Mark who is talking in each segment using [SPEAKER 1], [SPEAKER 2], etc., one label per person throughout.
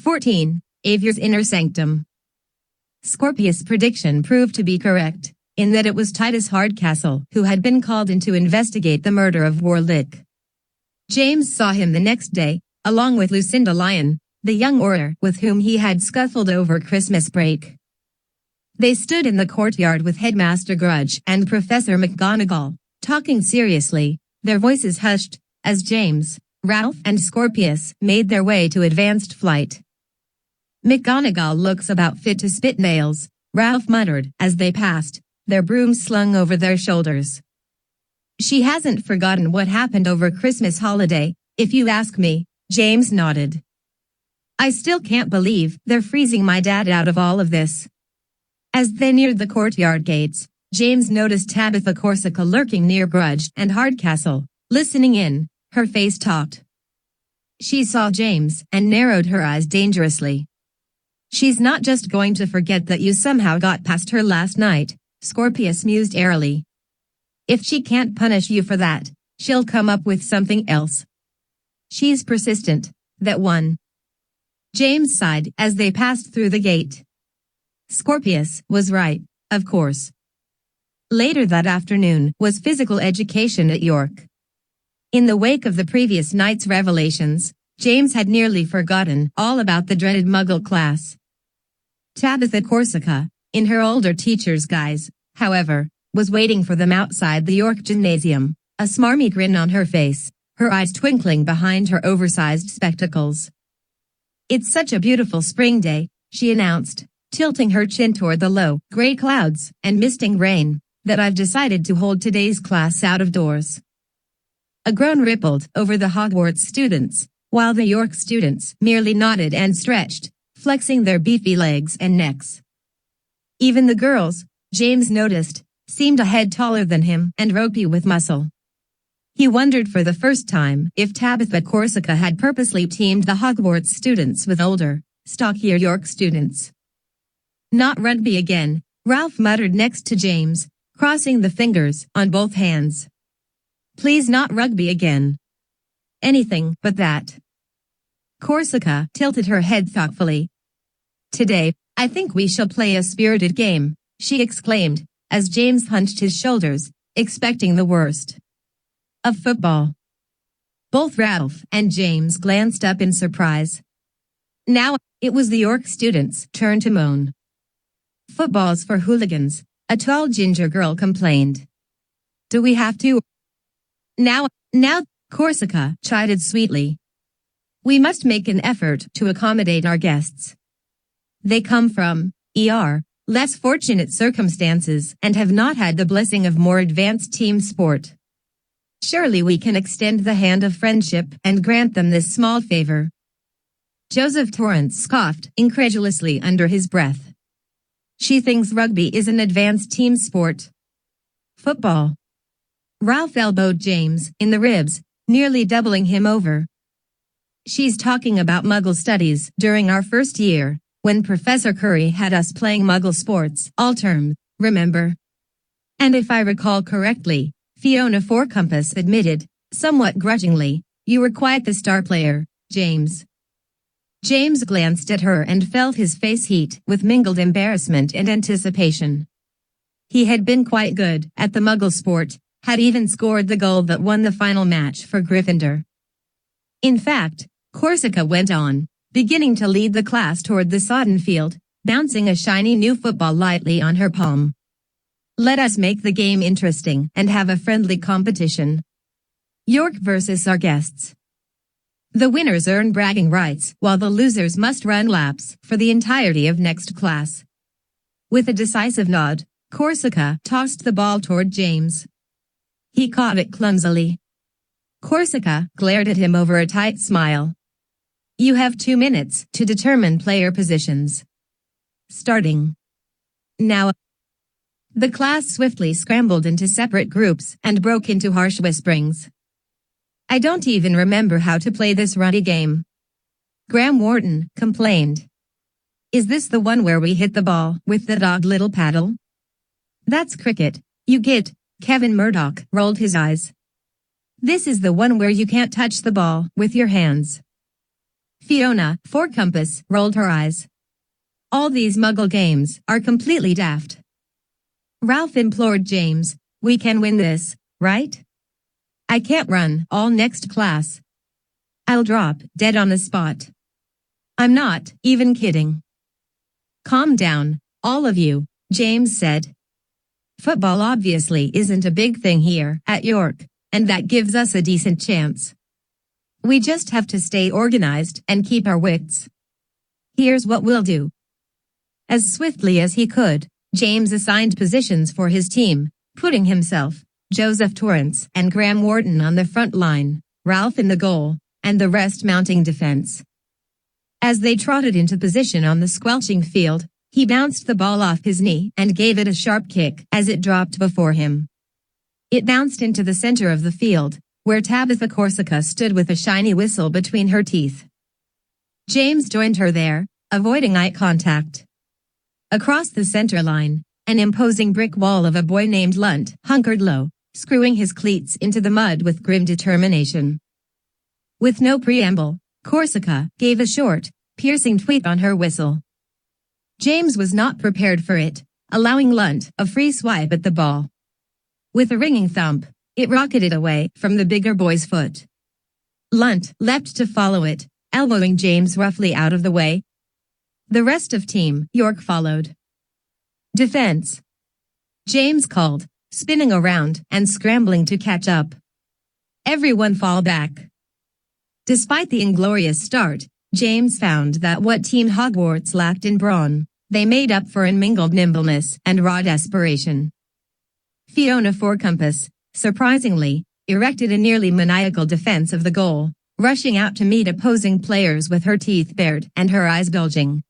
[SPEAKER 1] 14. Avier's Inner Sanctum. Scorpius' prediction proved to be correct, in that it was Titus Hardcastle who had been called in to investigate the murder of Warlick. James saw him the next day, along with Lucinda Lyon, the young orator with whom he had scuffled over Christmas break. They stood in the courtyard with Headmaster Grudge and Professor McGonagall, talking seriously, their voices hushed, as James, Ralph and Scorpius made their way to advanced flight. "McGonagall looks about fit to spit nails," Ralph muttered as they passed, their brooms slung over their shoulders. "She hasn't forgotten what happened over Christmas holiday, if you ask me," James nodded. "I still can't believe they're freezing my dad out of all of this." As they neared the courtyard gates, James noticed Tabitha Corsica lurking near Grudge and Hardcastle, listening in, her face taut. She saw James and narrowed her eyes dangerously. "She's not just going to forget that you somehow got past her last night," Scorpius mused airily. "If she can't punish you for that, she'll come up with something else. She's persistent, that one." James sighed as they passed through the gate. Scorpius was right, of course. Later that afternoon was physical education at York. In the wake of the previous night's revelations, James had nearly forgotten all about the dreaded Muggle class. Tabitha Corsica, in her older teacher's guise, however, was waiting for them outside the York Gymnasium, a smarmy grin on her face, her eyes twinkling behind her oversized spectacles. "It's such a beautiful spring day," she announced, tilting her chin toward the low, gray clouds and misting rain, "that I've decided to hold today's class out of doors." A groan rippled over the Hogwarts students, while the York students merely nodded and stretched, flexing their beefy legs and necks. Even the girls, James noticed, seemed a head taller than him and ropey with muscle. He wondered for the first time if Tabitha Corsica had purposely teamed the Hogwarts students with older, stockier York students. "Not rugby again," Ralph muttered next to James, crossing the fingers on both hands. "Please not rugby again." "Anything but that." Corsica tilted her head thoughtfully. "Today, I think we shall play a spirited game," she exclaimed, as James hunched his shoulders, expecting the worst. "Of football." Both Ralph and James glanced up in surprise. Now, it was the York students' turn to moan. "Football's for hooligans," a tall ginger girl complained. "Do we have to?" Now, Corsica chided sweetly. "We must make an effort to accommodate our guests. They come from less fortunate circumstances and have not had the blessing of more advanced team sport. Surely we can extend the hand of friendship and grant them this small favor." Joseph Torrance scoffed incredulously under his breath. "She thinks rugby is an advanced team sport." "Football." Ralph elbowed James in the ribs, nearly doubling him over. "She's talking about Muggle studies during our first year, when Professor Curry had us playing Muggle sports all term, remember? And if I recall correctly, Fiona Fourcompass admitted, somewhat grudgingly, you were quite the star player, James." James glanced at her and felt his face heat with mingled embarrassment and anticipation. He had been quite good at the Muggle sport, had even scored the goal that won the final match for Gryffindor. In fact, Corsica went on, beginning to lead the class toward the sodden field, bouncing a shiny new football lightly on her palm. "Let us make the game interesting and have a friendly competition. York versus our guests. The winners earn bragging rights, while the losers must run laps for the entirety of next class." With a decisive nod, Corsica tossed the ball toward James. He caught it clumsily. Corsica glared at him over a tight smile. "You have 2 minutes to determine player positions. Starting now." The class swiftly scrambled into separate groups and broke into harsh whisperings. "I don't even remember how to play this ruddy game," Graham Wharton complained. "Is this the one where we hit the ball with the odd little paddle?" "That's cricket, you git," Kevin Murdoch rolled his eyes. "This is the one where you can't touch the ball with your hands." Fiona, for Compass, rolled her eyes. All these muggle games are completely daft. Ralph implored James, we can win this, right? I can't run all next class. I'll drop dead on the spot. I'm not even kidding. Calm down, all of you, James said. Football obviously isn't a big thing here at York, and that gives us a decent chance. We just have to stay organized and keep our wits. Here's what we'll do. As swiftly as he could, James assigned positions for his team, putting himself, Joseph Torrance, and Graham Wharton on the front line, Ralph in the goal, and the rest mounting defense. As they trotted into position on the squelching field, he bounced the ball off his knee and gave it a sharp kick as it dropped before him. It bounced into the center of the field, where Tabitha Corsica stood with a shiny whistle between her teeth. James joined her there, avoiding eye contact. Across the center line, an imposing brick wall of a boy named Lunt hunkered low, screwing his cleats into the mud with grim determination. With no preamble, Corsica gave a short, piercing tweet on her whistle. James was not prepared for it, allowing Lunt a free swipe at the ball. With a ringing thump, it rocketed away from the bigger boy's foot. Lunt leapt to follow it, elbowing James roughly out of the way. The rest of Team York followed. Defense, James called, spinning around and scrambling to catch up. Everyone fall back. Despite the inglorious start, James found that what Team Hogwarts lacked in brawn, they made up for in mingled nimbleness and raw desperation. Fiona for Compass, surprisingly, erected a nearly maniacal defense of the goal, rushing out to meet opposing players with her teeth bared and her eyes bulging.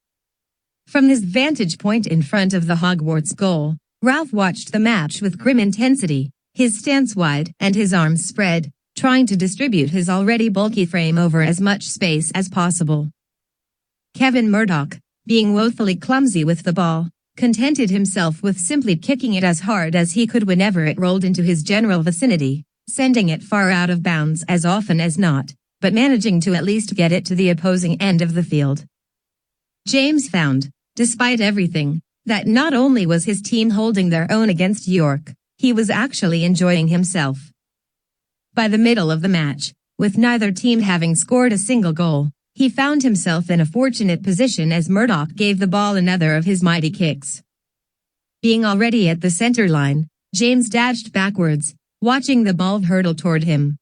[SPEAKER 1] From his vantage point in front of the Hogwarts goal, Ralph watched the match with grim intensity, his stance wide and his arms spread, trying to distribute his already bulky frame over as much space as possible. Kevin Murdoch, being woefully clumsy with the ball, contented himself with simply kicking it as hard as he could whenever it rolled into his general vicinity, sending it far out of bounds as often as not, but managing to at least get it to the opposing end of the field. James found, despite everything, that not only was his team holding their own against York, he was actually enjoying himself. By the middle of the match, with neither team having scored a single goal, he found himself in a fortunate position as Murdoch gave the ball another of his mighty kicks. Being already at the center line, James dashed backwards, watching the ball hurtle toward him.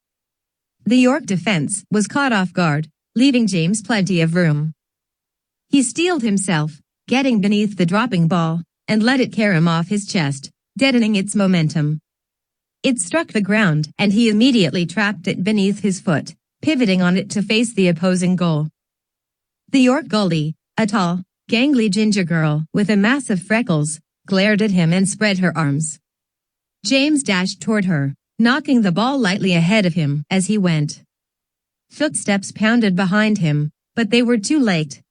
[SPEAKER 1] The York defense was caught off guard, leaving James plenty of room. He steeled himself, getting beneath the dropping ball, and let it carry him off his chest, deadening its momentum. It struck the ground and he immediately trapped it beneath his foot, pivoting on it to face the opposing goal. The York goalie, a tall, gangly ginger girl with a mass of freckles, glared at him and spread her arms. James dashed toward her, knocking the ball lightly ahead of him as he went. Footsteps pounded behind him, but they were too late.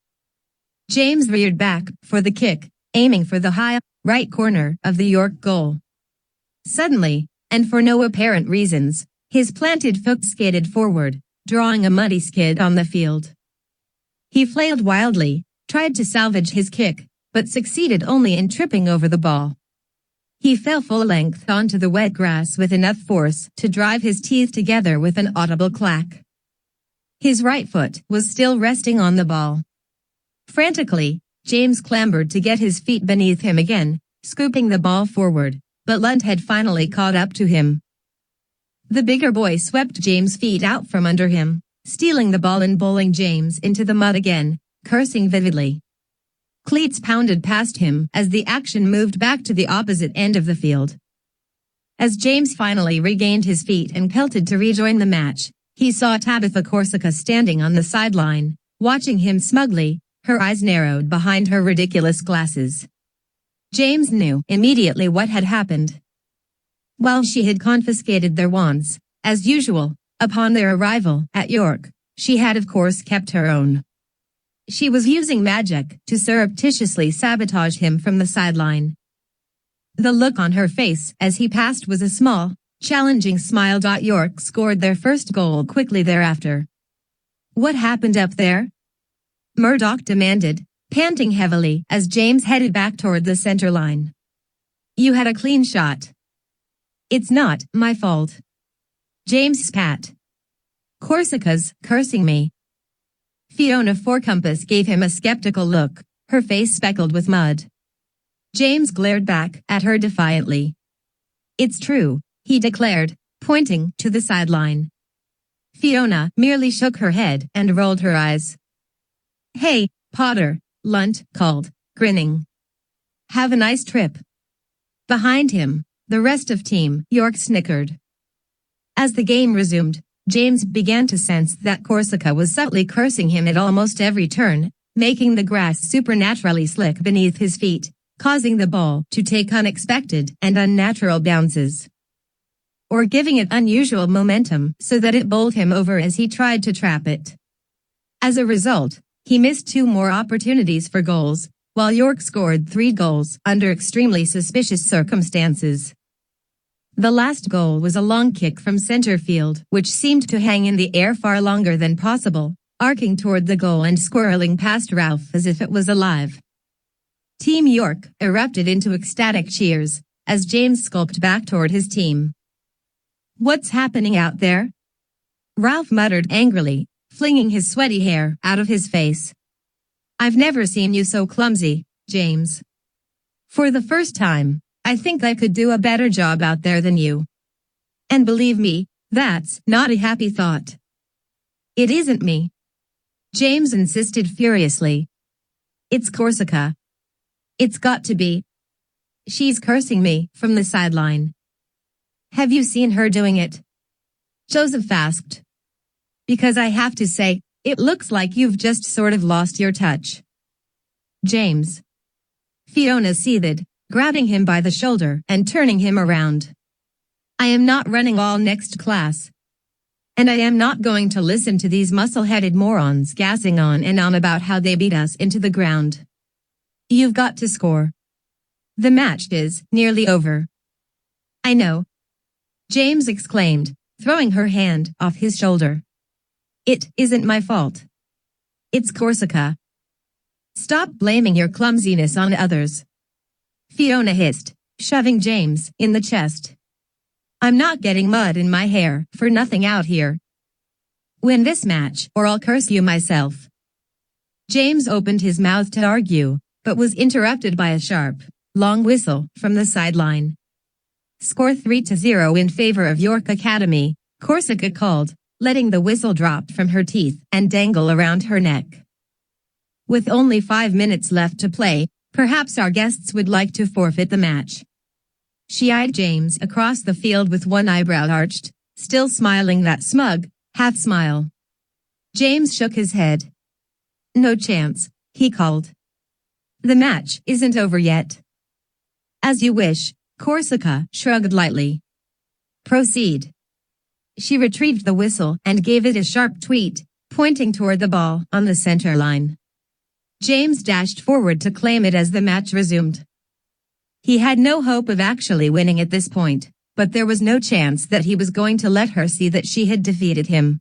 [SPEAKER 1] James reared back for the kick, aiming for the high right corner of the York goal. Suddenly, and for no apparent reasons, his planted foot skated forward, drawing a muddy skid on the field. He flailed wildly, tried to salvage his kick, but succeeded only in tripping over the ball. He fell full length onto the wet grass with enough force to drive his teeth together with an audible clack. His right foot was still resting on the ball. Frantically, James clambered to get his feet beneath him again, scooping the ball forward, but Lunt had finally caught up to him. The bigger boy swept James' feet out from under him, stealing the ball and bowling James into the mud again, cursing vividly. Cleats pounded past him as the action moved back to the opposite end of the field. As James finally regained his feet and pelted to rejoin the match, he saw Tabitha Corsica standing on the sideline, watching him smugly, her eyes narrowed behind her ridiculous glasses. James knew immediately what had happened. While she had confiscated their wands, as usual, upon their arrival at York, she had of course kept her own. She was using magic to surreptitiously sabotage him from the sideline. The look on her face as he passed was a small, challenging smile. York scored their first goal quickly thereafter. What happened up there? Murdoch demanded, panting heavily as James headed back toward the center line. You had a clean shot. It's not my fault. James spat. Corsica's cursing me. Fiona Fourcompass gave him a skeptical look, her face speckled with mud. James glared back at her defiantly. It's true, he declared, pointing to the sideline. Fiona merely shook her head and rolled her eyes. Hey, Potter, Lunt called, grinning. Have a nice trip. Behind him, the rest of Team York snickered. As the game resumed, James began to sense that Corsica was subtly cursing him at almost every turn, making the grass supernaturally slick beneath his feet, causing the ball to take unexpected and unnatural bounces. Or giving it unusual momentum so that it bowled him over as he tried to trap it. As a result, he missed 2 more opportunities for goals, while York scored 3 goals under extremely suspicious circumstances. The last goal was a long kick from center field, which seemed to hang in the air far longer than possible, arcing toward the goal and squirreling past Ralph as if it was alive. Team York erupted into ecstatic cheers as James skulked back toward his team. What's happening out there? Ralph muttered angrily, flinging his sweaty hair out of his face. I've never seen you so clumsy, James. For the first time, I think I could do a better job out there than you. And believe me, that's not a happy thought. It isn't me. James insisted furiously. It's Corsica. It's got to be. She's cursing me from the sideline. Have you seen her doing it? Joseph asked. Because I have to say, it looks like you've just sort of lost your touch. James. Fiona seethed, grabbing him by the shoulder and turning him around. I am not running all next class. And I am not going to listen to these muscle-headed morons gassing on and on about how they beat us into the ground. You've got to score. The match is nearly over. I know. James exclaimed, throwing her hand off his shoulder. It isn't my fault. It's Corsica. Stop blaming your clumsiness on others. Fiona hissed, shoving James in the chest. I'm not getting mud in my hair for nothing out here. Win this match or I'll curse you myself. James opened his mouth to argue, but was interrupted by a sharp, long whistle from the sideline. Score 3-0 in favor of York Academy, Corsica called, letting the whistle drop from her teeth and dangle around her neck. With only 5 minutes left to play, perhaps our guests would like to forfeit the match. She eyed James across the field with one eyebrow arched, still smiling that smug, half smile. James shook his head. No chance, he called. The match isn't over yet. As you wish, Corsica shrugged lightly. Proceed. She retrieved the whistle and gave it a sharp tweet, pointing toward the ball on the center line. James dashed forward to claim it as the match resumed. He had no hope of actually winning at this point, but there was no chance that he was going to let her see that she had defeated him.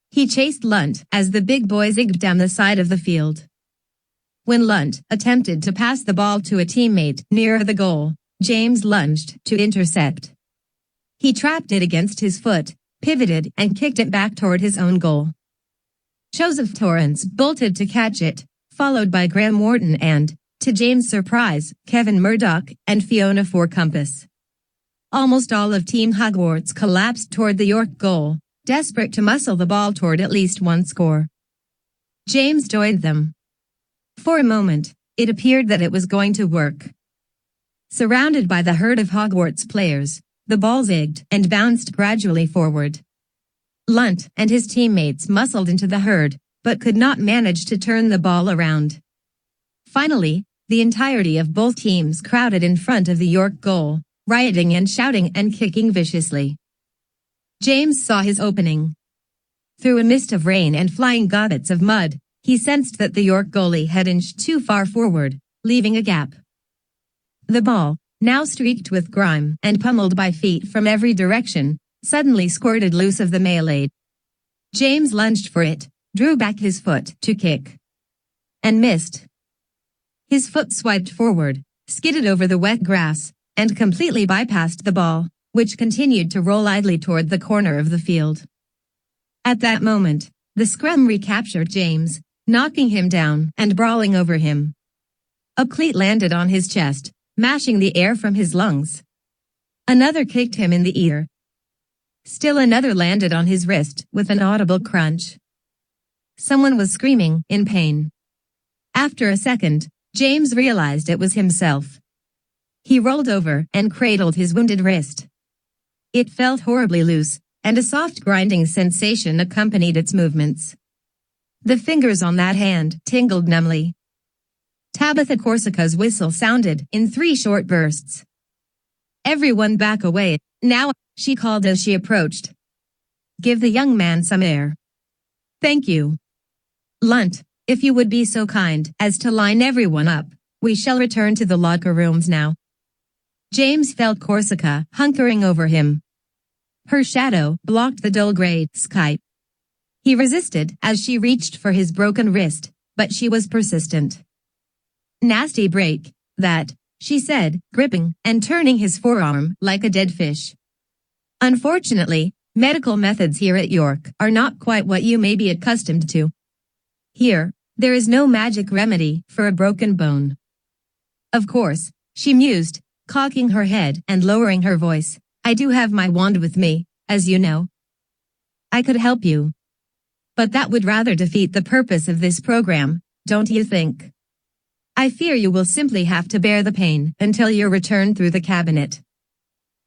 [SPEAKER 1] He chased Lunt as the big boy zigged down the side of the field. When Lunt attempted to pass the ball to a teammate near the goal, James lunged to intercept. He trapped it against his foot, pivoted and kicked it back toward his own goal. Joseph Torrance bolted to catch it, followed by Graham Wharton and, to James' surprise, Kevin Murdoch and Fiona Fourcompass. Almost all of Team Hogwarts collapsed toward the York goal, desperate to muscle the ball toward at least one score. James joined them. For a moment, it appeared that it was going to work. Surrounded by the herd of Hogwarts players, the ball zigged and bounced gradually forward. Lunt and his teammates muscled into the herd, but could not manage to turn the ball around. Finally, the entirety of both teams crowded in front of the York goal, rioting and shouting and kicking viciously. James saw his opening. Through a mist of rain and flying gobbets of mud, he sensed that the York goalie had inched too far forward, leaving a gap. The ball, now streaked with grime and pummeled by feet from every direction, suddenly squirted loose of the melee. James lunged for it, drew back his foot to kick. and missed. His foot swiped forward, skidded over the wet grass, and completely bypassed the ball, which continued to roll idly toward the corner of the field. At that moment, the scrum recaptured James, knocking him down and brawling over him. A cleat landed on his chest, mashing the air from his lungs. Another kicked him in the ear. Still another landed on his wrist with an audible crunch. Someone was screaming in pain. After a second, James realized it was himself. He rolled over and cradled his wounded wrist. It felt horribly loose, and a soft grinding sensation accompanied its movements. The fingers on that hand tingled numbly. Tabitha Corsica's whistle sounded in 3 short bursts. "Everyone back away, now," she called as she approached. "Give the young man some air." "Thank you. Lunt, if you would be so kind as to line everyone up, we shall return to the locker rooms now." James felt Corsica hunkering over him. Her shadow blocked the dull gray sky. He resisted as she reached for his broken wrist, but she was persistent. "Nasty break, that," she said, gripping and turning his forearm like a dead fish. "Unfortunately, medical methods here at York are not quite what you may be accustomed to. Here, there is no magic remedy for a broken bone." "Of course," she mused, cocking her head and lowering her voice, "I do have my wand with me, as you know. I could help you. But that would rather defeat the purpose of this program, don't you think? I fear you will simply have to bear the pain until your return through the cabinet.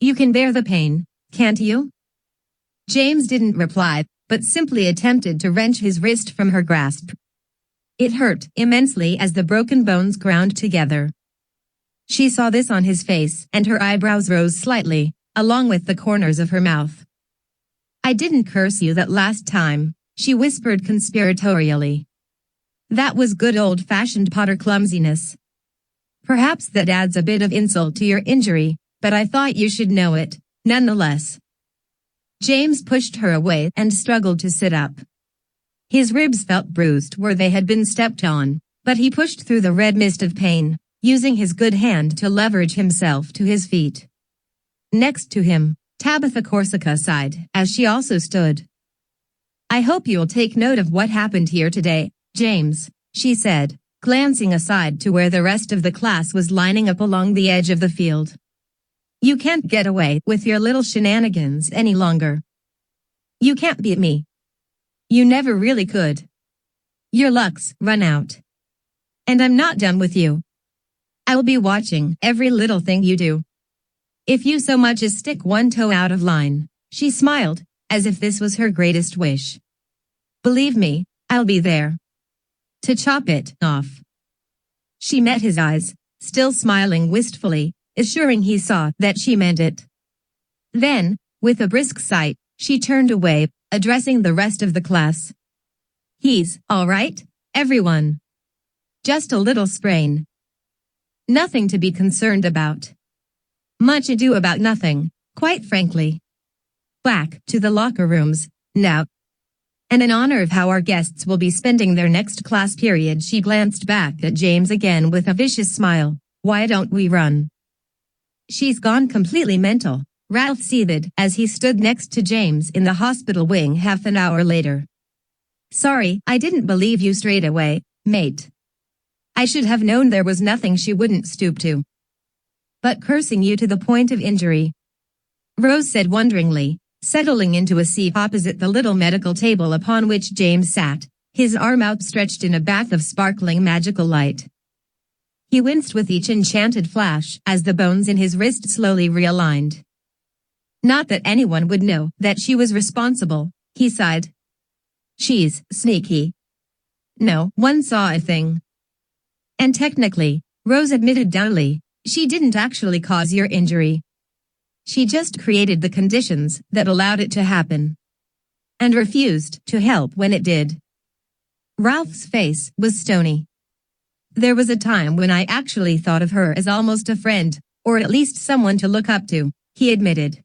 [SPEAKER 1] You can bear the pain, can't you?" James didn't reply, but simply attempted to wrench his wrist from her grasp. It hurt immensely as the broken bones ground together. She saw this on his face, and her eyebrows rose slightly, along with the corners of her mouth. "I didn't curse you that last time," she whispered conspiratorially. "That was good old-fashioned Potter clumsiness. Perhaps that adds a bit of insult to your injury, but I thought you should know it, nonetheless." James pushed her away and struggled to sit up. His ribs felt bruised where they had been stepped on, but he pushed through the red mist of pain, using his good hand to leverage himself to his feet. Next to him, Tabitha Corsica sighed as she also stood. "I hope you'll take note of what happened here today, James," she said, glancing aside to where the rest of the class was lining up along the edge of the field. "You can't get away with your little shenanigans any longer. You can't beat me. You never really could. Your luck's run out. And I'm not done with you. I'll be watching every little thing you do. If you so much as stick one toe out of line," she smiled, as if this was her greatest wish. "Believe me, I'll be there to chop it off." She met his eyes, still smiling wistfully, assuring he saw that she meant it. Then, with a brisk sigh, she turned away, addressing the rest of the class. "He's all right, everyone. Just a little sprain. Nothing to be concerned about. Much ado about nothing, quite frankly. Back to the locker rooms, now. And in honor of how our guests will be spending their next class period," she glanced back at James again with a vicious smile, "why don't we run?" "She's gone completely mental," Ralph seethed as he stood next to James in the hospital wing half an hour later. "Sorry, I didn't believe you straight away, mate. I should have known there was nothing she wouldn't stoop to. But cursing you to the point of injury," Rose said wonderingly, settling into a seat opposite the little medical table upon which James sat, his arm outstretched in a bath of sparkling magical light. He winced with each enchanted flash as the bones in his wrist slowly realigned. "Not that anyone would know that she was responsible," he sighed. "She's sneaky. No one saw a thing. And technically," Rose admitted dourly, "she didn't actually cause your injury. She just created the conditions that allowed it to happen. And refused to help when it did." Ralph's face was stony. "There was a time when I actually thought of her as almost a friend, or at least someone to look up to," he admitted.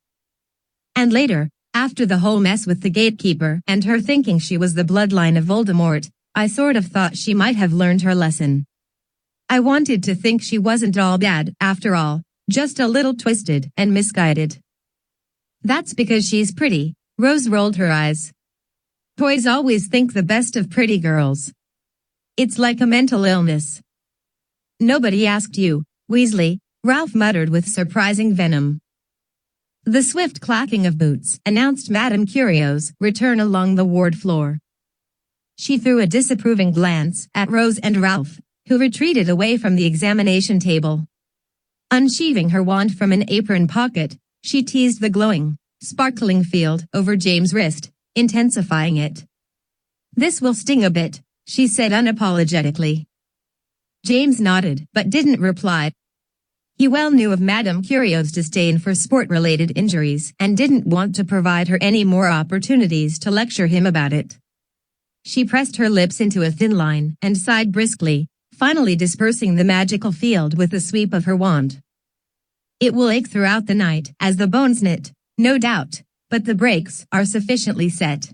[SPEAKER 1] "And later, after the whole mess with the gatekeeper and her thinking she was the bloodline of Voldemort, I sort of thought she might have learned her lesson. I wanted to think she wasn't all bad, after all, just a little twisted and misguided. That's because she's pretty. Rose rolled her eyes. Boys always think the best of pretty girls. It's like a mental illness. Nobody asked you, Weasley, Ralph muttered with surprising venom. The swift clacking of boots announced Madame Curio's return along the ward floor. She threw a disapproving glance at Rose and Ralph, who retreated away from the examination table. Unsheathing her wand from an apron pocket, she teased the glowing, sparkling field over James' wrist, intensifying it. This will sting a bit, she said unapologetically. James nodded but didn't reply. He well knew of Madame Curio's disdain for sport-related injuries and didn't want to provide her any more opportunities to lecture him about it. She pressed her lips into a thin line and sighed briskly, finally dispersing the magical field with a sweep of her wand. It will ache throughout the night as the bones knit, no doubt, but the brakes are sufficiently set.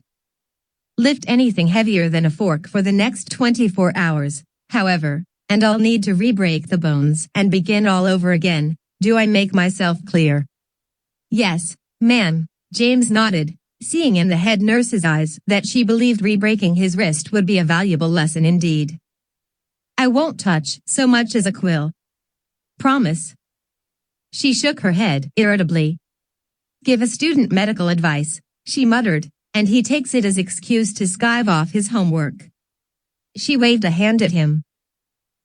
[SPEAKER 1] Lift anything heavier than a fork for the next 24 hours, however, and I'll need to re-break the bones and begin all over again. Do I make myself clear? Yes, ma'am, James nodded, seeing in the head nurse's eyes that she believed re-breaking his wrist would be a valuable lesson indeed. I won't touch so much as a quill. Promise. She shook her head irritably. Give a student medical advice, she muttered, and he takes it as excuse to skive off his homework. She waved a hand at him.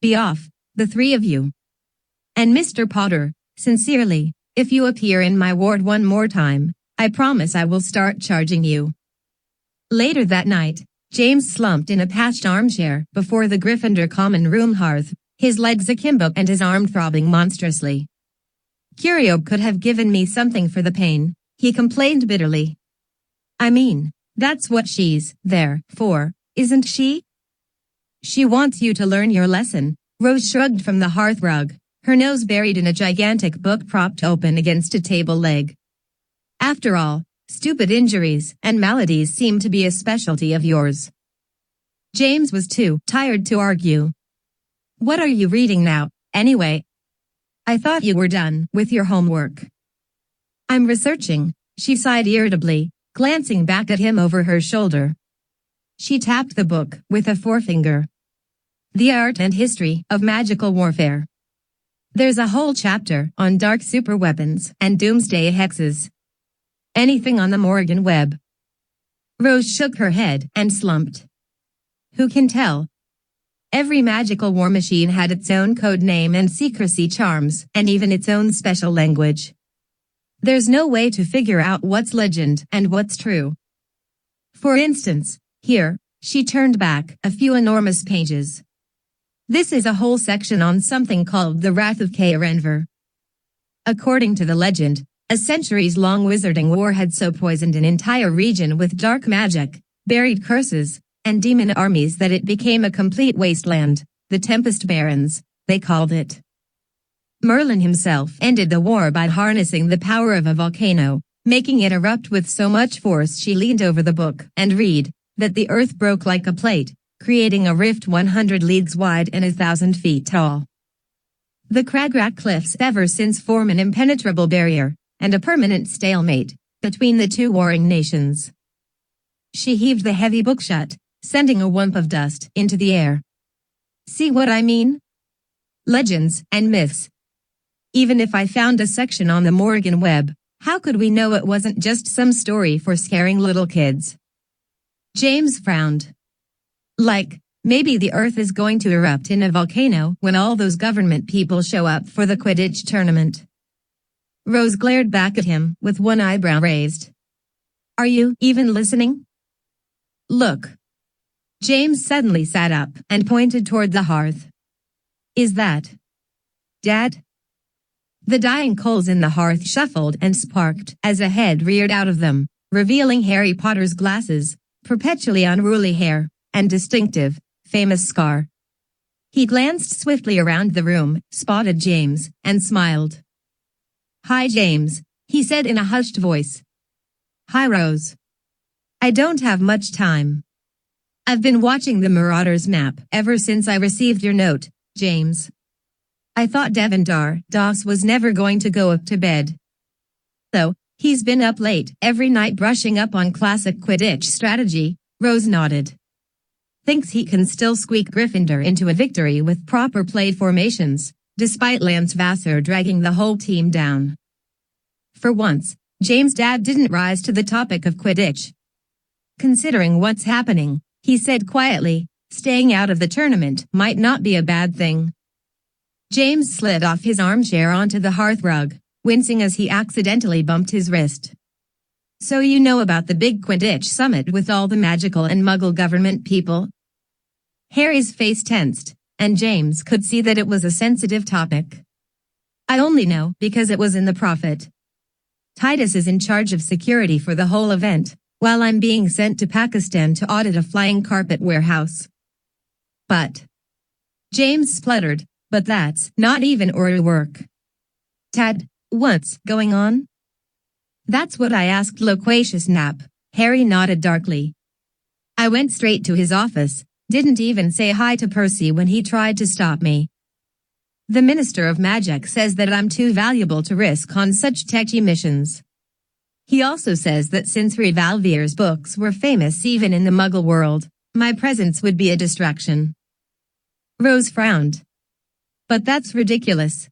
[SPEAKER 1] Be off, the three of you. And Mr. Potter, sincerely, if you appear in my ward one more time, I promise I will start charging you. Later that night, James slumped in a patched armchair before the Gryffindor common room hearth, his legs akimbo and his arm throbbing monstrously. Curio could have given me something for the pain, he complained bitterly. I mean, that's what she's there for, isn't she? She wants you to learn your lesson, Rose shrugged from the hearthrug, her nose buried in a gigantic book propped open against a table leg. After all, stupid injuries and maladies seem to be a specialty of yours. James was too tired to argue. What are you reading now, anyway? I thought you were done with your homework. I'm researching, she sighed irritably, glancing back at him over her shoulder. She tapped the book with a forefinger. The Art and History of Magical Warfare. There's a whole chapter on dark superweapons and doomsday hexes. Anything on the Morrigan web. Rose shook her head and slumped. Who can tell? Every magical war machine had its own code name and secrecy charms, and even its own special language. There's no way to figure out what's legend and what's true. For instance, here, she turned back a few enormous pages. This is a whole section on something called the Wrath of Caerenver. According to the legend, a centuries-long wizarding war had so poisoned an entire region with dark magic, buried curses, and demon armies that it became a complete wasteland, the Tempest Barrens, they called it. Merlin himself ended the war by harnessing the power of a volcano, making it erupt with so much force she leaned over the book and read, that the earth broke like a plate, creating a rift 100 leagues wide and 1,000 feet tall. The Cragrack cliffs ever since form an impenetrable barrier, and a permanent stalemate, between the two warring nations. She heaved the heavy book shut, sending a whump of dust into the air. See what I mean? Legends and myths. Even if I found a section on the Morrigan web, how could we know it wasn't just some story for scaring little kids? James frowned. Like, maybe the earth is going to erupt in a volcano when all those government people show up for the Quidditch tournament. Rose glared back at him with one eyebrow raised. Are you even listening? Look. James suddenly sat up and pointed toward the hearth. Is that Dad? The dying coals in the hearth shuffled and sparked as a head reared out of them, revealing Harry Potter's glasses, perpetually unruly hair, and distinctive, famous scar. He glanced swiftly around the room, spotted James, and smiled. Hi James, he said in a hushed voice. Hi Rose. I don't have much time. I've been watching the Marauders map ever since I received your note, James. I thought Devendar Das was never going to go up to bed. Though, he's been up late every night brushing up on classic Quidditch strategy, Rose nodded. Thinks he can still squeak Gryffindor into a victory with proper play formations, despite Lance Vassar dragging the whole team down. For once, James' dad didn't rise to the topic of Quidditch. Considering what's happening, he said quietly, staying out of the tournament might not be a bad thing. James slid off his armchair onto the hearthrug, wincing as he accidentally bumped his wrist. So you know about the big Quidditch summit with all the magical and muggle government people? Harry's face tensed, and James could see that it was a sensitive topic. I only know because it was in the Prophet. Titus is in charge of security for the whole event, while I'm being sent to Pakistan to audit a flying carpet warehouse. But James spluttered, but that's not even order work. Tad, what's going on? That's what I asked Loquacious Nap. Harry nodded darkly. I went straight to his office, didn't even say hi to Percy when he tried to stop me. The Minister of Magic says that I'm too valuable to risk on such techie missions. He also says that since Revalvier's books were famous even in the Muggle world, my presence would be a distraction. Rose frowned. But that's ridiculous.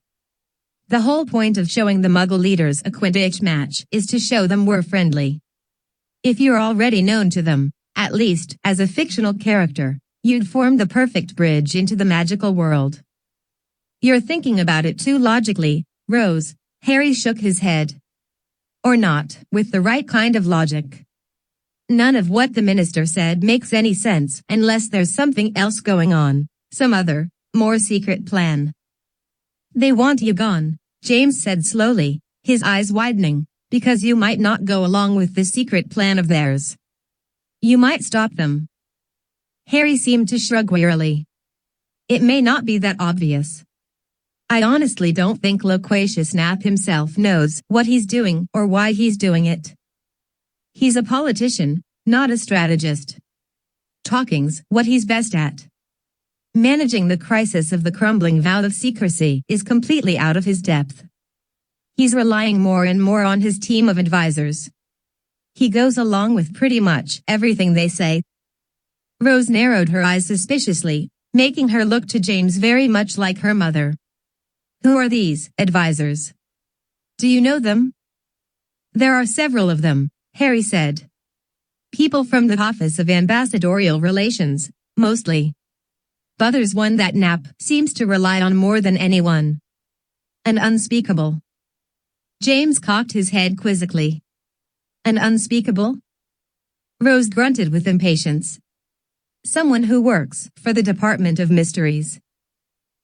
[SPEAKER 1] The whole point of showing the Muggle leaders a Quidditch match is to show them we're friendly. If you're already known to them, at least as a fictional character, you'd form the perfect bridge into the magical world. You're thinking about it too logically, Rose. Harry shook his head. Or not, with the right kind of logic. None of what the minister said makes any sense unless there's something else going on, some other, more secret plan. They want you gone, James said slowly, his eyes widening, because you might not go along with the secret plan of theirs. You might stop them. Harry seemed to shrug wearily. It may not be that obvious. I honestly don't think Loquacious Nap himself knows what he's doing or why he's doing it. He's a politician, not a strategist. Talking's what he's best at. Managing the crisis of the crumbling vow of secrecy is completely out of his depth. He's relying more and more on his team of advisors. He goes along with pretty much everything they say. Rose narrowed her eyes suspiciously, making her look to James very much like her mother. Who are these advisors? Do you know them? There are several of them, Harry said. People from the Office of Ambassadorial Relations, mostly. But there's one that Nap seems to rely on more than anyone. An unspeakable. James cocked his head quizzically. An unspeakable? Rose grunted with impatience. Someone who works for the Department of Mysteries.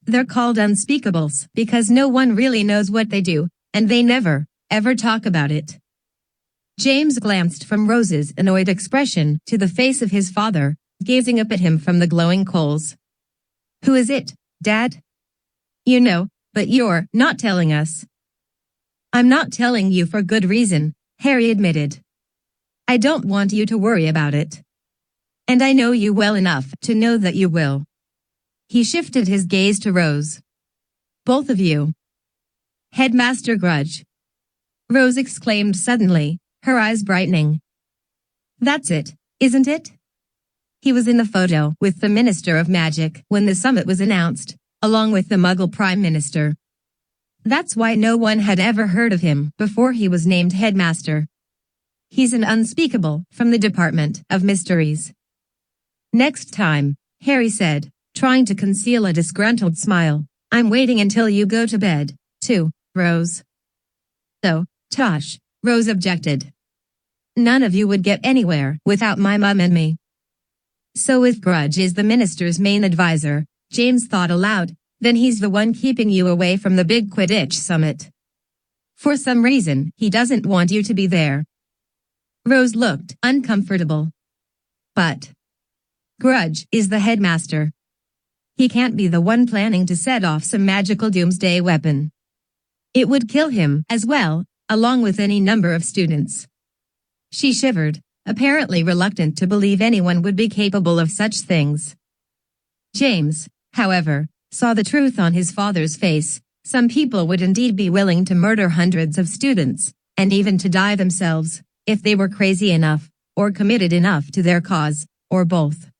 [SPEAKER 1] They're called unspeakables because no one really knows what they do, and they never, ever talk about it. James glanced from Rose's annoyed expression to the face of his father, gazing up at him from the glowing coals. Who is it, Dad? You know, but you're not telling us. I'm not telling you for good reason, Harry admitted. I don't want you to worry about it. And I know you well enough to know that you will. He shifted his gaze to Rose. Both of you. Headmaster Grudge. Rose exclaimed suddenly, her eyes brightening. That's it, isn't it? He was in the photo with the Minister of Magic when the summit was announced, along with the Muggle Prime Minister. That's why no one had ever heard of him before he was named headmaster. He's an unspeakable from the Department of Mysteries. Next time, Harry said, trying to conceal a disgruntled smile, I'm waiting until you go to bed, too, Rose. So, Tosh, Rose objected. None of you would get anywhere without my mum and me. So if Grudge is the minister's main advisor, James thought aloud, then he's the one keeping you away from the big Quidditch summit. For some reason, he doesn't want you to be there. Rose looked uncomfortable. But Grudge is the headmaster. He can't be the one planning to set off some magical doomsday weapon. It would kill him as well, along with any number of students. She shivered, apparently reluctant to believe anyone would be capable of such things. James, however, saw the truth on his father's face. Some people would indeed be willing to murder hundreds of students, and even to die themselves, if they were crazy enough, or committed enough to their cause, or both.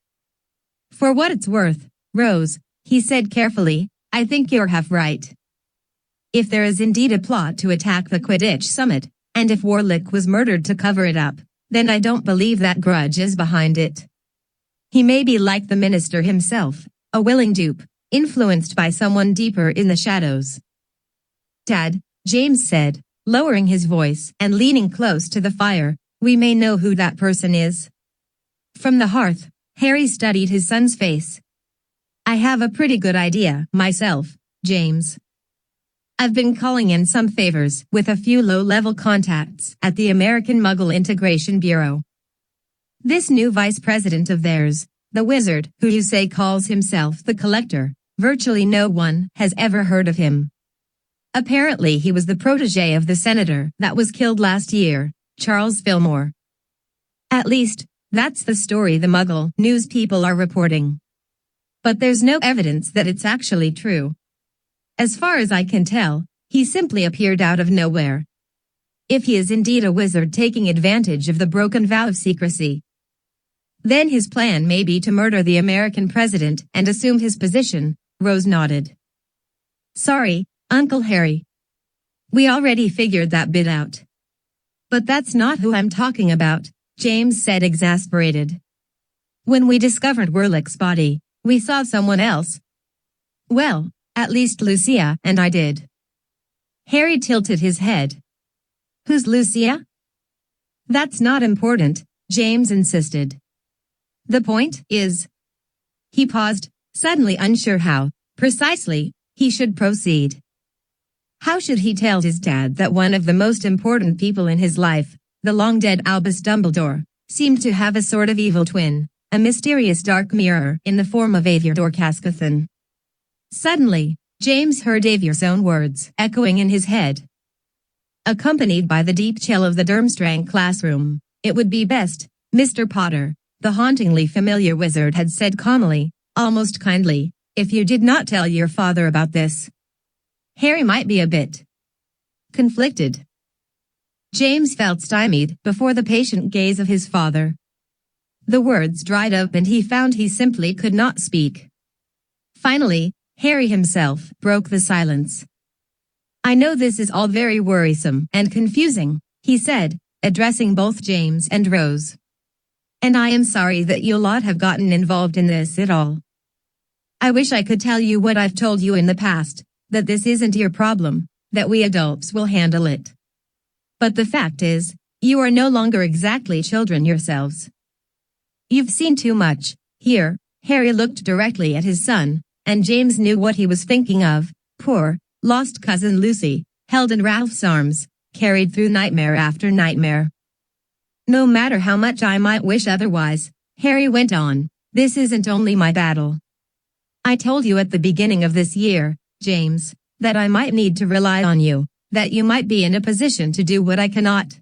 [SPEAKER 1] For what it's worth, Rose, he said carefully, I think you're half right. If there is indeed a plot to attack the Quidditch summit, and if Warlick was murdered to cover it up, then I don't believe that Grudge is behind it. He may be like the minister himself, a willing dupe, influenced by someone deeper in the shadows. Dad, James said, lowering his voice and leaning close to the fire, we may know who that person is. From the hearth, Harry studied his son's face. I have a pretty good idea, myself, James. I've been calling in some favors with a few low-level contacts at the American Muggle Integration Bureau. This new vice president of theirs, the wizard who you say calls himself the Collector, virtually no one has ever heard of him. Apparently he was the protege of the senator that was killed last year, Charles Fillmore. At least, that's the story the Muggle news people are reporting. But there's no evidence that it's actually true. As far as I can tell, he simply appeared out of nowhere. If he is indeed a wizard taking advantage of the broken vow of secrecy, then his plan may be to murder the American president and assume his position, Rose nodded. Sorry, Uncle Harry. We already figured that bit out. But that's not who I'm talking about, James said exasperated. When we discovered Warlick's body, we saw someone else. Well, at least Lucia and I did. Harry tilted his head. Who's Lucia? That's not important, James insisted. The point is... He paused, suddenly unsure how, precisely, he should proceed. How should he tell his dad that one of the most important people in his life, the long-dead Albus Dumbledore, seemed to have a sort of evil twin, a mysterious dark mirror in the form of Aviador Cascathan? Suddenly, James heard Avier's own words echoing in his head. Accompanied by the deep chill of the Durmstrang classroom, it would be best, Mr. Potter, the hauntingly familiar wizard had said calmly, almost kindly, if you did not tell your father about this. Harry might be a bit conflicted. James felt stymied before the patient gaze of his father. The words dried up and he found he simply could not speak. Finally, Harry himself broke the silence. I know this is all very worrisome and confusing, he said, addressing both James and Rose. And I am sorry that you lot have gotten involved in this at all. I wish I could tell you what I've told you in the past, that this isn't your problem, that we adults will handle it. But the fact is, you are no longer exactly children yourselves. You've seen too much. Here, Harry looked directly at his son, and James knew what he was thinking of. Poor, lost cousin Lucy, held in Ralph's arms, carried through nightmare after nightmare. No matter how much I might wish otherwise, Harry went on, this isn't only my battle. I told you at the beginning of this year, James, that I might need to rely on you, that you might be in a position to do what I cannot.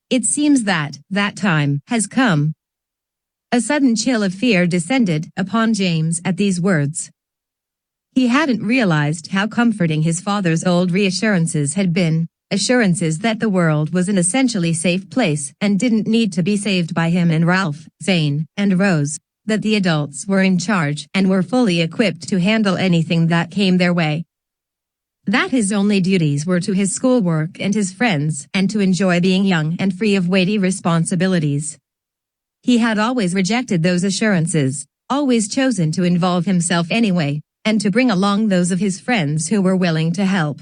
[SPEAKER 1] It seems that time has come. A sudden chill of fear descended upon James at these words. He hadn't realized how comforting his father's old reassurances had been, assurances that the world was an essentially safe place and didn't need to be saved by him and Ralph, Zane, and Rose, that the adults were in charge and were fully equipped to handle anything that came their way. That his only duties were to his schoolwork and his friends and to enjoy being young and free of weighty responsibilities. He had always rejected those assurances, always chosen to involve himself anyway, and to bring along those of his friends who were willing to help.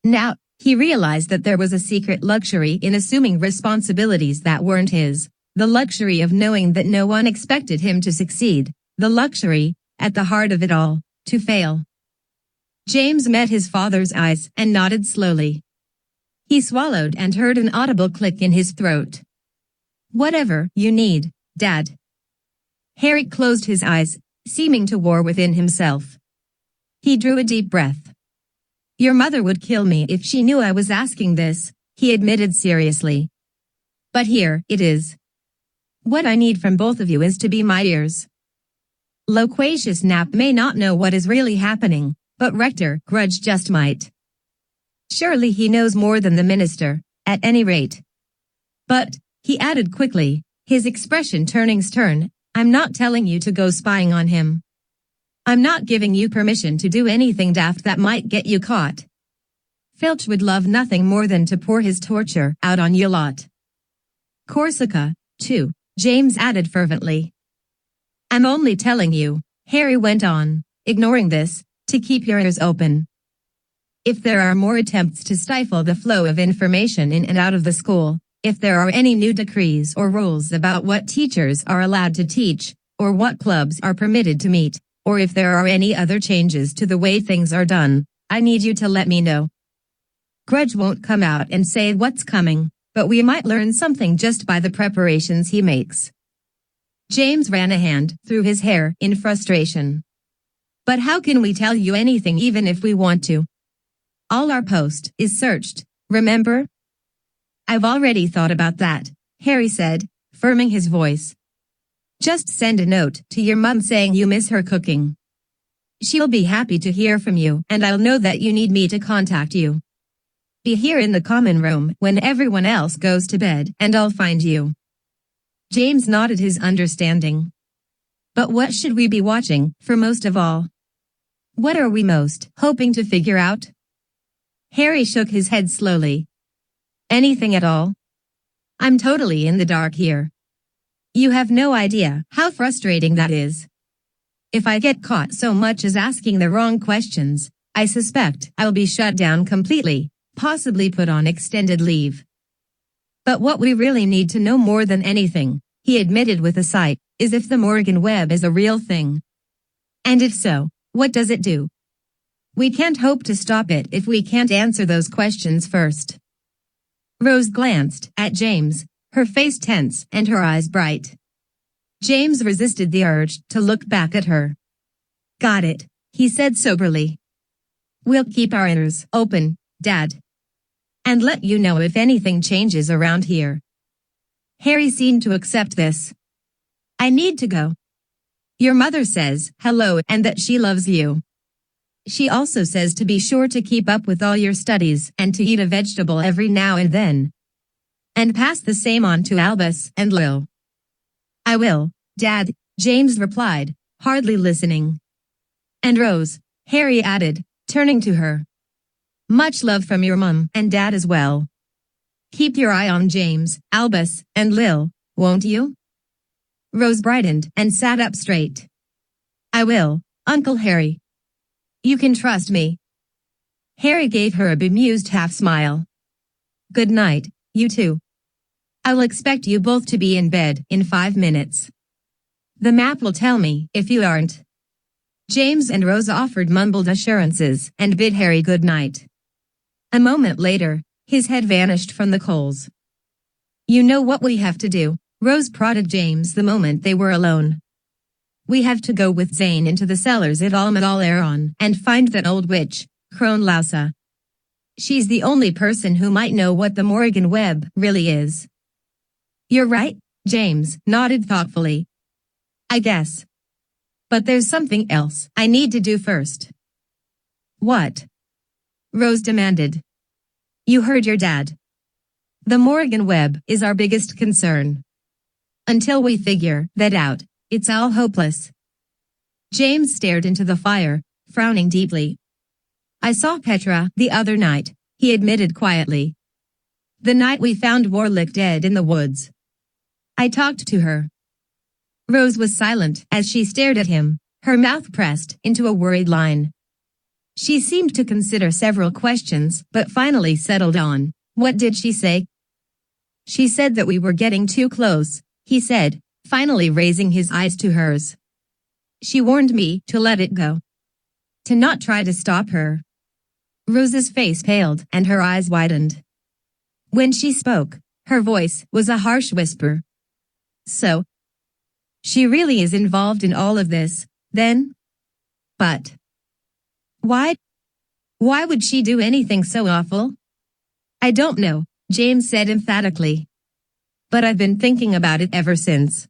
[SPEAKER 1] Now, he realized that there was a secret luxury in assuming responsibilities that weren't his, the luxury of knowing that no one expected him to succeed, the luxury, at the heart of it all, to fail. James met his father's eyes and nodded slowly. He swallowed and heard an audible click in his throat. Whatever you need, Dad. Harry closed his eyes, seeming to war within himself. He drew a deep breath. Your mother would kill me if she knew I was asking this, he admitted seriously. But here it is. What I need from both of you is to be my ears. Loquacious Nap may not know what is really happening, but Rector Grudge just might. Surely he knows more than the minister, at any rate. But, he added quickly, his expression turning stern, I'm not telling you to go spying on him. I'm not giving you permission to do anything daft that might get you caught. Filch would love nothing more than to pour his torture out on you lot. Corsica, too, James added fervently. I'm only telling you, Harry went on, ignoring this, to keep your ears open. If there are more attempts to stifle the flow of information in and out of the school, if there are any new decrees or rules about what teachers are allowed to teach, or what clubs are permitted to meet, or if there are any other changes to the way things are done, I need you to let me know. Grudge won't come out and say what's coming, but we might learn something just by the preparations he makes. James ran a hand through his hair in frustration. But how can we tell you anything even if we want to? All our post is searched, remember? I've already thought about that, Harry said, firming his voice. Just send a note to your mum saying you miss her cooking. She'll be happy to hear from you, and I'll know that you need me to contact you. Be here in the common room when everyone else goes to bed, and I'll find you. James nodded his understanding. But what should we be watching for most of all? What are we most hoping to figure out? Harry shook his head slowly. Anything at all? I'm totally in the dark here. You have no idea how frustrating that is. If I get caught so much as asking the wrong questions, I suspect I'll be shut down completely, possibly put on extended leave. But what we really need to know more than anything, he admitted with a sigh, is if the Morrigan web is a real thing. And if so, what does it do? We can't hope to stop it if we can't answer those questions first. Rose glanced at James, her face tense and her eyes bright. James resisted the urge to look back at her. Got it, he said soberly. We'll keep our ears open, Dad. And let you know if anything changes around here. Harry seemed to accept this. I need to go. Your mother says hello and that she loves you. She also says to be sure to keep up with all your studies and to eat a vegetable every now and then. And pass the same on to Albus and Lil. I will, Dad, James replied, hardly listening. And Rose, Harry added, turning to her. Much love from your mum and Dad as well. Keep your eye on James, Albus, and Lil, won't you? Rose brightened and sat up straight. I will, Uncle Harry. You can trust me. Harry gave her a bemused half-smile. Good night, you two. I'll expect you both to be in bed in 5 minutes. The map will tell me if you aren't. James and Rose offered mumbled assurances and bid Harry good night. A moment later, his head vanished from the coals. You know what we have to do, Rose prodded James the moment they were alone. We have to go with Zane into the cellars at Almadal Aeron and find that old witch, Crone Lousa. She's the only person who might know what the Morrigan web really is. You're right, James nodded thoughtfully. I guess. But there's something else I need to do first. What? Rose demanded. You heard your dad. The Morrigan web is our biggest concern. Until we figure that out, it's all hopeless. James stared into the fire, frowning deeply. I saw Petra the other night, he admitted quietly. The night we found Warlick dead in the woods. I talked to her. Rose was silent as she stared at him, her mouth pressed into a worried line. She seemed to consider several questions but finally settled on, what did she say? She said that we were getting too close, he said, finally raising his eyes to hers. She warned me to let it go. To not try to stop her. Rose's face paled and her eyes widened. When she spoke, her voice was a harsh whisper. So, she really is involved in all of this, then? But why? Why would she do anything so awful? I don't know, James said emphatically. but I've been thinking about it ever since.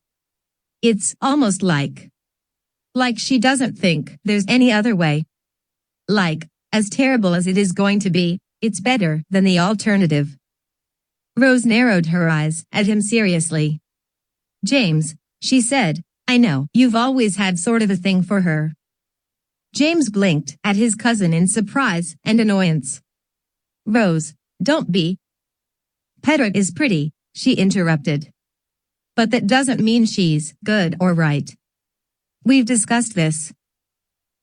[SPEAKER 1] It's almost like she doesn't think there's any other way. Like, as terrible as it is going to be, it's better than the alternative. Rose narrowed her eyes at him seriously. James, she said, I know you've always had sort of a thing for her. James blinked at his cousin in surprise and annoyance. Rose, don't be. Petra is pretty, she interrupted. But that doesn't mean she's good or right. We've discussed this.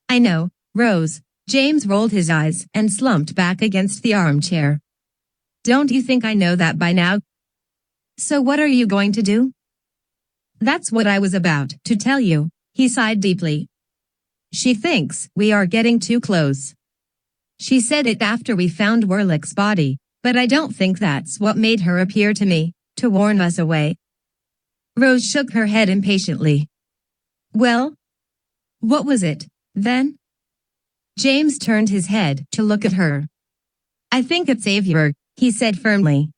[SPEAKER 1] I know, Rose. James rolled his eyes and slumped back against the armchair. Don't you think I know that by now? So what are you going to do? That's what I was about to tell you, he sighed deeply. She thinks we are getting too close. She said it after we found Werlick's body, but I don't think that's what made her appear to me, to warn us away. Rose shook her head impatiently. Well? What was it, then? James turned his head to look at her. I think it's Xavier, he said firmly.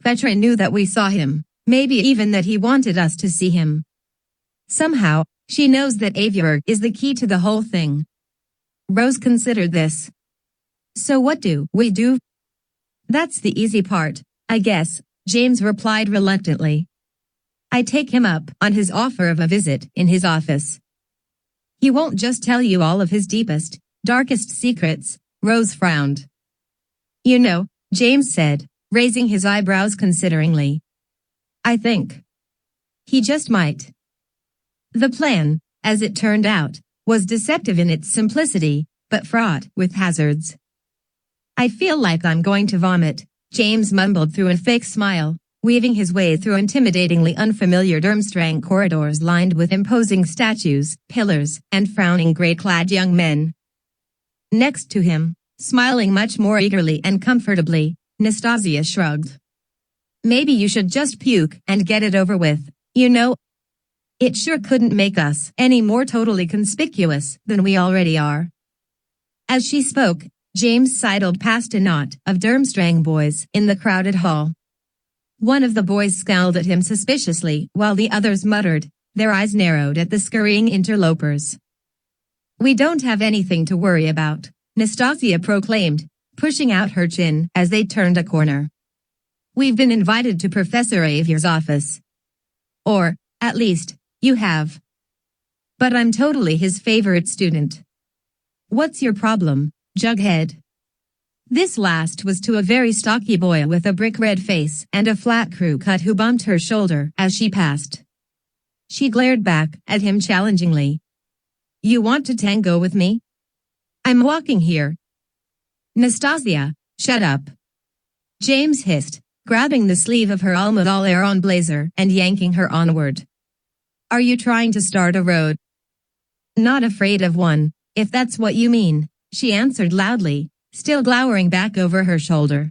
[SPEAKER 1] Petra knew that we saw him, maybe even that he wanted us to see him. Somehow, she knows that Xavier is the key to the whole thing. Rose considered this. So what do we do? That's the easy part, I guess, James replied reluctantly. I take him up on his offer of a visit in his office. He won't just tell you all of his deepest, darkest secrets, Rose frowned. You know, James said, raising his eyebrows consideringly. I think he just might. The plan, as it turned out, was deceptive in its simplicity, but fraught with hazards. I feel like I'm going to vomit, James mumbled through a fake smile, weaving his way through intimidatingly unfamiliar Durmstrang corridors lined with imposing statues, pillars, and frowning gray-clad young men. Next to him, smiling much more eagerly and comfortably, Nastasia shrugged. Maybe you should just puke and get it over with, you know? It sure couldn't make us any more totally conspicuous than we already are. As she spoke, James sidled past a knot of Durmstrang boys in the crowded hall. One of the boys scowled at him suspiciously while the others muttered, their eyes narrowed at the scurrying interlopers. We don't have anything to worry about, Nastasia proclaimed, pushing out her chin as they turned a corner. We've been invited to Professor Xavier's office. Or, at least, you have. But I'm totally his favorite student. What's your problem, Jughead? This last was to a very stocky boy with a brick-red face and a flat crew cut who bumped her shoulder as she passed. She glared back at him challengingly. You want to tango with me? I'm walking here. Nastasia, shut up. James hissed, grabbing the sleeve of her Alma-Aron blazer and yanking her onward. Are you trying to start a road? Not afraid of one, if that's what you mean, she answered loudly, still glowering back over her shoulder.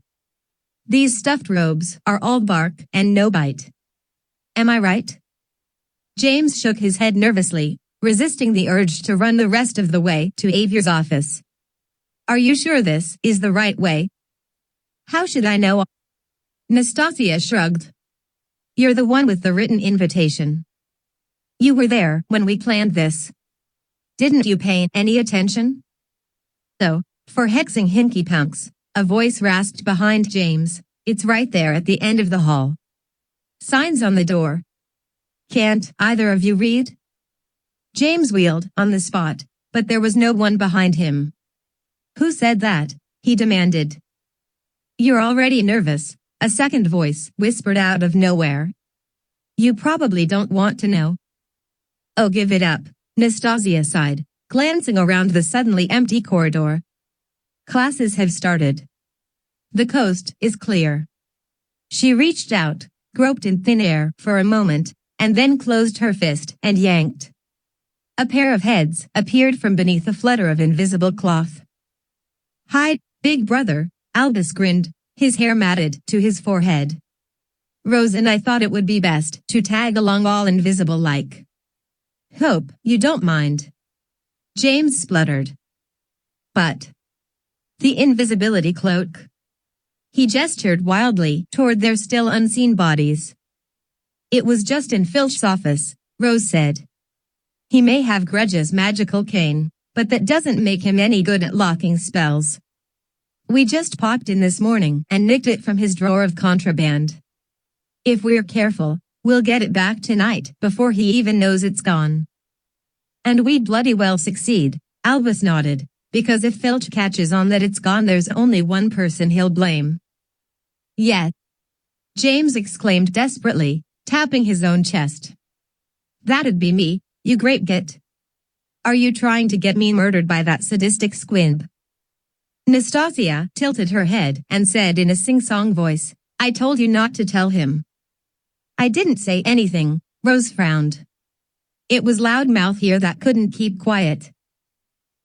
[SPEAKER 1] These stuffed robes are all bark and no bite. Am I right? James shook his head nervously, resisting the urge to run the rest of the way to Xavier's office. Are you sure this is the right way? How should I know? Nastasia shrugged. You're the one with the written invitation. You were there when we planned this. Didn't you pay any attention? So, for hexing hinky punks, a voice rasped behind James, it's right there at the end of the hall. Signs on the door. Can't either of you read? James wheeled on the spot, but there was no one behind him. Who said that? He demanded. You're already nervous, a second voice whispered out of nowhere. You probably don't want to know. Oh, give it up, Nastasia sighed, glancing around the suddenly empty corridor. Classes have started. The coast is clear. She reached out, groped in thin air for a moment, and then closed her fist and yanked. A pair of heads appeared from beneath a flutter of invisible cloth. Hi, big brother, Albus grinned, his hair matted to his forehead. Rose and I thought it would be best to tag along all invisible-like. Hope you don't mind. James spluttered. But the invisibility cloak. He gestured wildly toward their still unseen bodies, It was just in Filch's office, Rose said. He may have Greg's magical cane, but that doesn't make him any good at locking spells. We just popped in this morning and nicked it from his drawer of contraband. If we're careful, we'll get it back tonight before he even knows it's gone. And we'd bloody well succeed, Albus nodded, because if Filch catches on that it's gone, there's only one person he'll blame. Yeah, James exclaimed desperately, tapping his own chest. That'd be me, you great git. Are you trying to get me murdered by that sadistic squib? Nastasia tilted her head and said in a sing-song voice, I told you not to tell him. I didn't say anything, Rose frowned. It was Loudmouth here that couldn't keep quiet.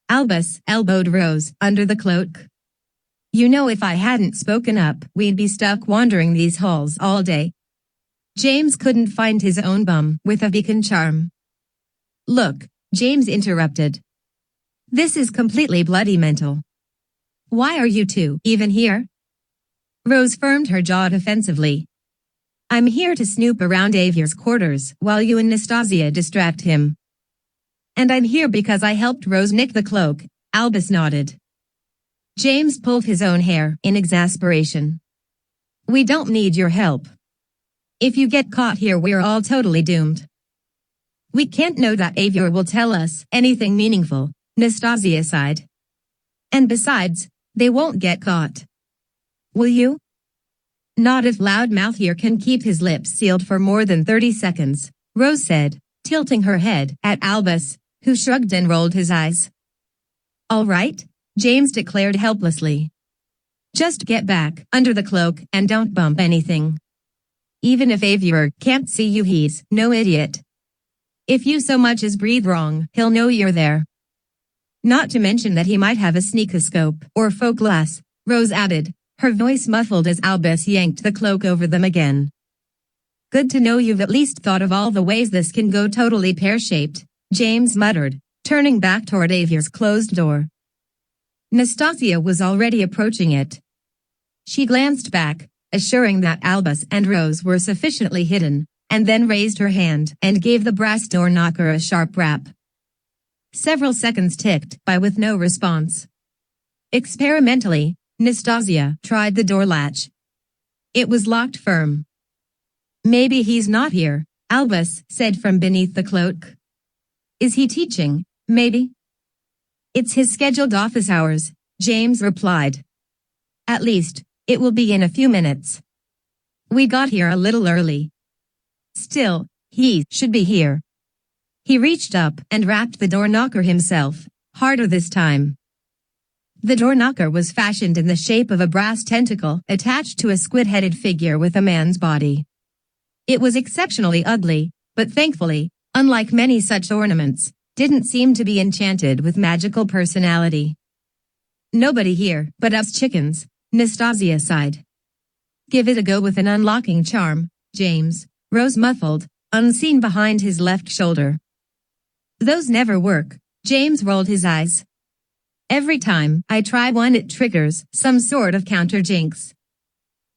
[SPEAKER 1] Albus elbowed Rose under the cloak. You know, if I hadn't spoken up, we'd be stuck wandering these halls all day. James couldn't find his own bum with a beacon charm. Look, James interrupted. This is completely bloody mental. Why are you two even here? Rose firmed her jaw defensively. I'm here to snoop around Avier's quarters while you and Nastasia distract him. And I'm here because I helped Rose nick the cloak, Albus nodded. James pulled his own hair in exasperation. We don't need your help. If you get caught here, we're all totally doomed. We can't know that Avier will tell us anything meaningful, Nastasia sighed. And besides, they won't get caught. Will you? Not if Loudmouth here can keep his lips sealed for more than 30 seconds, Rose said, tilting her head at Albus, who shrugged and rolled his eyes. All right, James declared helplessly. Just get back under the cloak and don't bump anything. Even if Avier can't see you, he's no idiot. If you so much as breathe wrong, he'll know you're there. Not to mention that he might have a sneakoscope or faux glass, Rose added, her voice muffled as Albus yanked the cloak over them again. Good to know you've at least thought of all the ways this can go totally pear-shaped, James muttered, turning back toward Avier's closed door. Nastasia was already approaching it. She glanced back, assuring that Albus and Rose were sufficiently hidden, and then raised her hand and gave the brass door knocker a sharp rap. Several seconds ticked by with no response. Experimentally, Nastasia tried the door latch. It was locked firm. Maybe he's not here, Albus said from beneath the cloak. Is he teaching, maybe? It's his scheduled office hours, James replied. At least, it will be in a few minutes. We got here a little early. Still, he should be here. He reached up and rapped the door knocker himself, harder this time. The door knocker was fashioned in the shape of a brass tentacle attached to a squid-headed figure with a man's body. It was exceptionally ugly, but thankfully, unlike many such ornaments, didn't seem to be enchanted with magical personality. Nobody here but us chickens, Nastasia sighed. Give it a go with an unlocking charm, James, Rose muffled, unseen behind his left shoulder. Those never work, James rolled his eyes. Every time I try one, it triggers some sort of counter jinx.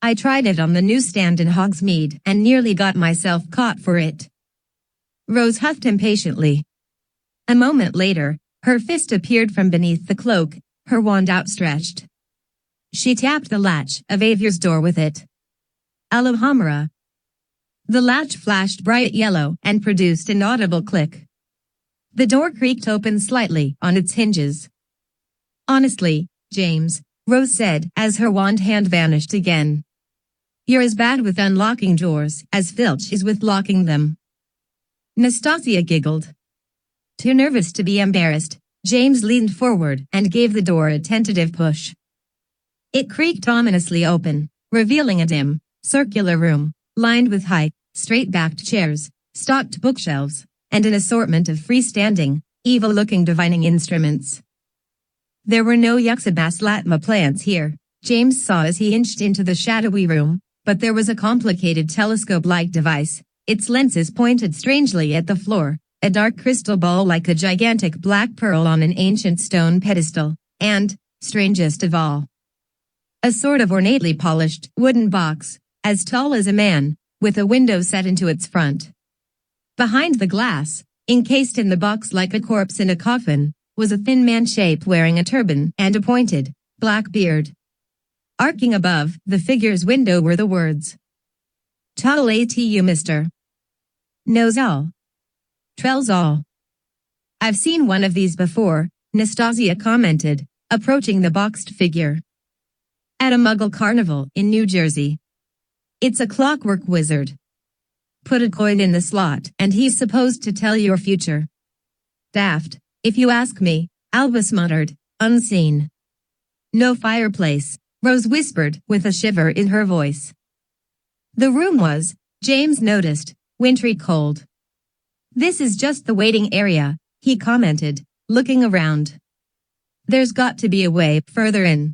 [SPEAKER 1] I tried it on the newsstand in Hogsmeade and nearly got myself caught for it. Rose huffed impatiently. A moment later, her fist appeared from beneath the cloak, her wand outstretched. She tapped the latch of Avier's door with it. Alohomora. The latch flashed bright yellow and produced an audible click. The door creaked open slightly on its hinges. Honestly, James, Rose said as her wand hand vanished again. You're as bad with unlocking doors as Filch is with locking them. Nastasia giggled. Too nervous to be embarrassed, James leaned forward and gave the door a tentative push. It creaked ominously open, revealing a dim, circular room, lined with high, straight-backed chairs, stocked bookshelves, and an assortment of freestanding, evil-looking divining instruments. There were no Yuxabas latma plants here, James saw as he inched into the shadowy room, but there was a complicated telescope-like device, its lenses pointed strangely at the floor, a dark crystal ball like a gigantic black pearl on an ancient stone pedestal, and, strangest of all, a sort of ornately polished wooden box, as tall as a man, with a window set into its front. Behind the glass, encased in the box like a corpse in a coffin, was a thin man shape wearing a turban and a pointed, black beard. Arcing above the figure's window were the words, "Tall ATU Mr. Knows all. Tells all." "I've seen one of these before," Nastasia commented, approaching the boxed figure. "At a Muggle carnival in New Jersey. It's a clockwork wizard. Put a coin in the slot and he's supposed to tell your future." "Daft, if you ask me," Albus muttered, unseen. "No fireplace," Rose whispered with a shiver in her voice. The room was, James noticed, wintry cold. "This is just the waiting area," he commented, looking around. "There's got to be a way further in."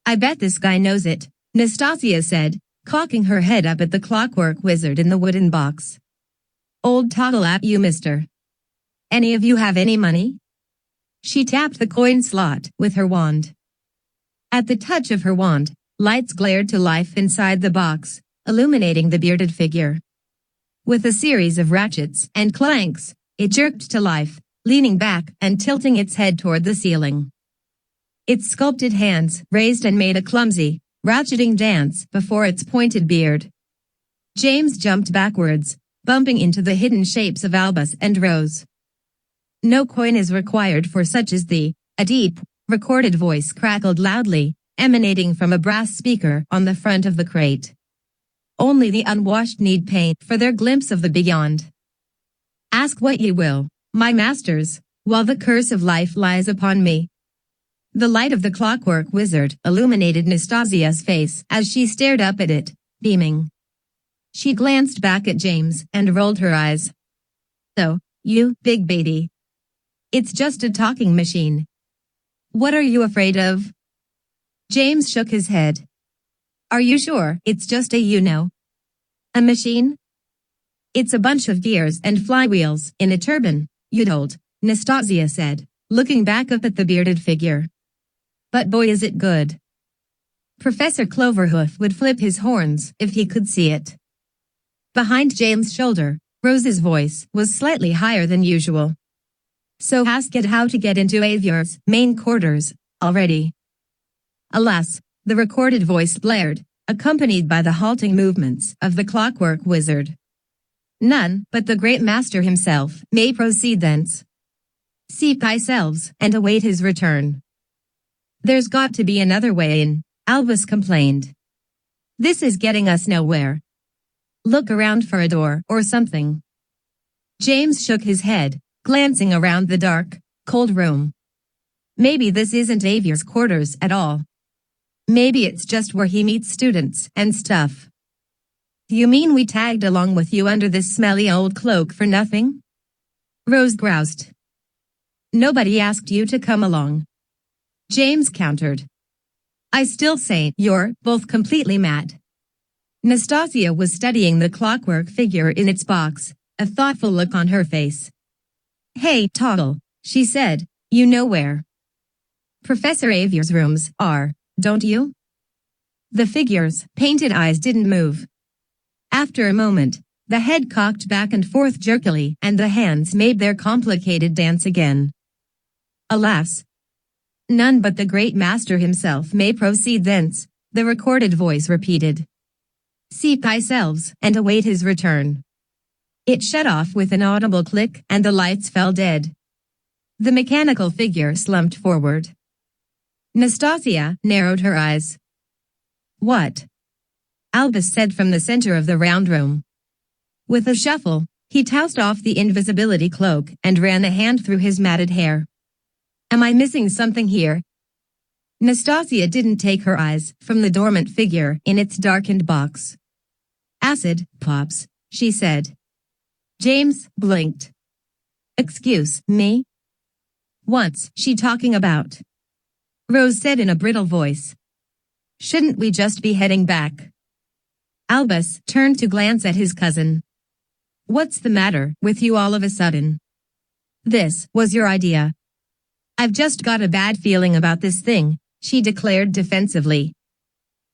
[SPEAKER 1] "I bet this guy knows it," Nastasia said, cocking her head up at the clockwork wizard in the wooden box. "Old toggle at you, mister. Any of you have any money?" She tapped the coin slot with her wand. At the touch of her wand, lights glared to life inside the box, illuminating the bearded figure. With a series of ratchets and clanks, it jerked to life, leaning back and tilting its head toward the ceiling. Its sculpted hands raised and made a clumsy, ratcheting dance before its pointed beard. James jumped backwards, bumping into the hidden shapes of Albus and Rose. "No coin is required for such as thee," a deep, recorded voice crackled loudly, emanating from a brass speaker on the front of the crate. "Only the unwashed need paint for their glimpse of the beyond. Ask what ye will, my masters, while the curse of life lies upon me." The light of the clockwork wizard illuminated Nastasia's face as she stared up at it, beaming. She glanced back at James and rolled her eyes. "So, you big baby. It's just a talking machine. What are you afraid of?" James shook his head. "Are you sure it's just a machine?" "It's a bunch of gears and flywheels in a turbine, you told," Nastasia said, looking back up at the bearded figure. "But boy is it good. Professor Cloverhoof would flip his horns if he could see it." Behind James' shoulder, Rose's voice was slightly higher than usual. "So ask it how to get into Aviar's main quarters, already." Alas, the recorded voice blared, accompanied by the halting movements of the clockwork wizard. "None but the great master himself may proceed thence. Seek thyselves and await his return." "There's got to be another way in," Albus complained. "This is getting us nowhere. Look around for a door or something." James shook his head, glancing around the dark, cold room. "Maybe this isn't Aviar's quarters at all. Maybe it's just where he meets students and stuff." "You mean we tagged along with you under this smelly old cloak for nothing?" Rose groused. "Nobody asked you to come along," James countered. "I still say you're both completely mad." Nastasia was studying the clockwork figure in its box, a thoughtful look on her face. "Hey, Toggle," she said, "you know where Professor Aviar's rooms are, don't you?" The figure's painted eyes didn't move. After a moment, the head cocked back and forth jerkily and the hands made their complicated dance again. "Alas, none but the great master himself may proceed thence," the recorded voice repeated. "Seek thyselves and await his return." It shut off with an audible click and the lights fell dead. The mechanical figure slumped forward. Nastasia narrowed her eyes. "What?" Albus said from the center of the round room. With a shuffle, he tossed off the invisibility cloak and ran a hand through his matted hair. "Am I missing something here?" Nastasia didn't take her eyes from the dormant figure in its darkened box. "Acid, pops," she said. James blinked. "Excuse me? What's she talking about?" Rose said in a brittle voice. "Shouldn't we just be heading back?" Albus turned to glance at his cousin. "What's the matter with you all of a sudden? This was your idea." "I've just got a bad feeling about this thing," she declared defensively.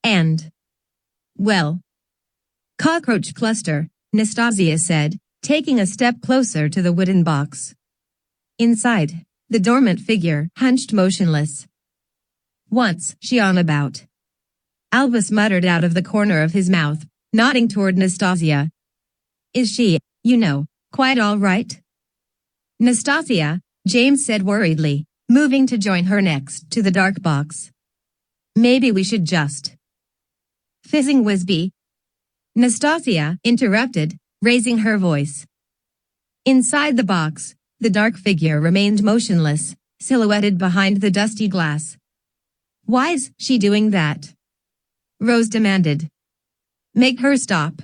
[SPEAKER 1] "And, well, Cockroach cluster, Nastasia said, taking a step closer to the wooden box. Inside, the dormant figure hunched motionless. What's she on about? Albus muttered out of the corner of his mouth, nodding toward Nastasia. Is she, quite all right? Nastasia, James said worriedly, moving to join her next to the dark box. Maybe we should just. Fizzing Wisby. Nastasia interrupted, raising her voice. Inside the box, the dark figure remained motionless, silhouetted behind the dusty glass. Why's she doing that? Rose demanded. Make her stop.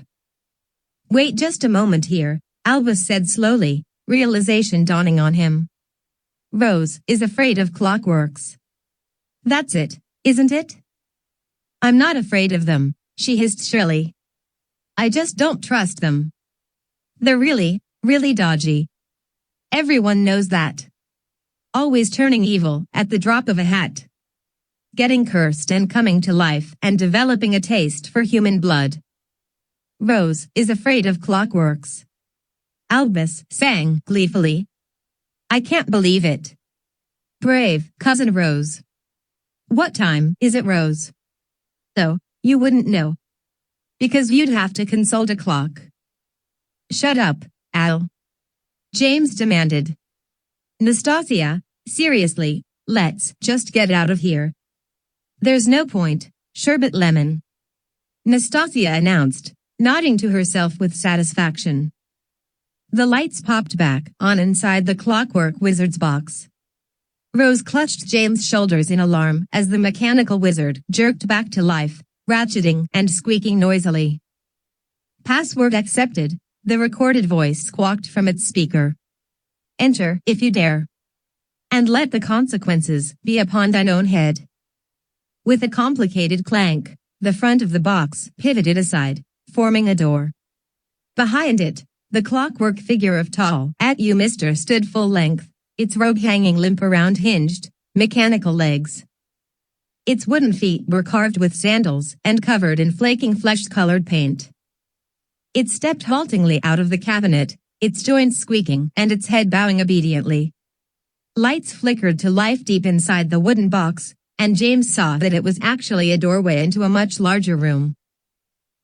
[SPEAKER 1] Wait just a moment here, Albus said slowly, realization dawning on him. Rose is afraid of clockworks. That's it, isn't it? I'm not afraid of them, she hissed shrilly. I just don't trust them. They're really, really dodgy. Everyone knows that. Always turning evil at the drop of a hat. Getting cursed and coming to life and developing a taste for human blood. Rose is afraid of clockworks. Albus sang gleefully. I can't believe it. Brave, Cousin Rose. What time is it, Rose? So, you wouldn't know. Because you'd have to consult a clock. Shut up, Al. James demanded. Nastasia, seriously, let's just get out of here. There's no point, sherbet lemon. Nastasia announced, nodding to herself with satisfaction. The lights popped back on inside the Clockwork Wizard's box. Rose clutched James' shoulders in alarm as the mechanical wizard jerked back to life, ratcheting and squeaking noisily. Password accepted, the recorded voice squawked from its speaker. Enter if you dare. And let the consequences be upon thine own head. With a complicated clank, the front of the box pivoted aside, forming a door. Behind it, the clockwork figure of tall, at-you Mister stood full length, its robe hanging limp around hinged, mechanical legs. Its wooden feet were carved with sandals and covered in flaking flesh-colored paint. It stepped haltingly out of the cabinet, its joints squeaking and its head bowing obediently. Lights flickered to life deep inside the wooden box, and James saw that it was actually a doorway into a much larger room.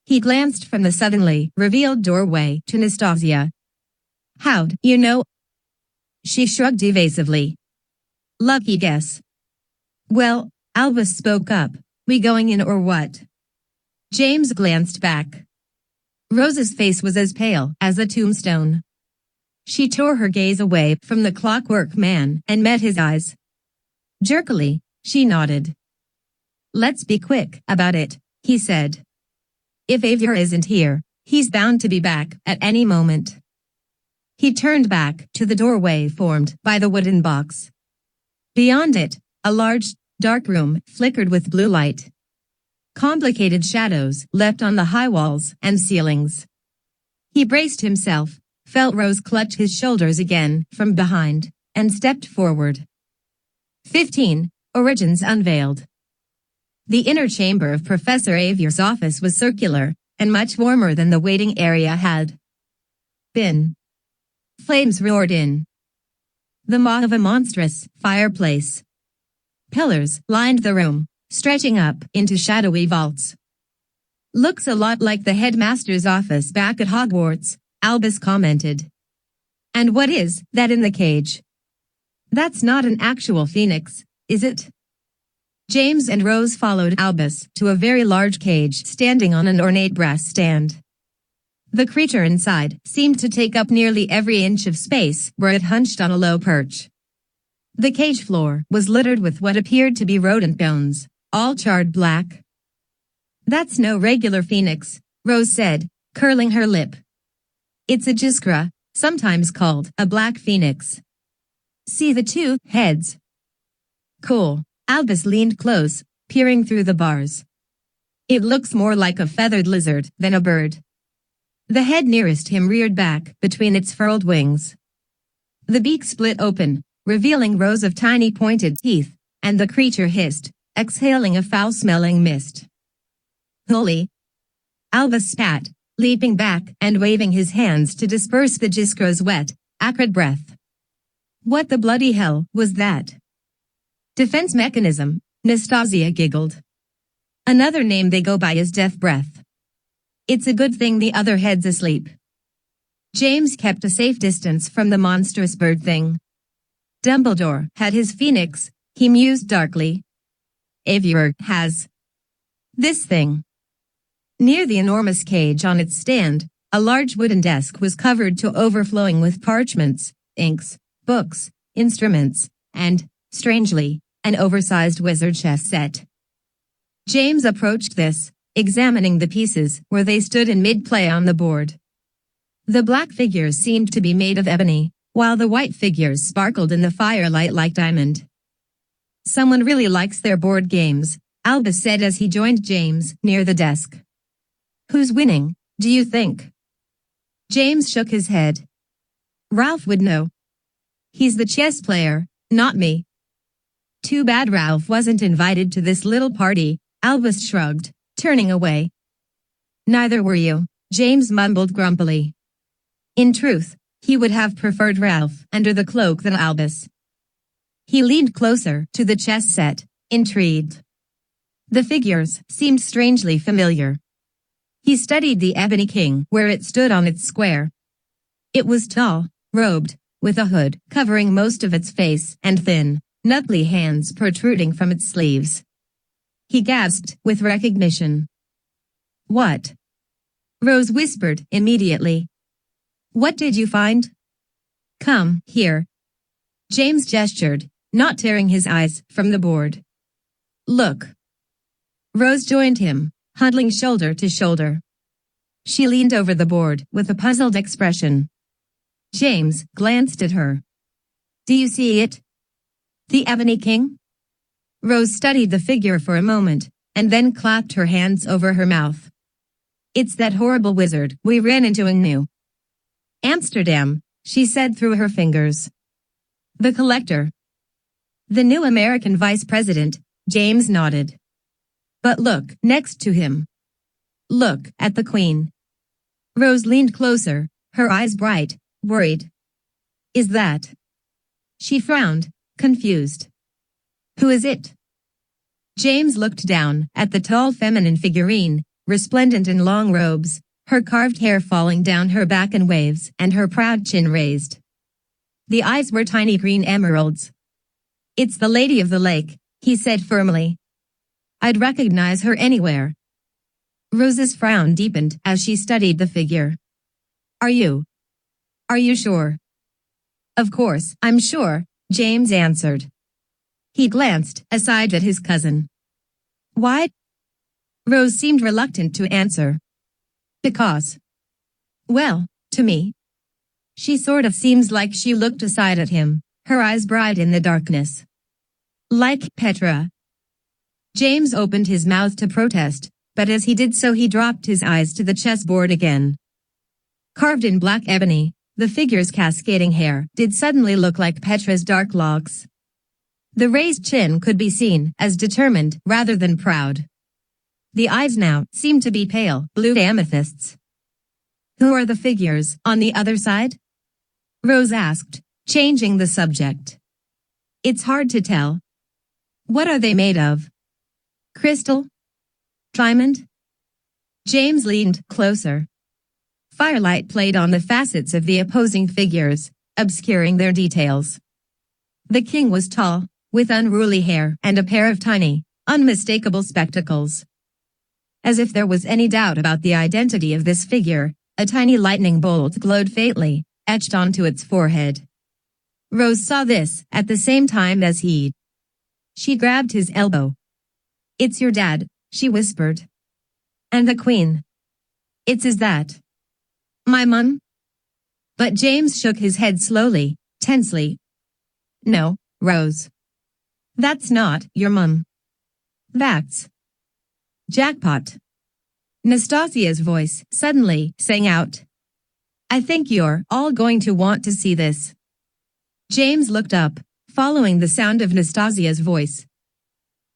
[SPEAKER 1] He glanced from the suddenly revealed doorway to Nastasia. How'd you know? She shrugged evasively. Lucky guess. Well, Albus spoke up, we going in or what? James glanced back. Rose's face was as pale as a tombstone. She tore her gaze away from the clockwork man and met his eyes. Jerkily, she nodded. Let's be quick about it, he said. If Avier isn't here, he's bound to be back at any moment. He turned back to the doorway formed by the wooden box. Beyond it, a large, dark room flickered with blue light. Complicated shadows leapt on the high walls and ceilings. He braced himself, felt Rose clutch his shoulders again from behind, and stepped forward. 15. Origins Unveiled. The inner chamber of Professor Avier's office was circular, and much warmer than the waiting area had been. Flames roared in the maw of a monstrous fireplace. Pillars lined the room, stretching up into shadowy vaults. Looks a lot like the headmaster's office back at Hogwarts, Albus commented. And what is that in the cage? That's not an actual phoenix, is it? James and Rose followed Albus to a very large cage standing on an ornate brass stand. The creature inside seemed to take up nearly every inch of space where it hunched on a low perch. The cage floor was littered with what appeared to be rodent bones, all charred black. That's no regular phoenix, Rose said, curling her lip. It's a jiskra, sometimes called a black phoenix. See the two heads? Cool. Albus leaned close, peering through the bars. It looks more like a feathered lizard than a bird. The head nearest him reared back between its furled wings. The beak split open, revealing rows of tiny pointed teeth, and the creature hissed, exhaling a foul-smelling mist. Holy! Albus spat, leaping back and waving his hands to disperse the Jisco's wet, acrid breath. What the bloody hell was that? Defense mechanism, Nastasia giggled. Another name they go by is death breath. It's a good thing the other head's asleep. James kept a safe distance from the monstrous bird thing. Dumbledore had his phoenix, he mused darkly. Avier has this thing. Near the enormous cage on its stand, a large wooden desk was covered to overflowing with parchments, inks, books, instruments, and, strangely, an oversized wizard chess set. James approached this, examining the pieces where they stood in mid-play on the board. The black figures seemed to be made of ebony, while the white figures sparkled in the firelight like diamond. Someone really likes their board games, Albus said as he joined James near the desk. Who's winning, do you think? James shook his head. Ralph would know. He's the chess player, not me. Too bad Ralph wasn't invited to this little party, Albus shrugged, turning away. Neither were you, James mumbled grumpily. In truth, he would have preferred Ralph under the cloak than Albus. He leaned closer to the chess set, intrigued. The figures seemed strangely familiar. He studied the ebony king where it stood on its square. It was tall, robed, with a hood covering most of its face and thin, knuckly hands protruding from its sleeves. He gasped with recognition. What? Rose whispered immediately. What did you find? Come, here. James gestured, not tearing his eyes from the board. Look. Rose joined him, huddling shoulder to shoulder. She leaned over the board with a puzzled expression. James glanced at her. Do you see it? The ebony king? Rose studied the figure for a moment, and then clapped her hands over her mouth. It's that horrible wizard we ran into in New Amsterdam, she said through her fingers. The collector. The new American vice president, James nodded. But look next to him. Look at the queen. Rose leaned closer, her eyes bright, worried. Is that? She frowned, confused. Who is it? James looked down at the tall feminine figurine, resplendent in long robes, her carved hair falling down her back in waves and her proud chin raised. The eyes were tiny green emeralds. It's the Lady of the Lake, he said firmly. I'd recognize her anywhere. Rose's frown deepened as she studied the figure. Are you sure? Of course, I'm sure, James answered. He glanced aside at his cousin. Why? Rose seemed reluctant to answer. Because. Well, to me. She sort of seems like she looked aside at him, her eyes bright in the darkness. Like Petra. James opened his mouth to protest, but as he did so he dropped his eyes to the chessboard again. Carved in black ebony, the figure's cascading hair did suddenly look like Petra's dark locks. The raised chin could be seen as determined rather than proud. The eyes now seemed to be pale blue amethysts. Who are the figures on the other side? Rose asked, changing the subject. It's hard to tell. What are they made of? Crystal? Diamond? James leaned closer. Firelight played on the facets of the opposing figures, obscuring their details. The king was tall, with unruly hair and a pair of tiny, unmistakable spectacles. As if there was any doubt about the identity of this figure, a tiny lightning bolt glowed faintly, etched onto its forehead. Rose saw this at the same time as he. She grabbed his elbow. It's your dad, she whispered. And the queen. It's is that. My mum? But James shook his head slowly, tensely. No, Rose. That's not your mum. That's. Jackpot. Nastasia's voice suddenly sang out. I think you're all going to want to see this. James looked up, following the sound of Nastasia's voice.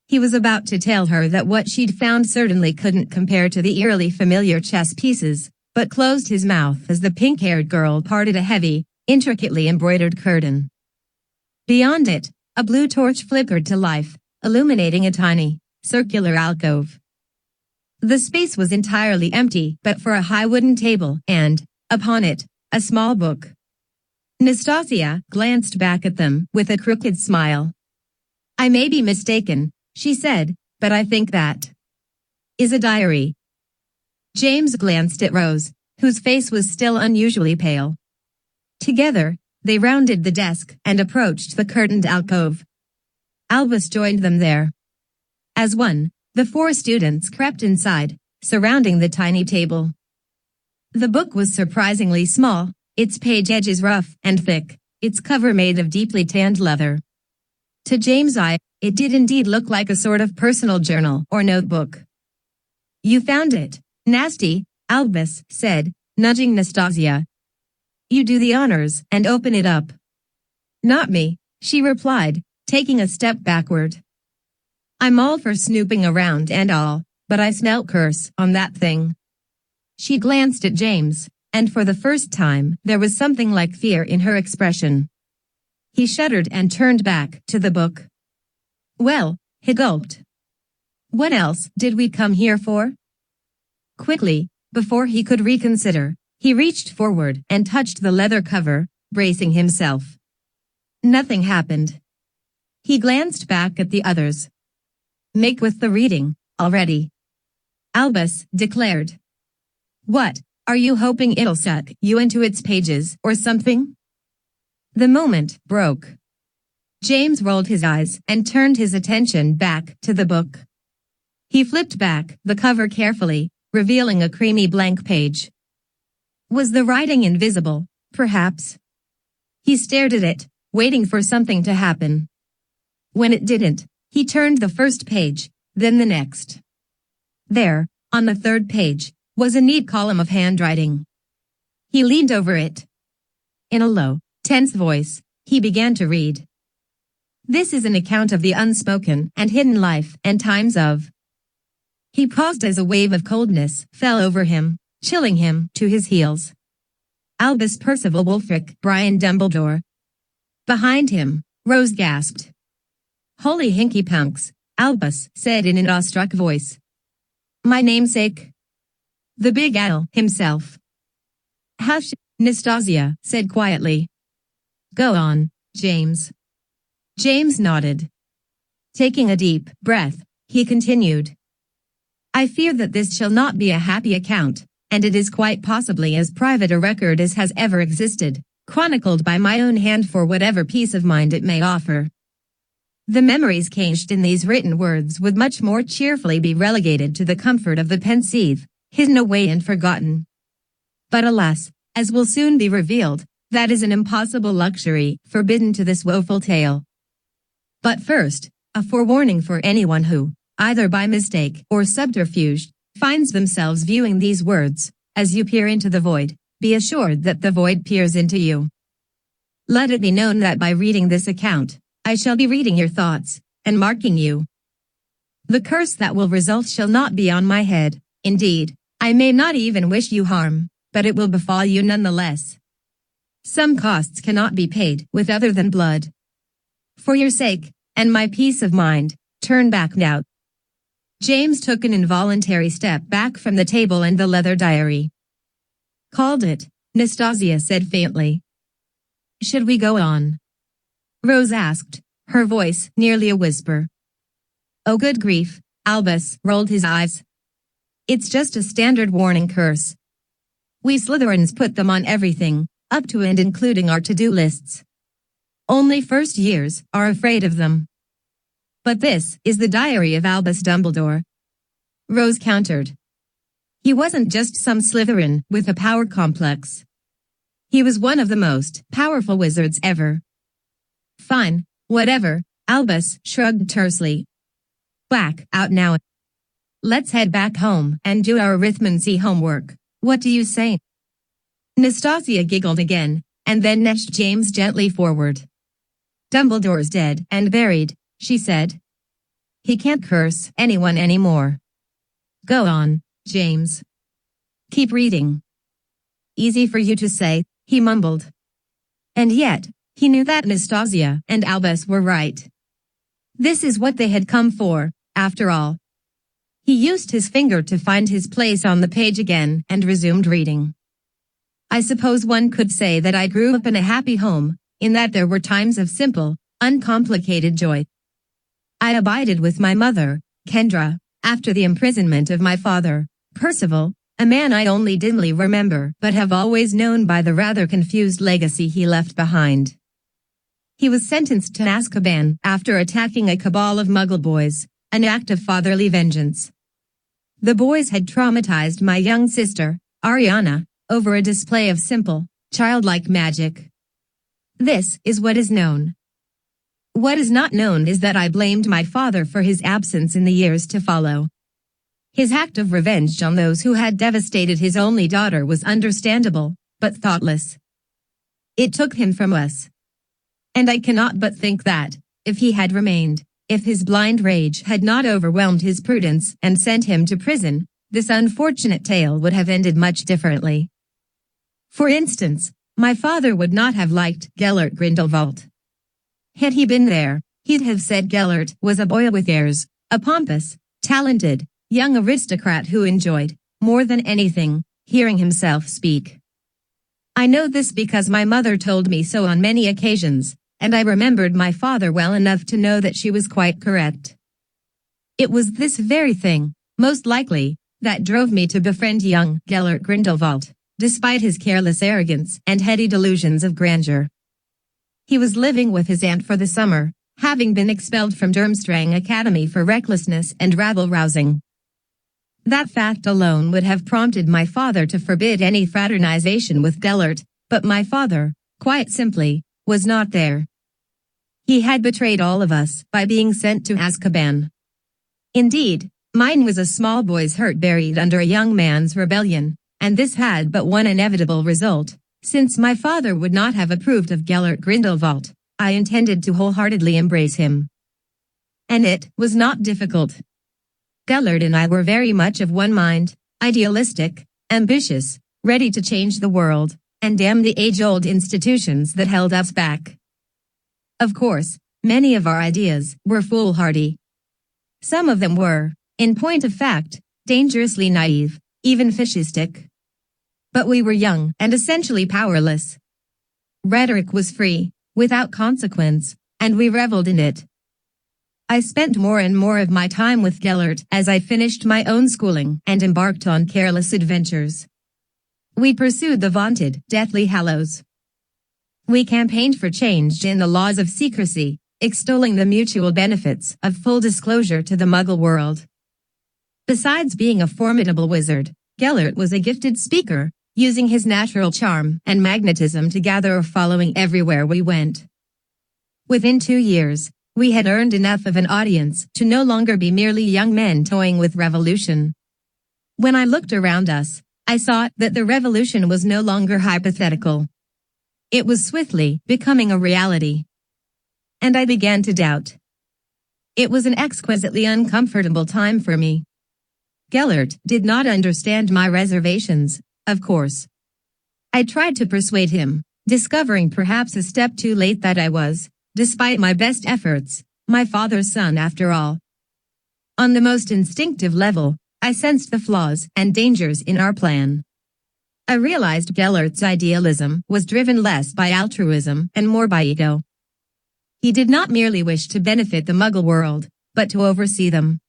[SPEAKER 1] He was about to tell her that what she'd found certainly couldn't compare to the eerily familiar chess pieces, but closed his mouth as the pink-haired girl parted a heavy, intricately embroidered curtain. Beyond it, a blue torch flickered to life, illuminating a tiny, circular alcove. The space was entirely empty but for a high wooden table and, upon it, a small book. Nastasia glanced back at them with a crooked smile. "I may be mistaken," she said, "but I think that is a diary." James glanced at Rose, whose face was still unusually pale. Together, they rounded the desk and approached the curtained alcove. Albus joined them there. As one, the four students crept inside, surrounding the tiny table. The book was surprisingly small, its page edges rough and thick, its cover made of deeply tanned leather. To James' eye, it did indeed look like a sort of personal journal or notebook. "You found it, Nasty," Albus said, nudging Nastasia. "You do the honors and open it up." "Not me," she replied, taking a step backward. "I'm all for snooping around and all, but I smelt curse on that thing." She glanced at James, and for the first time there was something like fear in her expression. He shuddered and turned back to the book. "Well," he gulped. "What else did we come here for?" Quickly, before he could reconsider, he reached forward and touched the leather cover, bracing himself. Nothing happened. He glanced back at the others. "Make with the reading, already," Albus declared. "What, are you hoping it'll suck you into its pages or something?" The moment broke. James rolled his eyes and turned his attention back to the book. He flipped back the cover carefully, revealing a creamy blank page. Was the writing invisible, perhaps? He stared at it, waiting for something to happen. When it didn't, he turned the first page, then the next. There, on the third page, was a neat column of handwriting. He leaned over it. In a low, tense voice, he began to read. "This is an account of the unspoken and hidden life and times of..." He paused as a wave of coldness fell over him, chilling him to his heels. "Albus Percival Wulfric Brian Dumbledore." Behind him, Rose gasped. "Holy hinky punks," Albus said in an awestruck voice. "My namesake?" "The Big Al himself." "Hush," Nastasia said quietly. "Go on, James." James nodded. Taking a deep breath, he continued. "I fear that this shall not be a happy account, and it is quite possibly as private a record as has ever existed, chronicled by my own hand for whatever peace of mind it may offer. The memories cached in these written words would much more cheerfully be relegated to the comfort of the pensieve, hidden away and forgotten. But alas, as will soon be revealed, that is an impossible luxury forbidden to this woeful tale. But first, a forewarning for anyone who, either by mistake or subterfuge, finds themselves viewing these words. As you peer into the void, be assured that the void peers into you. Let it be known that by reading this account, I shall be reading your thoughts, and marking you. The curse that will result shall not be on my head, indeed, I may not even wish you harm, but it will befall you nonetheless. Some costs cannot be paid with other than blood. For your sake, and my peace of mind, turn back now." James took an involuntary step back from the table and the leather diary. "Called it," Nastasia said faintly. "Should we go on?" Rose asked, her voice nearly a whisper. "Oh good grief," Albus rolled his eyes. "It's just a standard warning curse. We Slytherins put them on everything, up to and including our to-do lists. Only first years are afraid of them." "But this is the diary of Albus Dumbledore," Rose countered. "He wasn't just some Slytherin with a power complex. He was one of the most powerful wizards ever." "Fine, whatever," Albus shrugged tersely. "Back out now. Let's head back home and do our arithmancy homework. What do you say?" Nastasia giggled again, and then nudged James gently forward. "Dumbledore's dead and buried," she said. "He can't curse anyone anymore. Go on, James. Keep reading." Easy for you to say, he mumbled. And yet, he knew that Nastasia and Albus were right. This is what they had come for, after all. He used his finger to find his place on the page again and resumed reading. I suppose one could say that I grew up in a happy home, in that there were times of simple, uncomplicated joy. I abided with my mother, Kendra, after the imprisonment of my father, Percival, a man I only dimly remember but have always known by the rather confused legacy he left behind. He was sentenced to Azkaban after attacking a cabal of Muggle boys, an act of fatherly vengeance. The boys had traumatized my young sister, Ariana, over a display of simple, childlike magic. This is what is known. What is not known is that I blamed my father for his absence in the years to follow. His act of revenge on those who had devastated his only daughter was understandable, but thoughtless. It took him from us. And I cannot but think that, if he had remained, if his blind rage had not overwhelmed his prudence and sent him to prison, this unfortunate tale would have ended much differently. For instance, my father would not have liked Gellert Grindelwald. Had he been there, he'd have said Gellert was a boy with airs, a pompous, talented, young aristocrat who enjoyed, more than anything, hearing himself speak. I know this because my mother told me so on many occasions, and I remembered my father well enough to know that she was quite correct. It was this very thing, most likely, that drove me to befriend young Gellert Grindelwald, despite his careless arrogance and heady delusions of grandeur. He was living with his aunt for the summer, having been expelled from Durmstrang Academy for recklessness and rabble-rousing. That fact alone would have prompted my father to forbid any fraternization with Gellert, but my father, quite simply, was not there. He had betrayed all of us by being sent to Azkaban. Indeed, mine was a small boy's hurt buried under a young man's rebellion, and this had but one inevitable result. Since my father would not have approved of Gellert Grindelwald, I intended to wholeheartedly embrace him. And it was not difficult. Gellert and I were very much of one mind, idealistic, ambitious, ready to change the world, and damn the age-old institutions that held us back. Of course, many of our ideas were foolhardy. Some of them were, in point of fact, dangerously naive, even fascistic. But we were young and essentially powerless. Rhetoric was free, without consequence, and we reveled in it. I spent more and more of my time with Gellert as I finished my own schooling and embarked on careless adventures. We pursued the vaunted Deathly Hallows. We campaigned for change in the laws of secrecy, extolling the mutual benefits of full disclosure to the Muggle world. Besides being a formidable wizard, Gellert was a gifted speaker, using his natural charm and magnetism to gather a following everywhere we went. Within 2 years, we had earned enough of an audience to no longer be merely young men toying with revolution. When I looked around us, I saw that the revolution was no longer hypothetical. It was swiftly becoming a reality. And I began to doubt. It was an exquisitely uncomfortable time for me. Gellert did not understand my reservations, of course. I tried to persuade him, discovering perhaps a step too late that I was, despite my best efforts, my father's son after all. On the most instinctive level, I sensed the flaws and dangers in our plan. I realized Gellert's idealism was driven less by altruism and more by ego. He did not merely wish to benefit the Muggle world, but to oversee them.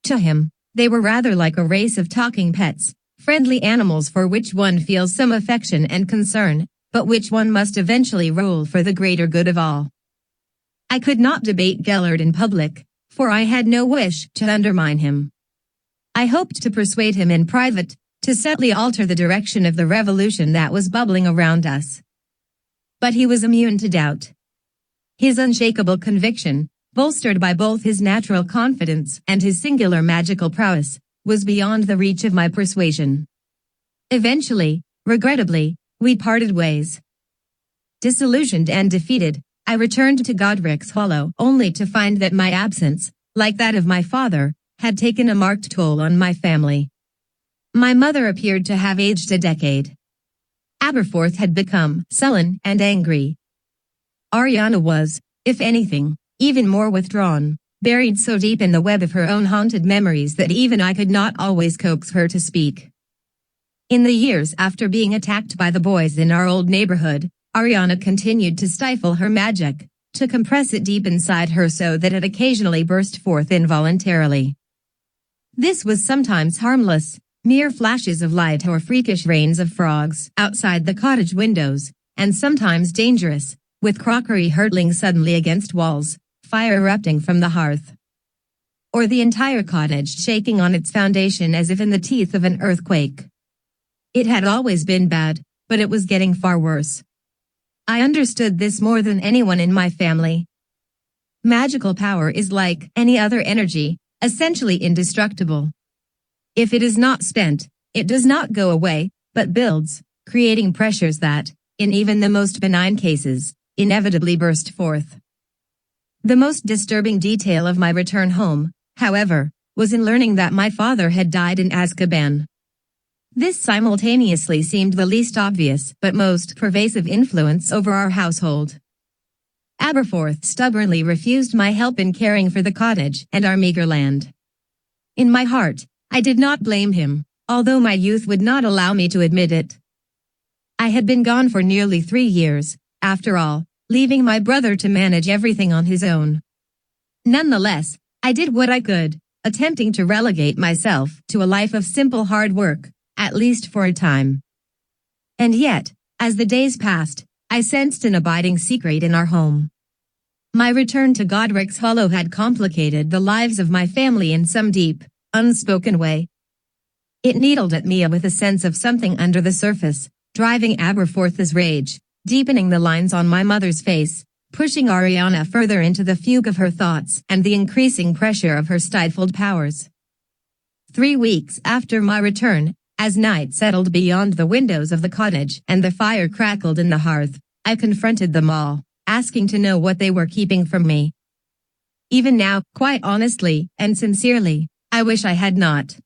[SPEAKER 1] To him, they were rather like a race of talking pets, friendly animals for which one feels some affection and concern, but which one must eventually rule for the greater good of all. I could not debate Gellert in public, for I had no wish to undermine him. I hoped to persuade him in private, to subtly alter the direction of the revolution that was bubbling around us. But he was immune to doubt. His unshakable conviction, bolstered by both his natural confidence and his singular magical prowess, was beyond the reach of my persuasion. Eventually, regrettably, we parted ways. Disillusioned and defeated, I returned to Godric's Hollow only to find that my absence, like that of my father, had taken a marked toll on my family. My mother appeared to have aged a decade. Aberforth had become sullen and angry. Ariana was, if anything, even more withdrawn, buried so deep in the web of her own haunted memories that even I could not always coax her to speak. In the years after being attacked by the boys in our old neighborhood, Ariana continued to stifle her magic, to compress it deep inside her so that it occasionally burst forth involuntarily. This was sometimes harmless, mere flashes of light or freakish rains of frogs outside the cottage windows, and sometimes dangerous, with crockery hurtling suddenly against walls, fire erupting from the hearth, or the entire cottage shaking on its foundation as if in the teeth of an earthquake. It had always been bad, but it was getting far worse. I understood this more than anyone in my family. Magical power is like any other energy, essentially indestructible. If it is not spent, it does not go away, but builds, creating pressures that, in even the most benign cases, inevitably burst forth. The most disturbing detail of my return home, however, was in learning that my father had died in Azkaban. This simultaneously seemed the least obvious but most pervasive influence over our household. Aberforth stubbornly refused my help in caring for the cottage and our meager land. In my heart, I did not blame him, although my youth would not allow me to admit it. I had been gone for nearly 3 years, after all, leaving my brother to manage everything on his own. Nonetheless, I did what I could, attempting to relegate myself to a life of simple hard work, at least for a time. And yet, as the days passed, I sensed an abiding secret in our home. My return to Godric's Hollow had complicated the lives of my family in some deep, unspoken way. It needled at me with a sense of something under the surface, driving Aberforth's rage, deepening the lines on my mother's face, pushing Ariana further into the fugue of her thoughts and the increasing pressure of her stifled powers. 3 weeks after my return, as night settled beyond the windows of the cottage and the fire crackled in the hearth, I confronted them all, asking to know what they were keeping from me. Even now, quite honestly and sincerely, I wish I had not.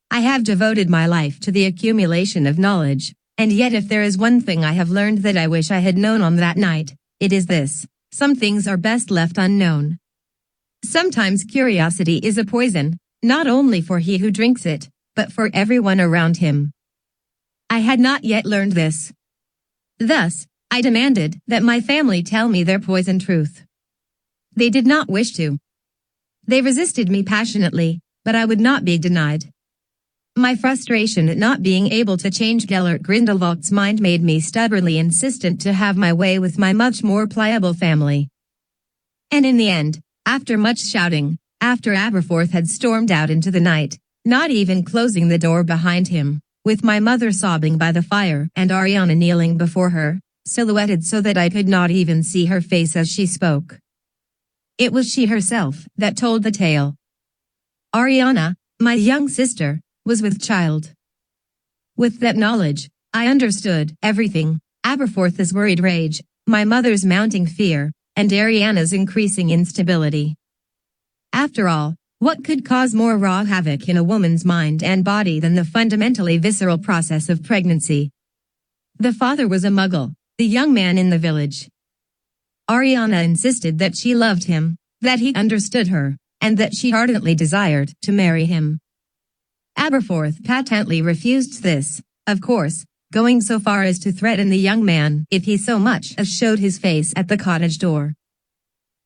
[SPEAKER 1] I have devoted my life to the accumulation of knowledge, and yet if there is one thing I have learned that I wish I had known on that night, it is this: some things are best left unknown. Sometimes curiosity is a poison, not only for he who drinks it, but for everyone around him. I had not yet learned this. Thus, I demanded that my family tell me their poison truth. They did not wish to. They resisted me passionately, but I would not be denied. My frustration at not being able to change Gellert Grindelwald's mind made me stubbornly insistent to have my way with my much more pliable family. And in the end, after much shouting, after Aberforth had stormed out into the night, not even closing the door behind him, with my mother sobbing by the fire and Ariana kneeling before her, silhouetted so that I could not even see her face as she spoke. It was she herself that told the tale. Ariana, my young sister, was with child. With that knowledge, I understood everything: Aberforth's worried rage, my mother's mounting fear, and Ariana's increasing instability. After all, what could cause more raw havoc in a woman's mind and body than the fundamentally visceral process of pregnancy? The father was a muggle, the young man in the village. Ariana insisted that she loved him, that he understood her, and that she ardently desired to marry him. Aberforth patently refused this, of course, going so far as to threaten the young man if he so much as showed his face at the cottage door.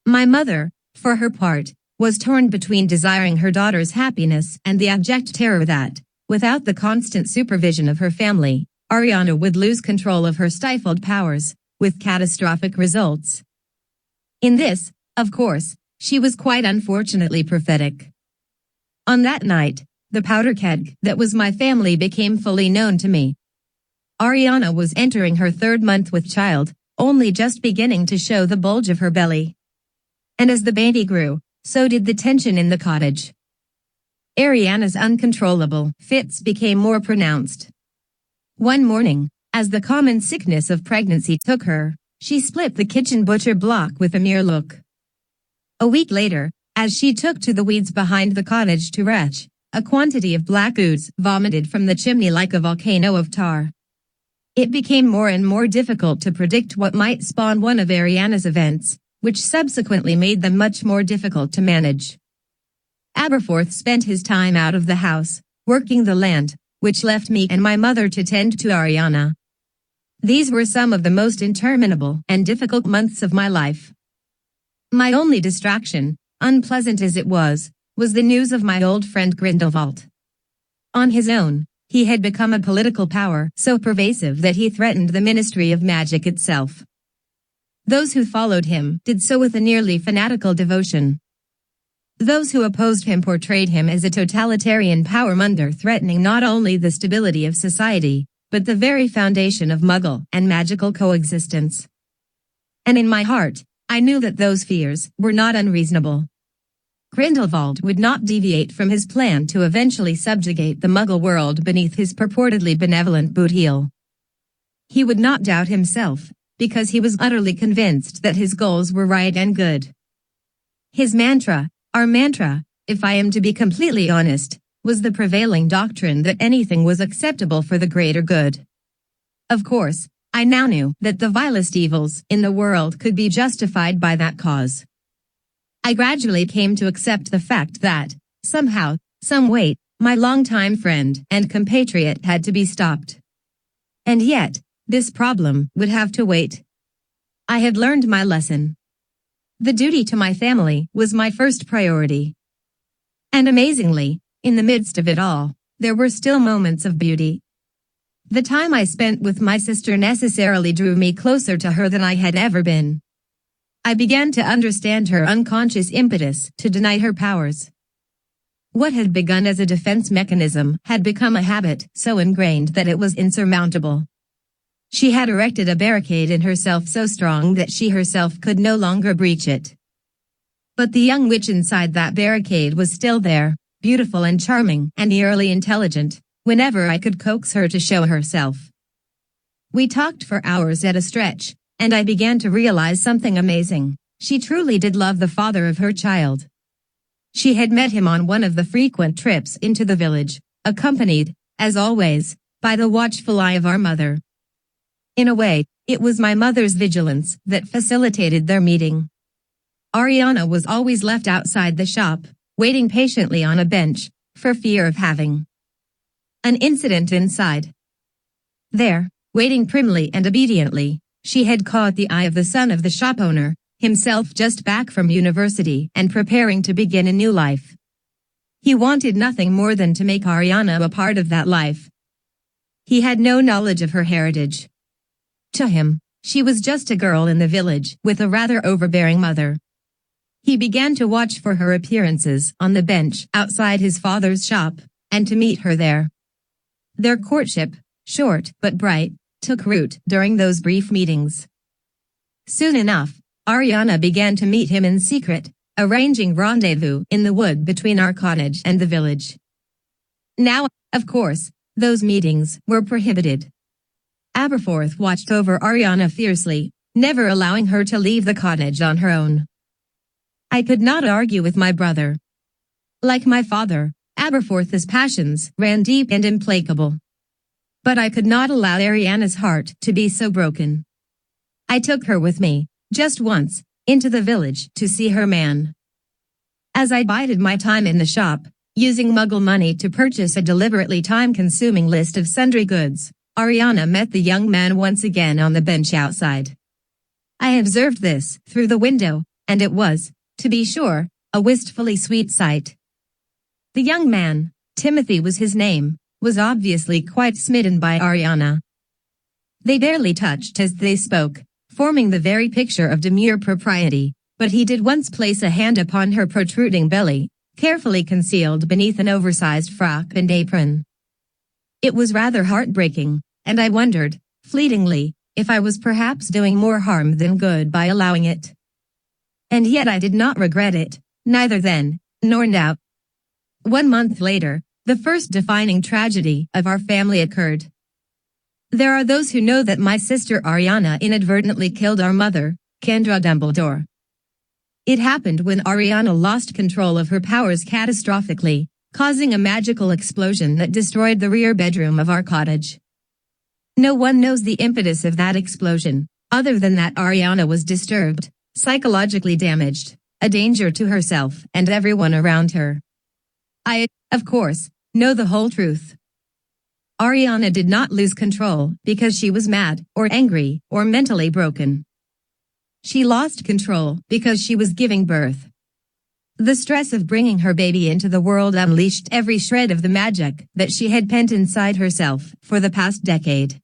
[SPEAKER 1] My mother, for her part, was torn between desiring her daughter's happiness and the abject terror that, without the constant supervision of her family, Ariana would lose control of her stifled powers, with catastrophic results. In this, of course, she was quite unfortunately prophetic. On that night, the powder keg that was my family became fully known to me. Ariana was entering her 3rd month with child, only just beginning to show the bulge of her belly. And as the baby grew, so did the tension in the cottage. Ariana's uncontrollable fits became more pronounced. One morning, as the common sickness of pregnancy took her, she split the kitchen butcher block with a mere look. A week later, as she took to the weeds behind the cottage to retch, a quantity of black ooze vomited from the chimney like a volcano of tar. It became more and more difficult to predict what might spawn one of Ariana's events, which subsequently made them much more difficult to manage. Aberforth spent his time out of the house, working the land, which left me and my mother to tend to Ariana. These were some of the most interminable and difficult months of my life. My only distraction, unpleasant as it was the news of my old friend Grindelwald. On his own, he had become a political power so pervasive that he threatened the Ministry of Magic itself. Those who followed him did so with a nearly fanatical devotion. Those who opposed him portrayed him as a totalitarian powermonger threatening not only the stability of society, but the very foundation of Muggle and magical coexistence. And in my heart, I knew that those fears were not unreasonable. Grindelwald would not deviate from his plan to eventually subjugate the Muggle world beneath his purportedly benevolent boot heel. He would not doubt himself, because he was utterly convinced that his goals were right and good. His mantra, our mantra, if I am to be completely honest, was the prevailing doctrine that anything was acceptable for the greater good. Of course, I now knew that the vilest evils in the world could be justified by that cause. I gradually came to accept the fact that, somehow, some way, my longtime friend and compatriot had to be stopped. And yet, this problem would have to wait. I had learned my lesson. The duty to my family was my first priority. And amazingly, in the midst of it all, there were still moments of beauty. The time I spent with my sister necessarily drew me closer to her than I had ever been. I began to understand her unconscious impetus to deny her powers. What had begun as a defense mechanism had become a habit so ingrained that it was insurmountable. She had erected a barricade in herself so strong that she herself could no longer breach it. But the young witch inside that barricade was still there, beautiful and charming and eerily intelligent, whenever I could coax her to show herself. We talked for hours at a stretch, and I began to realize something amazing. She truly did love the father of her child. She had met him on one of the frequent trips into the village, accompanied, as always, by the watchful eye of our mother. In a way, it was my mother's vigilance that facilitated their meeting. Ariana was always left outside the shop, waiting patiently on a bench, for fear of having an incident inside. There, waiting primly and obediently, she had caught the eye of the son of the shop owner, himself just back from university and preparing to begin a new life. He wanted nothing more than to make Ariana a part of that life. He had no knowledge of her heritage. To him, she was just a girl in the village with a rather overbearing mother. He began to watch for her appearances on the bench outside his father's shop, and to meet her there. Their courtship, short but bright, took root during those brief meetings. Soon enough, Ariana began to meet him in secret, arranging rendezvous in the wood between our cottage and the village. Now, of course, those meetings were prohibited. Aberforth watched over Ariana fiercely, never allowing her to leave the cottage on her own. I could not argue with my brother. Like my father, Aberforth's passions ran deep and implacable. But I could not allow Ariana's heart to be so broken. I took her with me, just once, into the village to see her man. As I bided my time in the shop, using Muggle money to purchase a deliberately time-consuming list of sundry goods, Ariana met the young man once again on the bench outside. I observed this through the window, and it was, to be sure, a wistfully sweet sight. The young man, Timothy was his name, was obviously quite smitten by Ariana. They barely touched as they spoke, forming the very picture of demure propriety, but he did once place a hand upon her protruding belly, carefully concealed beneath an oversized frock and apron. It was rather heartbreaking, and I wondered, fleetingly, if I was perhaps doing more harm than good by allowing it. And yet I did not regret it, neither then, nor now. 1 month later, the first defining tragedy of our family occurred. There are those who know that my sister Ariana inadvertently killed our mother, Kendra Dumbledore. It happened when Ariana lost control of her powers catastrophically, causing a magical explosion that destroyed the rear bedroom of our cottage. No one knows the impetus of that explosion, other than that Ariana was disturbed, psychologically damaged, a danger to herself and everyone around her. I, of course, know the whole truth. Ariana did not lose control because she was mad, or angry, or mentally broken. She lost control because she was giving birth. The stress of bringing her baby into the world unleashed every shred of the magic that she had pent inside herself for the past decade.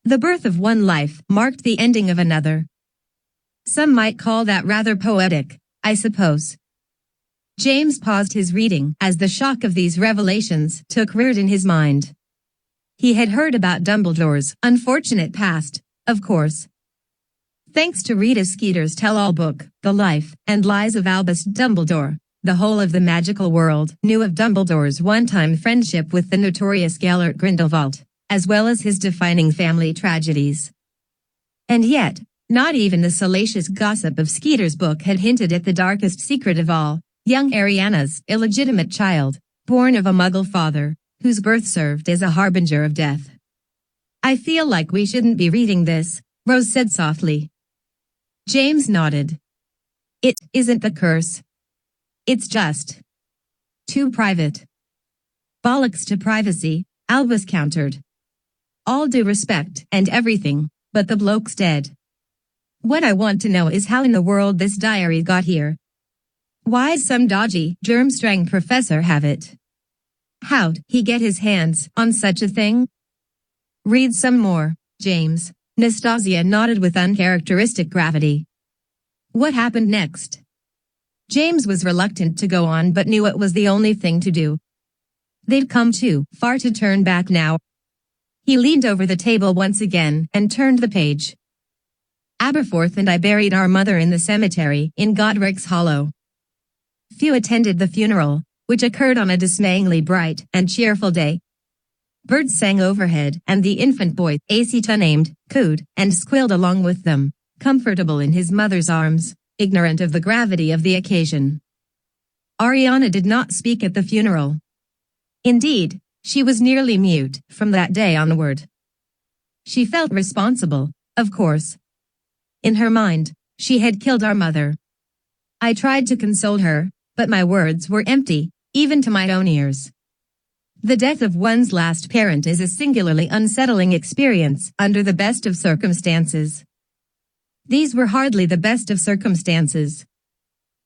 [SPEAKER 1] The birth of one life marked the ending of another. Some might call that rather poetic, I suppose. James paused his reading as the shock of these revelations took root in his mind. He had heard about Dumbledore's unfortunate past, of course. Thanks to Rita Skeeter's tell-all book, The Life and Lies of Albus Dumbledore, the whole of the magical world knew of Dumbledore's one-time friendship with the notorious Gellert Grindelwald, as well as his defining family tragedies. And yet, not even the salacious gossip of Skeeter's book had hinted at the darkest secret of all, young Ariana's illegitimate child, born of a Muggle father, whose birth served as a harbinger of death. I feel like we shouldn't be reading this, Rose said softly. James nodded. It isn't the curse. It's just too private. Bollocks to privacy, Albus countered. All due respect and everything, but the bloke's dead. What I want to know is how in the world this diary got here. Why'd some dodgy, germ-strang professor have it? How'd he get his hands on such a thing? Read some more, James. Nastasia nodded with uncharacteristic gravity. What happened next? James was reluctant to go on but knew it was the only thing to do. They'd come too far to turn back now. He leaned over the table once again and turned the page. Aberforth and I buried our mother in the cemetery in Godric's Hollow. Few attended the funeral, which occurred on a dismayingly bright and cheerful day. Birds sang overhead and the infant boy, Aceta named, cooed and squealed along with them, comfortable in his mother's arms, ignorant of the gravity of the occasion. Ariana did not speak at the funeral. Indeed, she was nearly mute from that day onward. She felt responsible, of course. In her mind, she had killed our mother. I tried to console her, but my words were empty, even to my own ears. The death of one's last parent is a singularly unsettling experience under the best of circumstances. These were hardly the best of circumstances.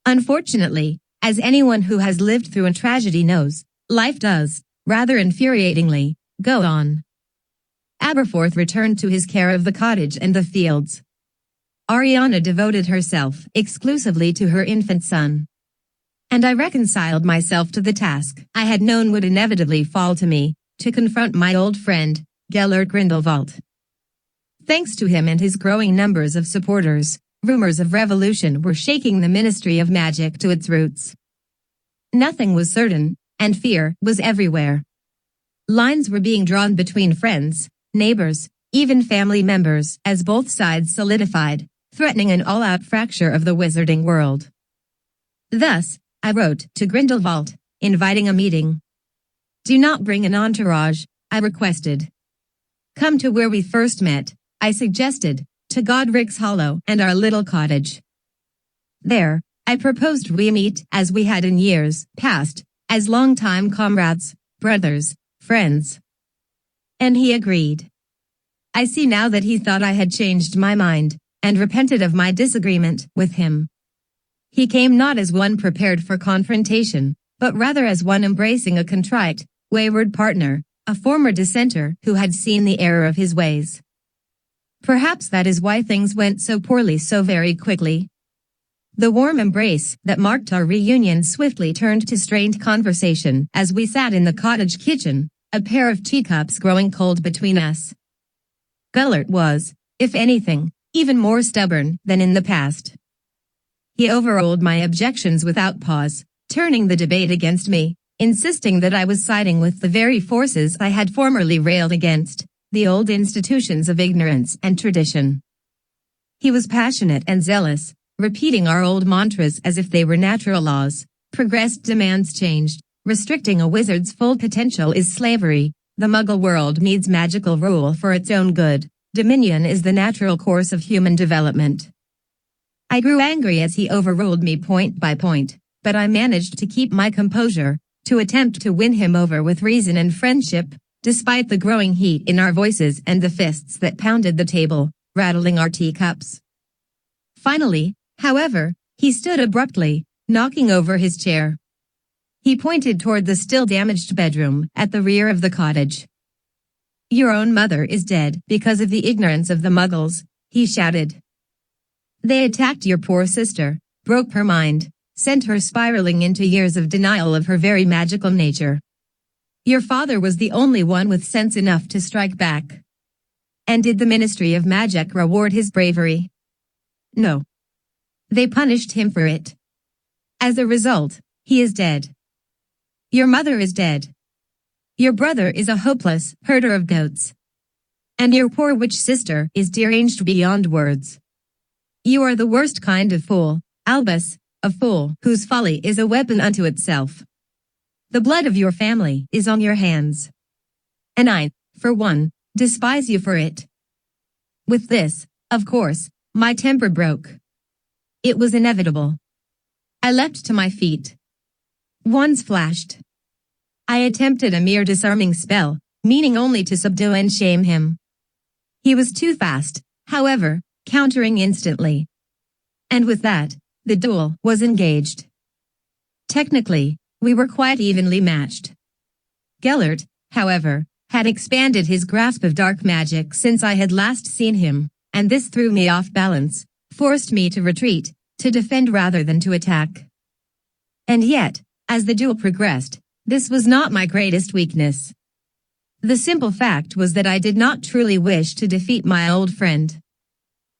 [SPEAKER 1] Unfortunately, as anyone who has lived through a tragedy knows, life does, rather infuriatingly, go on. Aberforth returned to his care of the cottage and the fields. Ariana devoted herself exclusively to her infant son. And I reconciled myself to the task I had known would inevitably fall to me, to confront my old friend, Gellert Grindelwald. Thanks to him and his growing numbers of supporters, rumors of revolution were shaking the Ministry of Magic to its roots. Nothing was certain, and fear was everywhere. Lines were being drawn between friends, neighbors, even family members, as both sides solidified, threatening an all-out fracture of the wizarding world. Thus, I wrote to Grindelwald, inviting a meeting. Do not bring an entourage, I requested. Come to where we first met, I suggested, to Godric's Hollow and our little cottage. There, I proposed we meet as we had in years past, as long-time comrades, brothers, friends. And he agreed. I see now that he thought I had changed my mind, and repented of my disagreement with him. He came not as one prepared for confrontation, but rather as one embracing a contrite, wayward partner, a former dissenter who had seen the error of his ways. Perhaps that is why things went so poorly so very quickly. The warm embrace that marked our reunion swiftly turned to strained conversation as we sat in the cottage kitchen, a pair of teacups growing cold between us. Gellert was, if anything, even more stubborn than in the past. He overruled my objections without pause, turning the debate against me, insisting that I was siding with the very forces I had formerly railed against, the old institutions of ignorance and tradition. He was passionate and zealous, repeating our old mantras as if they were natural laws. Progressed demands changed, restricting a wizard's full potential is slavery, The Muggle world needs magical rule for its own good. Dominion is the natural course of human development. I grew angry as he overruled me point by point, but I managed to keep my composure, to attempt to win him over with reason and friendship, despite the growing heat in our voices and the fists that pounded the table, rattling our teacups. Finally, however, he stood abruptly, knocking over his chair. He pointed toward the still damaged bedroom at the rear of the cottage. "Your own mother is dead because of the ignorance of the Muggles," he shouted. "They attacked your poor sister, broke her mind, sent her spiraling into years of denial of her very magical nature. Your father was the only one with sense enough to strike back. And did the Ministry of Magic reward his bravery? No. They punished him for it. As a result, he is dead. Your mother is dead. Your brother is a hopeless herder of goats. And your poor witch sister is deranged beyond words. You are the worst kind of fool, Albus, a fool whose folly is a weapon unto itself. The blood of your family is on your hands. And I, for one, despise you for it." With this, of course, my temper broke. It was inevitable. I leapt to my feet. Wands flashed. I attempted a mere disarming spell, meaning only to subdue and shame him. He was too fast, however, countering instantly. And with that, the duel was engaged. Technically, we were quite evenly matched. Gellert, however, had expanded his grasp of dark magic since I had last seen him, and this threw me off balance, forced me to retreat, to defend rather than to attack. And yet, as the duel progressed, this was not my greatest weakness. The simple fact was that I did not truly wish to defeat my old friend.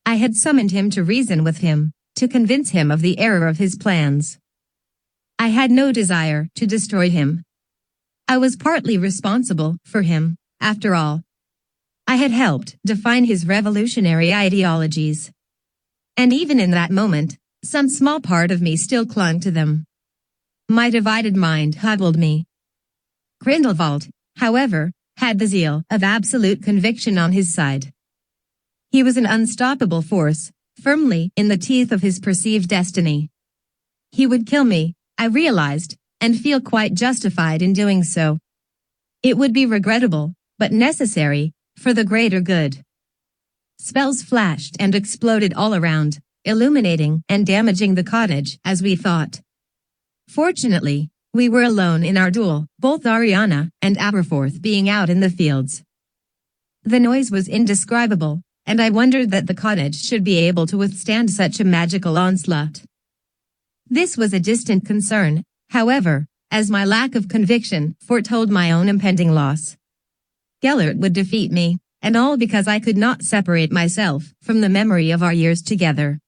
[SPEAKER 1] I had summoned him to reason with him, to convince him of the error of his plans. I had no desire to destroy him. I was partly responsible for him, after all. I had helped define his revolutionary ideologies. And even in that moment, some small part of me still clung to them. My divided mind hobbled me. Grindelwald, however, had the zeal of absolute conviction on his side. He was an unstoppable force, firmly in the teeth of his perceived destiny. He would kill me, I realized, and feel quite justified in doing so. It would be regrettable, but necessary, for the greater good. Spells flashed and exploded all around, illuminating and damaging the cottage as we thought. Fortunately, we were alone in our duel, both Ariana and Aberforth being out in the fields. The noise was indescribable, and I wondered that the cottage should be able to withstand such a magical onslaught. This was a distant concern, however, as my lack of conviction foretold my own impending loss. Gellert would defeat me, and all because I could not separate myself from the memory of our years together.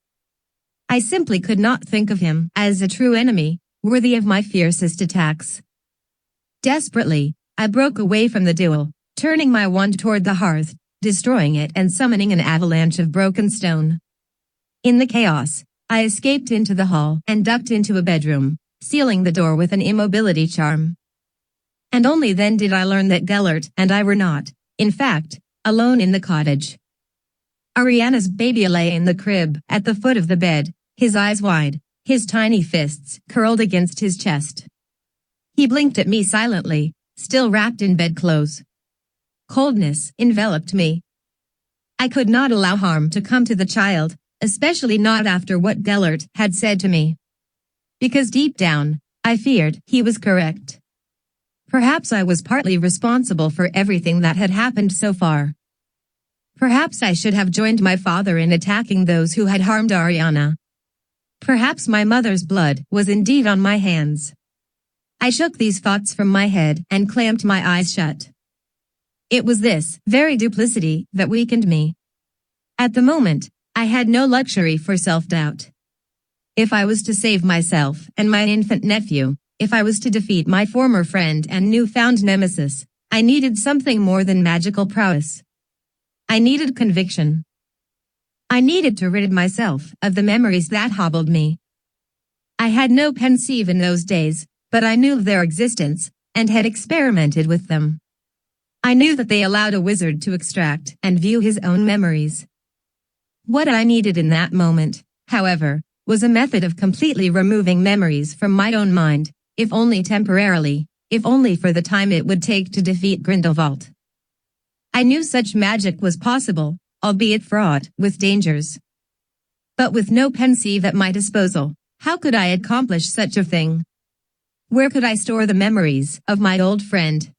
[SPEAKER 1] I simply could not think of him as a true enemy, worthy of my fiercest attacks. Desperately, I broke away from the duel, turning my wand toward the hearth, destroying it and summoning an avalanche of broken stone. In the chaos, I escaped into the hall and ducked into a bedroom, sealing the door with an immobility charm. And only then did I learn that Gellert and I were not, in fact, alone in the cottage. Ariana's baby lay in the crib, at the foot of the bed, his eyes wide, his tiny fists curled against his chest. He blinked at me silently, still wrapped in bedclothes. Coldness enveloped me. I could not allow harm to come to the child, especially not after what Gellert had said to me. Because deep down, I feared he was correct. Perhaps I was partly responsible for everything that had happened so far. Perhaps I should have joined my father in attacking those who had harmed Ariana. Perhaps my mother's blood was indeed on my hands. I shook these thoughts from my head and clamped my eyes shut. It was this very duplicity that weakened me. At the moment, I had no luxury for self-doubt. If I was to save myself and my infant nephew, if I was to defeat my former friend and newfound nemesis, I needed something more than magical prowess. I needed conviction. I needed to rid myself of the memories that hobbled me. I had no pensieve in those days, but I knew of their existence, and had experimented with them. I knew that they allowed a wizard to extract and view his own memories. What I needed in that moment, however, was a method of completely removing memories from my own mind, if only temporarily, if only for the time it would take to defeat Grindelwald. I knew such magic was possible, albeit fraught with dangers. But with no pensieve at my disposal, how could I accomplish such a thing? Where could I store the memories of my old friend?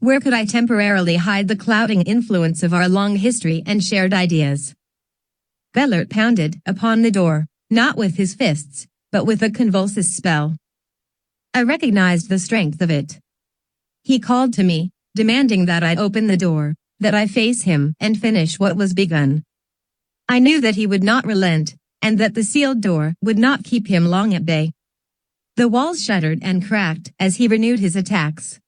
[SPEAKER 1] Where could I temporarily hide the clouding influence of our long history and shared ideas? Gellert pounded upon the door, not with his fists, but with a convulsive spell. I recognized the strength of it. He called to me, demanding that I open the door, that I face him and finish what was begun. I knew that he would not relent, and that the sealed door would not keep him long at bay. The walls shuddered and cracked as he renewed his attacks.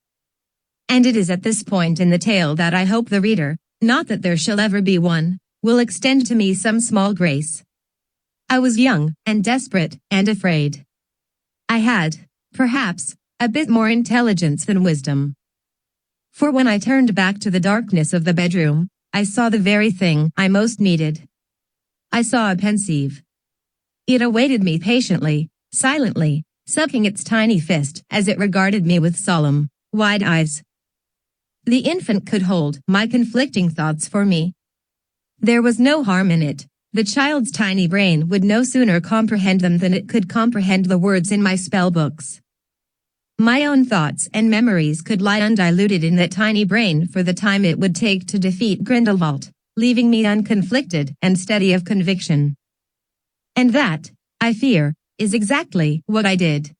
[SPEAKER 1] And it is at this point in the tale that I hope the reader, not that there shall ever be one, will extend to me some small grace. I was young, and desperate, and afraid. I had, perhaps, a bit more intelligence than wisdom. For when I turned back to the darkness of the bedroom, I saw the very thing I most needed. I saw a pensieve. It awaited me patiently, silently, sucking its tiny fist as it regarded me with solemn, wide eyes. The infant could hold my conflicting thoughts for me. There was no harm in it. The child's tiny brain would no sooner comprehend them than it could comprehend the words in my spell books. My own thoughts and memories could lie undiluted in that tiny brain for the time it would take to defeat Grindelwald, leaving me unconflicted and steady of conviction. And that, I fear, is exactly what I did.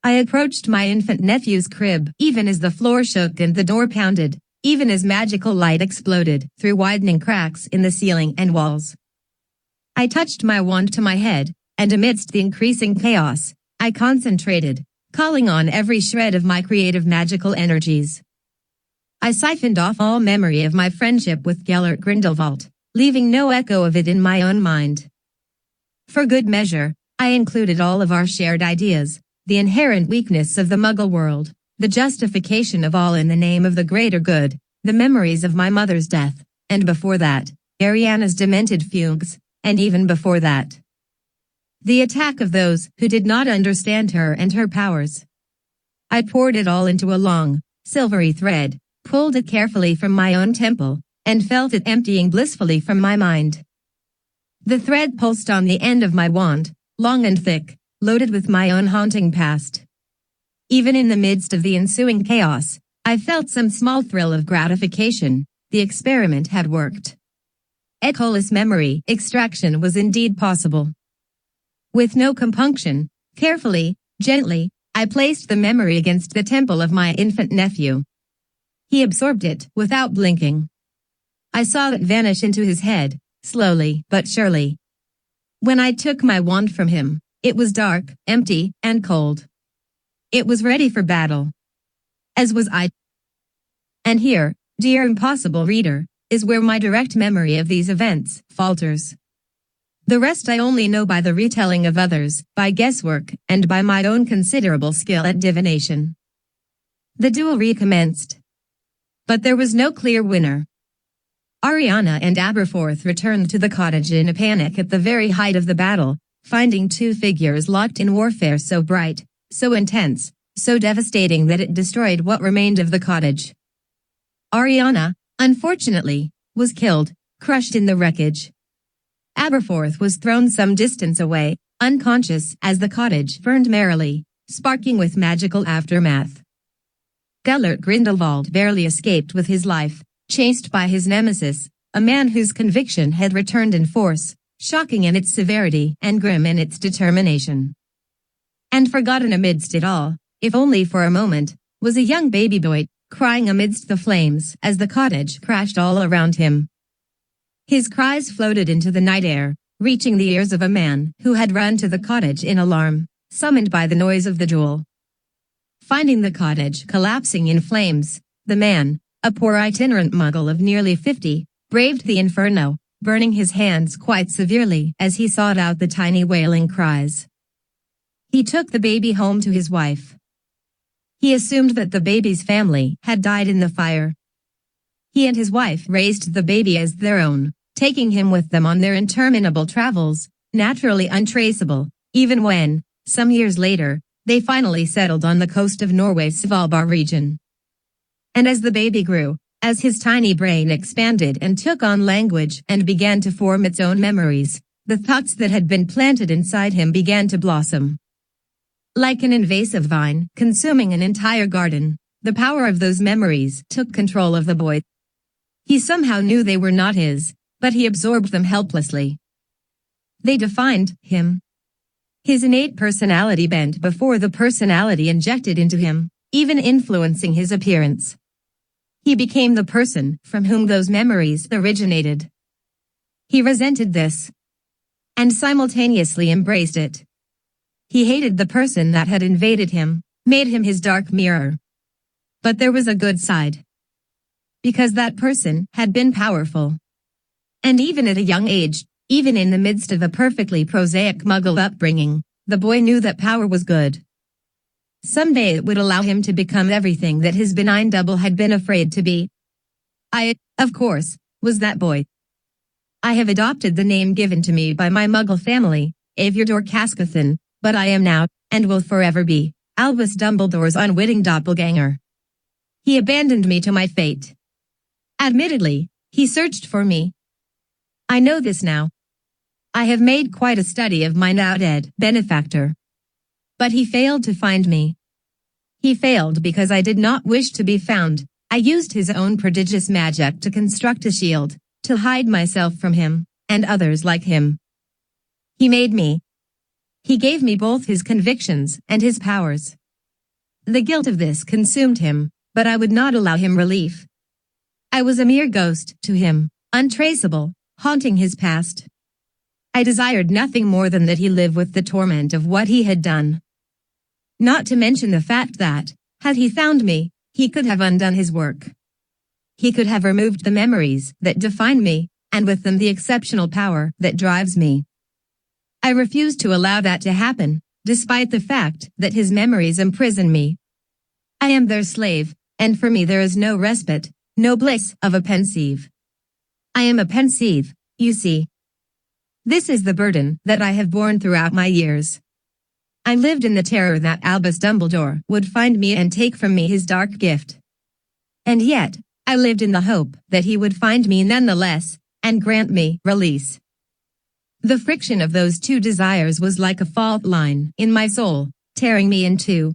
[SPEAKER 1] I approached my infant nephew's crib, even as the floor shook and the door pounded, even as magical light exploded through widening cracks in the ceiling and walls. I touched my wand to my head, and amidst the increasing chaos, I concentrated, calling on every shred of my creative magical energies. I siphoned off all memory of my friendship with Gellert Grindelwald, leaving no echo of it in my own mind. For good measure, I included all of our shared ideas, the inherent weakness of the Muggle world, the justification of all in the name of the greater good, the memories of my mother's death, and before that, Ariana's demented fugues, and even before that, the attack of those who did not understand her and her powers. I poured it all into a long, silvery thread, pulled it carefully from my own temple, and felt it emptying blissfully from my mind. The thread pulsed on the end of my wand, long and thick, loaded with my own haunting past. Even in the midst of the ensuing chaos, I felt some small thrill of gratification. The experiment had worked. Echoless memory extraction was indeed possible. With no compunction, carefully, gently, I placed the memory against the temple of my infant nephew. He absorbed it without blinking. I saw it vanish into his head, slowly but surely. When I took my wand from him, it was dark, empty, and cold. It was ready for battle. As was I. And here, dear impossible reader, is where my direct memory of these events falters. The rest I only know by the retelling of others, by guesswork, and by my own considerable skill at divination. The duel recommenced. But there was no clear winner. Ariana and Aberforth returned to the cottage in a panic at the very height of the battle, finding two figures locked in warfare so bright, so intense, so devastating that it destroyed what remained of the cottage. Ariana, unfortunately, was killed, crushed in the wreckage. Aberforth was thrown some distance away, unconscious as the cottage burned merrily, sparking with magical aftermath. Gellert Grindelwald barely escaped with his life, chased by his nemesis, a man whose conviction had returned in force, shocking in its severity and grim in its determination. And forgotten amidst it all, if only for a moment, was a young baby boy, crying amidst the flames as the cottage crashed all around him. His cries floated into the night air, reaching the ears of a man who had run to the cottage in alarm, summoned by the noise of the duel. Finding the cottage collapsing in flames, the man, a poor itinerant muggle of nearly 50, braved the inferno, burning his hands quite severely as he sought out the tiny wailing cries. He took the baby home to his wife. He assumed that the baby's family had died in the fire, He and his wife raised the baby as their own, taking him with them on their interminable travels, naturally untraceable, even when, some years later, they finally settled on the coast of Norway's Svalbard region. And as the baby grew, as his tiny brain expanded and took on language and began to form its own memories, the thoughts that had been planted inside him began to blossom. Like an invasive vine, consuming an entire garden, the power of those memories took control of the boy. He somehow knew they were not his, but he absorbed them helplessly. They defined him. His innate personality bent before the personality injected into him, even influencing his appearance. He became the person from whom those memories originated. He resented this, and simultaneously embraced it. He hated the person that had invaded him, made him his dark mirror. But there was a good side. Because that person had been powerful. And even at a young age, even in the midst of a perfectly prosaic Muggle upbringing, the boy knew that power was good. Someday it would allow him to become everything that his benign double had been afraid to be. I, of course, was that boy. I have adopted the name given to me by my Muggle family, Aviador Cascathan, but I am now, and will forever be, Albus Dumbledore's unwitting doppelganger. He abandoned me to my fate. Admittedly, he searched for me. I know this now. I have made quite a study of my now-dead benefactor. But he failed to find me. He failed because I did not wish to be found. I used his own prodigious magic to construct a shield, to hide myself from him, and others like him. He made me. He gave me both his convictions and his powers. The guilt of this consumed him, but I would not allow him relief. I was a mere ghost to him, untraceable, haunting his past. I desired nothing more than that he live with the torment of what he had done. Not to mention the fact that, had he found me, he could have undone his work. He could have removed the memories that define me, and with them the exceptional power that drives me. I refused to allow that to happen, despite the fact that his memories imprison me. I am their slave, and for me there is no respite, no bliss of a pensieve. I am a pensieve, you see. This is the burden that I have borne throughout my years. I lived in the terror that Albus Dumbledore would find me and take from me his dark gift. And yet, I lived in the hope that he would find me nonetheless, and grant me release. The friction of those two desires was like a fault line in my soul, tearing me in two.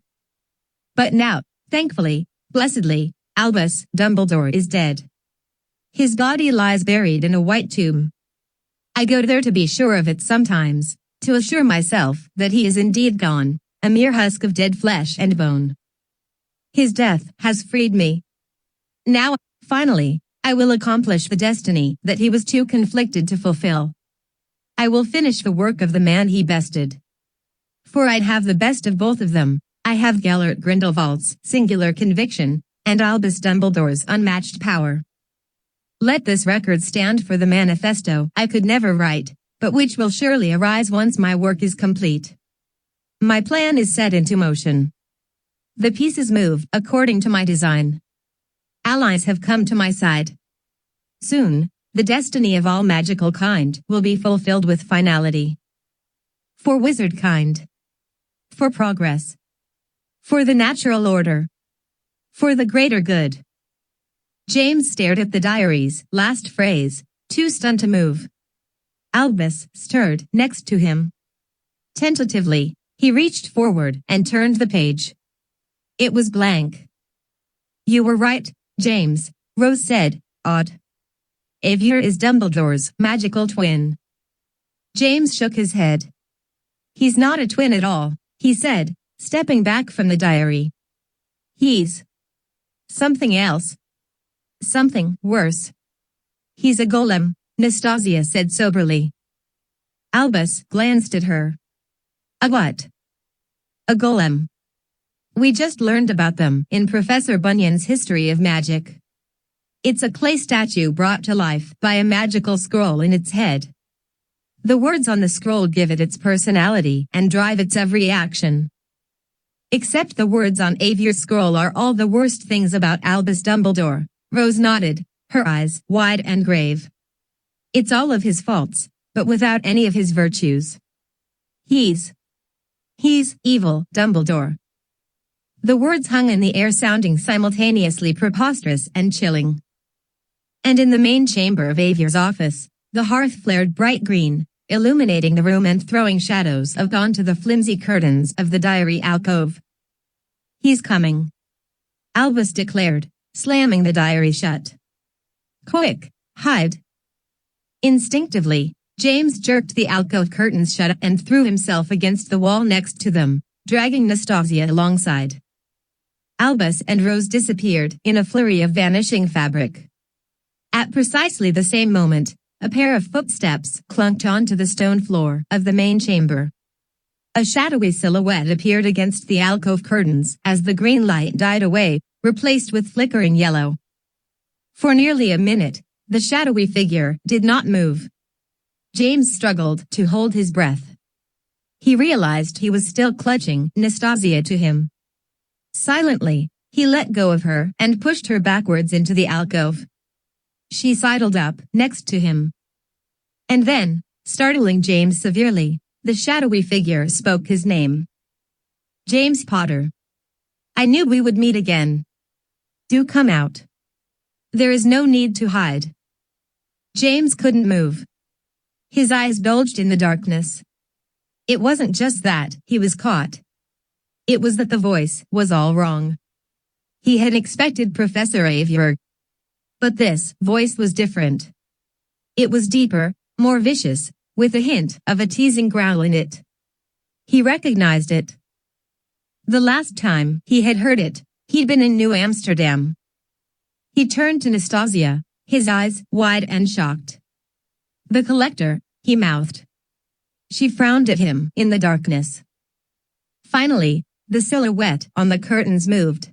[SPEAKER 1] But now, thankfully, blessedly, Albus Dumbledore is dead. His body lies buried in a white tomb. I go there to be sure of it sometimes, to assure myself that he is indeed gone, a mere husk of dead flesh and bone. His death has freed me. Now, finally, I will accomplish the destiny that he was too conflicted to fulfill. I will finish the work of the man he bested. For I'd have the best of both of them. I have Gellert Grindelwald's singular conviction, and Albus Dumbledore's unmatched power. Let this record stand for the manifesto I could never write, but which will surely arise once my work is complete. My plan is set into motion. The pieces move according to my design. Allies have come to my side. Soon, the destiny of all magical kind will be fulfilled with finality. For wizard kind. For progress. For the natural order. For the greater good. James stared at the diary's last phrase, too stunned to move. Albus stirred next to him. Tentatively, he reached forward and turned the page. It was blank. You were right, James, Rose said, awed. Avier is Dumbledore's magical twin. James shook his head. He's not a twin at all, he said, stepping back from the diary. He's something else. Something worse. He's a golem, Nastasia said soberly. Albus glanced at her. A what? A golem. We just learned about them in Professor Bunyan's History of Magic. It's a clay statue brought to life by a magical scroll in its head. The words on the scroll give it its personality and drive its every action. Except the words on Avier's scroll are all the worst things about Albus Dumbledore, Rose nodded, her eyes wide and grave. It's all of his faults, but without any of his virtues. He's evil, Dumbledore. The words hung in the air, sounding simultaneously preposterous and chilling. And in the main chamber of Avier's office, the hearth flared bright green, illuminating the room and throwing shadows onto the flimsy curtains of the diary alcove. He's coming, Albus declared, slamming the diary shut. Quick, hide. Instinctively, James jerked the alcove curtains shut and threw himself against the wall next to them, dragging Nastasia alongside. Albus and Rose disappeared in a flurry of vanishing fabric. At precisely the same moment, a pair of footsteps clunked onto the stone floor of the main chamber. A shadowy silhouette appeared against the alcove curtains as the green light died away, replaced with flickering yellow. For nearly a minute, the shadowy figure did not move. James struggled to hold his breath. He realized he was still clutching Nastasia to him. Silently, he let go of her and pushed her backwards into the alcove. She sidled up next to him. And then, startling James severely, the shadowy figure spoke his name. James Potter. I knew we would meet again. Do come out. There is no need to hide. James couldn't move. His eyes bulged in the darkness. It wasn't just that he was caught. It was that the voice was all wrong. He had expected Professor Avier. But this voice was different. It was deeper, more vicious, with a hint of a teasing growl in it. He recognized it. The last time he had heard it, he'd been in New Amsterdam. He turned to Nastasia, his eyes wide and shocked. The collector, he mouthed. She frowned at him in the darkness. Finally, the silhouette on the curtains moved.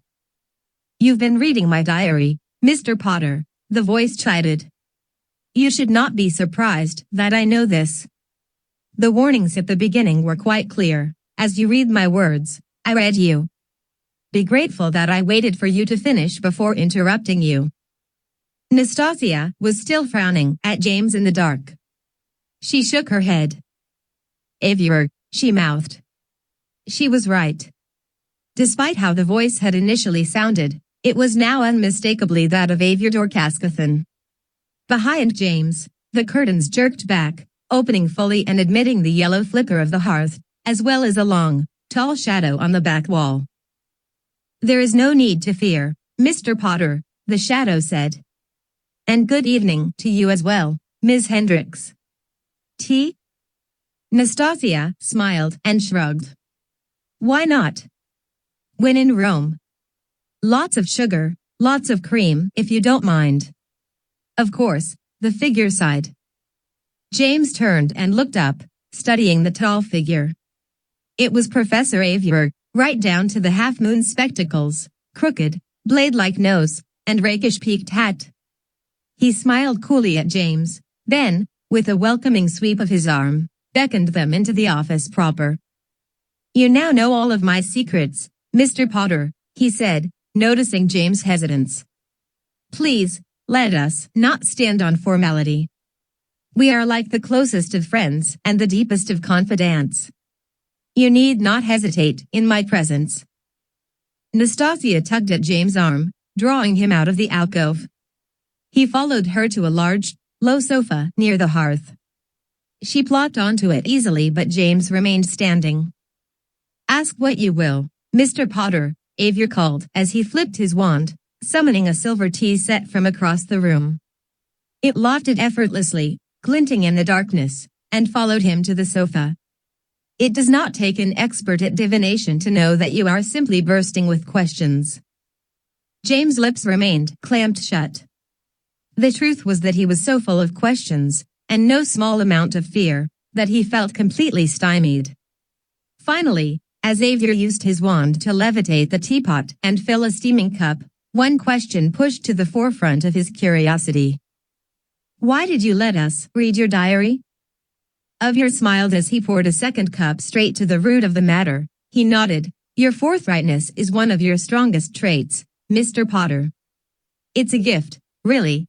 [SPEAKER 1] You've been reading my diary, Mr. Potter, the voice chided. You should not be surprised that I know this. The warnings at the beginning were quite clear. As you read my words, I read you. Be grateful that I waited for you to finish before interrupting you. Nastasia was still frowning at James in the dark. She shook her head. Avier, she mouthed. She was right. Despite how the voice had initially sounded, it was now unmistakably that of Avier Caskathan. Behind James, the curtains jerked back, opening fully and admitting the yellow flicker of the hearth, as well as a long, tall shadow on the back wall. There is no need to fear, Mr. Potter, the shadow said. And good evening to you as well, Ms. Hendricks. Tea? Nastasia smiled and shrugged. Why not? When in Rome. Lots of sugar, lots of cream, if you don't mind. Of course, the figure sighed. James turned and looked up, studying the tall figure. It was Professor Avier, right down to the half-moon spectacles, crooked, blade-like nose, and rakish peaked hat. He smiled coolly at James, then, with a welcoming sweep of his arm, beckoned them into the office proper. You now know all of my secrets, Mr. Potter, he said, noticing James' hesitance. Please, let us not stand on formality. We are like the closest of friends and the deepest of confidants. You need not hesitate in my presence. Nastasia tugged at James' arm, drawing him out of the alcove. He followed her to a large, low sofa near the hearth. She plopped onto it easily, but James remained standing. Ask what you will, Mr. Potter, Avier called as he flipped his wand, summoning a silver tea set from across the room. It lofted effortlessly, glinting in the darkness, and followed him to the sofa. It does not take an expert at divination to know that you are simply bursting with questions. James' lips remained clamped shut. The truth was that he was so full of questions, and no small amount of fear, that he felt completely stymied. Finally, as Avier used his wand to levitate the teapot and fill a steaming cup, one question pushed to the forefront of his curiosity. Why did you let us read your diary? Avier smiled as he poured a second cup straight to the root of the matter. He nodded. Your forthrightness is one of your strongest traits, Mr. Potter. It's a gift, really,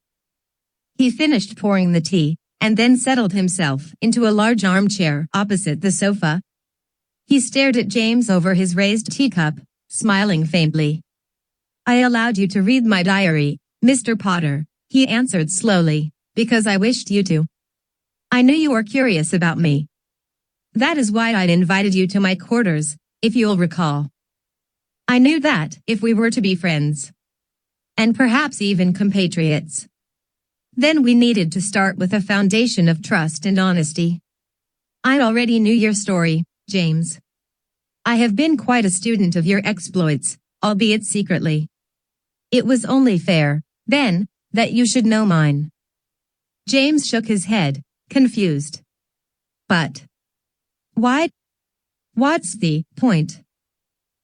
[SPEAKER 1] He finished pouring the tea, and then settled himself into a large armchair opposite the sofa. He stared at James over his raised teacup, smiling faintly. "I allowed you to read my diary, Mr. Potter," he answered slowly, "because I wished you to. I knew you were curious about me. That is why I'd invited you to my quarters, if you'll recall. I knew that, if we were to be friends, and perhaps even compatriots, then we needed to start with a foundation of trust and honesty. I already knew your story, James. I have been quite a student of your exploits, albeit secretly. It was only fair, then, that you should know mine." James shook his head, confused. "But why? What's the point?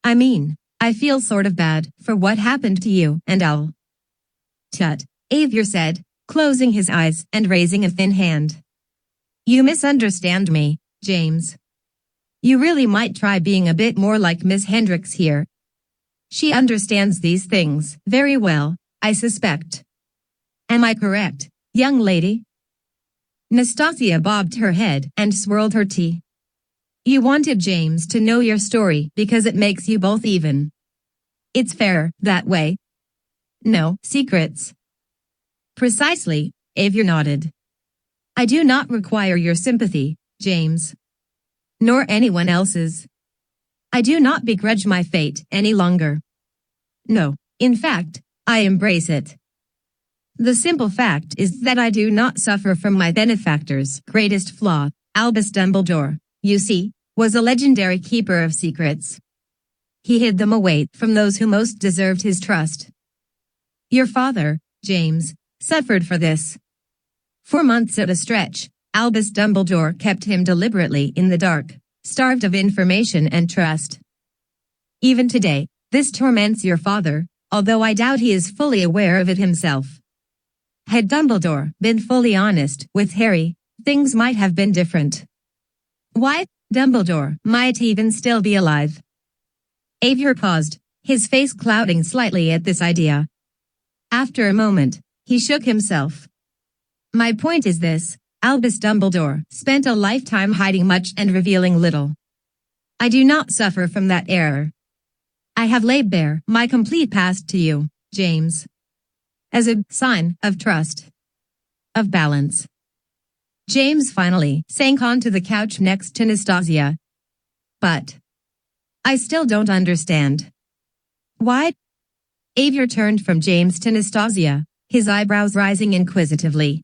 [SPEAKER 1] I mean, I feel sort of bad for what happened to you and Al." "Tut," Avier said, closing his eyes and raising a thin hand. "You misunderstand me, James. You really might try being a bit more like Miss Hendricks here. She understands these things very well, I suspect. Am I correct, young lady?" Nastasia bobbed her head and swirled her tea. "You wanted James to know your story because it makes you both even. It's fair that way. No secrets." "Precisely," Avier nodded. "I do not require your sympathy, James. Nor anyone else's. I do not begrudge my fate any longer. No, in fact, I embrace it. The simple fact is that I do not suffer from my benefactor's greatest flaw. Albus Dumbledore, you see, was a legendary keeper of secrets. He hid them away from those who most deserved his trust. Your father, James, suffered for this. For months at a stretch, Albus Dumbledore kept him deliberately in the dark, starved of information and trust. Even today, this torments your father, although I doubt he is fully aware of it himself. Had Dumbledore been fully honest with Harry, things might have been different. Why, Dumbledore might even still be alive." Avier paused, his face clouding slightly at this idea. After a moment, he shook himself. "My point is this, Albus Dumbledore spent a lifetime hiding much and revealing little. I do not suffer from that error. I have laid bare my complete past to you, James, as a sign of trust, of balance." James finally sank onto the couch next to Nastasia. "But I still don't understand. Why?" Avier turned from James to Nastasia, his eyebrows rising inquisitively.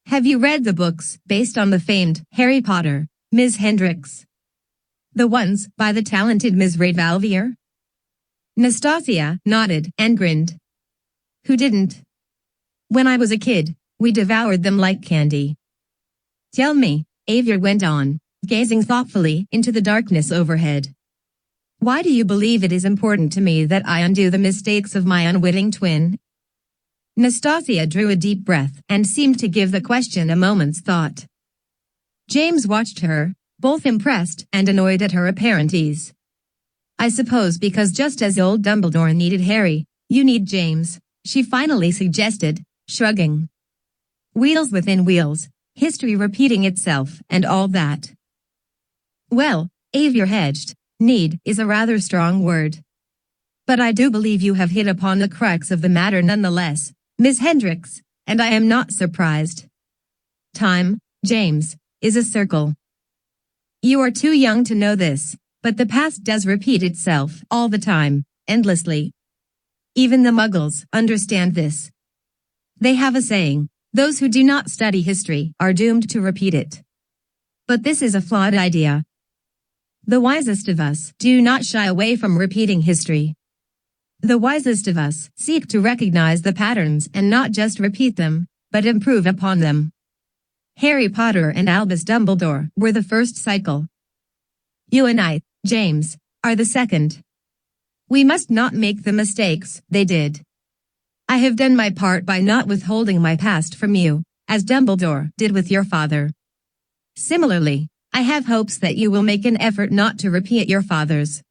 [SPEAKER 1] "Have you read the books based on the famed Harry Potter, Miss Hendricks? The ones by the talented Ms. Valvier?" Nastasia nodded and grinned. "Who didn't? When I was a kid, we devoured them like candy." "Tell me," Avier went on, gazing thoughtfully into the darkness overhead. "Why do you believe it is important to me that I undo the mistakes of my unwitting twin?" Nastasia drew a deep breath and seemed to give the question a moment's thought. James watched her, both impressed and annoyed at her apparent ease. "I suppose because just as old Dumbledore needed Harry, you need James," she finally suggested, shrugging. "Wheels within wheels, history repeating itself and all that." "Well," Avier hedged, "need is a rather strong word. But I do believe you have hit upon the crux of the matter nonetheless, Miss Hendricks, and I am not surprised. Time, James, is a circle. You are too young to know this, but the past does repeat itself all the time, endlessly. Even the Muggles understand this. They have a saying, those who do not study history are doomed to repeat it. But this is a flawed idea. The wisest of us do not shy away from repeating history. The wisest of us seek to recognize the patterns and not just repeat them, but improve upon them. Harry Potter and Albus Dumbledore were the first cycle. You and I, James, are the second. We must not make the mistakes they did. I have done my part by not withholding my past from you, as Dumbledore did with your father. Similarly, I have hopes that you will make an effort not to repeat your father's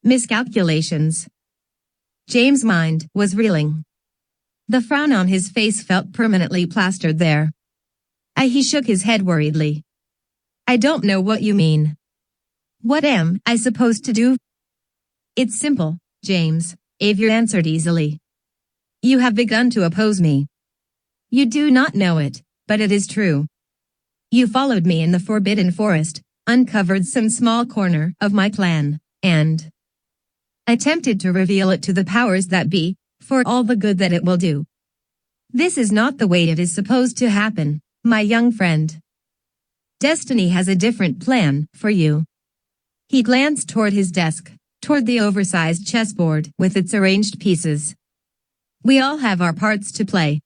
[SPEAKER 1] miscalculations." James' mind was reeling. The frown on his face felt permanently plastered there. He shook his head worriedly. I don't know what you mean. What am I supposed to do? It's simple, James, Avery answered easily. You have begun to oppose me. You do not know it, but it is true. You followed me in the Forbidden Forest, uncovered some small corner of my plan, and attempted to reveal it to the powers that be, for all the good that it will do. This is not the way it is supposed to happen, my young friend. Destiny has a different plan for you. He glanced toward his desk, toward the oversized chessboard with its arranged pieces. We all have our parts to play.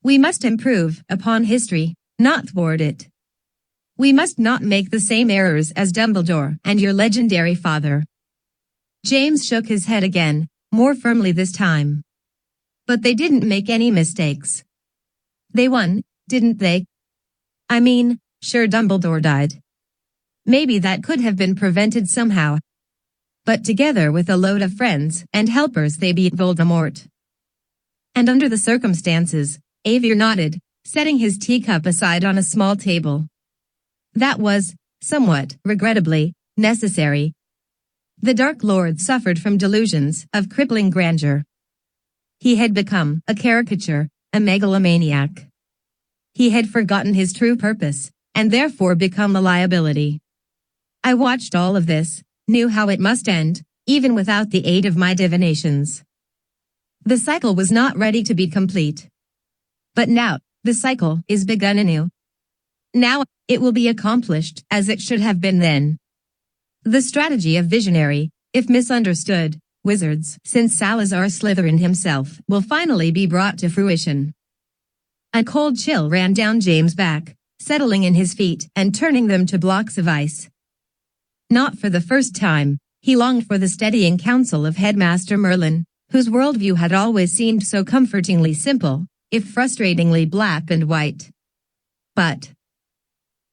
[SPEAKER 1] We must improve upon history, not thwart it. We must not make the same errors as Dumbledore and your legendary father. James shook his head again, more firmly this time. But they didn't make any mistakes. They won, didn't they? I mean, sure, Dumbledore died. Maybe that could have been prevented somehow. But together with a load of friends and helpers they beat Voldemort. And under the circumstances, Avery nodded, setting his teacup aside on a small table. That was, somewhat, regrettably, necessary. The Dark Lord suffered from delusions of crippling grandeur. He had become a caricature, a megalomaniac. He had forgotten his true purpose, and therefore become a liability. I watched all of this, knew how it must end, even without the aid of my divinations. The cycle was not ready to be complete. But now, the cycle is begun anew. Now, it will be accomplished as it should have been then. The strategy of visionary, if misunderstood, wizards, since Salazar Slytherin himself, will finally be brought to fruition. A cold chill ran down James' back, settling in his feet and turning them to blocks of ice. Not for the first time, he longed for the steadying counsel of Headmaster Merlin, whose worldview had always seemed so comfortingly simple, if frustratingly black and white. But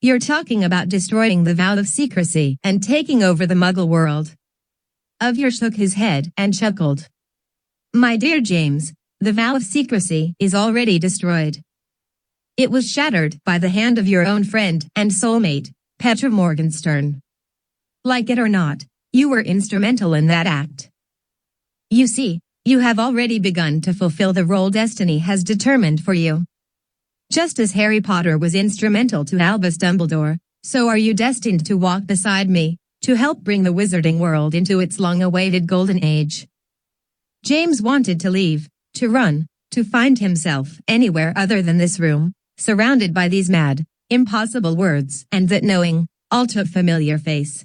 [SPEAKER 1] you're talking about destroying the vow of secrecy and taking over the Muggle world. Avery shook his head and chuckled. My dear James, the vow of secrecy is already destroyed. It was shattered by the hand of your own friend and soulmate, Petra Morgenstern. Like it or not, you were instrumental in that act. You see, you have already begun to fulfill the role destiny has determined for you. Just as Harry Potter was instrumental to Albus Dumbledore, so are you destined to walk beside me, to help bring the wizarding world into its long-awaited golden age. James wanted to leave, to run, to find himself anywhere other than this room, surrounded by these mad, impossible words and that knowing, all too familiar face.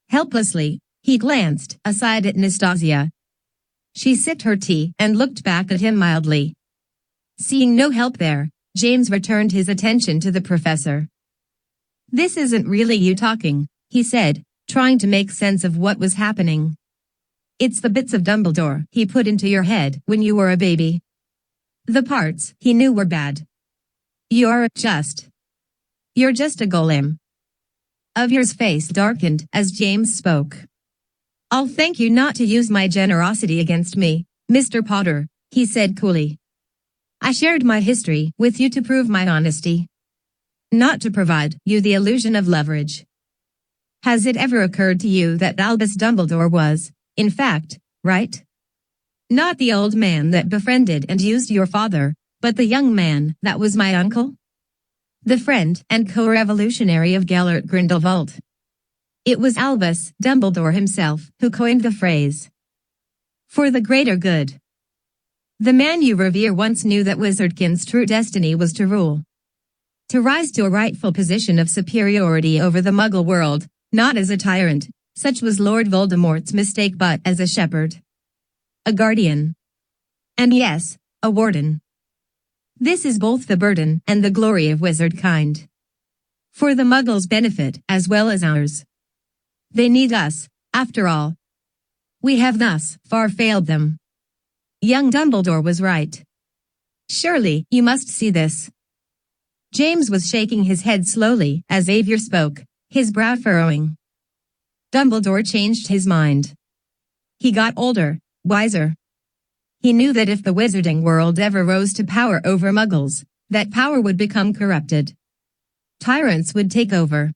[SPEAKER 1] Helplessly, he glanced aside at Nastasia. She sipped her tea and looked back at him mildly. Seeing no help there, James returned his attention to the professor. This isn't really you talking, he said, trying to make sense of what was happening. It's the bits of Dumbledore he put into your head when you were a baby. The parts he knew were bad. You're just a golem. Avery's face darkened as James spoke. I'll thank you not to use my generosity against me, Mr. Potter, he said coolly. I shared my history with you to prove my honesty. Not to provide you the illusion of leverage. Has it ever occurred to you that Albus Dumbledore was, in fact, right? Not the old man that befriended and used your father, but the young man that was my uncle? The friend and co-revolutionary of Gellert Grindelwald. It was Albus Dumbledore himself who coined the phrase. For the greater good. The man you revere once knew that Wizardkin's true destiny was to rule. To rise to a rightful position of superiority over the Muggle world, not as a tyrant, such was Lord Voldemort's mistake, but as a shepherd. A guardian. And yes, a warden. This is both the burden and the glory of wizard kind. For the Muggles' benefit as well as ours. They need us, after all. We have thus far failed them. Young Dumbledore was right. Surely you must see this. James was shaking his head slowly as Avery spoke, his brow furrowing. Dumbledore changed his mind. He got older, wiser. He knew that if the wizarding world ever rose to power over muggles, that power would become corrupted. Tyrants would take over.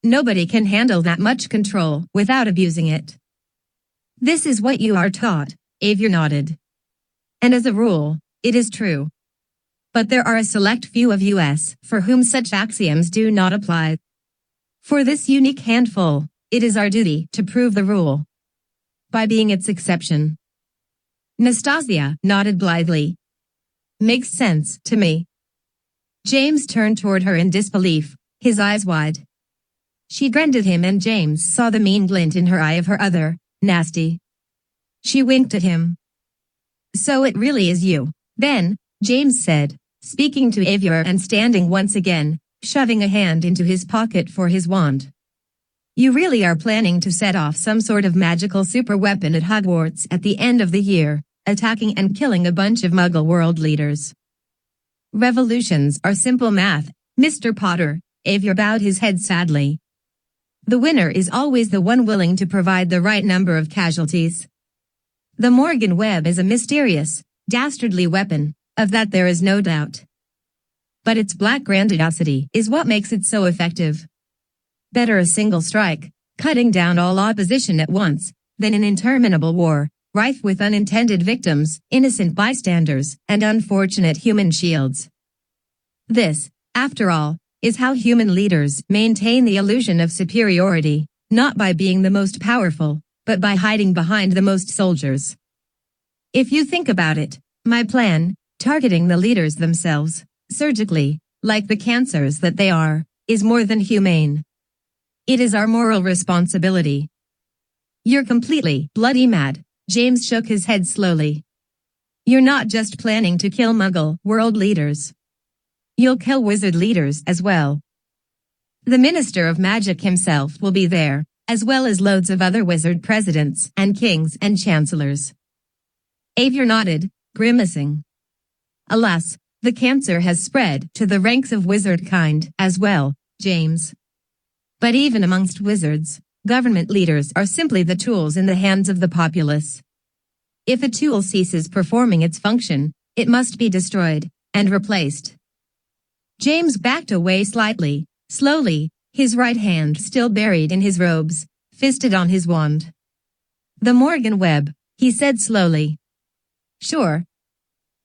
[SPEAKER 1] Nobody can handle that much control without abusing it. This is what you are taught, Avier nodded. And as a rule, it is true. But there are a select few of us for whom such axioms do not apply. For this unique handful, it is our duty to prove the rule by being its exception. Nastasia nodded blithely. Makes sense to me. James turned toward her in disbelief, his eyes wide. She grinned at him and James saw the mean glint in her eye of her other, nasty. She winked at him. So it really is you, then, James said, speaking to Avier and standing once again, shoving a hand into his pocket for his wand. You really are planning to set off some sort of magical superweapon at Hogwarts at the end of the year, attacking and killing a bunch of Muggle world leaders. Revolutions are simple math, Mr. Potter, Avier bowed his head sadly. The winner is always the one willing to provide the right number of casualties. The Morrigan web is a mysterious, dastardly weapon, of that there is no doubt. But its black grandiosity is what makes it so effective. Better a single strike, cutting down all opposition at once, than an interminable war, rife with unintended victims, innocent bystanders, and unfortunate human shields. This, after all, is how human leaders maintain the illusion of superiority, not by being the most powerful, but by hiding behind the most soldiers. If you think about it, my plan, targeting the leaders themselves, surgically, like the cancers that they are, is more than humane. It is our moral responsibility. You're completely bloody mad, James shook his head slowly. You're not just planning to kill Muggle world leaders. You'll kill wizard leaders as well. The Minister of Magic himself will be there, as well as loads of other wizard presidents and kings and chancellors. Avier nodded, grimacing. Alas, the cancer has spread to the ranks of wizard kind as well, James. But even amongst wizards, government leaders are simply the tools in the hands of the populace. If a tool ceases performing its function, it must be destroyed and replaced. James backed away slightly, slowly, his right hand still buried in his robes, fisted on his wand. The Morrigan web, he said slowly. Sure.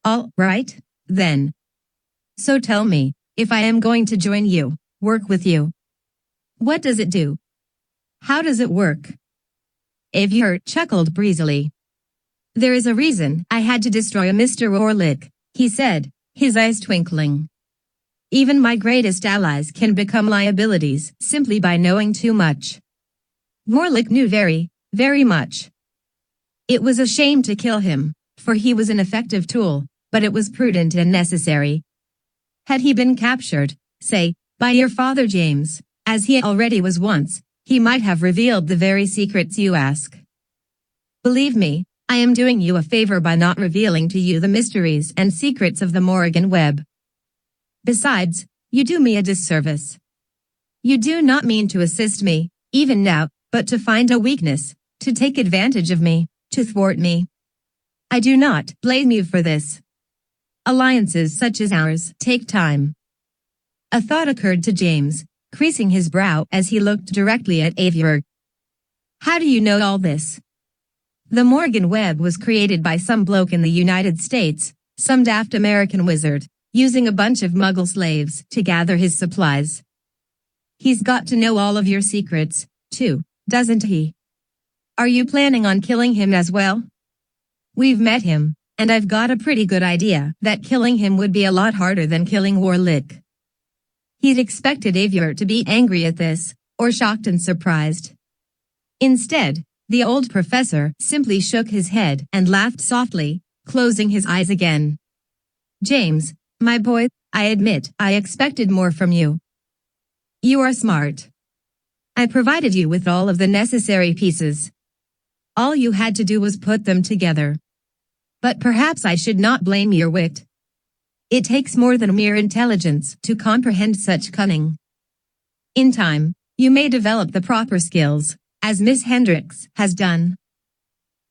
[SPEAKER 1] All right, then. So tell me, if I am going to join you, work with you. What does it do? How does it work? Avier chuckled breezily. There is a reason I had to destroy Mr. Orlick, he said, his eyes twinkling. Even my greatest allies can become liabilities simply by knowing too much. Orlick knew very, very much. It was a shame to kill him, for he was an effective tool, but it was prudent and necessary. Had he been captured, say, by your father James, as he already was once, he might have revealed the very secrets you ask. Believe me, I am doing you a favor by not revealing to you the mysteries and secrets of the Morrigan web. Besides, you do me a disservice. You do not mean to assist me, even now, but to find a weakness, to take advantage of me, to thwart me. I do not blame you for this. Alliances such as ours take time. A thought occurred to James, creasing his brow as he looked directly at Avier. How do you know all this? The Morrigan web was created by some bloke in the United States, some daft American wizard, using a bunch of Muggle slaves to gather his supplies. He's got to know all of your secrets, too, doesn't he? Are you planning on killing him as well? We've met him, and I've got a pretty good idea that killing him would be a lot harder than killing Orlick. He'd expected Avier to be angry at this, or shocked and surprised. Instead, the old professor simply shook his head and laughed softly, closing his eyes again. James, my boy, I admit I expected more from you. You are smart. I provided you with all of the necessary pieces. All you had to do was put them together. But perhaps I should not blame your wit. It takes more than mere intelligence to comprehend such cunning. In time, you may develop the proper skills, as Miss Hendricks has done.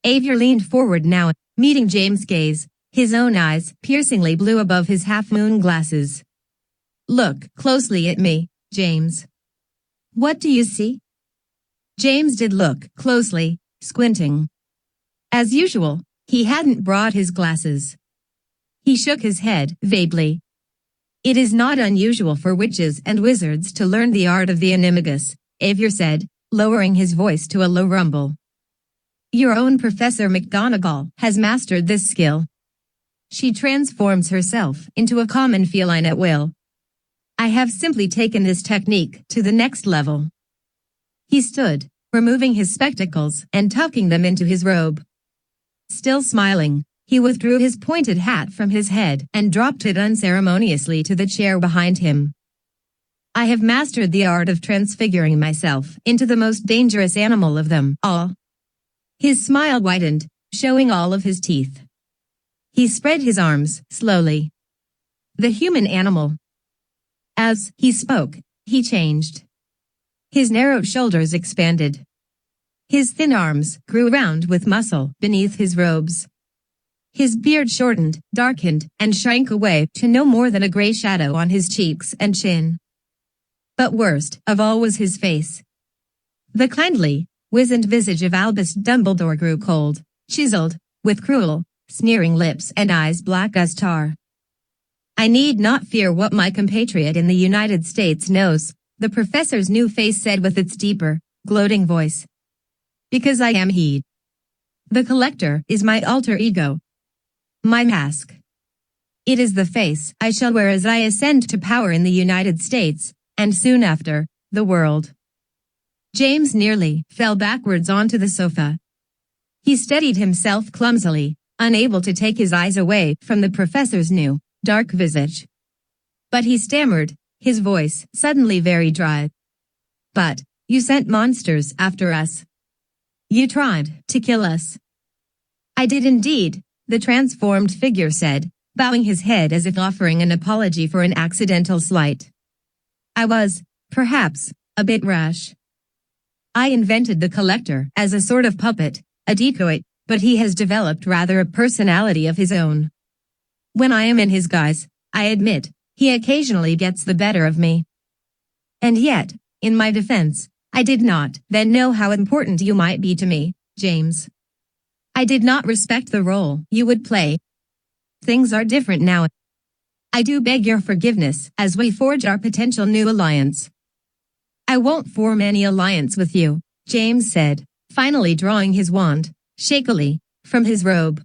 [SPEAKER 1] Avier leaned forward now. meeting James' gaze, his own eyes piercingly blue above his half-moon glasses. Look closely at me, James. What do you see? James did look closely, squinting. As usual, he hadn't brought his glasses. He shook his head vaguely. It is not unusual for witches and wizards to learn the art of the animagus, Avery said, lowering his voice to a low rumble. Your own Professor McGonagall has mastered this skill. She transforms herself into a common feline at will. I have simply taken this technique to the next level. He stood, removing his spectacles and tucking them into his robe. Still smiling, he withdrew his pointed hat from his head and dropped it unceremoniously to the chair behind him. I have mastered the art of transfiguring myself into the most dangerous animal of them all. His smile widened, showing all of his teeth. He spread his arms slowly. The human animal. As he spoke, he changed. His narrowed shoulders expanded. His thin arms grew round with muscle beneath his robes. His beard shortened, darkened, and shrank away to no more than a gray shadow on his cheeks and chin. But worst of all was his face. The kindly, wizened visage of Albus Dumbledore grew cold, chiseled, with cruel, sneering lips and eyes black as tar. I need not fear what my compatriot in the United States knows, the professor's new face said with its deeper, gloating voice. Because I am he. The collector is my alter ego. My mask. It is the face I shall wear as I ascend to power in the United States, and soon after, the world. James nearly fell backwards onto the sofa. He steadied himself clumsily, unable to take his eyes away from the professor's new, dark visage. But he stammered, his voice suddenly very dry. But, you sent monsters after us. You tried to kill us. I did indeed, the transformed figure said, bowing his head as if offering an apology for an accidental slight. I was, perhaps, a bit rash. I invented the collector as a sort of puppet, a decoy, but he has developed rather a personality of his own. When I am in his guise, I admit, he occasionally gets the better of me. And yet, in my defense, I did not then know how important you might be to me, James. I did not respect the role you would play. Things are different now. I do beg your forgiveness as we forge our potential new alliance. I won't form any alliance with you, James said, finally drawing his wand, shakily, from his robe.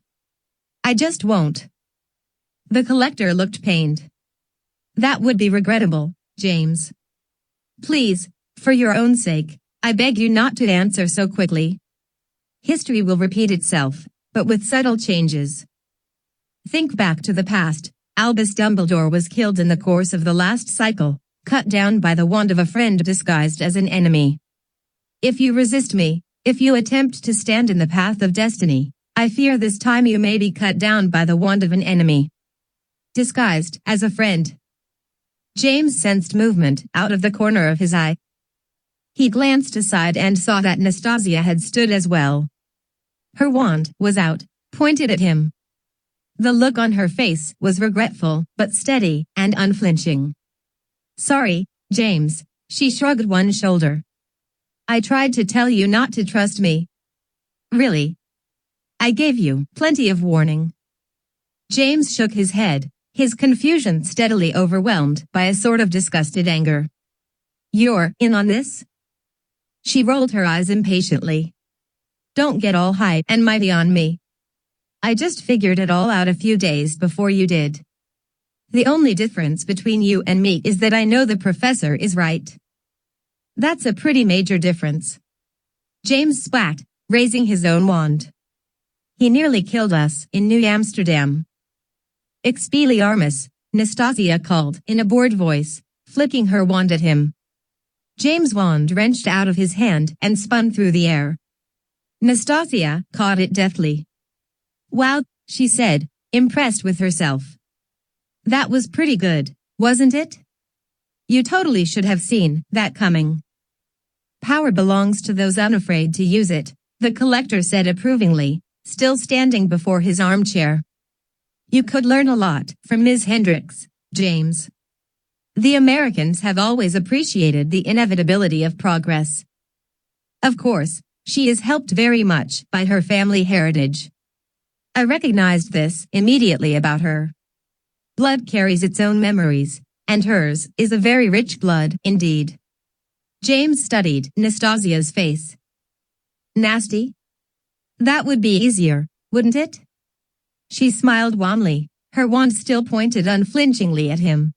[SPEAKER 1] I just won't. The collector looked pained. That would be regrettable, James. Please, for your own sake, I beg you not to answer so quickly. History will repeat itself, but with subtle changes. Think back to the past. Albus Dumbledore was killed in the course of the last cycle, cut down by the wand of a friend disguised as an enemy. If you resist me, if you attempt to stand in the path of destiny, I fear this time you may be cut down by the wand of an enemy. Disguised as a friend. James sensed movement out of the corner of his eye. He glanced aside and saw that Nastasia had stood as well. Her wand was out, pointed at him. The look on her face was regretful, but steady and unflinching. Sorry, James, she shrugged one shoulder. I tried to tell you not to trust me. Really? I gave you plenty of warning. James shook his head, his confusion steadily overwhelmed by a sort of disgusted anger. You're in on this? She rolled her eyes impatiently. Don't get all high and mighty on me. I just figured it all out a few days before you did. The only difference between you and me is that I know the professor is right. That's a pretty major difference. James spat, raising his own wand. He nearly killed us in New Amsterdam. Expelliarmus, Nastasia called in a bored voice, flicking her wand at him. James' wand wrenched out of his hand and spun through the air. Nastasia caught it deftly. Wow, she said, impressed with herself. That was pretty good, wasn't it? You totally should have seen that coming. Power belongs to those unafraid to use it, the collector said approvingly, still standing before his armchair. You could learn a lot from Miss Hendricks, James. The Americans have always appreciated the inevitability of progress. Of course, she is helped very much by her family heritage. I recognized this immediately about her. Blood carries its own memories, and hers is a very rich blood indeed. James studied Nastasia's face. Nasty? That would be easier, wouldn't it? She smiled wanly, her wand still pointed unflinchingly at him.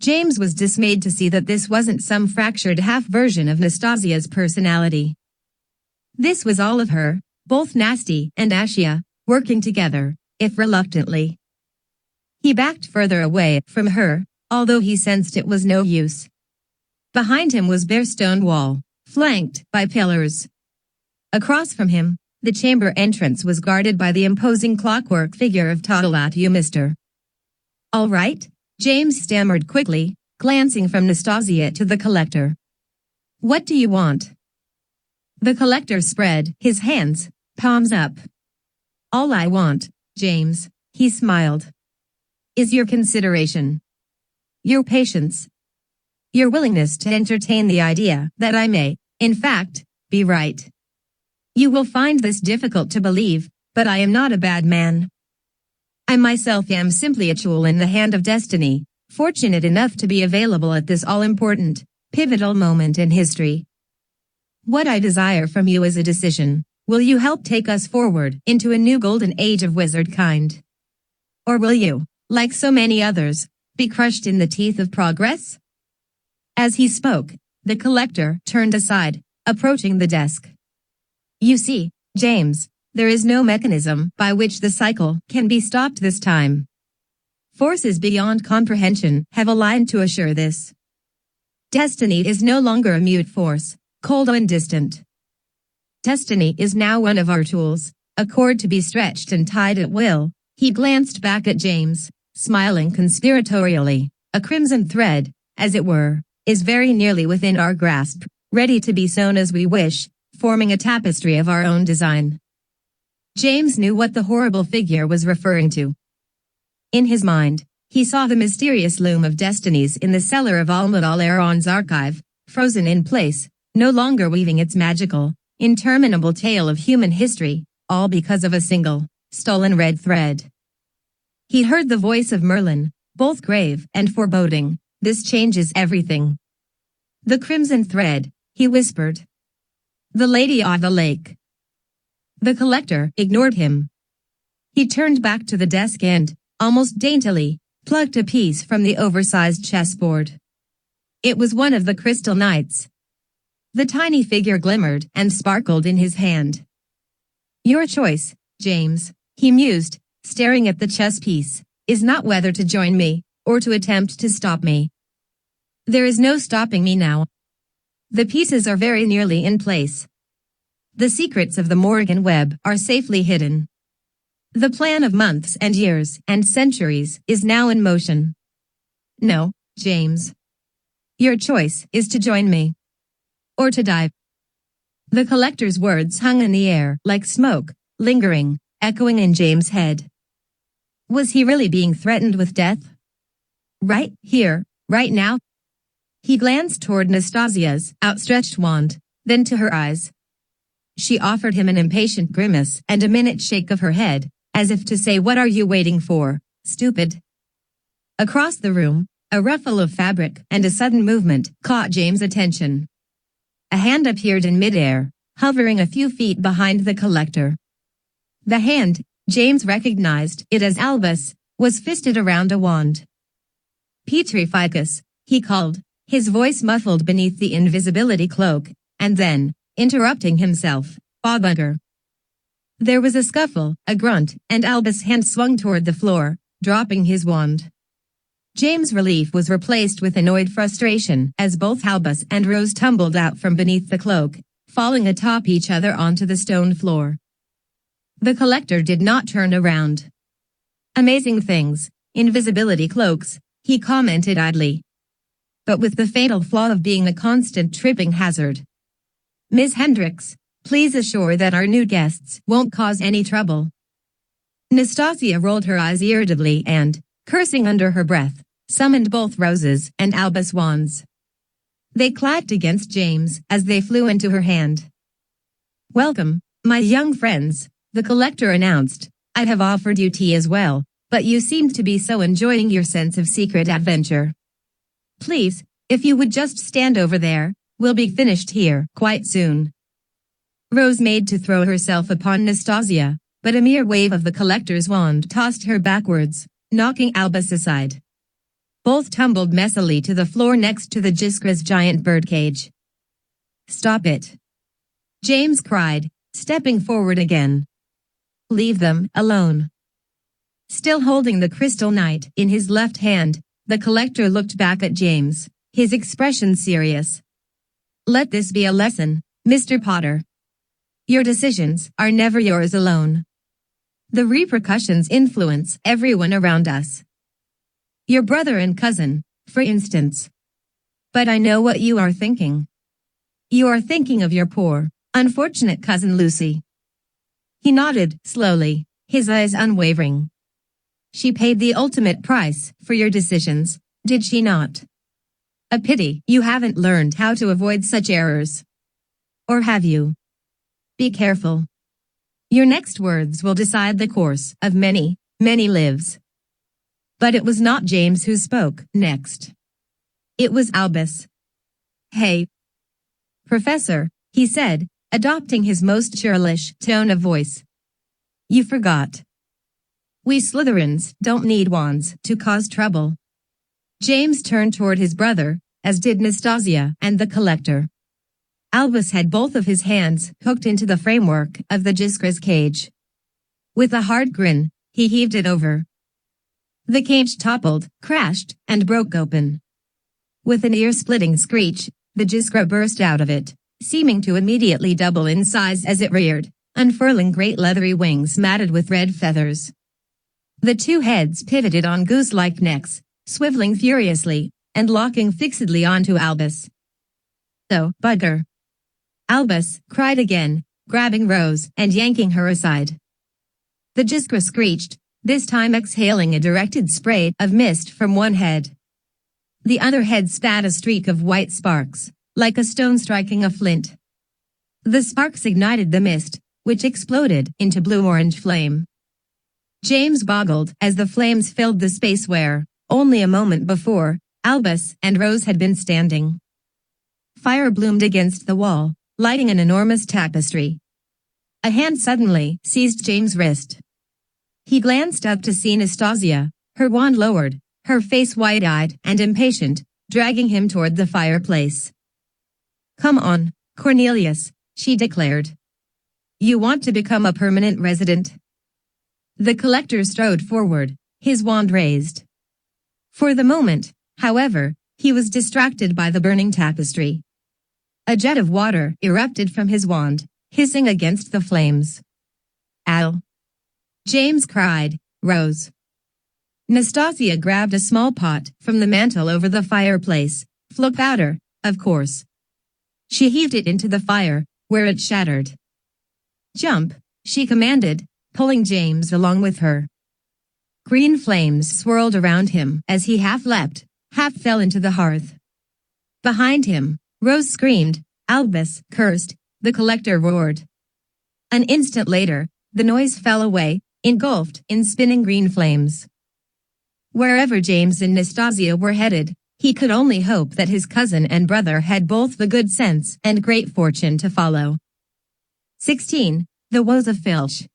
[SPEAKER 1] James was dismayed to see that this wasn't some fractured half-version of Nastasia's personality. This was all of her, both nasty and Ashia, working together, if reluctantly. He backed further away from her, although he sensed it was no use. Behind him was bare stone wall, flanked by pillars. Across from him, the chamber entrance was guarded by the imposing clockwork figure of Toddle-at-you, Mr. All right, James stammered quickly, glancing from Nastasia to the collector. What do you want? The collector spread his hands, palms up. All I want, James, he smiled, is your consideration. Your patience. Your willingness to entertain the idea that I may, in fact, be right. You will find this difficult to believe, but I am not a bad man. I myself am simply a tool in the hand of destiny, fortunate enough to be available at this all-important, pivotal moment in history. What I desire from you is a decision. Will you help take us forward into a new golden age of wizard kind? Or will you, like so many others, be crushed in the teeth of progress? As he spoke, the collector turned aside, approaching the desk. You see, James, there is no mechanism by which the cycle can be stopped this time. Forces beyond comprehension have aligned to assure this. Destiny is no longer a mute force, cold and distant. Destiny is now one of our tools, a cord to be stretched and tied at will. He glanced back at James, smiling conspiratorially. A crimson thread, as it were, is very nearly within our grasp, ready to be sewn as we wish, forming a tapestry of our own design. James knew what the horrible figure was referring to. In his mind, he saw the mysterious loom of destinies in the cellar of Almud al-Aron's archive, frozen in place, no longer weaving its magical, interminable tale of human history, all because of a single, stolen red thread. He heard the voice of Merlin, both grave and foreboding. This changes everything. The crimson thread, he whispered. The Lady of the Lake. The collector ignored him. He turned back to the desk and, almost daintily, plucked a piece from the oversized chessboard. It was one of the crystal knights. The tiny figure glimmered and sparkled in his hand. Your choice, James, he mused, staring at the chess piece, is not whether to join me, or to attempt to stop me. There is no stopping me now. The pieces are very nearly in place. The secrets of the Morrigan web are safely hidden. The plan of months and years and centuries is now in motion. No, James. Your choice is to join me. Or to die. The collector's words hung in the air like smoke, lingering, echoing in James' head. Was he really being threatened with death? Right here, right now? He glanced toward Nastasia's outstretched wand, then to her eyes. She offered him an impatient grimace and a minute shake of her head, as if to say, what are you waiting for, stupid? Across the room, a ruffle of fabric and a sudden movement caught James' attention. A hand appeared in midair, hovering a few feet behind the collector. The hand, James recognized it as Albus, was fisted around a wand. Petrificus, he called, his voice muffled beneath the invisibility cloak, and then, interrupting himself, Bobugger. There was a scuffle, a grunt, and Albus' hand swung toward the floor, dropping his wand. James' relief was replaced with annoyed frustration as both Albus and Rose tumbled out from beneath the cloak, falling atop each other onto the stone floor. The collector did not turn around. Amazing things, invisibility cloaks, he commented idly. But with the fatal flaw of being a constant tripping hazard. Miss Hendricks, Please assure that our new guests won't cause any trouble." Nastasia rolled her eyes irritably and, cursing under her breath, summoned both Rose's and Albus' wands. They clacked against James as they flew into her hand. "Welcome, my young friends," the collector announced. "I'd have offered you tea as well, but you seemed to be so enjoying your sense of secret adventure. Please, if you would just stand over there, we'll be finished here quite soon." Rose made to throw herself upon Nastasia, but a mere wave of the collector's wand tossed her backwards, knocking Albus aside. Both tumbled messily to the floor next to the Jiskra's giant birdcage. "Stop it!" James cried, stepping forward again. "Leave them alone." Still holding the crystal knight in his left hand, the collector looked back at James, his expression serious. "Let this be a lesson, Mr. Potter. Your decisions are never yours alone. The repercussions influence everyone around us. Your brother and cousin, for instance. But I know what you are thinking. You are thinking of your poor, unfortunate cousin Lucy." He nodded slowly, his eyes unwavering. "She paid the ultimate price for your decisions, did she not? A pity you haven't learned how to avoid such errors. Or have you? Be careful. Your next words will decide the course of many, many lives." But it was not James who spoke next. It was Albus. "Hey, Professor," he said, adopting his most churlish tone of voice. "You forgot. We Slytherins don't need wands to cause trouble." James turned toward his brother, as did Nastasia and the collector. Albus had both of his hands hooked into the framework of the Jiskra's cage. With a hard grin, he heaved it over. The cage toppled, crashed, and broke open. With an ear-splitting screech, the Jiskra burst out of it, seeming to immediately double in size as it reared, unfurling great leathery wings matted with red feathers. The two heads pivoted on goose-like necks, swiveling furiously, and locking fixedly onto Albus. "Oh, bugger!" Albus cried again, grabbing Rose and yanking her aside. The Jiskra screeched, this time exhaling a directed spray of mist from one head. The other head spat a streak of white sparks, like a stone striking a flint. The sparks ignited the mist, which exploded into blue-orange flame. James boggled as the flames filled the space where, only a moment before, Albus and Rose had been standing. Fire bloomed against the wall, lighting an enormous tapestry. A hand suddenly seized James' wrist. He glanced up to see Nastasia, her wand lowered, her face wide-eyed and impatient, dragging him toward the fireplace. "Come on, Cornelius," she declared. "You want to become a permanent resident?" The collector strode forward, his wand raised. For the moment, however, he was distracted by the burning tapestry. A jet of water erupted from his wand, hissing against the flames. "Ow!" James cried. "Rose." Nastasia grabbed a small pot from the mantel over the fireplace, flow powder, of course. She heaved it into the fire, where it shattered. "Jump," she commanded, pulling James along with her. Green flames swirled around him as he half leapt, half fell into the hearth. Behind him, Rose screamed, Albus cursed, the collector roared. An instant later, the noise fell away, engulfed in spinning green flames. Wherever James and Nastasia were headed, he could only hope that his cousin and brother had both the good sense and great fortune to follow. 16. The Woes of Filch.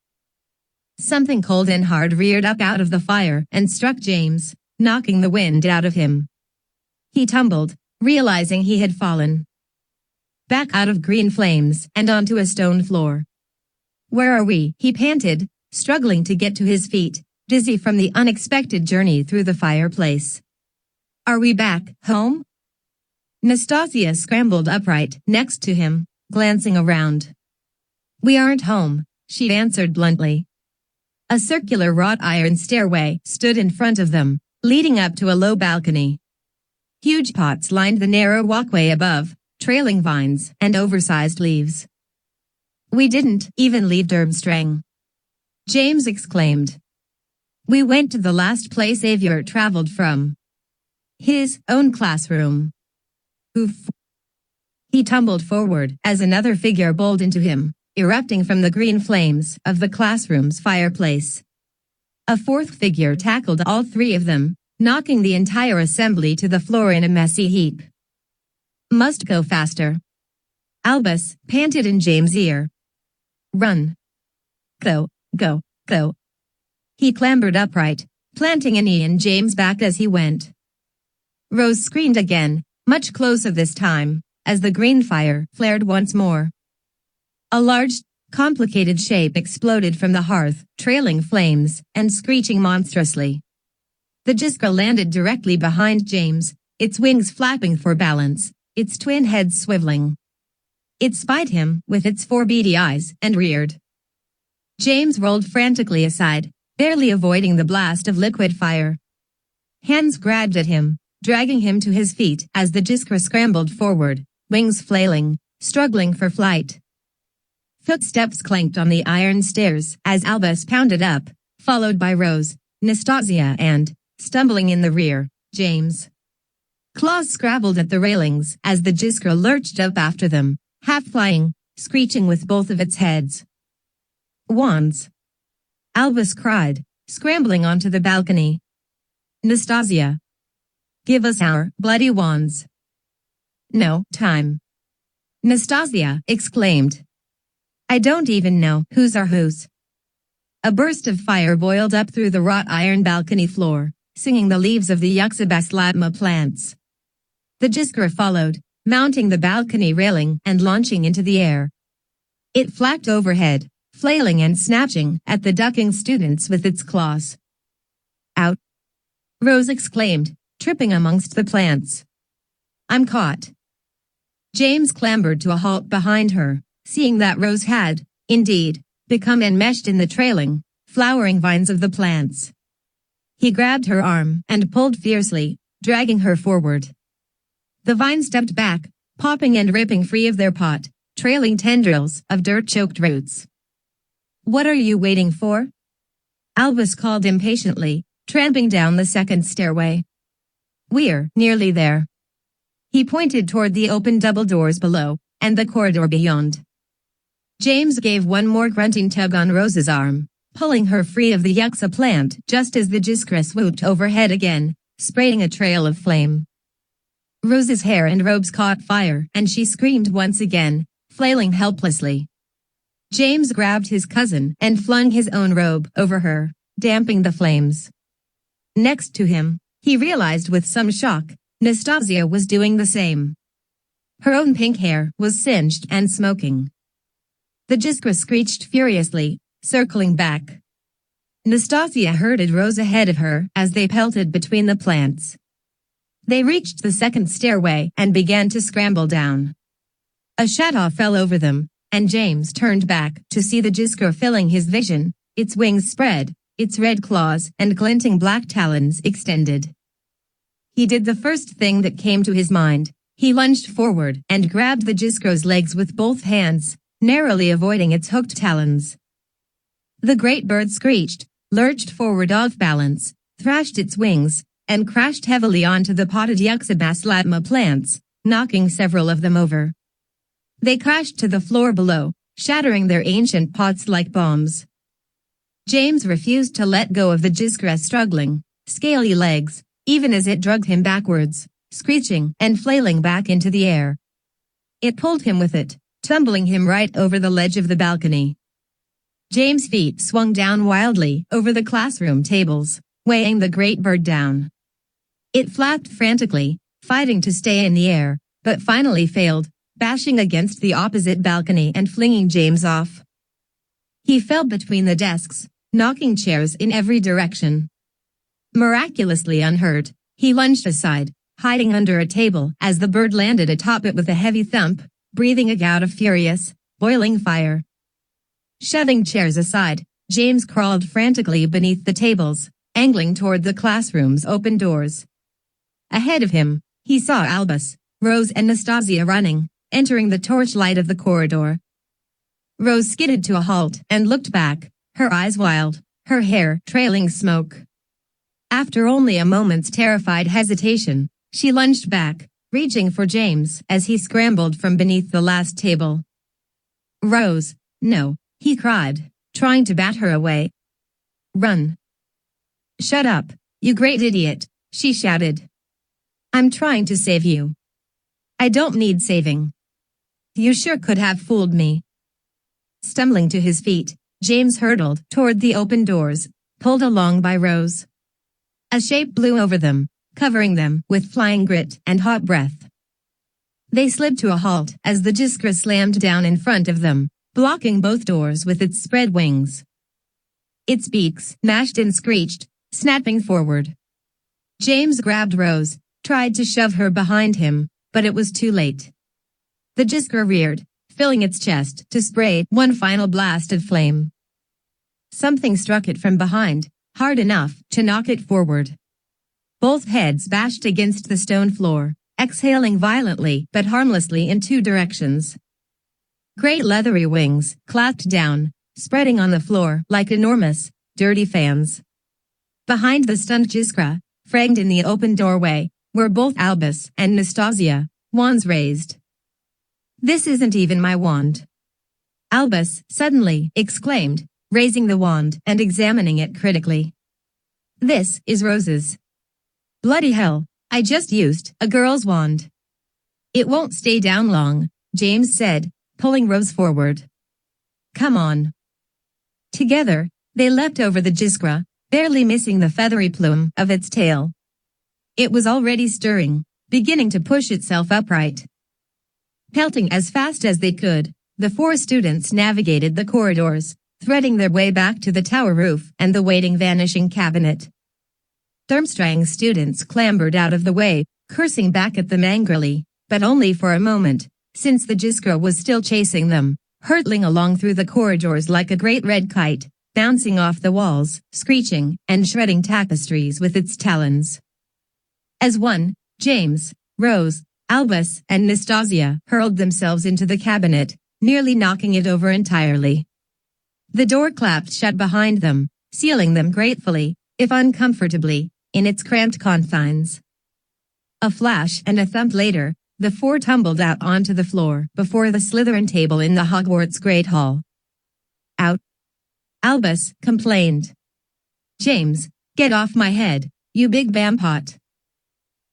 [SPEAKER 1] Something cold and hard reared up out of the fire and struck James, knocking the wind out of him. He tumbled, realizing he had fallen. Back out of green flames and onto a stone floor. "Where are we?" he panted, struggling to get to his feet, dizzy from the unexpected journey through the fireplace. "Are we back home?" Nastasia scrambled upright next to him, glancing around. "We aren't home," she answered bluntly. A circular wrought iron stairway stood in front of them, leading up to a low balcony. Huge pots lined the narrow walkway above, trailing vines and oversized leaves. We didn't even leave Durmstrang," James exclaimed. "We went to the last place Xavier traveled from. His own classroom." "Oof." He tumbled forward as another figure bowled into him, erupting from the green flames of the classroom's fireplace. A fourth figure tackled all three of them, knocking the entire assembly to the floor in a messy heap. "Must go faster," Albus panted in James' ear. "Run. Go, go, go." He clambered upright, planting a knee in James' back as he went. Rose screamed again, much closer this time, as the green fire flared once more. A large, complicated shape exploded from the hearth, trailing flames and screeching monstrously. The Jiskra landed directly behind James, its wings flapping for balance, its twin heads swiveling. It spied him with its four beady eyes and reared. James rolled frantically aside, barely avoiding the blast of liquid fire. Hands grabbed at him, dragging him to his feet as the Jiskra scrambled forward, wings flailing, struggling for flight. Footsteps clanked on the iron stairs as Albus pounded up, followed by Rose, Nastasia and, stumbling in the rear, James. Claws scrabbled at the railings as the Jiskra lurched up after them, half flying, screeching with both of its heads. "Wands!" Albus cried, scrambling onto the balcony. "Nastasia! Give us our bloody wands!" "No time!" Nastasia exclaimed. "I don't even know whose are whose." A burst of fire boiled up through the wrought iron balcony floor, singing the leaves of the Yuxabaslatma plants. The Jiskra followed, mounting the balcony railing and launching into the air. It flapped overhead, flailing and snatching at the ducking students with its claws. "Out!" Rose exclaimed, tripping amongst the plants. "I'm caught." James clambered to a halt behind her, seeing that Rose had, indeed, become enmeshed in the trailing, flowering vines of the plants. He grabbed her arm and pulled fiercely, dragging her forward. The vines stepped back, popping and ripping free of their pot, trailing tendrils of dirt-choked roots. "What are you waiting for?" Albus called impatiently, tramping down the second stairway. "We're nearly there." He pointed toward the open double doors below, and the corridor beyond. James gave one more grunting tug on Rose's arm, pulling her free of the yucca plant just as the Jiskra swooped overhead again, spraying a trail of flame. Rose's hair and robes caught fire and she screamed once again, flailing helplessly. James grabbed his cousin and flung his own robe over her, damping the flames. Next to him, he realized with some shock, Nastasia was doing the same. Her own pink hair was singed and smoking. The Jiskra screeched furiously, circling back. Nastasia herded Rose ahead of her as they pelted between the plants. They reached the second stairway and began to scramble down. A shadow fell over them, and James turned back to see the Jiskra filling his vision, its wings spread, its red claws and glinting black talons extended. He did the first thing that came to his mind. He lunged forward and grabbed the Jiskra's legs with both hands, narrowly avoiding its hooked talons. The great bird screeched, lurched forward off balance, thrashed its wings, and crashed heavily onto the potted Yuxabaslatma plants, knocking several of them over. They crashed to the floor below, shattering their ancient pots like bombs. James refused to let go of the Jiskra's struggling, scaly legs, even as it dragged him backwards, screeching and flailing back into the air. It pulled him with it, tumbling him right over the ledge of the balcony. James' feet swung down wildly over the classroom tables, weighing the great bird down. It flapped frantically, fighting to stay in the air, but finally failed, bashing against the opposite balcony and flinging James off. He fell between the desks, knocking chairs in every direction. Miraculously unhurt, he lunged aside, hiding under a table as the bird landed atop it with a heavy thump, breathing a gout of furious, boiling fire. Shoving chairs aside, James crawled frantically beneath the tables, angling toward the classroom's open doors. Ahead of him, he saw Albus, Rose and Nastasia running, entering the torchlight of the corridor. Rose skidded to a halt and looked back, her eyes wild, her hair trailing smoke. After only a moment's terrified hesitation, she lunged back, reaching for James as he scrambled from beneath the last table. "Rose, no," he cried, trying to bat her away. "Run." "Shut up, you great idiot," she shouted. "I'm trying to save you." "I don't need saving." "You sure could have fooled me." Stumbling to his feet, James hurtled toward the open doors, pulled along by Rose. A shape blew over them, covering them with flying grit and hot breath. They slid to a halt as the Jiskra slammed down in front of them, blocking both doors with its spread wings. Its beaks gnashed and screeched, snapping forward. James grabbed Rose, tried to shove her behind him, but it was too late. The Jiskra reared, filling its chest to spray one final blast of flame. Something struck it from behind, hard enough to knock it forward. Both heads bashed against the stone floor, exhaling violently but harmlessly in two directions. Great leathery wings clapped down, spreading on the floor like enormous, dirty fans. Behind the stunned Jiskra, framed in the open doorway, were both Albus and Nastasia, wands raised. "This isn't even my wand," Albus suddenly exclaimed, raising the wand and examining it critically. "This is Rose's." "Bloody hell, I just used a girl's wand." "It won't stay down long," James said, pulling Rose forward. "Come on." Together, they leapt over the Jiskra, barely missing the feathery plume of its tail. It was already stirring, beginning to push itself upright. Pelting as fast as they could, the four students navigated the corridors, threading their way back to the tower roof and the waiting vanishing cabinet. Durmstrang's students clambered out of the way, cursing back at them angrily, but only for a moment, since the Jiskra was still chasing them, hurtling along through the corridors like a great red kite, bouncing off the walls, screeching, and shredding tapestries with its talons. As one, James, Rose, Albus, and Nastasia hurled themselves into the cabinet, nearly knocking it over entirely. The door clapped shut behind them, sealing them gratefully, if uncomfortably, in its cramped confines. A flash and a thump later, the four tumbled out onto the floor before the Slytherin table in the Hogwarts Great Hall. "Out," Albus complained. "James, get off my head, you big bampot."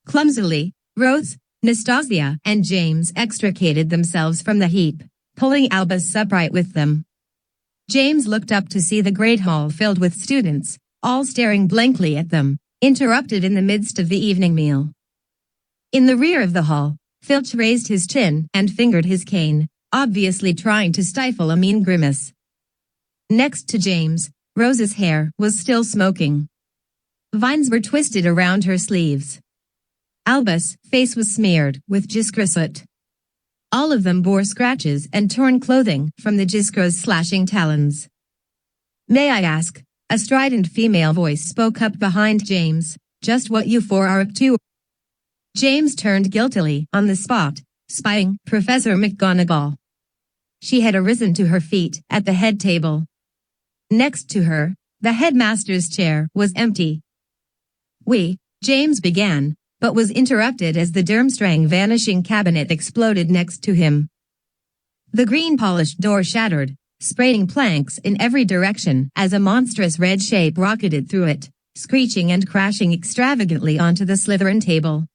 [SPEAKER 1] Clumsily, Rose, Nastasia, and James extricated themselves from the heap, pulling Albus upright with them. James looked up to see the Great Hall filled with students, all staring blankly at them, interrupted in the midst of the evening meal. In the rear of the hall, Filch raised his chin and fingered his cane, obviously trying to stifle a mean grimace. Next to James, Rose's hair was still smoking. Vines were twisted around her sleeves. Albus' face was smeared with Jiskra soot. All of them bore scratches and torn clothing from the Jiskra's slashing talons. "May I ask?" A strident female voice spoke up behind James, "just what you four are up to?" James turned guiltily on the spot, spying Professor McGonagall. She had arisen to her feet at the head table. Next to her, the headmaster's chair was empty. James began, but was interrupted as the Durmstrang vanishing cabinet exploded next to him. The green-polished door shattered, spraying planks in every direction as a monstrous red shape rocketed through it, screeching and crashing extravagantly onto the Slytherin table.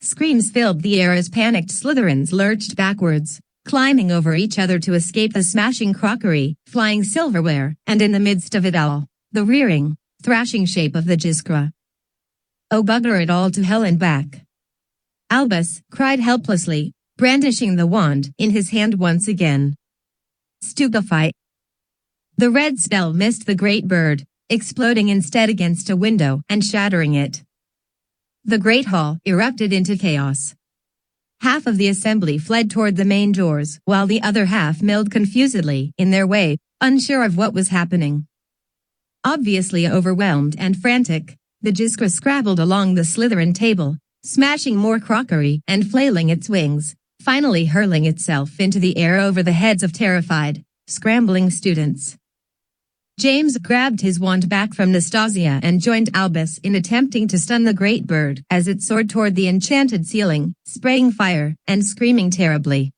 [SPEAKER 1] Screams filled the air as panicked Slytherins lurched backwards, climbing over each other to escape the smashing crockery, flying silverware, and in the midst of it all, the rearing, thrashing shape of the Jiskra. "Oh, bugger it all to hell and back!" Albus cried helplessly, brandishing the wand in his hand once again. Stupefied. The red spell missed the great bird, exploding instead against a window and shattering it. The great hall erupted into chaos. Half of the assembly fled toward the main doors, while the other half milled confusedly in their way, unsure of what was happening. Obviously overwhelmed and frantic, the Jiskra scrabbled along the Slytherin table, smashing more crockery and flailing its wings, finally hurling itself into the air over the heads of terrified, scrambling students. James grabbed his wand back from Nastasia and joined Albus in attempting to stun the great bird as it soared toward the enchanted ceiling, spraying fire and screaming terribly.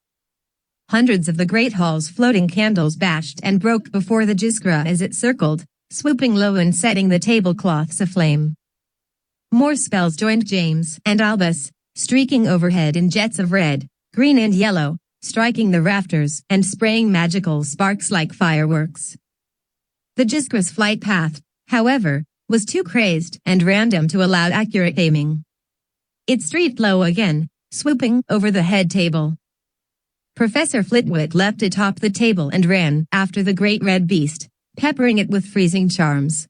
[SPEAKER 1] Hundreds of the great hall's floating candles bashed and broke before the jiskra as it circled, swooping low and setting the tablecloths aflame. More spells joined James and Albus, streaking overhead in jets of red, green and yellow, striking the rafters and spraying magical sparks like fireworks. The Jiskra's flight path, however, was too crazed and random to allow accurate aiming. It streaked low again, swooping over the head table. Professor Flitwick leapt atop the table and ran after the great red beast, peppering it with freezing charms.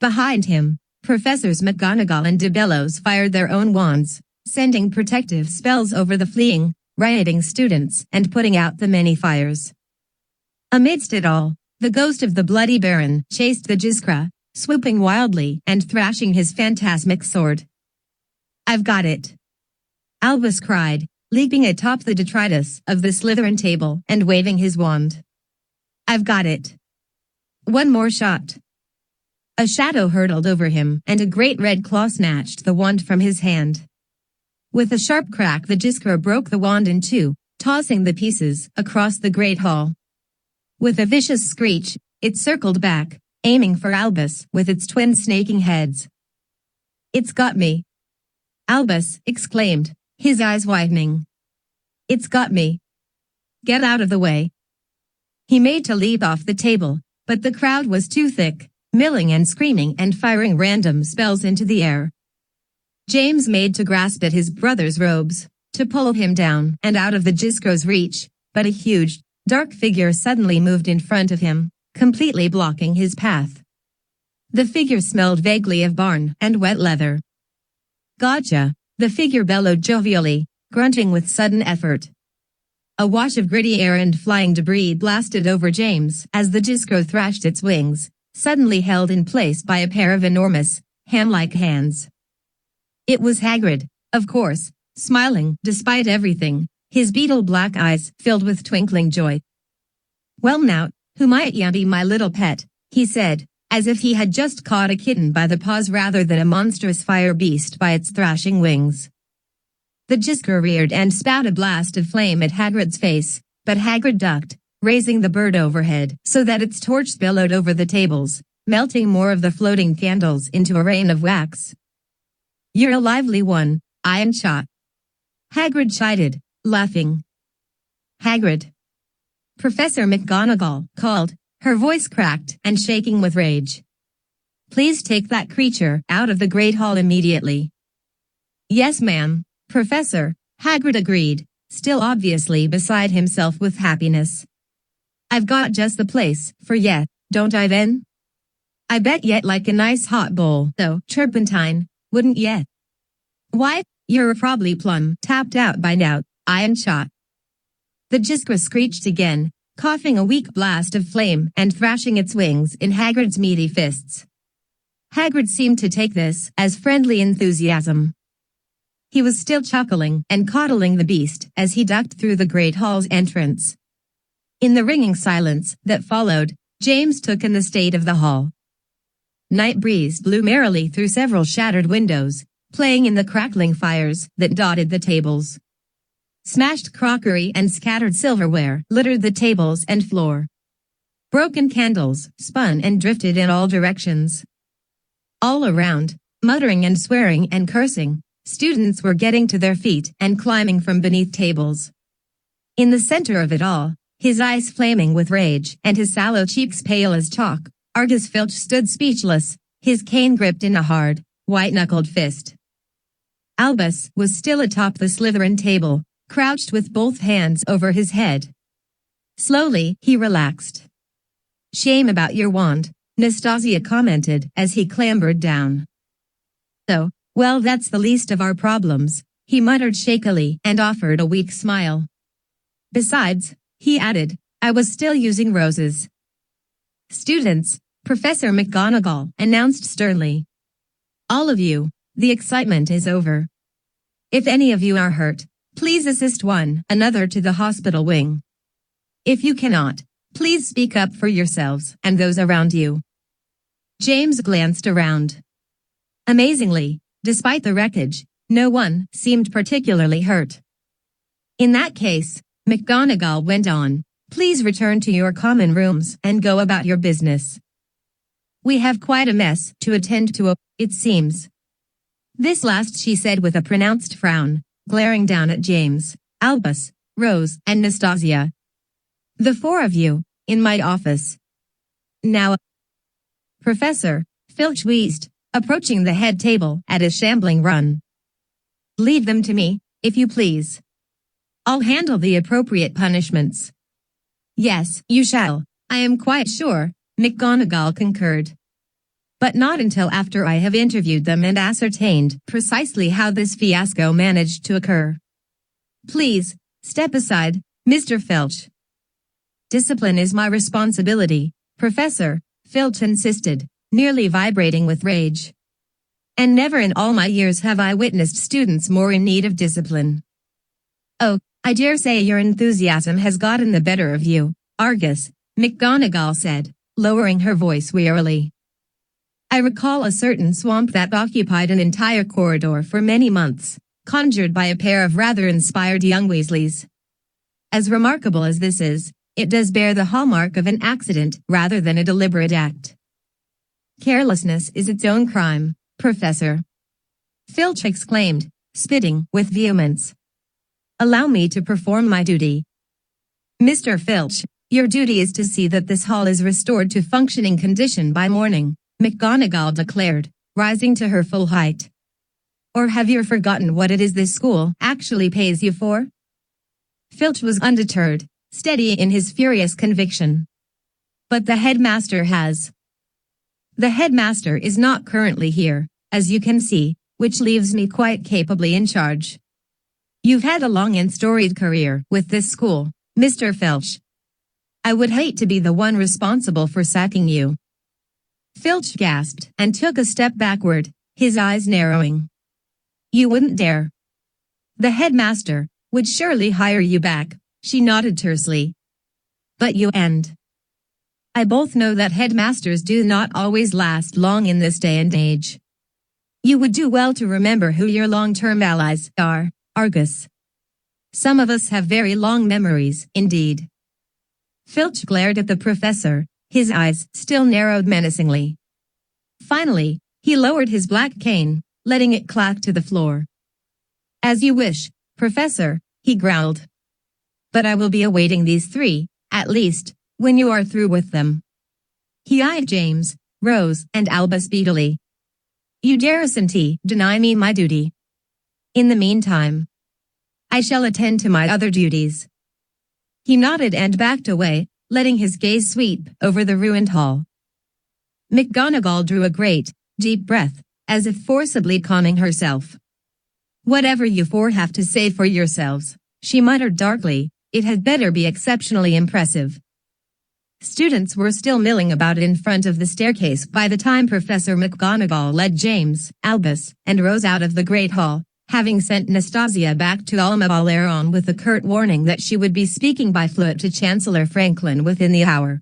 [SPEAKER 1] Behind him, Professors McGonagall and de Bellows fired their own wands, sending protective spells over the fleeing, rioting students and putting out the many fires. Amidst it all, the ghost of the Bloody Baron chased the Jiskra, swooping wildly and thrashing his phantasmic sword. "I've got it!" Albus cried, leaping atop the detritus of the Slytherin table and waving his wand. "I've got it!" One more shot. A shadow hurtled over him and a great red claw snatched the wand from his hand. With a sharp crack, the Jiskra broke the wand in two, tossing the pieces across the great hall. With a vicious screech, it circled back, aiming for Albus with its twin snaking heads. "It's got me!" Albus exclaimed, his eyes widening. "It's got me! Get out of the way!" He made to leap off the table, but the crowd was too thick, milling and screaming and firing random spells into the air. James made to grasp at his brother's robes, to pull him down and out of the Jiskra's reach, but a huge, dark figure suddenly moved in front of him, completely blocking his path. The figure smelled vaguely of barn and wet leather. "Gotcha!" the figure bellowed jovially, grunting with sudden effort. A wash of gritty air and flying debris blasted over James as the Jiskra thrashed its wings, suddenly held in place by a pair of enormous, ham-like hands. It was Hagrid, of course, smiling despite everything, his beetle-black eyes filled with twinkling joy. "Well now, who might ya be, my little pet?" he said, as if he had just caught a kitten by the paws rather than a monstrous fire beast by its thrashing wings. The Jiskra reared and spat a blast of flame at Hagrid's face, but Hagrid ducked, raising the bird overhead so that its torch billowed over the tables, melting more of the floating candles into a rain of wax. "You're a lively one, Iron Shot," Hagrid chided, laughing. "Hagrid!" Professor McGonagall called, her voice cracked and shaking with rage. "Please take that creature out of the Great Hall immediately." "Yes, ma'am, Professor," Hagrid agreed, still obviously beside himself with happiness. "I've got just the place for ye, don't I then? I bet ye'd like a nice hot bowl, though, turpentine, wouldn't ye? Why, you're probably plumb tapped out by now, Iron Shot." The Jiskra screeched again, coughing a weak blast of flame and thrashing its wings in Hagrid's meaty fists. Hagrid seemed to take this as friendly enthusiasm. He was still chuckling and coddling the beast as he ducked through the Great Hall's entrance. In the ringing silence that followed, James took in the state of the hall. Night breeze blew merrily through several shattered windows, playing in the crackling fires that dotted the tables. Smashed crockery and scattered silverware littered the tables and floor. Broken candles spun and drifted in all directions. All around, muttering and swearing and cursing, students were getting to their feet and climbing from beneath tables. In the center of it all, his eyes flaming with rage and his sallow cheeks pale as chalk, Argus Filch stood speechless, his cane gripped in a hard, white-knuckled fist. Albus was still atop the Slytherin table, crouched with both hands over his head. Slowly, he relaxed. "Shame about your wand," Nastasia commented as he clambered down. "So, well, that's the least of our problems," he muttered shakily and offered a weak smile. "Besides," he added, "I was still using roses." "Students," Professor McGonagall announced sternly. "All of you, the excitement is over. If any of you are hurt, please assist one another to the hospital wing. If you cannot, Please speak up for yourselves and those around you." James glanced around. Amazingly, despite the wreckage, no one seemed particularly hurt. "In that case," McGonagall went on, "please return to your common rooms and go about your business. We have quite a mess to attend to, it seems." This last she said with a pronounced frown, glaring down at James, Albus, Rose, and Nastasia. "The four of you, in my office. Now." Professor Filch wheezed, approaching the head table at a shambling run. "Leave them to me, if you please. I'll handle the appropriate punishments." "Yes, you shall, I am quite sure," McGonagall concurred. "But not until after I have interviewed them and ascertained precisely how this fiasco managed to occur. Please, step aside, Mr. Filch." "Discipline is my responsibility," Professor Filch insisted, nearly vibrating with rage. "And never in all my years have I witnessed students more in need of discipline." "Oh, I dare say your enthusiasm has gotten the better of you, Argus," McGonagall said, lowering her voice wearily. "I recall a certain swamp that occupied an entire corridor for many months, conjured by a pair of rather inspired young Weasleys. As remarkable as this is, it does bear the hallmark of an accident rather than a deliberate act. Carelessness is its own crime, Professor," Filch exclaimed, spitting with vehemence. "Allow me to perform my duty." "Mr. Filch, your duty is to see that this hall is restored to functioning condition by morning," McGonagall declared, rising to her full height. "Or have you forgotten what it is this school actually pays you for?" Filch was undeterred, steady in his furious conviction. "But the headmaster has." "The headmaster is not currently here, as you can see, which leaves me quite capably in charge. You've had a long and storied career with this school, Mr. Filch. I would hate to be the one responsible for sacking you." Filch gasped and took a step backward, his eyes narrowing. "You wouldn't dare." "The headmaster would surely hire you back," she nodded tersely. "But you and I both know that headmasters do not always last long in this day and age. You would do well to remember who your long-term allies are, Argus. Some of us have very long memories, indeed." Filch glared at the professor, his eyes still narrowed menacingly. Finally, he lowered his black cane, letting it clack to the floor. "As you wish, Professor," he growled. "But I will be awaiting these three, at least, when you are through with them." He eyed James, Rose, and Albus speedily. "You daresn't deny me my duty. In the meantime, I shall attend to my other duties." He nodded and backed away, letting his gaze sweep over the ruined hall. McGonagall drew a great, deep breath, as if forcibly calming herself. "Whatever you four have to say for yourselves," she muttered darkly, "it had better be exceptionally impressive." Students were still milling about in front of the staircase by the time Professor McGonagall led James, Albus, and Rose out of the Great Hall, having sent Nastasia back to Alma Valeron with a curt warning that she would be speaking by foot to Chancellor Franklin within the hour.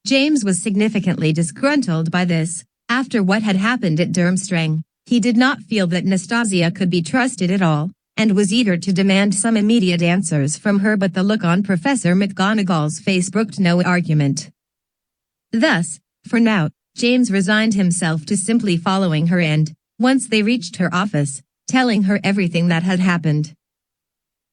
[SPEAKER 1] James was significantly disgruntled by this. After what had happened at Durmstrang, he did not feel that Nastasia could be trusted at all, and was eager to demand some immediate answers from her, but the look on Professor McGonagall's face brooked no argument. Thus, for now, James resigned himself to simply following her and, once they reached her office, telling her everything that had happened.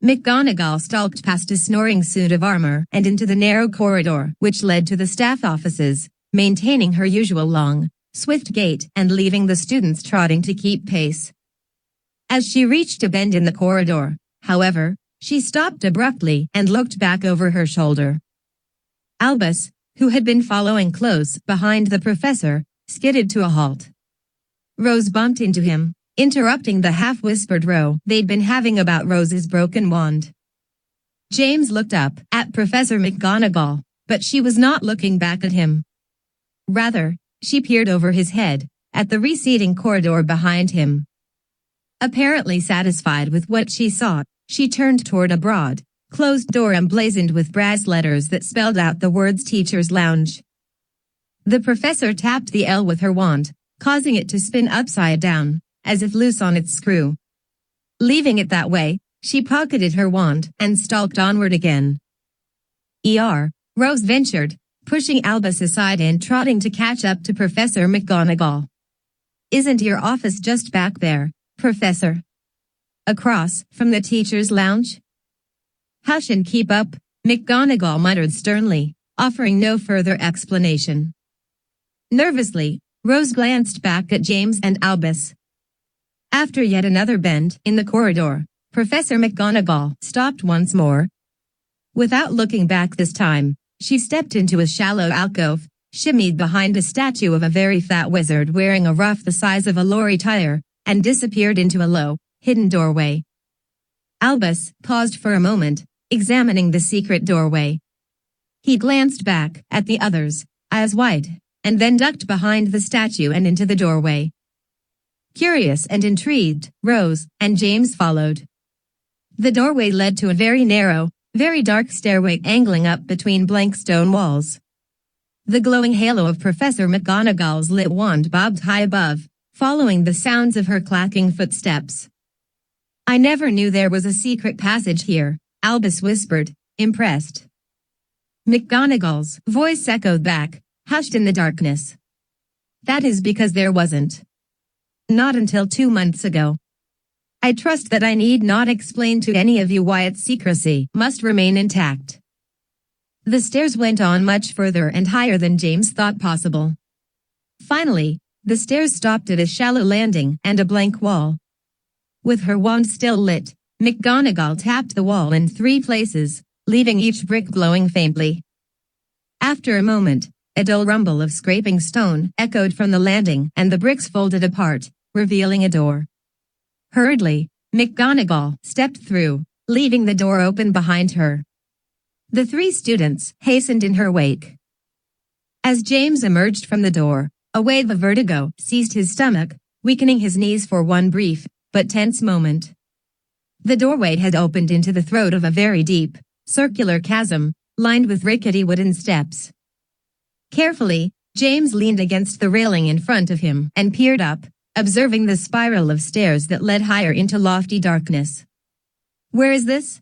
[SPEAKER 1] McGonagall stalked past a snoring suit of armor and into the narrow corridor which led to the staff offices, maintaining her usual long, swift gait and leaving the students trotting to keep pace. As she reached a bend in the corridor, however, she stopped abruptly and looked back over her shoulder. Albus, who had been following close behind the professor, skidded to a halt. Rose bumped into him, interrupting the half-whispered row they'd been having about Rose's broken wand. James looked up at Professor McGonagall, but she was not looking back at him. Rather, she peered over his head, at the receding corridor behind him. Apparently satisfied with what she saw, she turned toward a broad, closed door emblazoned with brass letters that spelled out the words Teacher's Lounge. The professor tapped the L with her wand, causing it to spin upside down, as if loose on its screw. Leaving it that way, she pocketed her wand and stalked onward again. Rose ventured, pushing Albus aside and trotting to catch up to Professor McGonagall. Isn't your office just back there, Professor? Across from the teacher's lounge? Hush and keep up, McGonagall muttered sternly, offering no further explanation. Nervously, Rose glanced back at James and Albus. After yet another bend in the corridor, Professor McGonagall stopped once more. Without looking back this time, she stepped into a shallow alcove, shimmied behind a statue of a very fat wizard wearing a ruff the size of a lorry tire, and disappeared into a low, hidden doorway. Albus paused for a moment, examining the secret doorway. He glanced back at the others, eyes wide, and then ducked behind the statue and into the doorway. Curious and intrigued, Rose and James followed. The doorway led to a very narrow, very dark stairway angling up between blank stone walls. The glowing halo of Professor McGonagall's lit wand bobbed high above, following the sounds of her clacking footsteps. I never knew there was a secret passage here, Albus whispered, impressed. McGonagall's voice echoed back, hushed in the darkness. That is because there wasn't. Not until 2 months ago. I trust that I need not explain to any of you why its secrecy must remain intact. The stairs went on much further and higher than James thought possible. Finally, the stairs stopped at a shallow landing and a blank wall. With her wand still lit, McGonagall tapped the wall in 3 places, leaving each brick glowing faintly. After a moment, a dull rumble of scraping stone echoed from the landing and the bricks folded apart, revealing a door. Hurriedly, McGonagall stepped through, leaving the door open behind her. The 3 students hastened in her wake. As James emerged from the door, a wave of vertigo seized his stomach, weakening his knees for one brief, but tense moment. The doorway had opened into the throat of a very deep, circular chasm, lined with rickety wooden steps. Carefully, James leaned against the railing in front of him and peered up, observing the spiral of stairs that led higher into lofty darkness. Where is this?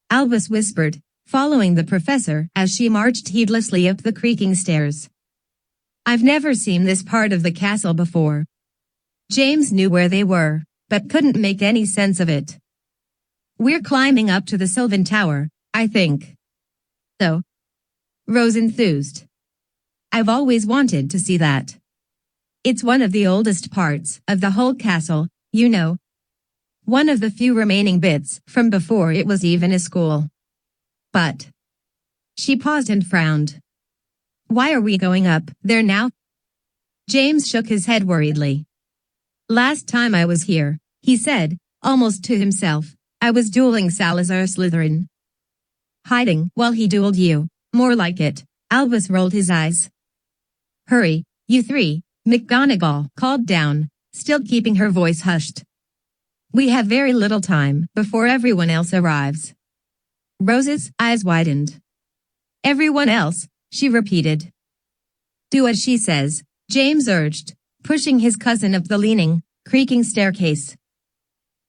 [SPEAKER 1] Albus whispered, following the professor as she marched heedlessly up the creaking stairs. I've never seen this part of the castle before. James knew where they were, but couldn't make any sense of it. We're climbing up to the Sylvan Tower, I think. So? Rose enthused. I've always wanted to see that. It's one of the oldest parts of the whole castle, you know. One of the few remaining bits from before it was even a school. But. She paused and frowned. Why are we going up there now? James shook his head worriedly. Last time I was here, he said, almost to himself, I was dueling Salazar Slytherin. Hiding while he dueled you, more like it, Albus rolled his eyes. Hurry, you 3, McGonagall called down, still keeping her voice hushed. We have very little time before everyone else arrives. Rose's eyes widened. Everyone else, she repeated. Do as she says, James urged, pushing his cousin up the leaning, creaking staircase.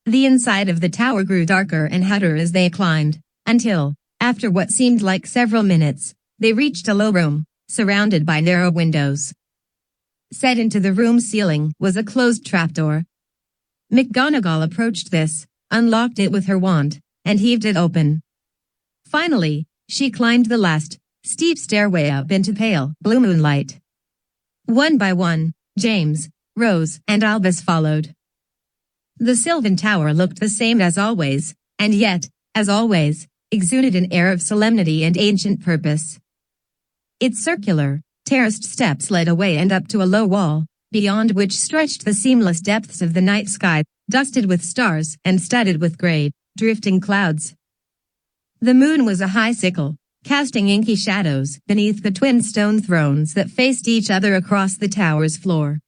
[SPEAKER 1] The inside of the tower grew darker and hotter as they climbed, until, after what seemed like several minutes, they reached a low room, surrounded by narrow windows. Set into the room's ceiling was a closed trapdoor. McGonagall approached this, unlocked it with her wand, and heaved it open. Finally, she climbed the last, steep stairway up into pale, blue moonlight. One by one, James, Rose, and Albus followed. The Sylvan Tower looked the same as always, and yet, as always, exuded an air of solemnity and ancient purpose. Its circular, terraced steps led away and up to a low wall, beyond which stretched the seamless depths of the night sky, dusted with stars and studded with gray, drifting clouds. The moon was a high sickle, casting inky shadows beneath the twin stone thrones that faced each other across the tower's floor.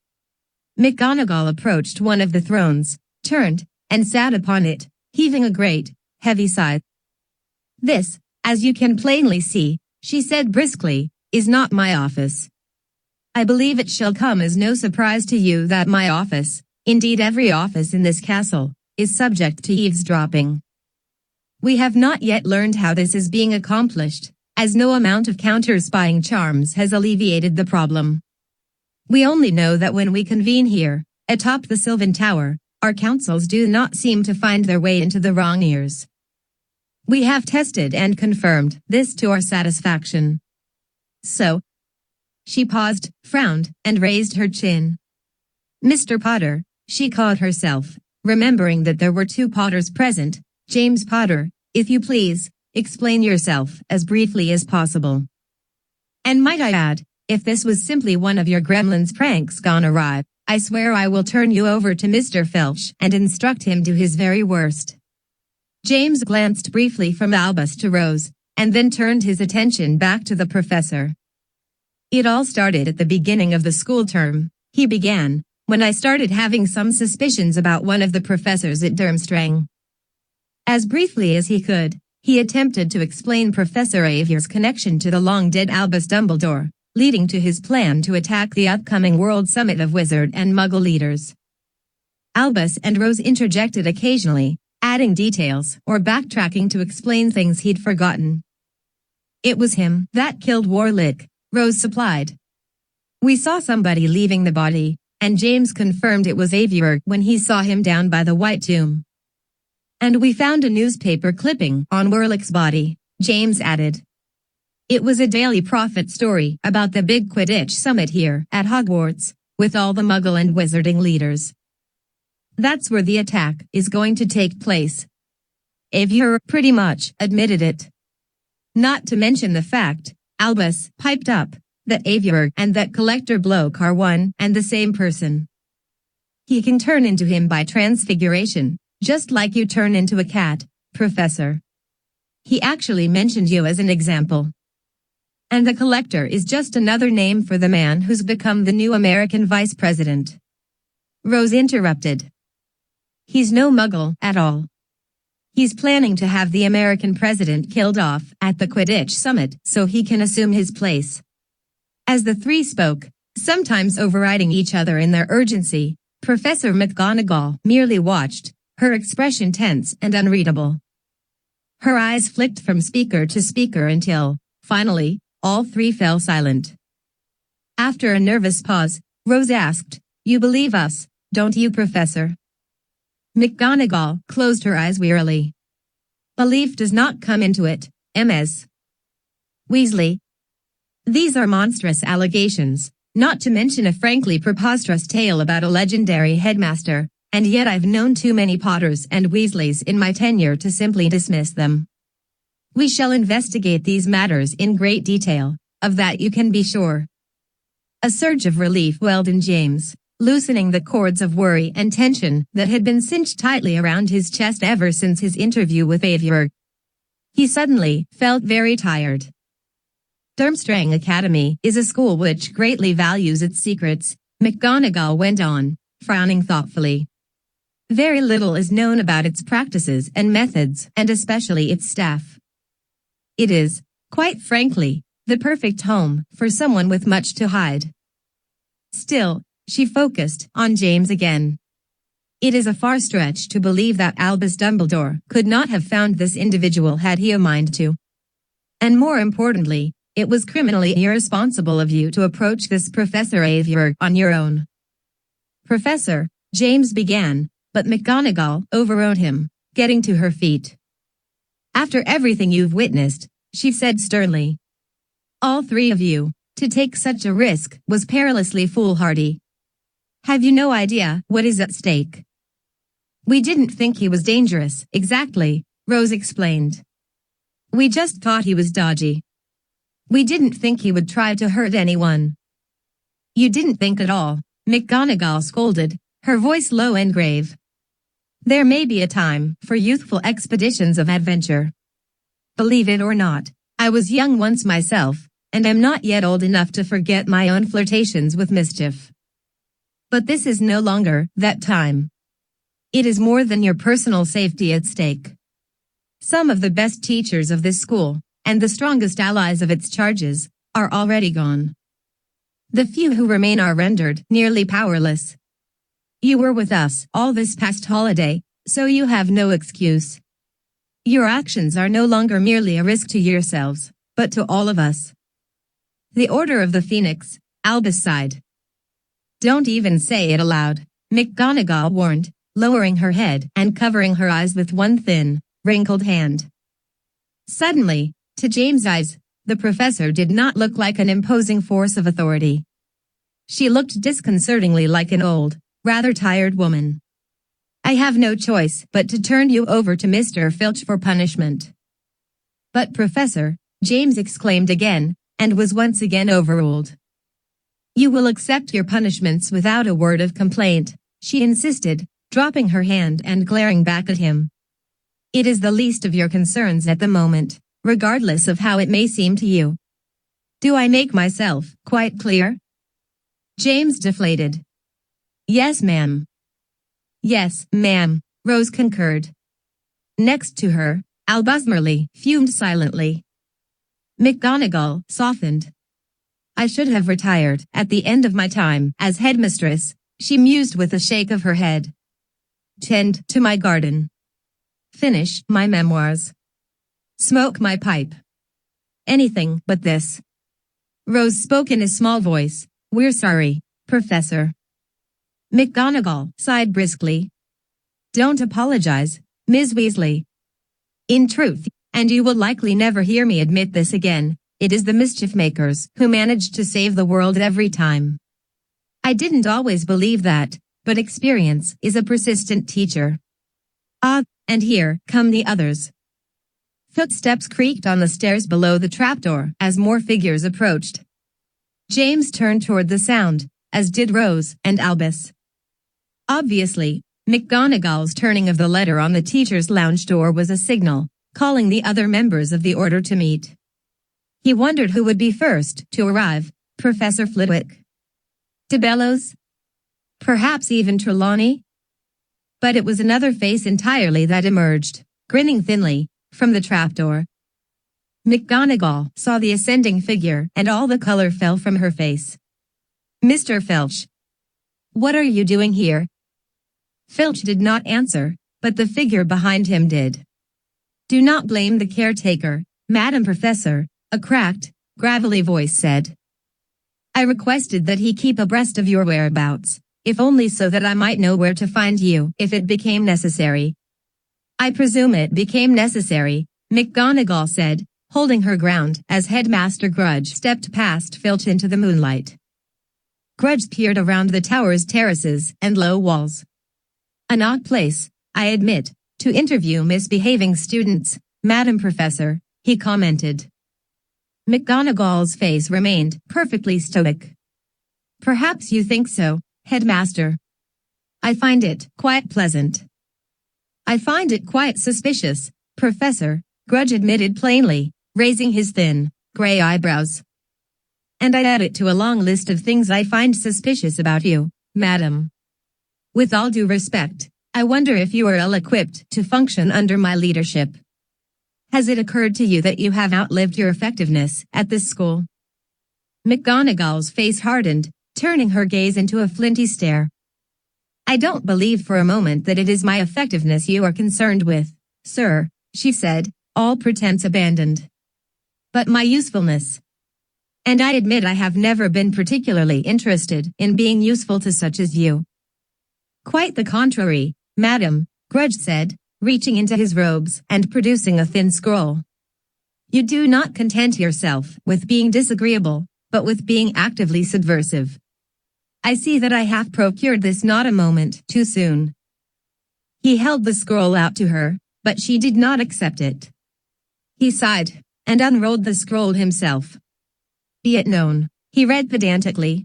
[SPEAKER 1] McGonagall approached one of the thrones, turned, and sat upon it, heaving a great, heavy sigh. This, as you can plainly see, she said briskly, is not my office. I believe it shall come as no surprise to you that my office, indeed every office in this castle, is subject to eavesdropping. We have not yet learned how this is being accomplished, as no amount of counter-spying charms has alleviated the problem. We only know that when we convene here, atop the Sylvan Tower, our counsels do not seem to find their way into the wrong ears. We have tested and confirmed this to our satisfaction. So, she paused, frowned, and raised her chin. Mr. Potter, she called herself, remembering that there were 2 Potters present. James Potter, if you please, explain yourself as briefly as possible. And might I add, if this was simply one of your gremlin's pranks gone awry, I swear I will turn you over to Mr. Filch and instruct him to his very worst. James glanced briefly from Albus to Rose, and then turned his attention back to the professor. It all started at the beginning of the school term, he began, when I started having some suspicions about one of the professors at Durmstrang. As briefly as he could, he attempted to explain Professor Avier's connection to the long-dead Albus Dumbledore, leading to his plan to attack the upcoming World Summit of Wizard and Muggle leaders. Albus and Rose interjected occasionally, adding details or backtracking to explain things he'd forgotten. It was him that killed Warlick, Rose supplied. We saw somebody leaving the body, and James confirmed it was Avier when he saw him down by the White Tomb. And we found a newspaper clipping on Warlick's body, James added. It was a Daily Prophet story about the big Quidditch summit here at Hogwarts, with all the Muggle and Wizarding leaders. That's where the attack is going to take place. Avier pretty much admitted it. Not to mention the fact, Albus piped up, that Avier and that Collector Bloke are one and the same person. He can turn into him by transfiguration, just like you turn into a cat, Professor. He actually mentioned you as an example. And the Collector is just another name for the man who's become the new American Vice President. Rose interrupted. He's no Muggle at all. He's planning to have the American president killed off at the Quidditch summit so he can assume his place. As the 3 spoke, sometimes overriding each other in their urgency, Professor McGonagall merely watched, her expression tense and unreadable. Her eyes flicked from speaker to speaker until, finally, all 3 fell silent. After a nervous pause, Rose asked, "You believe us, don't you, Professor?" McGonagall closed her eyes wearily. Belief does not come into it, Ms. Weasley. These are monstrous allegations, not to mention a frankly preposterous tale about a legendary headmaster, and yet I've known too many Potters and Weasleys in my tenure to simply dismiss them. We shall investigate these matters in great detail, of that you can be sure. A surge of relief welled in James, loosening the cords of worry and tension that had been cinched tightly around his chest ever since his interview with Avier. He suddenly felt very tired. Durmstrang Academy is a school which greatly values its secrets, McGonagall went on, frowning thoughtfully. Very little is known about its practices and methods, and especially its staff. It is, quite frankly, the perfect home for someone with much to hide. Still, she focused on James again. It is a far stretch to believe that Albus Dumbledore could not have found this individual had he a mind to. And more importantly, it was criminally irresponsible of you to approach this Professor Avier on your own. Professor, James began, but McGonagall overrode him, getting to her feet. After everything you've witnessed, she said sternly. All 3 of you, to take such a risk was perilously foolhardy. Have you no idea what is at stake? We didn't think he was dangerous, exactly, Rose explained. We just thought he was dodgy. We didn't think he would try to hurt anyone. You didn't think at all, McGonagall scolded, her voice low and grave. There may be a time for youthful expeditions of adventure. Believe it or not, I was young once myself, and am not yet old enough to forget my own flirtations with mischief. But this is no longer that time. It is more than your personal safety at stake. Some of the best teachers of this school, and the strongest allies of its charges, are already gone. The few who remain are rendered nearly powerless. You were with us all this past holiday, so you have no excuse. Your actions are no longer merely a risk to yourselves, but to all of us. The Order of the Phoenix, Albus sighed. Don't even say it aloud, McGonagall warned, lowering her head and covering her eyes with one thin, wrinkled hand. Suddenly, to James' eyes, the professor did not look like an imposing force of authority. She looked disconcertingly like an old, rather tired woman. I have no choice but to turn you over to Mr. Filch for punishment. But Professor, James exclaimed again, and was once again overruled. You will accept your punishments without a word of complaint, she insisted, dropping her hand and glaring back at him. It is the least of your concerns at the moment, regardless of how it may seem to you. Do I make myself quite clear? James deflated. Yes, ma'am. Yes, ma'am, Rose concurred. Next to her, Albus Merley fumed silently. McGonagall softened. I should have retired at the end of my time as headmistress, she mused with a shake of her head. Tend to my garden. Finish my memoirs. Smoke my pipe. Anything but this. Rose spoke in a small voice. We're sorry, Professor. McGonagall sighed briskly. Don't apologize, Ms. Weasley. In truth, and you will likely never hear me admit this again, it is the mischief makers who manage to save the world every time. I didn't always believe that, but experience is a persistent teacher. Ah, and here come the others. Footsteps creaked on the stairs below the trapdoor as more figures approached. James turned toward the sound, as did Rose and Albus. Obviously, McGonagall's turning of the letter on the teacher's lounge door was a signal, calling the other members of the order to meet. He wondered who would be first to arrive, Professor Flitwick? De Bellows? Perhaps even Trelawney? But it was another face entirely that emerged, grinning thinly, from the trapdoor. McGonagall saw the ascending figure and all the color fell from her face. Mr. Filch. What are you doing here? Filch did not answer, but the figure behind him did. Do not blame the caretaker, Madam Professor, a cracked, gravelly voice said. I requested that he keep abreast of your whereabouts, if only so that I might know where to find you if it became necessary. I presume it became necessary, McGonagall said, holding her ground as Headmaster Grudge stepped past Filch into the moonlight. Grudge peered around the tower's terraces and low walls. An odd place, I admit, to interview misbehaving students, Madam Professor, he commented. McGonagall's face remained perfectly stoic. Perhaps you think so, Headmaster. I find it quite pleasant. I find it quite suspicious, Professor, Grudge admitted plainly, raising his thin, gray eyebrows. And I add it to a long list of things I find suspicious about you, Madam. With all due respect, I wonder if you are ill-equipped to function under my leadership. Has it occurred to you that you have outlived your effectiveness at this school? McGonagall's face hardened, turning her gaze into a flinty stare. I don't believe for a moment that it is my effectiveness you are concerned with, sir, she said, all pretense abandoned. But my usefulness. And I admit I have never been particularly interested in being useful to such as you. Quite the contrary, Madam, Grudge said, reaching into his robes and producing a thin scroll. You do not content yourself with being disagreeable, but with being actively subversive. I see that I have procured this not a moment too soon. He held the scroll out to her, but she did not accept it. He sighed, and unrolled the scroll himself. Be it known, he read pedantically,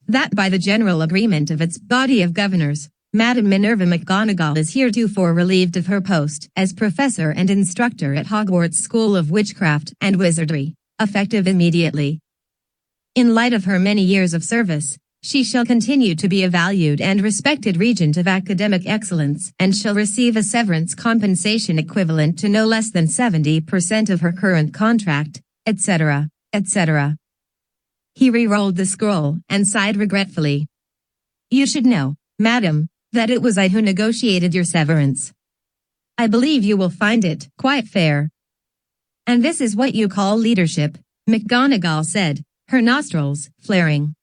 [SPEAKER 1] that by the general agreement of its body of governors, Madam Minerva McGonagall is heretofore relieved of her post as professor and instructor at Hogwarts School of Witchcraft and Wizardry, effective immediately. In light of her many years of service, she shall continue to be a valued and respected regent of academic excellence and shall receive a severance compensation equivalent to no less than 70% of her current contract, etc., etc. He re-rolled the scroll and sighed regretfully. You should know, madam, that it was I who negotiated your severance. I believe you will find it quite fair. And this is what you call leadership, McGonagall said, her nostrils flaring.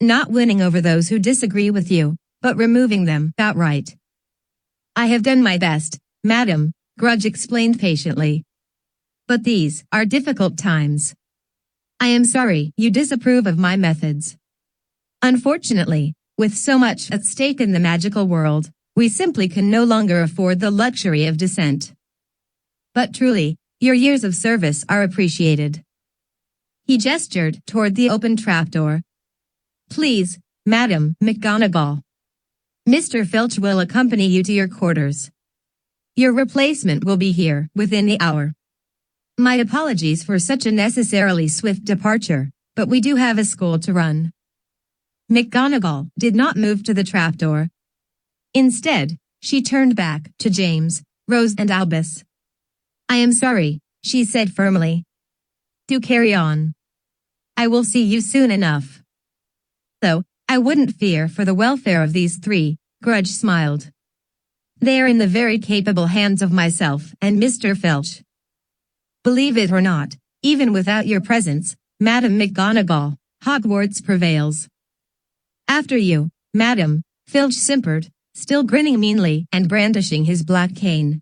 [SPEAKER 1] Not winning over those who disagree with you, but removing them outright. I have done my best, madam, Grudge explained patiently. But these are difficult times. I am sorry you disapprove of my methods. Unfortunately, with so much at stake in the magical world, we simply can no longer afford the luxury of dissent. But truly, your years of service are appreciated. He gestured toward the open trapdoor. Please, Madam McGonagall. Mr. Filch will accompany you to your quarters. Your replacement will be here within the hour. My apologies for such a necessarily swift departure, but we do have a school to run. McGonagall did not move to the trapdoor. Instead, she turned back to James, Rose and Albus. I am sorry, she said firmly. Do carry on. I will see you soon enough. Though, I wouldn't fear for the welfare of these three, Grudge smiled. They are in the very capable hands of myself and Mr. Filch. Believe it or not, even without your presence, Madam McGonagall, Hogwarts prevails. After you, Madam, Filch simpered, still grinning meanly and brandishing his black cane.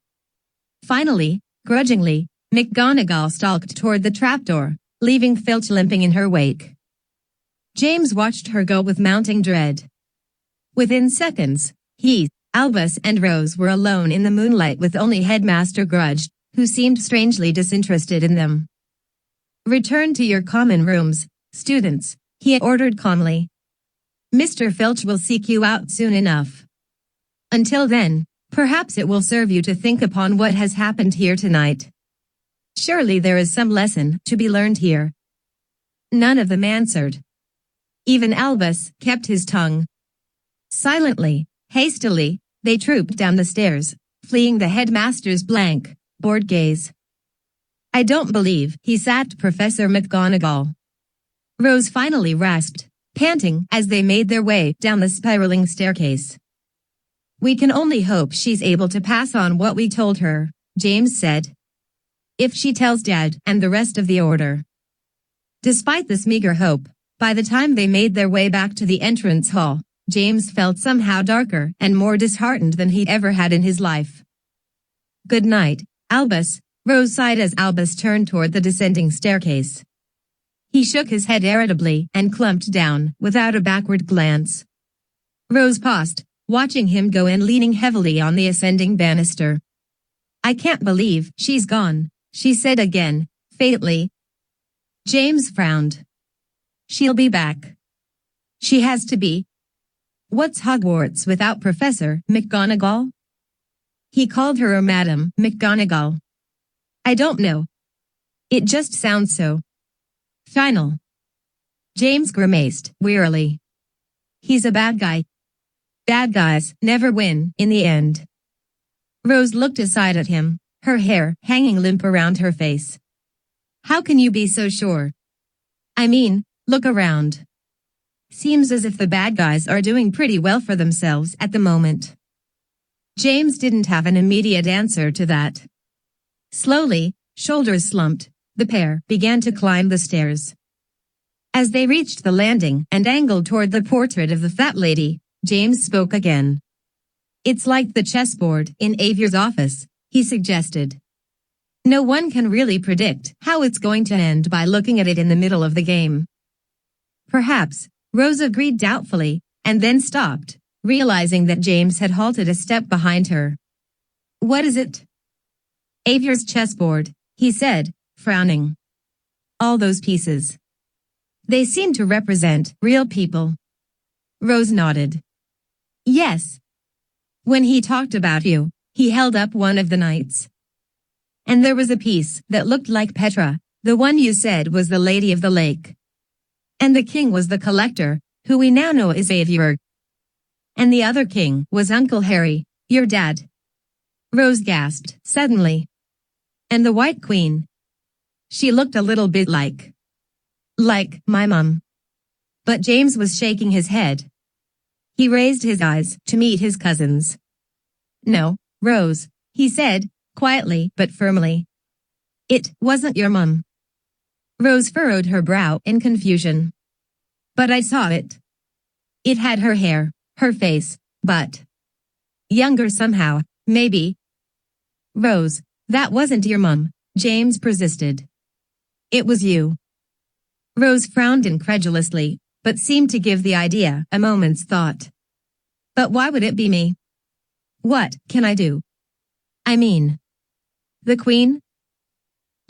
[SPEAKER 1] Finally, grudgingly, McGonagall stalked toward the trapdoor, leaving Filch limping in her wake. James watched her go with mounting dread. Within seconds, he, Albus and Rose were alone in the moonlight with only Headmaster Grudge, who seemed strangely disinterested in them. Return to your common rooms, students, he ordered calmly. Mr. Filch will seek you out soon enough. Until then, perhaps it will serve you to think upon what has happened here tonight. Surely there is some lesson to be learned here. None of them answered. Even Albus kept his tongue. Silently, hastily, they trooped down the stairs, fleeing the headmaster's blank, bored gaze. I don't believe he sacked Professor McGonagall. Rose finally rasped, panting as they made their way down the spiraling staircase. We can only hope she's able to pass on what we told her, James said. If she tells Dad and the rest of the order. Despite this meager hope, by the time they made their way back to the entrance hall, James felt somehow darker and more disheartened than he'd ever had in his life. Good night, Albus, Rose sighed as Albus turned toward the descending staircase. He shook his head irritably and clumped down without a backward glance. Rose paused, watching him go and leaning heavily on the ascending banister. I can't believe she's gone, she said again, faintly. James frowned. She'll be back. She has to be. What's Hogwarts without Professor McGonagall? He called her Madam McGonagall. I don't know. It just sounds so. Final. James grimaced wearily. He's a bad guy. Bad guys never win in the end. Rose looked aside at him, her hair hanging limp around her face. How can you be so sure? I mean, look around. Seems as if the bad guys are doing pretty well for themselves at the moment. James didn't have an immediate answer to that. Slowly, shoulders slumped, the pair began to climb the stairs. As they reached the landing and angled toward the portrait of the fat lady, James spoke again. It's like the chessboard in Avier's office, he suggested. No one can really predict how it's going to end by looking at it in the middle of the game. Perhaps, Rose agreed doubtfully, and then stopped, realizing that James had halted a step behind her. What is it? Avier's chessboard, he said, frowning. All those pieces. They seem to represent real people. Rose nodded. Yes. When he talked about you, he held up one of the knights. And there was a piece that looked like Petra, the one you said was the Lady of the Lake. And the king was the collector, who we now know as Avier. And the other king was Uncle Harry, your dad. Rose gasped suddenly. And the White Queen? She looked a little bit like my mum. But James was shaking his head. He raised his eyes to meet his cousin's. No, Rose, he said, quietly but firmly. It wasn't your mum. Rose furrowed her brow in confusion. But I saw it. It had her hair, her face, but younger somehow, maybe. Rose, that wasn't your mum, James persisted. It was you. Rose frowned incredulously, but seemed to give the idea a moment's thought. But why would it be me? What can I do? I mean, the Queen?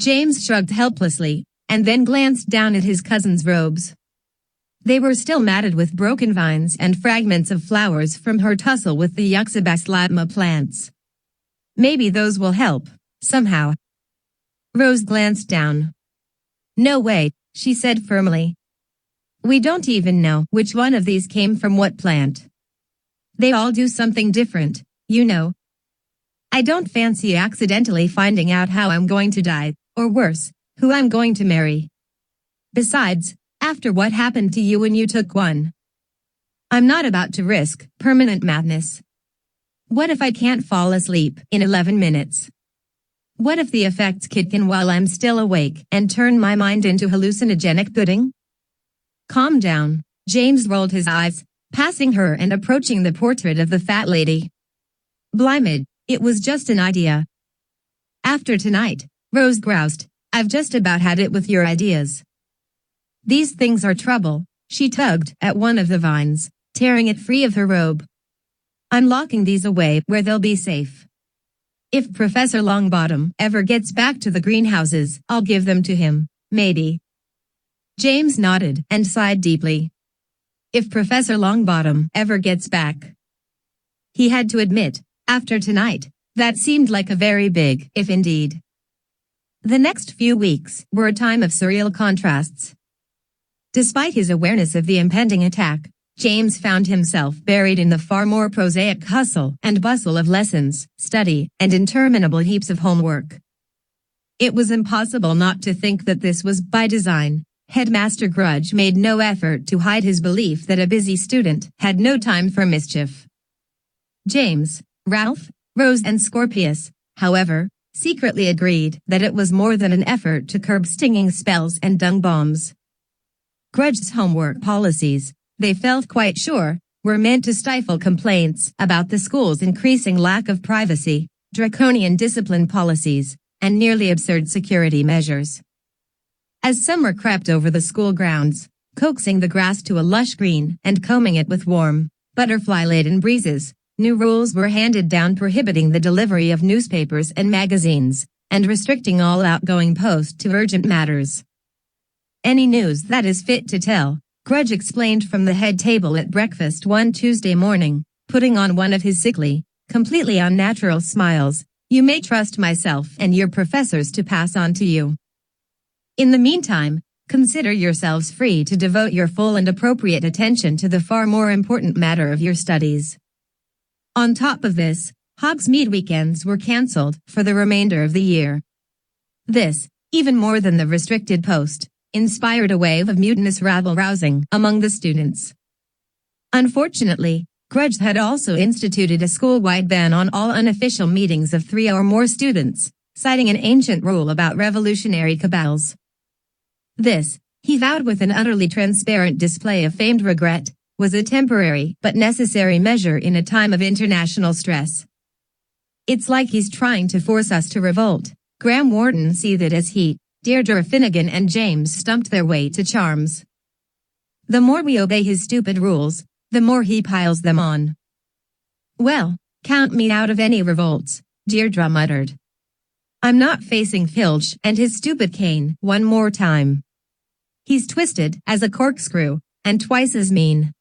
[SPEAKER 1] James shrugged helplessly, and then glanced down at his cousin's robes. They were still matted with broken vines and fragments of flowers from her tussle with the Yuxabaslatma plants. Maybe those will help, somehow. Rose glanced down. No way, she said firmly. We don't even know which one of these came from what plant. They all do something different, you know. I don't fancy accidentally finding out how I'm going to die, or worse, who I'm going to marry. Besides, after what happened to you when you took one, I'm not about to risk permanent madness. What if I can't fall asleep in 11 minutes? What if the effects kick in while I'm still awake and turn my mind into hallucinogenic pudding? Calm down, James rolled his eyes, passing her and approaching the portrait of the fat lady. Blimey, it was just an idea. After tonight, Rose groused, I've just about had it with your ideas. These things are trouble, she tugged at one of the vines, tearing it free of her robe. I'm locking these away where they'll be safe. If Professor Longbottom ever gets back to the greenhouses, I'll give them to him, maybe. James nodded and sighed deeply. If Professor Longbottom ever gets back. He had to admit, after tonight, that seemed like a very big if indeed. The next few weeks were a time of surreal contrasts. Despite his awareness of the impending attack, James found himself buried in the far more prosaic hustle and bustle of lessons, study, and interminable heaps of homework. It was impossible not to think that this was by design. Headmaster Grudge made no effort to hide his belief that a busy student had no time for mischief. James, Ralph, Rose and Scorpius, however, secretly agreed that it was more than an effort to curb stinging spells and dung bombs. Grudge's homework policies, they felt quite sure, were meant to stifle complaints about the school's increasing lack of privacy, draconian discipline policies, and nearly absurd security measures. As summer crept over the school grounds, coaxing the grass to a lush green and combing it with warm, butterfly-laden breezes, new rules were handed down prohibiting the delivery of newspapers and magazines, and restricting all outgoing post to urgent matters. Any news that is fit to tell, Grudge explained from the head table at breakfast one Tuesday morning, putting on one of his sickly, completely unnatural smiles. You may trust myself and your professors to pass on to you. In the meantime, consider yourselves free to devote your full and appropriate attention to the far more important matter of your studies. On top of this, Hogsmeade weekends were cancelled for the remainder of the year. This, even more than the restricted post, inspired a wave of mutinous rabble-rousing among the students. Unfortunately, Grudge had also instituted a school-wide ban on all unofficial meetings of 3 or more students, citing an ancient rule about revolutionary cabals. This, he vowed with an utterly transparent display of feigned regret, was a temporary but necessary measure in a time of international stress. It's like he's trying to force us to revolt, Graham Wharton seethed as he, Deirdre Finnegan and James stumped their way to Charms. The more we obey his stupid rules, the more he piles them on. Well, count me out of any revolts, Deirdre muttered. I'm not facing Filch and his stupid cane one more time. He's twisted as a corkscrew, and twice as mean.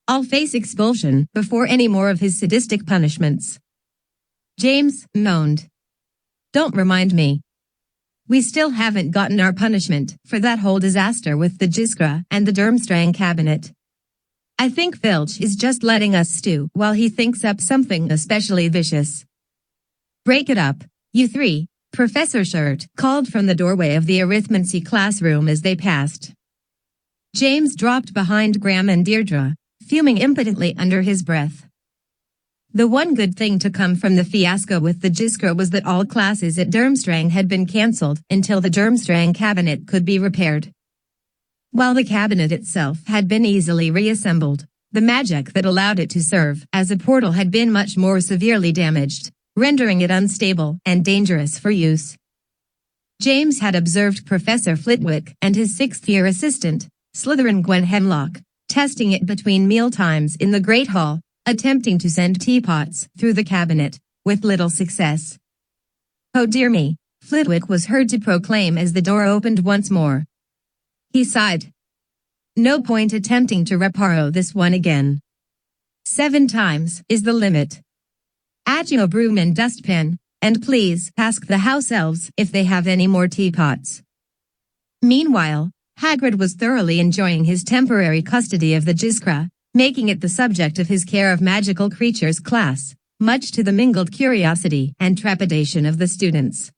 [SPEAKER 1] I'll face expulsion before any more of his sadistic punishments. James moaned. Don't remind me. We still haven't gotten our punishment for that whole disaster with the Jiskra and the Durmstrang cabinet. I think Filch is just letting us stew while he thinks up something especially vicious. Break it up, you three, Professor Shirt called from the doorway of the arithmancy classroom as they passed. James dropped behind Graham and Deirdre, fuming impotently under his breath. The one good thing to come from the fiasco with the Jiskra was that all classes at Durmstrang had been cancelled until the Durmstrang cabinet could be repaired. While the cabinet itself had been easily reassembled, the magic that allowed it to serve as a portal had been much more severely damaged, rendering it unstable and dangerous for use. James had observed Professor Flitwick and his sixth-year assistant, Slytherin Gwen Hemlock, testing it between mealtimes in the Great Hall, attempting to send teapots through the cabinet, with little success. "Oh dear me," Flitwick was heard to proclaim as the door opened once more. He sighed. "No point attempting to reparo this one again. 7 times is the limit. Add you a broom and dustpan, and please ask the house elves if they have any more teapots." Meanwhile, Hagrid was thoroughly enjoying his temporary custody of the Jiskra, making it the subject of his Care of Magical Creatures class, much to the mingled curiosity and trepidation of the students.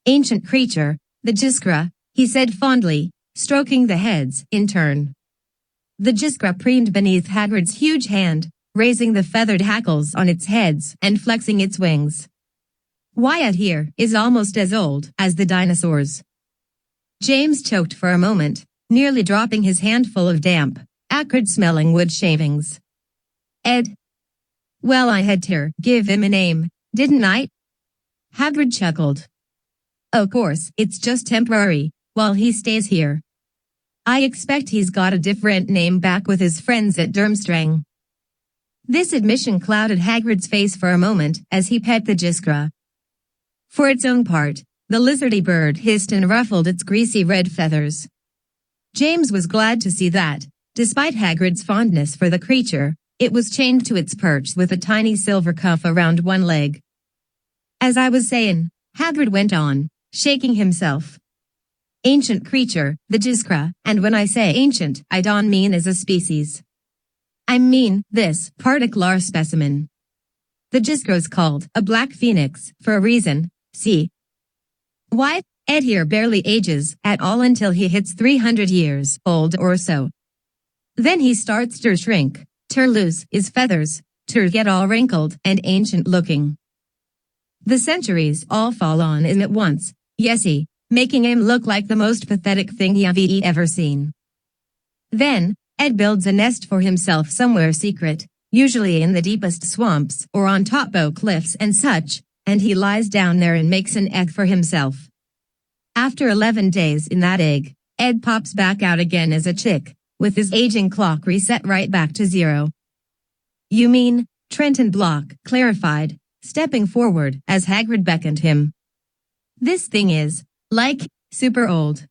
[SPEAKER 1] "Ancient creature, the Jiskra," he said fondly, stroking the heads in turn. The Jiskra preened beneath Hagrid's huge hand, raising the feathered hackles on its heads and flexing its wings. "Wyatt here is almost as old as the dinosaurs." James choked for a moment, nearly dropping his handful of damp, acrid-smelling wood shavings. "Ed? Well, I had to give him a name, didn't I?" Hagrid chuckled. "Of course, it's just temporary, while he stays here. I expect he's got a different name back with his friends at Durmstrang." This admission clouded Hagrid's face for a moment as he pet the Jiskra. For its own part, the lizardy bird hissed and ruffled its greasy red feathers. James was glad to see that, despite Hagrid's fondness for the creature, it was chained to its perch with a tiny silver cuff around one leg. "As I was saying," Hagrid went on, shaking himself. "Ancient creature, the Jiskra, and when I say ancient, I don't mean as a species. I mean this particular specimen. The Jiskra's called a black phoenix for a reason, see? Why, Ed here barely ages at all until he hits 300 years old or so. Then he starts to shrink, to lose his feathers, to get all wrinkled and ancient looking. The centuries all fall on him at once, yesy, making him look like the most pathetic thing you've ever seen. Then, Ed builds a nest for himself somewhere secret, usually in the deepest swamps or on topmost cliffs and such, and he lies down there and makes an egg for himself. After 11 days in that egg, Ed pops back out again as a chick, with his aging clock reset right back to 0. "You mean," Trenton Block clarified, stepping forward as Hagrid beckoned him. "This thing is, like, super old.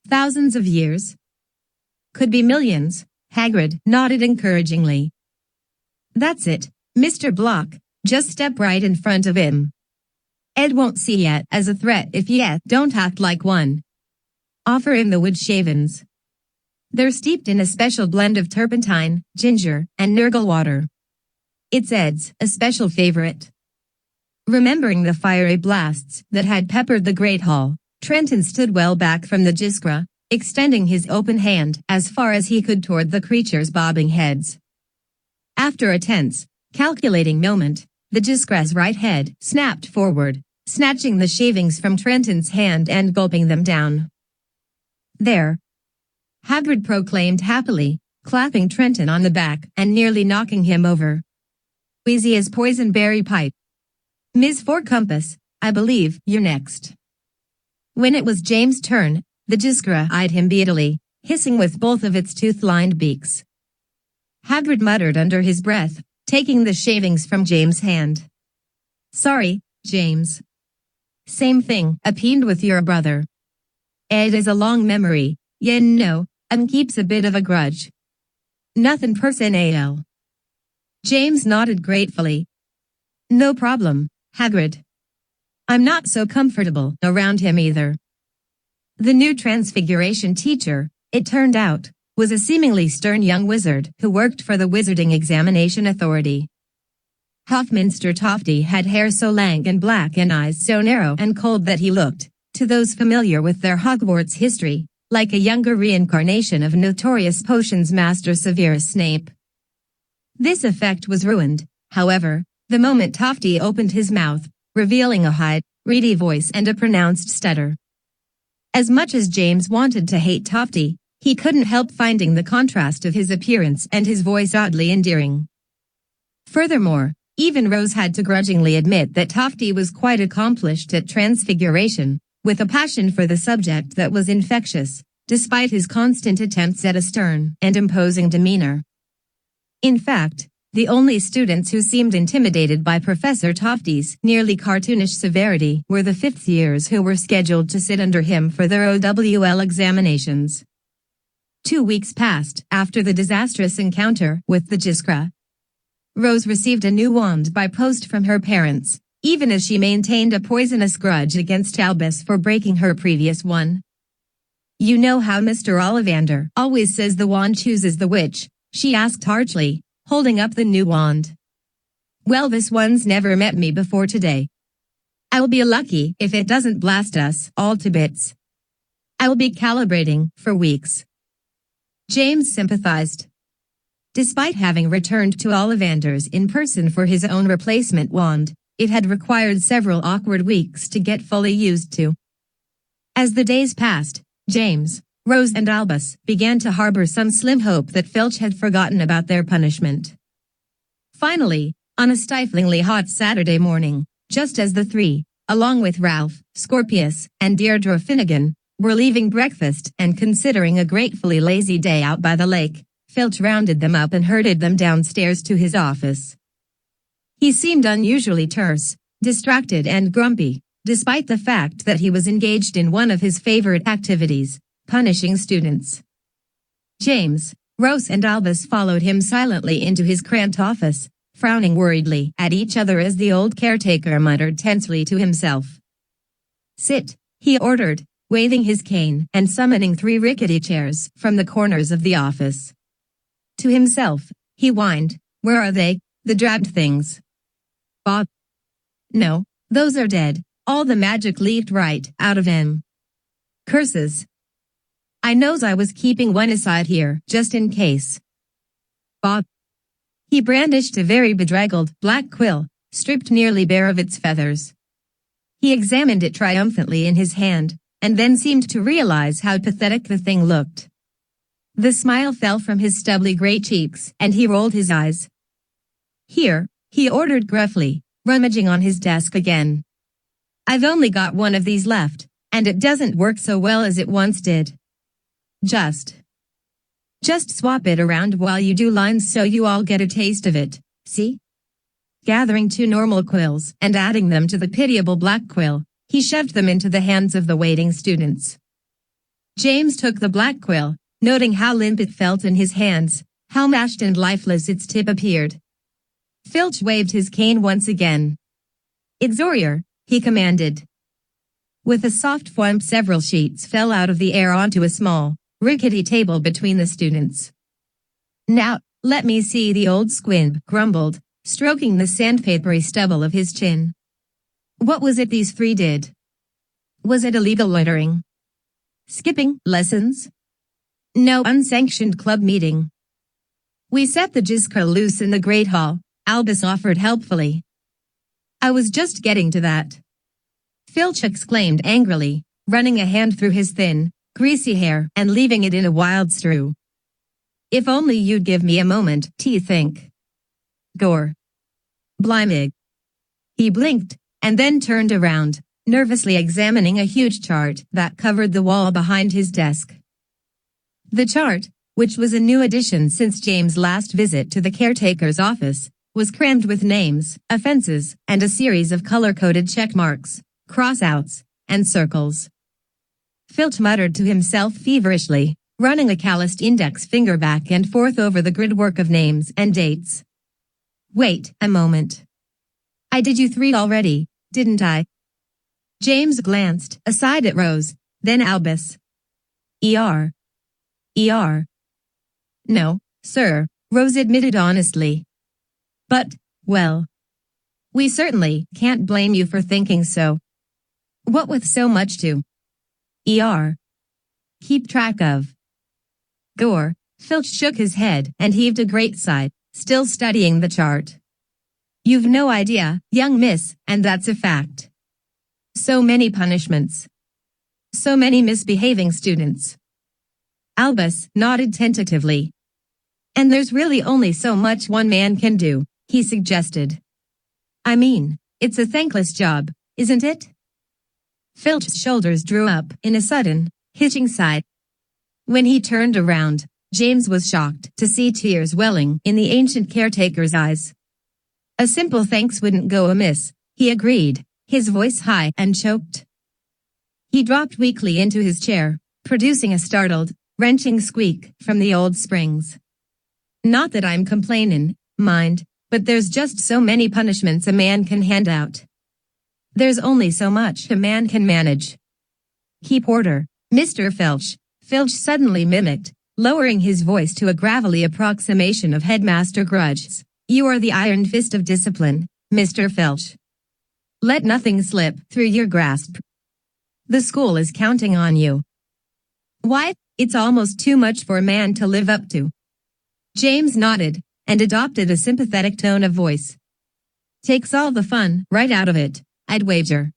[SPEAKER 1] Thousands of years? Could be millions," Hagrid nodded encouragingly. "That's it, Mr. Block, just step right in front of him. Ed won't see it as a threat if you don't act like one. Offer him the wood shavings. They're steeped in a special blend of turpentine, ginger, and nurgle water. It's Ed's a special favorite." Remembering the fiery blasts that had peppered the Great Hall, Trenton stood well back from the Jiskra, extending his open hand as far as he could toward the creature's bobbing heads. After a tense, calculating moment, the Jiskra's right head snapped forward, snatching the shavings from Trenton's hand and gulping them down. "There," Hagrid proclaimed happily, clapping Trenton on the back and nearly knocking him over. "Easy as poison berry pipe. Ms. Four Compass, I believe you're next." When it was James' turn, the Jiskra eyed him beadily, hissing with both of its tooth-lined beaks. Hagrid muttered under his breath, taking the shavings from James' hand. "Sorry, James. Same thing, appeared with your brother. Ed is a long memory, you know, and keeps a bit of a grudge. Nothin' personal." James nodded gratefully. "No problem, Hagrid. I'm not so comfortable around him either." The new Transfiguration teacher, it turned out, was a seemingly stern young wizard who worked for the Wizarding Examination Authority. Hofminster Tofty had hair so lank and black and eyes so narrow and cold that he looked, to those familiar with their Hogwarts history, like a younger reincarnation of notorious potions master Severus Snape. This effect was ruined, however, the moment Tofty opened his mouth, revealing a high, reedy voice and a pronounced stutter. As much as James wanted to hate Tofty, he couldn't help finding the contrast of his appearance and his voice oddly endearing. Furthermore, even Rose had to grudgingly admit that Tofty was quite accomplished at transfiguration, with a passion for the subject that was infectious, despite his constant attempts at a stern and imposing demeanor. In fact, the only students who seemed intimidated by Professor Tofty's nearly cartoonish severity were the fifth years who were scheduled to sit under him for their OWL examinations. 2 weeks passed after the disastrous encounter with the Jiskra. Rose received a new wand by post from her parents, even as she maintained a poisonous grudge against Albus for breaking her previous one. "You know how Mr. Ollivander always says the wand chooses the witch?" she asked archly, holding up the new wand. "Well, this one's never met me before today. I'll be lucky if it doesn't blast us all to bits. I'll be calibrating for weeks." James sympathized. Despite having returned to Ollivander's in person for his own replacement wand, it had required several awkward weeks to get fully used to. As the days passed, James, Rose and Albus began to harbor some slim hope that Filch had forgotten about their punishment. Finally, on a stiflingly hot Saturday morning, just as the three, along with Ralph, Scorpius, and Deirdre Finnegan, were leaving breakfast and considering a gratefully lazy day out by the lake, Filch rounded them up and herded them downstairs to his office. He seemed unusually terse, distracted and grumpy, despite the fact that he was engaged in one of his favorite activities, punishing students. James, Rose and Albus followed him silently into his cramped office, frowning worriedly at each other as the old caretaker muttered tensely to himself. "Sit," he ordered, waving his cane and summoning 3 rickety chairs from the corners of the office. To himself, he whined, "Where are they, the dragged things? Bob? No, those are dead. All the magic leaked right out of them. Curses. I knows I was keeping one aside here, just in case. Bob." He brandished a very bedraggled black quill, stripped nearly bare of its feathers. He examined it triumphantly in his hand, and then seemed to realize how pathetic the thing looked. The smile fell from his stubbly gray cheeks, and he rolled his eyes. "Here," he ordered gruffly, rummaging on his desk again. "I've only got one of these left, and it doesn't work so well as it once did. Just swap it around while you do lines so you all get a taste of it, see?" Gathering 2 normal quills and adding them to the pitiable black quill, he shoved them into the hands of the waiting students. James took the black quill, noting how limp it felt in his hands, how mashed and lifeless its tip appeared. Filch waved his cane once again. "Exorior," he commanded. With a soft thwomp, several sheets fell out of the air onto a small, rickety table between the students. "Now, let me see," the old squib grumbled, stroking the sandpapery stubble of his chin. "What was it these 3 did? Was it illegal loitering? Skipping lessons? No unsanctioned club meeting?" "We set the Jiskra loose in the Great Hall," Albus offered helpfully. "I was just getting to that," Filch exclaimed angrily, running a hand through his thin, greasy hair and leaving it in a wild strew. "If only you'd give me a moment to think. Gore. Blimey." He blinked, and then turned around, nervously examining a huge chart that covered the wall behind his desk. The chart, which was a new addition since James' last visit to the caretaker's office, was crammed with names, offenses, and a series of color-coded check marks, cross-outs, and circles. Filch muttered to himself feverishly, running a calloused index finger back and forth over the gridwork of names and dates. "Wait a moment. I did you 3 already, didn't I?" James glanced aside at Rose, then Albus. ER. No, sir, Rose admitted honestly. But, well, we certainly can't blame you for thinking so. What with so much to keep track of. Gore, Filch shook his head and heaved a great sigh, still studying the chart. You've no idea, young miss, and that's a fact. So many punishments. So many misbehaving students. Albus nodded tentatively. And there's really only so much one man can do, he suggested. I mean, it's a thankless job, isn't it? Filch's shoulders drew up in a sudden, hitching sigh. When he turned around, James was shocked to see tears welling in the ancient caretaker's eyes. A simple thanks wouldn't go amiss, he agreed, his voice high and choked. He dropped weakly into his chair, producing a startled, wrenching squeak from the old springs. Not that I'm complainin', mind, but there's just so many punishments a man can hand out. There's only so much a man can manage. Keep order, Mr. Filch, Filch suddenly mimicked, lowering his voice to a gravelly approximation of Headmaster Grudge's. You are the iron fist of discipline, Mr. Filch. Let nothing slip through your grasp. The school is counting on you. Why, it's almost too much for a man to live up to. James nodded, and adopted a sympathetic tone of voice. Takes all the fun right out of it, I'd wager.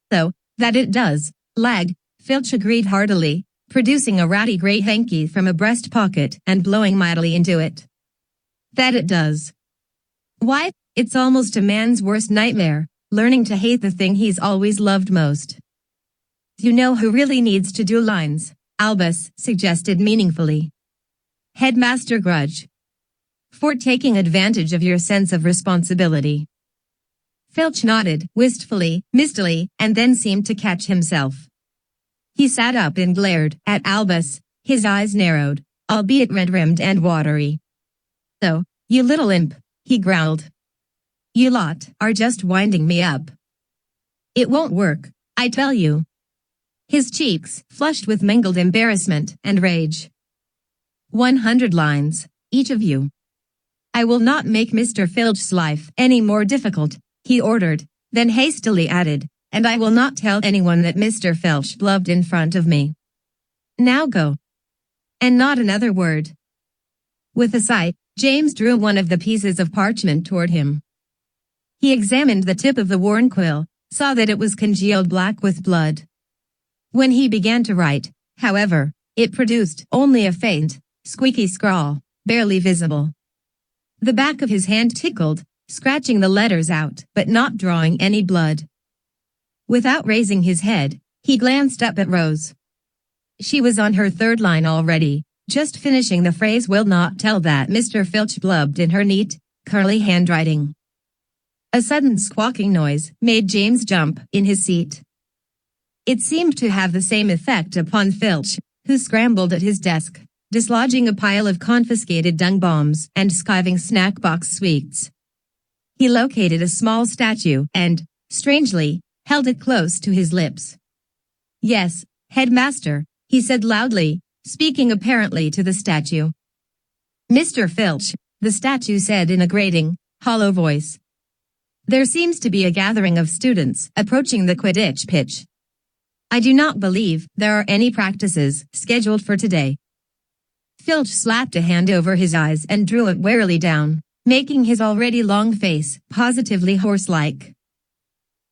[SPEAKER 1] Though, that it does, lad, Filch agreed heartily, producing a ratty grey hanky from a breast pocket and blowing mightily into it. That it does. Why, it's almost a man's worst nightmare, learning to hate the thing he's always loved most. You know who really needs to do lines, Albus suggested meaningfully. Headmaster Grudge. For taking advantage of your sense of responsibility. Filch nodded, wistfully, mistily, and then seemed to catch himself. He sat up and glared at Albus, his eyes narrowed, albeit red-rimmed and watery. So, you little imp, he growled. You lot are just winding me up. It won't work, I tell you. His cheeks flushed with mingled embarrassment and rage. 100 lines, each of you. I will not make Mr. Filch's life any more difficult, he ordered, then hastily added, and I will not tell anyone that Mr. Filch blubbed in front of me. Now go. And not another word. With a sigh, James drew one of the pieces of parchment toward him. He examined the tip of the worn quill, saw that it was congealed black with blood. When he began to write, however, it produced only a faint, squeaky scrawl, barely visible. The back of his hand tickled, scratching the letters out, but not drawing any blood. Without raising his head, he glanced up at Rose. She was on her third line already, just finishing the phrase will not tell that Mr. Filch blubbed in her neat, curly handwriting. A sudden squawking noise made James jump in his seat. It seemed to have the same effect upon Filch, who scrambled at his desk, dislodging a pile of confiscated dung bombs and skiving snack box sweets. He located a small statue and, strangely, held it close to his lips. Yes, Headmaster, he said loudly, speaking apparently to the statue. Mr. Filch, the statue said in a grating, hollow voice. There seems to be a gathering of students approaching the Quidditch pitch. I do not believe there are any practices scheduled for today. Filch slapped a hand over his eyes and drew it warily down, making his already long face positively horse-like.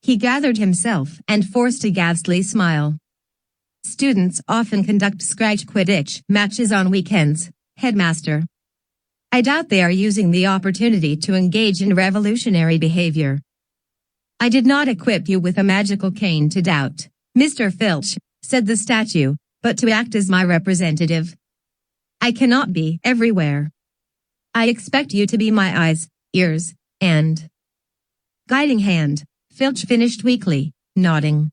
[SPEAKER 1] He gathered himself and forced a ghastly smile. Students often conduct scratch Quidditch matches on weekends, Headmaster. I doubt they are using the opportunity to engage in revolutionary behavior. I did not equip you with a magical cane to doubt, Mr. Filch, said the statue, but to act as my representative. I cannot be everywhere. I expect you to be my eyes, ears, and guiding hand, Filch finished weakly, nodding.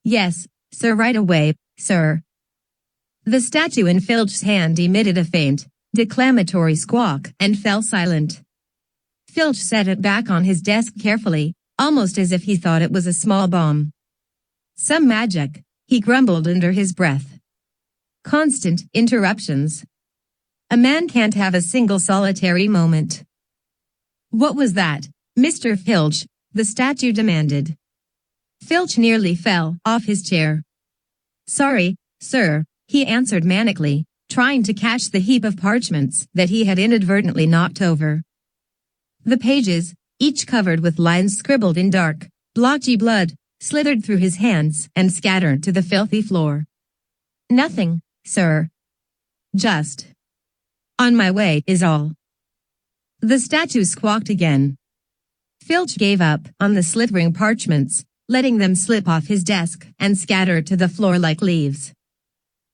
[SPEAKER 1] Yes, sir, right away, sir. The statue in Filch's hand emitted a faint, declamatory squawk and fell silent. Filch set it back on his desk carefully, almost as if he thought it was a small bomb. Some magic, he grumbled under his breath. Constant interruptions. A man can't have a single solitary moment. What was that, Mr. Filch? The statue demanded. Filch nearly fell off his chair. Sorry, sir, he answered manically, trying to catch the heap of parchments that he had inadvertently knocked over. The pages, each covered with lines scribbled in dark, blotchy blood, slithered through his hands and scattered to the filthy floor. Nothing, sir. Just. On my way is all. The statue squawked again. Filch gave up on the slithering parchments, letting them slip off his desk and scatter to the floor like leaves.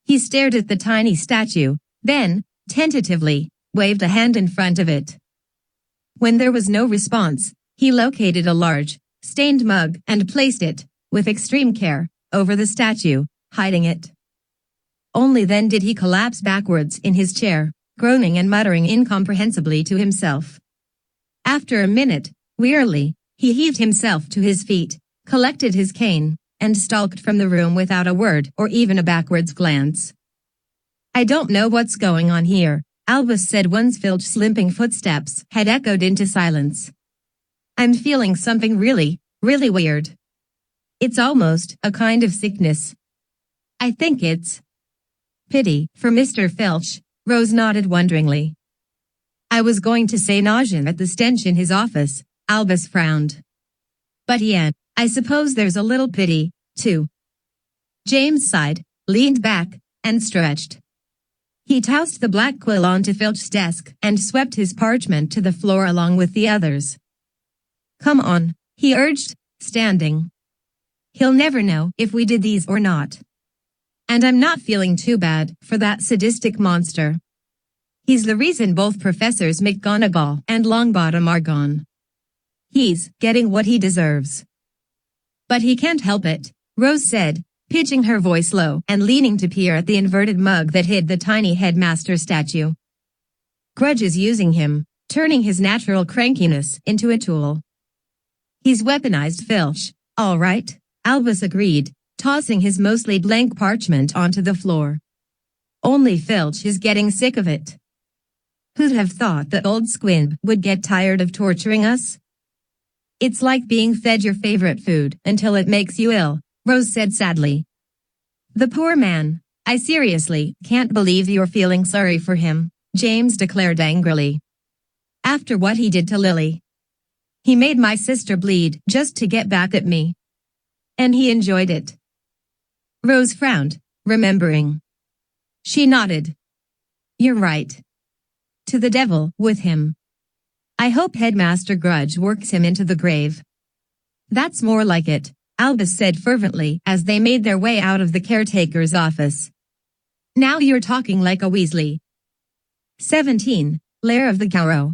[SPEAKER 1] He stared at the tiny statue, then, tentatively, waved a hand in front of it. When there was no response, he located a large, stained mug and placed it, with extreme care, over the statue, hiding it. Only then did he collapse backwards in his chair, groaning and muttering incomprehensibly to himself. After a minute, wearily, he heaved himself to his feet, collected his cane, and stalked from the room without a word or even a backwards glance. I don't know what's going on here, Albus said once Filch's limping footsteps had echoed into silence. I'm feeling something really, really weird. It's almost a kind of sickness. I think it's pity for Mr. Filch, Rose nodded wonderingly. I was going to say nausea at the stench in his office, Albus frowned. But yeah, I suppose there's a little pity, too. James sighed, leaned back, and stretched. He tossed the black quill onto Filch's desk and swept his parchment to the floor along with the others. Come on, he urged, standing. He'll never know if we did these or not. And I'm not feeling too bad for that sadistic monster. He's the reason both Professors McGonagall and Longbottom are gone. He's getting what he deserves. But he can't help it, Rose said, pitching her voice low and leaning to peer at the inverted mug that hid the tiny headmaster statue. Grudge is using him, turning his natural crankiness into a tool. He's weaponized Filch, all right, Albus agreed, tossing his mostly blank parchment onto the floor. Only Filch is getting sick of it. Who'd have thought that old Squib would get tired of torturing us? It's like being fed your favorite food until it makes you ill, Rose said sadly. The poor man. I seriously can't believe you're feeling sorry for him, James declared angrily. After what he did to Lily. He made my sister bleed just to get back at me. And he enjoyed it. Rose frowned, remembering. She nodded. You're right. To the devil with him. I hope Headmaster Grudge works him into the grave. That's more like it, Albus said fervently as they made their way out of the caretaker's office. Now you're talking like a Weasley. 17. Lair of the Garrow.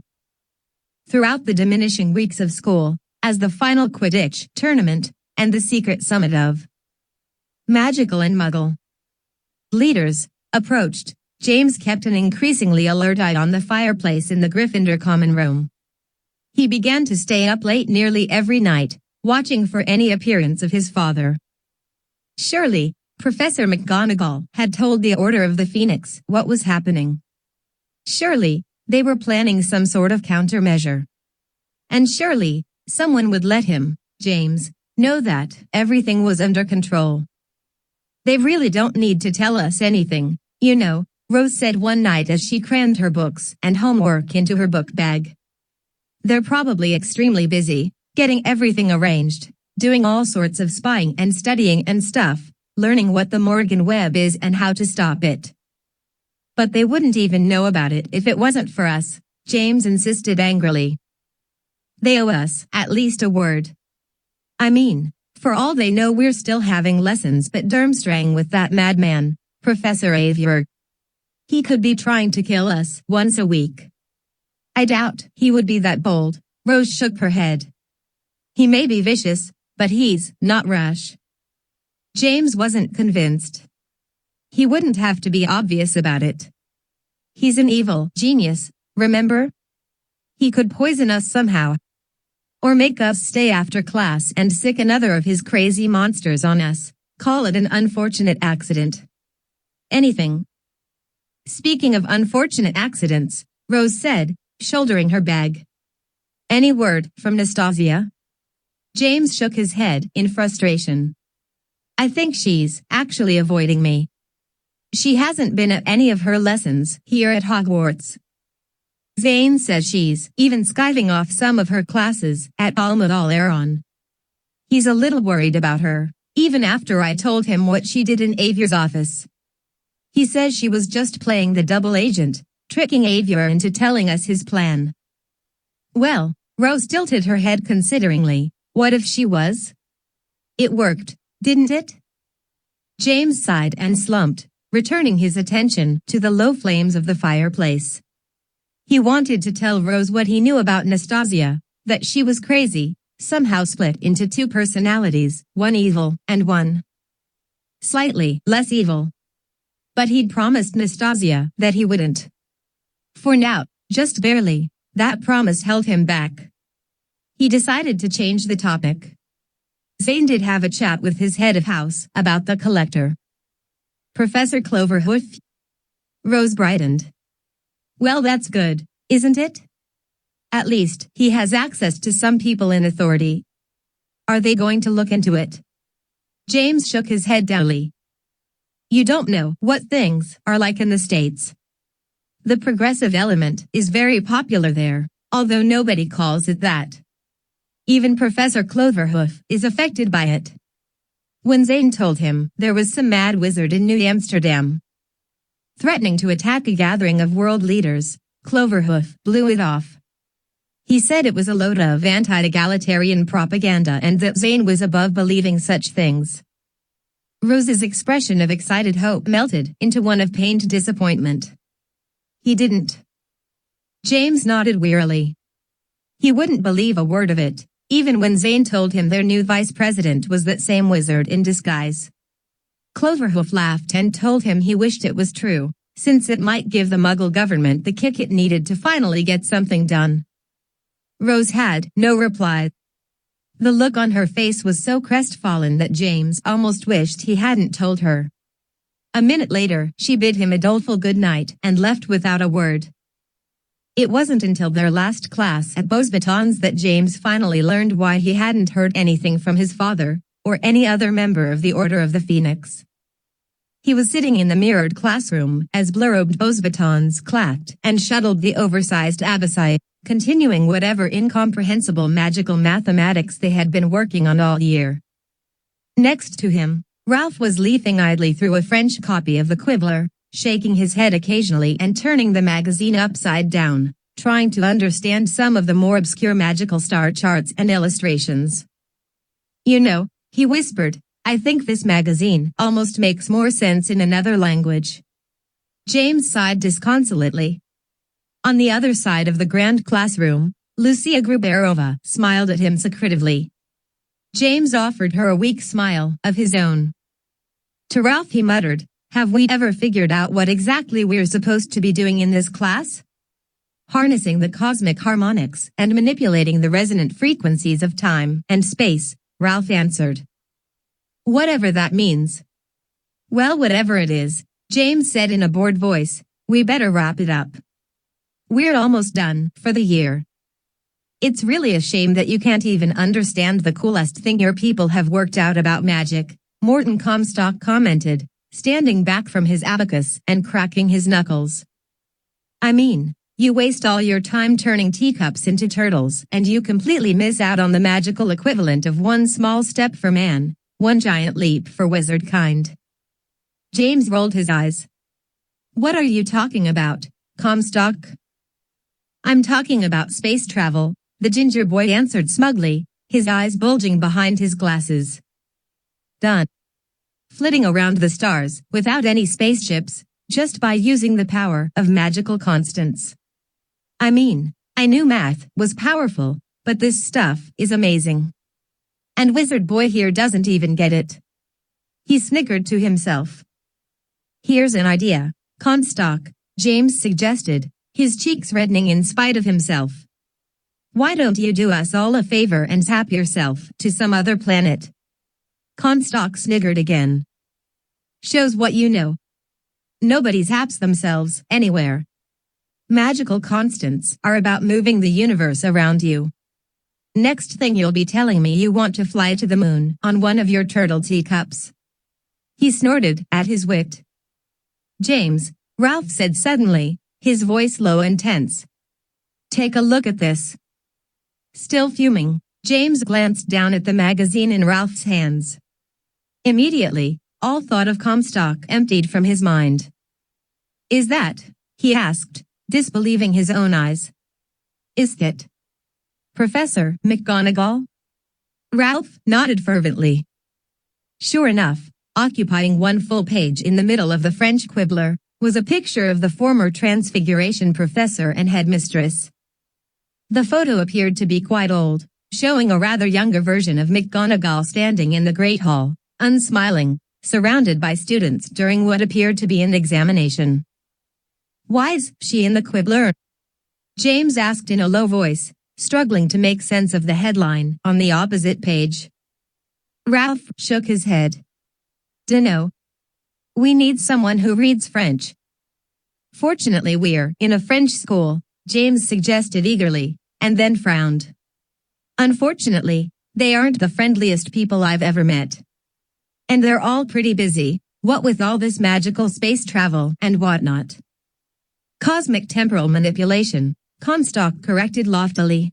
[SPEAKER 1] Throughout the diminishing weeks of school, as the final Quidditch tournament and the secret summit of Magical and Muggle leaders approached, James kept an increasingly alert eye on the fireplace in the Gryffindor common room. He began to stay up late nearly every night, watching for any appearance of his father. Surely, Professor McGonagall had told the Order of the Phoenix what was happening. Surely, they were planning some sort of countermeasure. And surely, someone would let him, James, know that everything was under control. They really don't need to tell us anything, you know, Rose said one night as she crammed her books and homework into her book bag. They're probably extremely busy, getting everything arranged, doing all sorts of spying and studying and stuff, learning what the Morrigan web is and how to stop it. But they wouldn't even know about it if it wasn't for us, James insisted angrily. They owe us at least a word. I mean, for all they know we're still having lessons at Durmstrang with that madman, Professor Avier. He could be trying to kill us once a week. I doubt he would be that bold, Rose shook her head. He may be vicious, but he's not rash. James wasn't convinced. He wouldn't have to be obvious about it. He's an evil genius, remember? He could poison us somehow. Or make us stay after class and sick another of his crazy monsters on us, call it an unfortunate accident. Anything. Speaking of unfortunate accidents, Rose said, shouldering her bag. Any word from Nastasia? James shook his head in frustration. I think she's actually avoiding me. She hasn't been at any of her lessons here at Hogwarts. Zane says she's even skiving off some of her classes at Almedal-Aron. He's a little worried about her, even after I told him what she did in Avier's office. He says she was just playing the double agent, tricking Avier into telling us his plan. Well, Rose tilted her head consideringly. What if she was? It worked, didn't it? James sighed and slumped, returning his attention to the low flames of the fireplace. He wanted to tell Rose what he knew about Nastasia, that she was crazy, somehow split into two personalities, one evil and one slightly less evil. But he'd promised Nastasia that he wouldn't. For now, just barely, that promise held him back. He decided to change the topic. Zane did have a chat with his head of house about the collector. Professor Cloverhoof? Rose brightened. Well, that's good, isn't it? At least, he has access to some people in authority. Are they going to look into it? James shook his head doubtfully. You don't know what things are like in the States. The progressive element is very popular there, although nobody calls it that. Even Professor Cloverhoof is affected by it. When Zane told him there was some mad wizard in New Amsterdam threatening to attack a gathering of world leaders, Cloverhoof blew it off. He said it was a load of anti-egalitarian propaganda and that Zane was above believing such things. Rose's expression of excited hope melted into one of pained disappointment. He didn't. James nodded wearily. He wouldn't believe a word of it, even when Zane told him their new vice president was that same wizard in disguise. Cloverhoof laughed and told him he wished it was true, since it might give the Muggle government the kick it needed to finally get something done. Rose had no reply. The look on her face was so crestfallen that James almost wished he hadn't told her. A minute later, she bid him a doleful good night and left without a word. It wasn't until their last class at Beauxbatons that James finally learned why he hadn't heard anything from his father, or any other member of the Order of the Phoenix. He was sitting in the mirrored classroom as blue-robed Beauxbatons clacked and shuttled the oversized Abbassai, continuing whatever incomprehensible magical mathematics they had been working on all year. Next to him, Ralph was leafing idly through a French copy of the Quibbler, shaking his head occasionally and turning the magazine upside down, trying to understand some of the more obscure magical star charts and illustrations. You know, he whispered, I think this magazine almost makes more sense in another language. James sighed disconsolately. On the other side of the grand classroom, Lucia Gruberova smiled at him secretively. James offered her a weak smile of his own. To Ralph he muttered, have we ever figured out what exactly we're supposed to be doing in this class? Harnessing the cosmic harmonics and manipulating the resonant frequencies of time and space, Ralph answered. Whatever that means. Well, whatever it is, James said in a bored voice, we better wrap it up. We're almost done for the year. It's really a shame that you can't even understand the coolest thing your people have worked out about magic, Morton Comstock commented, standing back from his abacus and cracking his knuckles. I mean, you waste all your time turning teacups into turtles and you completely miss out on the magical equivalent of one small step for man, one giant leap for wizard kind. James rolled his eyes. What are you talking about, Comstock? I'm talking about space travel, the ginger boy answered smugly, his eyes bulging behind his glasses. Done. Flitting around the stars, without any spaceships, just by using the power of magical constants. I mean, I knew math was powerful, but this stuff is amazing. And Wizard Boy here doesn't even get it. He snickered to himself. Here's an idea, Comstock, James suggested, his cheeks reddening in spite of himself. Why don't you do us all a favor and zap yourself to some other planet? Comstock sniggered again. Shows what you know. Nobody's haps themselves anywhere. Magical constants are about moving the universe around you. Next thing you'll be telling me you want to fly to the moon on one of your turtle teacups. He snorted at his wit. James, Ralph said suddenly, his voice low and tense. Take a look at this. Still fuming, James glanced down at the magazine in Ralph's hands. Immediately, all thought of Comstock emptied from his mind. Is that, he asked, disbelieving his own eyes. Is it Professor McGonagall? Ralph nodded fervently. Sure enough, occupying one full page in the middle of the French quibbler, was a picture of the former Transfiguration professor and headmistress. The photo appeared to be quite old, showing a rather younger version of McGonagall standing in the Great Hall, unsmiling, surrounded by students during what appeared to be an examination. Why's she in the quibbler? James asked in a low voice, struggling to make sense of the headline on the opposite page. Ralph shook his head. Dunno. We need someone who reads French. Fortunately we're in a French school, James suggested eagerly, and then frowned. Unfortunately, they aren't the friendliest people I've ever met. And they're all pretty busy, what with all this magical space travel and whatnot. Cosmic temporal manipulation, Comstock corrected loftily.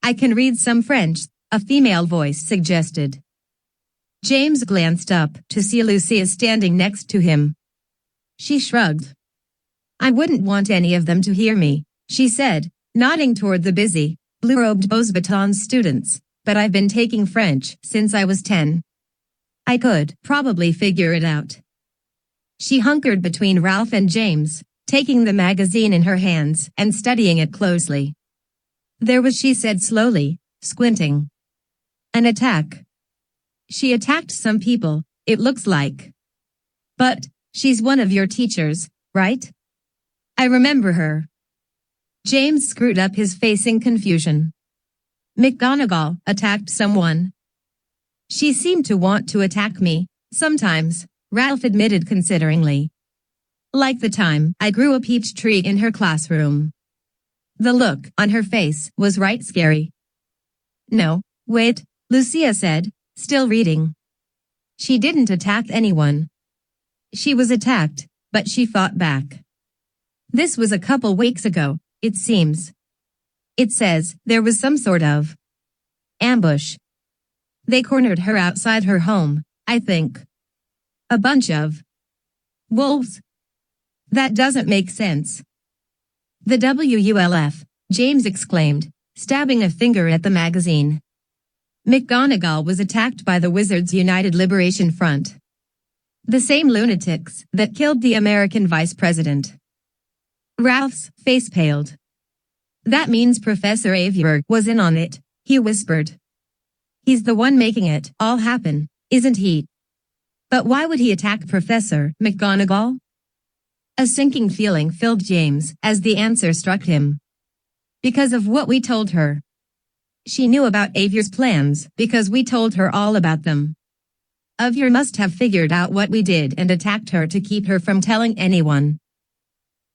[SPEAKER 1] I can read some French, a female voice suggested. James glanced up to see Lucia standing next to him. She shrugged. I wouldn't want any of them to hear me, she said, nodding toward the busy, blue-robed Beauxbatons students, but I've been taking French since I was 10. I could probably figure it out. She hunkered between Ralph and James, taking the magazine in her hands and studying it closely. There was, she said slowly, squinting. An attack. She attacked some people, it looks like. But, she's one of your teachers, right? I remember her. James screwed up his face in confusion. McGonagall attacked someone. She seemed to want to attack me, sometimes, Ralph admitted consideringly. Like the time I grew a peach tree in her classroom. The look on her face was right scary. No, wait, Lucia said, still reading. She didn't attack anyone. She was attacked, but she fought back. This was a couple weeks ago, it seems. It says there was some sort of ambush. They cornered her outside her home, I think. A bunch of wolves. That doesn't make sense. The WULF, James exclaimed, stabbing a finger at the magazine. McGonagall was attacked by the Wizards United Liberation Front. The same lunatics that killed the American vice president. Ralph's face paled. That means Professor Avery was in on it, he whispered. He's the one making it all happen, isn't he? But why would he attack Professor McGonagall? A sinking feeling filled James as the answer struck him. Because of what we told her. She knew about Avery's plans because we told her all about them. Avery must have figured out what we did and attacked her to keep her from telling anyone.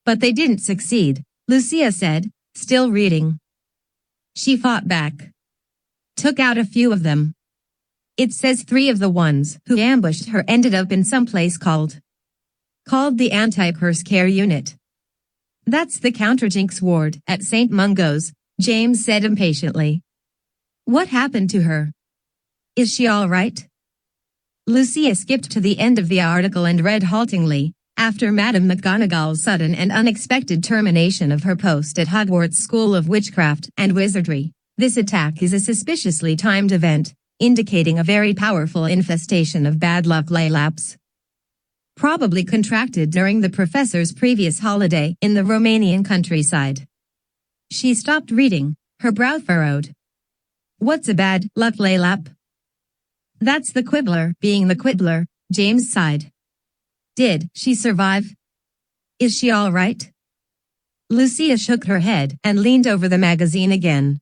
[SPEAKER 1] But they didn't succeed, Lucia said, still reading. She fought back. Took out a few of them. It says 3 of the ones who ambushed her ended up in some place called the Anti-Curse Care Unit. That's the Counterjinx ward at St. Mungo's, James said impatiently. What happened to her? Is she all right? Lucia skipped to the end of the article and read haltingly, after Madame McGonagall's sudden and unexpected termination of her post at Hogwarts School of Witchcraft and Wizardry. This attack is a suspiciously timed event, indicating a very powerful infestation of bad luck laylaps. Probably contracted during the professor's previous holiday in the Romanian countryside. She stopped reading, her brow furrowed. What's a bad luck laylap? That's the quibbler being the quibbler, James sighed. Did she survive? Is she all right? Lucia shook her head and leaned over the magazine again.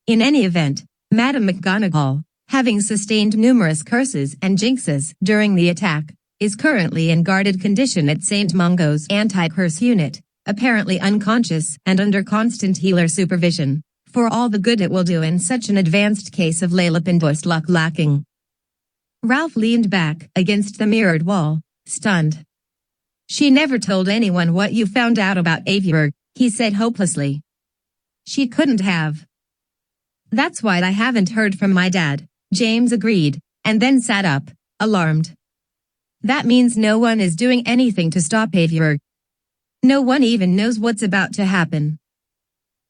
[SPEAKER 1] In any event, Madame McGonagall, having sustained numerous curses and jinxes during the attack, is currently in guarded condition at St. Mungo's anti-curse unit, apparently unconscious and under constant healer supervision, for all the good it will do in such an advanced case of lalapindus luck lacking. Ralph leaned back against the mirrored wall, stunned. She never told anyone what you found out about Avier, he said hopelessly. She couldn't have. That's why I haven't heard from my dad, James agreed, and then sat up, alarmed. That means no one is doing anything to stop Avier. No one even knows what's about to happen.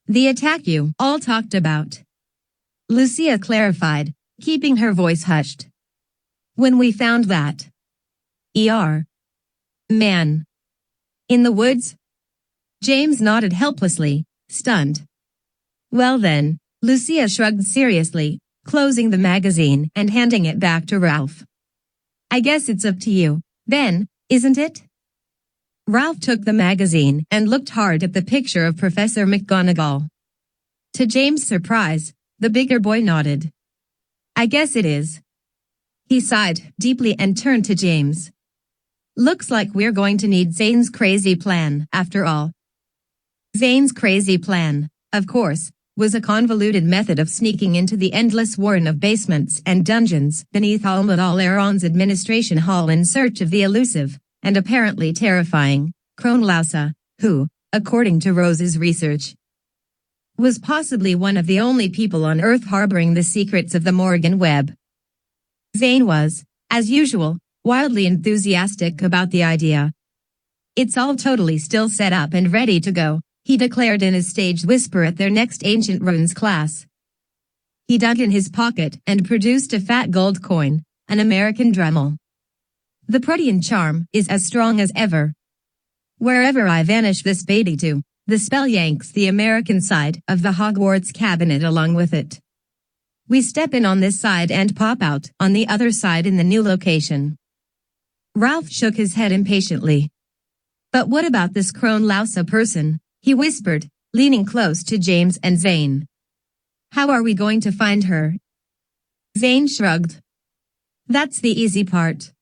[SPEAKER 1] The attack you all talked about. Lucia clarified, keeping her voice hushed. When we found that man in the woods? James nodded helplessly, stunned. Well then, Lucia shrugged seriously, closing the magazine and handing it back to Ralph. I guess it's up to you, then, isn't it? Ralph took the magazine and looked hard at the picture of Professor McGonagall. To James' surprise, the bigger boy nodded. I guess it is. He sighed deeply and turned to James. Looks like we're going to need Zane's crazy plan, after all. Zane's crazy plan, of course, was a convoluted method of sneaking into the endless warren of basements and dungeons beneath Almud-al-Aron's administration hall in search of the elusive, and apparently terrifying, Kronlausa, who, according to Rose's research, was possibly one of the only people on Earth harboring the secrets of the Morrigan web. Zane was, as usual, wildly enthusiastic about the idea. It's all totally still set up and ready to go, he declared in his staged whisper at their next Ancient Runes class. He dug in his pocket and produced a fat gold coin, an American Dremel. The Protean charm is as strong as ever. Wherever I vanish this baby to, the spell yanks the American side of the Hogwarts cabinet along with it. We step in on this side and pop out on the other side in the new location. Ralph shook his head impatiently. But what about this Kronlausa person? He whispered, leaning close to James and Zane. How are we going to find her? Zane shrugged. That's the easy part.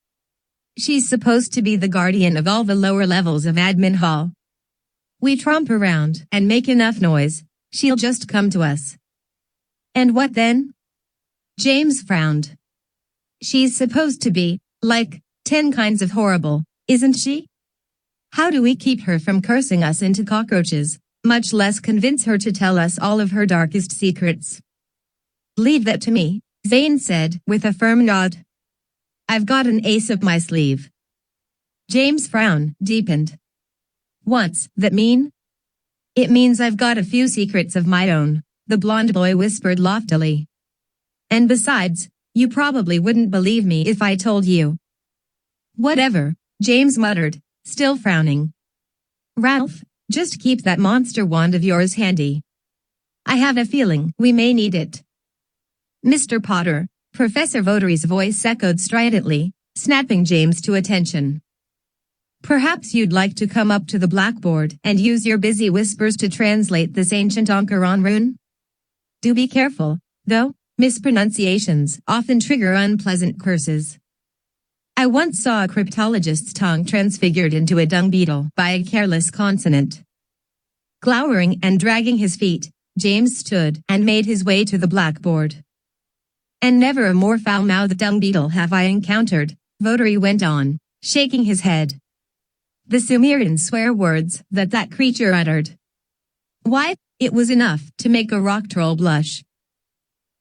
[SPEAKER 1] She's supposed to be the guardian of all the lower levels of Admin Hall. We tromp around and make enough noise, she'll just come to us. And what then? James frowned. She's supposed to be, like, 10 kinds of horrible, isn't she? How do we keep her from cursing us into cockroaches, much less convince her to tell us all of her darkest secrets? Leave that to me, Zane said with a firm nod. I've got an ace up my sleeve. James' frown deepened. What's that mean? It means I've got a few secrets of my own, the blonde boy whispered loftily. And besides, you probably wouldn't believe me if I told you. Whatever, James muttered, still frowning. Ralph, just keep that monster wand of yours handy. I have a feeling we may need it. Mr. Potter, Professor Votary's voice echoed stridently, snapping James to attention. Perhaps you'd like to come up to the blackboard and use your busy whispers to translate this ancient Onkaron rune? Do be careful, though, mispronunciations often trigger unpleasant curses. I once saw a cryptologist's tongue transfigured into a dung beetle by a careless consonant. Glowering and dragging his feet, James stood and made his way to the blackboard. And never a more foul-mouthed dung beetle have I encountered, Votary went on, shaking his head. The Sumerian swear words that creature uttered. Why, it was enough to make a rock troll blush.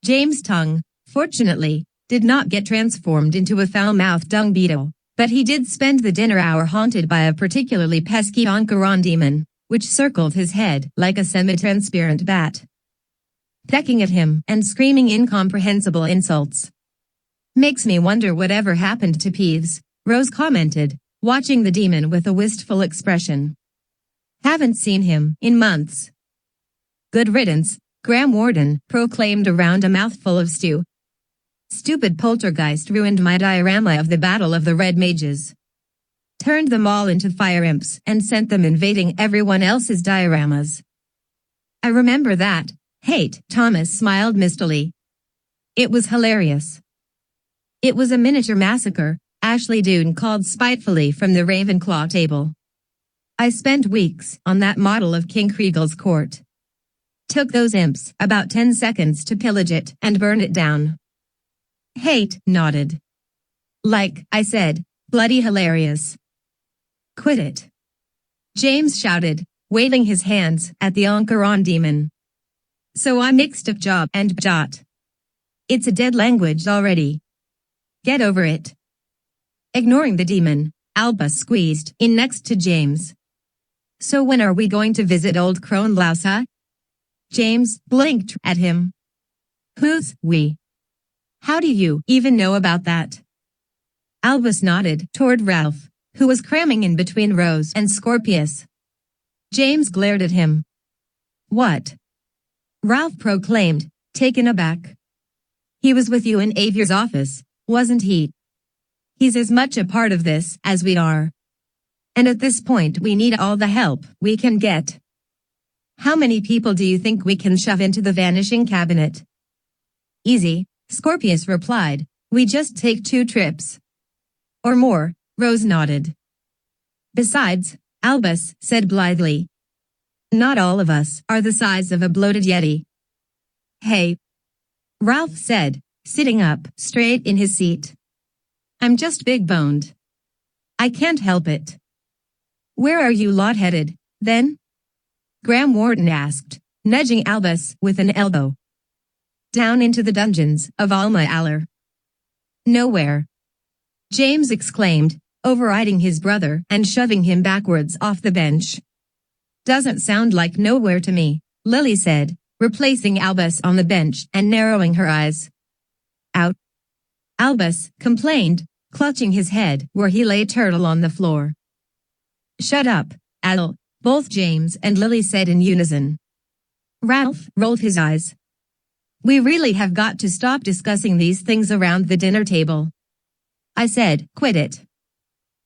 [SPEAKER 1] James' tongue, fortunately, did not get transformed into a foul-mouthed dung beetle, but he did spend the dinner hour haunted by a particularly pesky Onkaron demon, which circled his head like a semi-transparent bat, pecking at him and screaming incomprehensible insults. Makes me wonder whatever happened to Peeves, Rose commented, watching the demon with a wistful expression. Haven't seen him in months. Good riddance, Graham Warden proclaimed around a mouthful of stew. Stupid poltergeist ruined my diorama of the Battle of the Red Mages. Turned them all into fire imps and sent them invading everyone else's dioramas. I remember that. Hate, Thomas smiled mistily. It was hilarious. It was a miniature massacre, Ashley Doone called spitefully from the Ravenclaw table. I spent weeks on that model of King Creagle's court. Took those imps about 10 seconds to pillage it and burn it down. Hate nodded. Like I said, bloody hilarious. Quit it. James shouted, waving his hands at the Encaron demon. So I mixed up job and jot. It's a dead language already. Get over it. Ignoring the demon, Albus squeezed in next to James. So when are we going to visit old Kronlaus, huh? James blinked at him. Who's we? How do you even know about that? Albus nodded toward Ralph, who was cramming in between Rose and Scorpius. James glared at him. What? Ralph proclaimed, taken aback. He was with you in Avier's office, wasn't he? He's as much a part of this as we are. And at this point we need all the help we can get. How many people do you think we can shove into the vanishing cabinet? Easy, Scorpius replied. We just take 2 trips. Or more, Rose nodded. Besides, Albus said blithely. Not all of us are the size of a bloated yeti. Hey, Ralph said, sitting up straight in his seat. I'm just big-boned. I can't help it. Where are you lot headed, then? Graham Wharton asked, nudging Albus with an elbow. Down into the dungeons of Alma Aller. Nowhere. James exclaimed, overriding his brother and shoving him backwards off the bench. Doesn't sound like nowhere to me, Lily said, replacing Albus on the bench and narrowing her eyes. Out. Albus complained, clutching his head where he lay turtle on the floor. Shut up, Al, both James and Lily said in unison. Ralph rolled his eyes. We really have got to stop discussing these things around the dinner table. I said, quit it.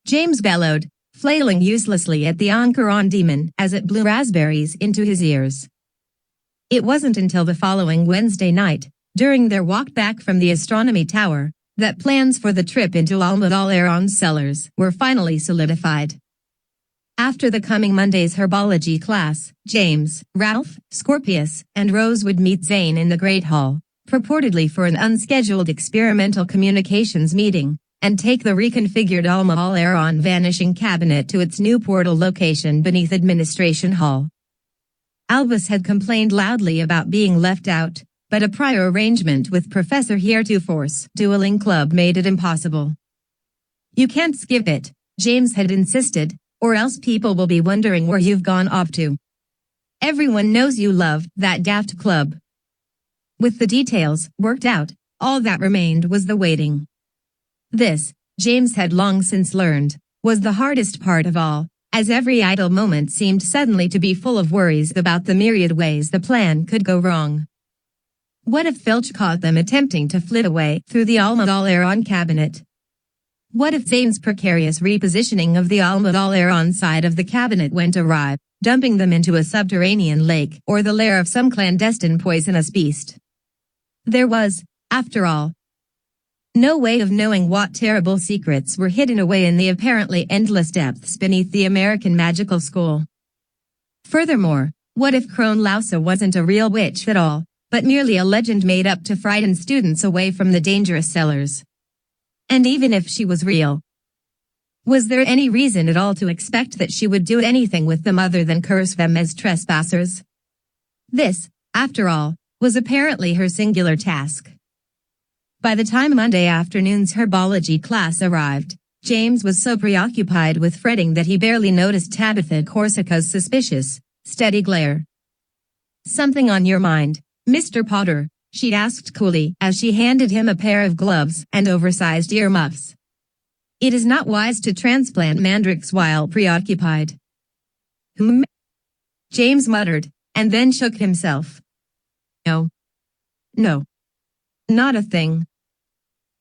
[SPEAKER 1] James bellowed, flailing uselessly at the Encaron demon as it blew raspberries into his ears. It wasn't until the following Wednesday night, during their walk back from the astronomy tower, that plans for the trip into Alma Alleron's cellars were finally solidified. After the coming Monday's herbology class, James, Ralph, Scorpius, and Rose would meet Zane in the Great Hall, purportedly for an unscheduled experimental communications meeting, and take the reconfigured Alma Alleron vanishing cabinet to its new portal location beneath Administration Hall. Albus had complained loudly about being left out, but a prior arrangement with Professor Heretofores' dueling club made it impossible. You can't skip it, James had insisted, or else people will be wondering where you've gone off to. Everyone knows you love that daft club. With the details worked out, all that remained was the waiting. This, James had long since learned, was the hardest part of all, as every idle moment seemed suddenly to be full of worries about the myriad ways the plan could go wrong. What if Filch caught them attempting to flit away through the Alma Alleron cabinet? What if Zane's precarious repositioning of the Alma Alleron side of the cabinet went awry, dumping them into a subterranean lake or the lair of some clandestine poisonous beast? There was, after all, no way of knowing what terrible secrets were hidden away in the apparently endless depths beneath the American magical school. Furthermore, what if Kronlausa wasn't a real witch at all, but merely a legend made up to frighten students away from the dangerous cellars? And even if she was real, was there any reason at all to expect that she would do anything with them other than curse them as trespassers? This, after all, was apparently her singular task. By the time Monday afternoon's herbology class arrived, James was so preoccupied with fretting that he barely noticed Tabitha Corsica's suspicious, steady glare. Something on your mind, Mr. Potter? She asked coolly as she handed him a pair of gloves and oversized earmuffs. It is not wise to transplant mandrakes while preoccupied. James muttered, and then shook himself. No. Not a thing.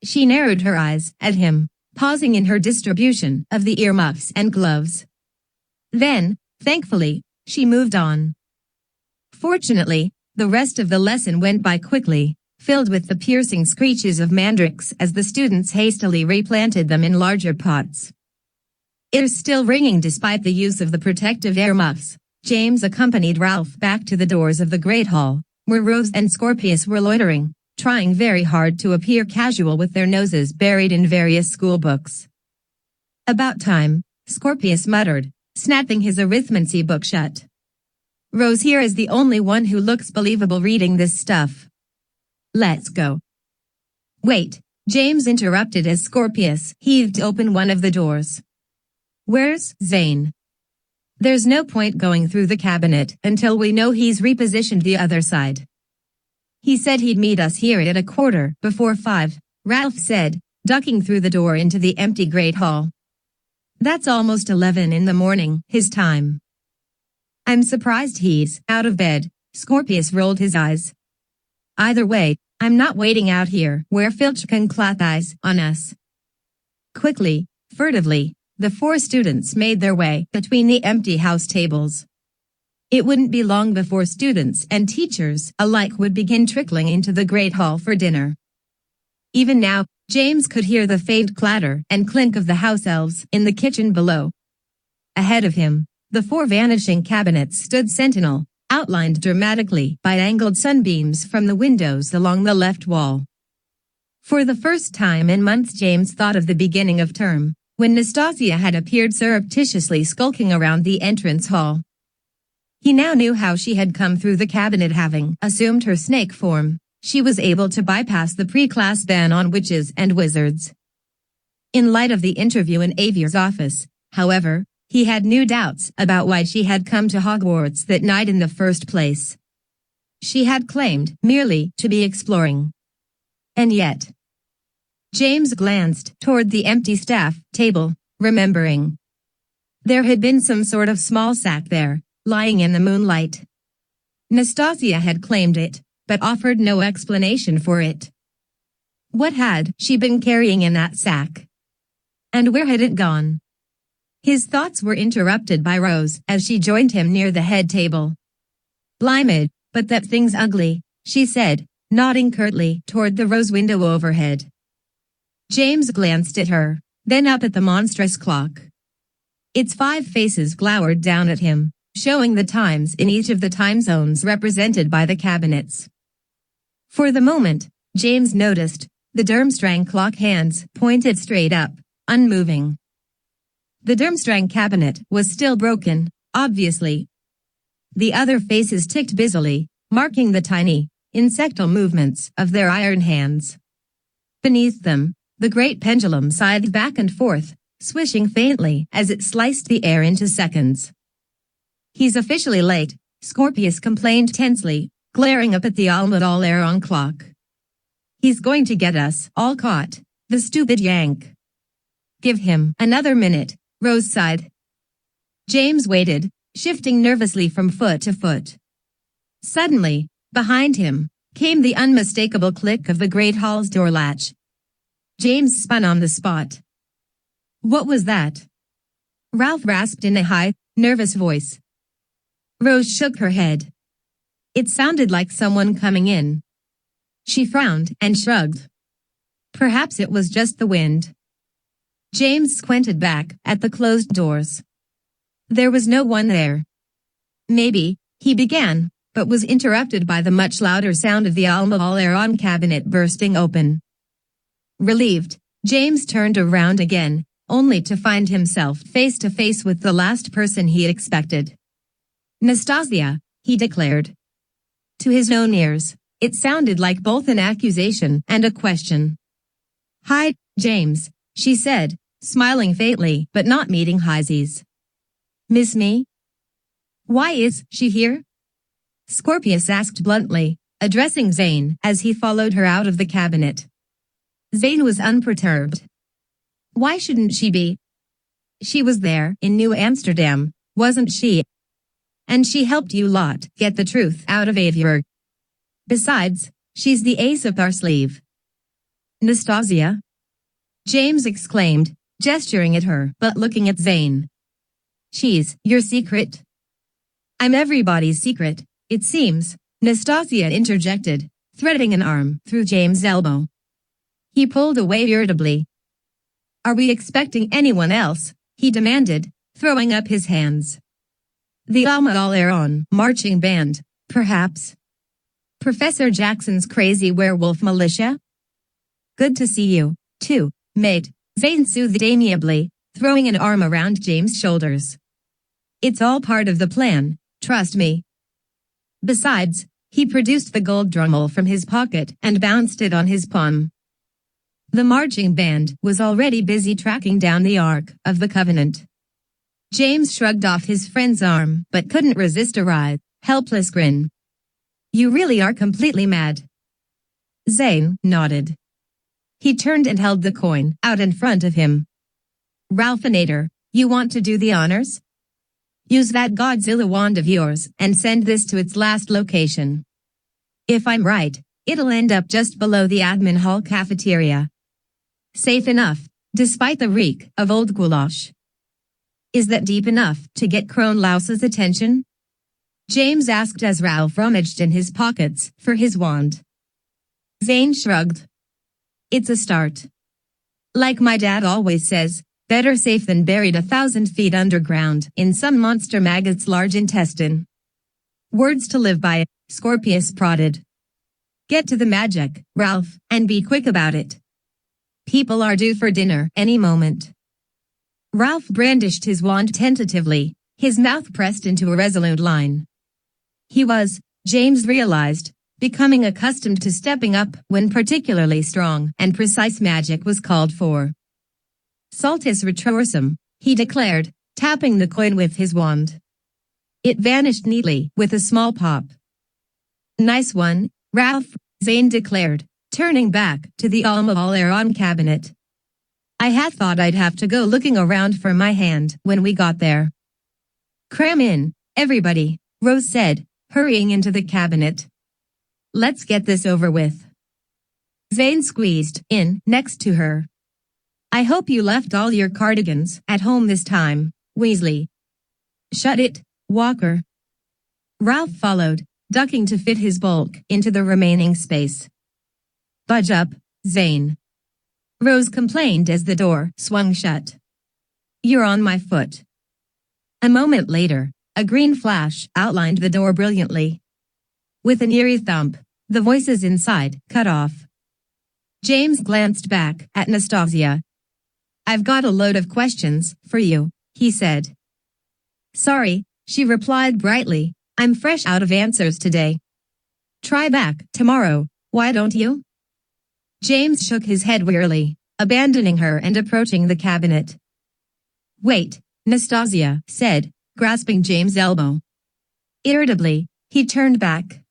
[SPEAKER 1] She narrowed her eyes at him, pausing in her distribution of the earmuffs and gloves. Then, thankfully, she moved on. Fortunately, the rest of the lesson went by quickly, filled with the piercing screeches of mandrakes as the students hastily replanted them in larger pots. Ears still ringing despite the use of the protective air muffs, James accompanied Ralph back to the doors of the Great Hall, where Rose and Scorpius were loitering, trying very hard to appear casual with their noses buried in various school books. "About time," Scorpius muttered, snapping his arithmancy book shut. "Rose here is the only one who looks believable reading this stuff. Let's go." "Wait," James interrupted as Scorpius heaved open one of the doors. "Where's Zane? There's no point going through the cabinet until we know he's repositioned the other side." "He said he'd meet us here at 5:15, Ralph said, ducking through the door into the empty Great Hall. "That's almost 11 in the morning, his time." "I'm surprised he's out of bed," Scorpius rolled his eyes. "Either way, I'm not waiting out here where Filch can clap eyes on us." Quickly, furtively, the four students made their way between the empty house tables. It wouldn't be long before students and teachers alike would begin trickling into the Great Hall for dinner. Even now, James could hear the faint clatter and clink of the house elves in the kitchen below. Ahead of him, the four vanishing cabinets stood sentinel, outlined dramatically by angled sunbeams from the windows along the left wall. For the first time in months, James thought of the beginning of term, when Nastasia had appeared surreptitiously skulking around the entrance hall. He now knew how she had come through the cabinet. Having assumed her snake form, she was able to bypass the pre-class ban on witches and wizards. In light of the interview in Avier's office, however, he had new doubts about why she had come to Hogwarts that night in the first place. She had claimed merely to be exploring. And yet, James glanced toward the empty staff table, remembering. There had been some sort of small sack there, lying in the moonlight. Nastasia had claimed it, but offered no explanation for it. What had she been carrying in that sack? And where had it gone? His thoughts were interrupted by Rose as she joined him near the head table. "Blimey, but that thing's ugly," she said, nodding curtly toward the rose window overhead. James glanced at her, then up at the monstrous clock. Its 5 faces glowered down at him, showing the times in each of the time zones represented by the cabinets. For the moment, James noticed the Durmstrang clock hands pointed straight up, unmoving. The Durmstrang cabinet was still broken, obviously. The other faces ticked busily, marking the tiny, insectal movements of their iron hands. Beneath them, the great pendulum sighed back and forth, swishing faintly as it sliced the air into seconds. "He's officially late," Scorpius complained tensely, glaring up at the Almud-all-Aron clock. "He's going to get us all caught, the stupid yank." "Give him another minute," Rose sighed. James waited, shifting nervously from foot to foot. Suddenly, behind him, came the unmistakable click of the Great Hall's door latch. James spun on the spot. "What was that?" Ralph rasped in a high, nervous voice. Rose shook her head. It sounded like someone coming in. She frowned and shrugged. Perhaps it was just the wind. James squinted back at the closed doors. There was no one there. "Maybe," he began, but was interrupted by the much louder sound of the Almud-all-Aron cabinet bursting open. Relieved, James turned around again, only to find himself face to face with the last person he expected. "Nastasia," he declared. To his own ears, it sounded like both an accusation and a question. "Hi, James," she said, smiling faintly but not meeting Heisey's. "Miss me? Why is she here?" Scorpius asked bluntly, addressing Zane as he followed her out of the cabinet. Zane was unperturbed. "Why shouldn't she be? She was there in New Amsterdam, wasn't she? And she helped you lot get the truth out of Avier. Besides, she's the ace up our sleeve." "Nastasia?" James exclaimed, gesturing at her but looking at Zane. "She's your secret?" "I'm everybody's secret, it seems," Nastasia interjected, threading an arm through James' elbow. He pulled away irritably. "Are we expecting anyone else?" he demanded, throwing up his hands. "The All marching band, perhaps? Professor Jackson's crazy werewolf militia?" "Good to see you, too, mate," Zane soothed amiably, throwing an arm around James' shoulders. "It's all part of the plan, trust me." Besides, he produced the gold drummel from his pocket and bounced it on his palm. The marching band was already busy tracking down the Ark of the Covenant. James shrugged off his friend's arm but couldn't resist a writhe, helpless grin. "You really are completely mad." Zane nodded. He turned and held the coin out in front of him. "Ralphinator, you want to do the honors? Use that Godzilla wand of yours and send this to its last location. If I'm right, it'll end up just below the admin hall cafeteria. Safe enough, despite the reek of old goulash." "Is that deep enough to get Kronlaus's attention?" James asked as Ralph rummaged in his pockets for his wand. Zane shrugged. "It's a start. Like my dad always says, better safe than buried 1,000 feet underground in some monster maggot's large intestine." "Words to live by," Scorpius prodded. "Get to the magic, Ralph, and be quick about it. People are due for dinner any moment." Ralph brandished his wand tentatively, his mouth pressed into a resolute line. He was, James realized, becoming accustomed to stepping up when particularly strong and precise magic was called for. "Saltus retrorsum," he declared, tapping the coin with his wand. It vanished neatly with a small pop. "Nice one, Ralph," Zane declared, turning back to the All cabinet. "I had thought I'd have to go looking around for my hand when we got there." "Cram in, everybody," Rose said, hurrying into the cabinet. "Let's get this over with." Zane squeezed in next to her. "I hope you left all your cardigans at home this time, Weasley." "Shut it, Walker." Ralph followed, ducking to fit his bulk into the remaining space. "Budge up, Zane," Rose complained as the door swung shut. "You're on my foot." A moment later, a green flash outlined the door brilliantly. With an eerie thump, the voices inside cut off. James glanced back at Nastasia. "I've got a load of questions for you," he said. "Sorry," she replied brightly, "I'm fresh out of answers today. Try back tomorrow, why don't you?" James shook his head wearily, abandoning her and approaching the cabinet. "Wait," Nastasia said, grasping James' elbow. Irritably, he turned back.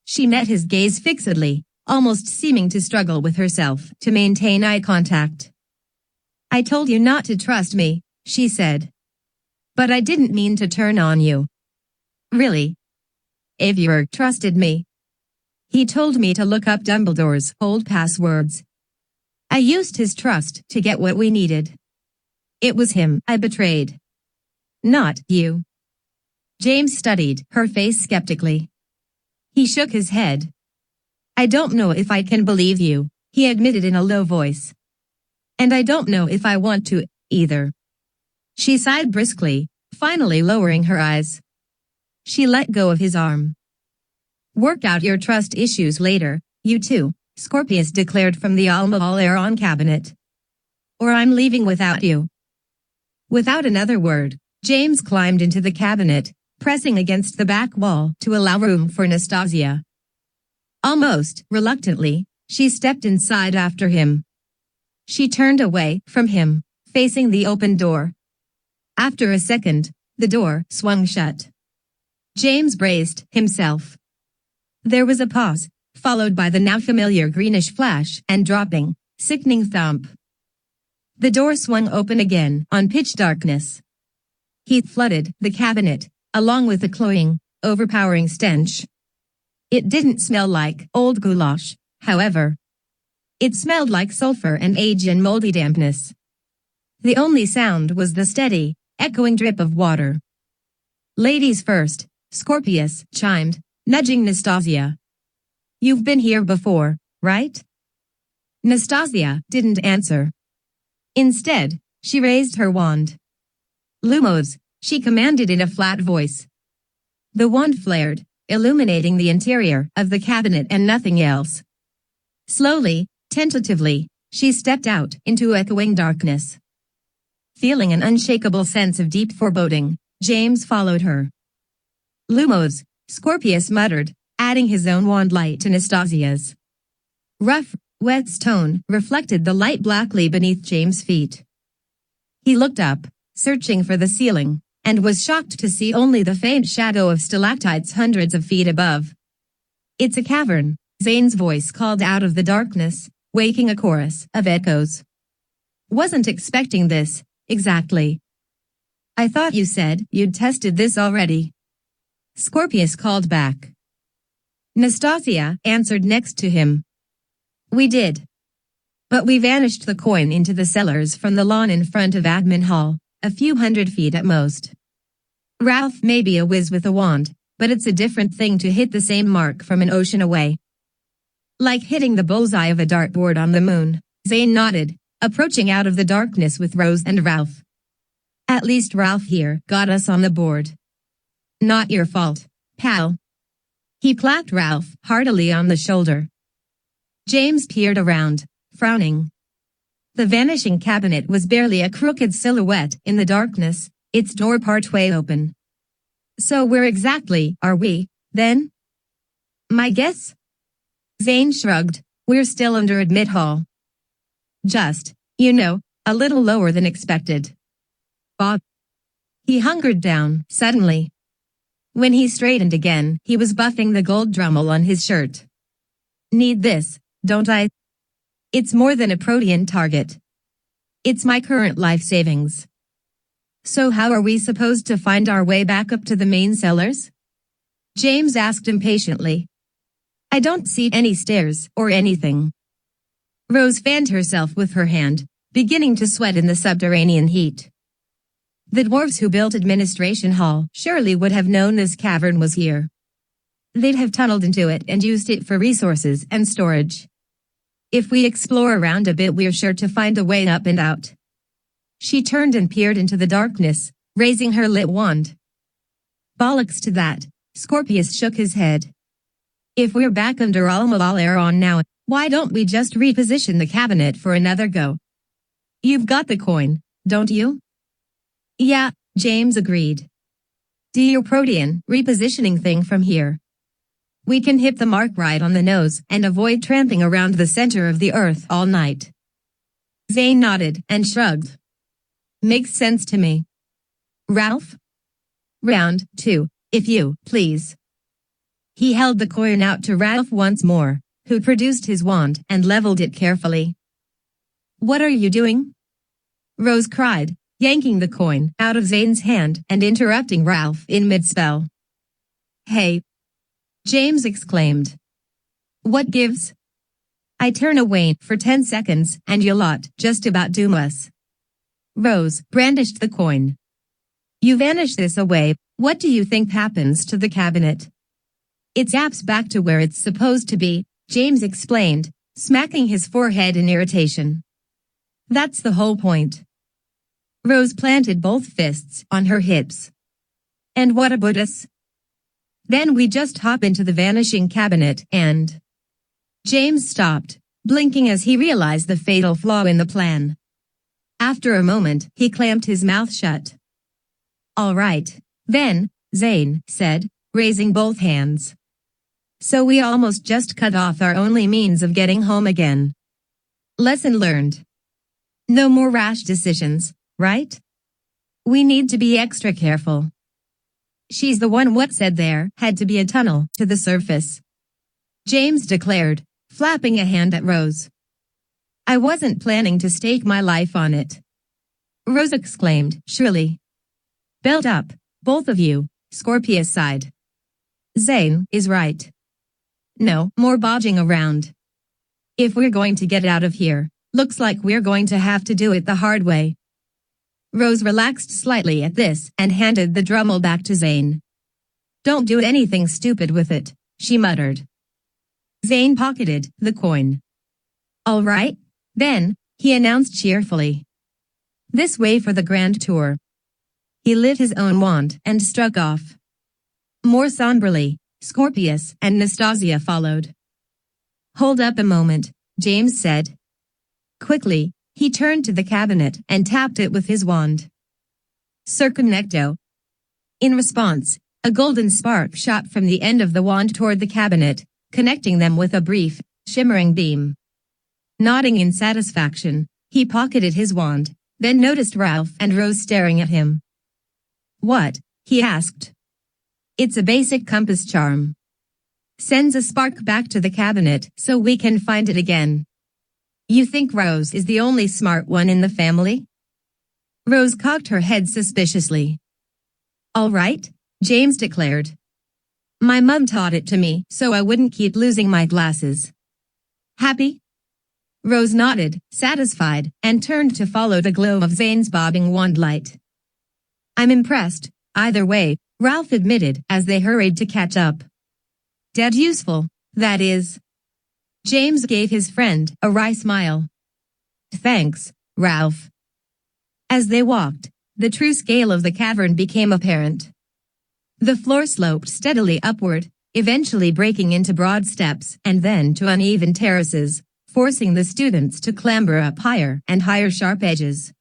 [SPEAKER 1] She met his gaze fixedly, almost seeming to struggle with herself to maintain eye contact. "I told you not to trust me," she said. "But I didn't mean to turn on you. Really. If you trusted me. He told me to look up Dumbledore's old passwords. I used his trust to get what we needed. It was him I betrayed. Not you." James studied her face skeptically. He shook his head. "I don't know if I can believe you," he admitted in a low voice. "And I don't know if I want to, either." She sighed briskly, finally lowering her eyes. She let go of his arm. "Work out your trust issues later, you two," Scorpius declared from the All cabinet. "Or I'm leaving without you." Without another word, James climbed into the cabinet, pressing against the back wall to allow room for Nastasia. Almost reluctantly, she stepped inside after him. She turned away from him, facing the open door. After a second, the door swung shut. James braced himself. There was a pause, followed by the now familiar greenish flash and dropping, sickening thump. The door swung open again on pitch darkness. Heat flooded the cabinet, along with a cloying, overpowering stench. It didn't smell like old goulash, however. It smelled like sulfur and age and moldy dampness. The only sound was the steady, echoing drip of water. "Ladies first," Scorpius chimed, nudging Nastasia. You've been here before, right? Nastasia didn't answer. Instead, she raised her wand. Lumos, she commanded in a flat voice. The wand flared, illuminating the interior of the cabinet and nothing else. Slowly, tentatively, she stepped out into echoing darkness. Feeling an unshakable sense of deep foreboding, James followed her. Lumos, Scorpius muttered, adding his own wand light to Nastasia's. Rough, wet stone reflected the light blackly beneath James' feet. He looked up, searching for the ceiling, and was shocked to see only the faint shadow of stalactites hundreds of feet above. It's a cavern, Zane's voice called out of the darkness, waking a chorus of echoes. Wasn't expecting this, exactly. I thought you said you'd tested this already. Scorpius called back. Nastasia answered next to him. We did. But we vanished the coin into the cellars from the lawn in front of Admin Hall, a few hundred feet at most. Ralph may be a whiz with a wand, but it's a different thing to hit the same mark from an ocean away. Like hitting the bullseye of a dartboard on the moon, Zane nodded, approaching out of the darkness with Rose and Ralph. At least Ralph here got us on the board. Not your fault, pal. He clapped Ralph heartily on the shoulder. James peered around, frowning. The vanishing cabinet was barely a crooked silhouette in the darkness, its door partway open. So where exactly are we, then? My guess? Zane shrugged, we're still under Admit Hall. Just, a little lower than expected. Bob. He hungered down, suddenly. When he straightened again, he was buffing the gold drummel on his shirt. Need this, don't I? It's more than a protean target. It's my current life savings. So how are we supposed to find our way back up to the main cellars? James asked impatiently. I don't see any stairs or anything. Rose fanned herself with her hand, beginning to sweat in the subterranean heat. The dwarves who built Administration Hall surely would have known this cavern was here. They'd have tunneled into it and used it for resources and storage. If we explore around a bit, we're sure to find a way up and out. She turned and peered into the darkness, raising her lit wand. Bollocks to that, Scorpius shook his head. If we're back under Almalal Aeron now, why don't we just reposition the cabinet for another go? You've got the coin, don't you? Yeah, James agreed. Do your protean repositioning thing from here. We can hit the mark right on the nose and avoid tramping around the center of the earth all night. Zane nodded and shrugged. Makes sense to me. Ralph? Round 2, if you please. He held the coin out to Ralph once more, who produced his wand and leveled it carefully. What are you doing? Rose cried, yanking the coin out of Zane's hand and interrupting Ralph in mid-spell. Hey! James exclaimed. What gives? I turn away for 10 seconds and you lot just about doom us. Rose brandished the coin. You vanish this away, what do you think happens to the cabinet? It zaps back to where it's supposed to be, James explained, smacking his forehead in irritation. That's the whole point. Rose planted both fists on her hips. And what about us? Then we just hop into the vanishing cabinet and... James stopped, blinking as he realized the fatal flaw in the plan. After a moment, he clamped his mouth shut. All right, then, Zane said, raising both hands. So we almost just cut off our only means of getting home again. Lesson learned. No more rash decisions, right? We need to be extra careful. She's the one what said there had to be a tunnel to the surface. James declared, flapping a hand at Rose. I wasn't planning to stake my life on it. Rose exclaimed, shrilly. Belt up, both of you, Scorpius sighed. Zane is right. No more bodging around. If we're going to get out of here, looks like we're going to have to do it the hard way. Rose relaxed slightly at this and handed the drummel back to Zane. Don't do anything stupid with it, she muttered. Zane pocketed the coin. "All right, then," he announced cheerfully. "This way for the grand tour." He lit his own wand and struck off. More somberly, Scorpius and Nastasia followed. "Hold up a moment," James said. Quickly, he turned to the cabinet and tapped it with his wand. "Circumnecto." In response, a golden spark shot from the end of the wand toward the cabinet, connecting them with a brief, shimmering beam. Nodding in satisfaction, he pocketed his wand, then noticed Ralph and Rose staring at him. "What?" he asked. "It's a basic compass charm. Sends a spark back to the cabinet so we can find it again." "You think Rose is the only smart one in the family?" Rose cocked her head suspiciously. "All right," James declared. "My mum taught it to me so I wouldn't keep losing my glasses." "Happy?" Rose nodded, satisfied, and turned to follow the glow of Zane's bobbing wand light. "I'm impressed, either way," Ralph admitted as they hurried to catch up. "Dead useful, that is." James gave his friend a wry smile. "Thanks, Ralph." As they walked, the true scale of the cavern became apparent. The floor sloped steadily upward, eventually breaking into broad steps and then to uneven terraces, forcing the students to clamber up higher and higher sharp edges.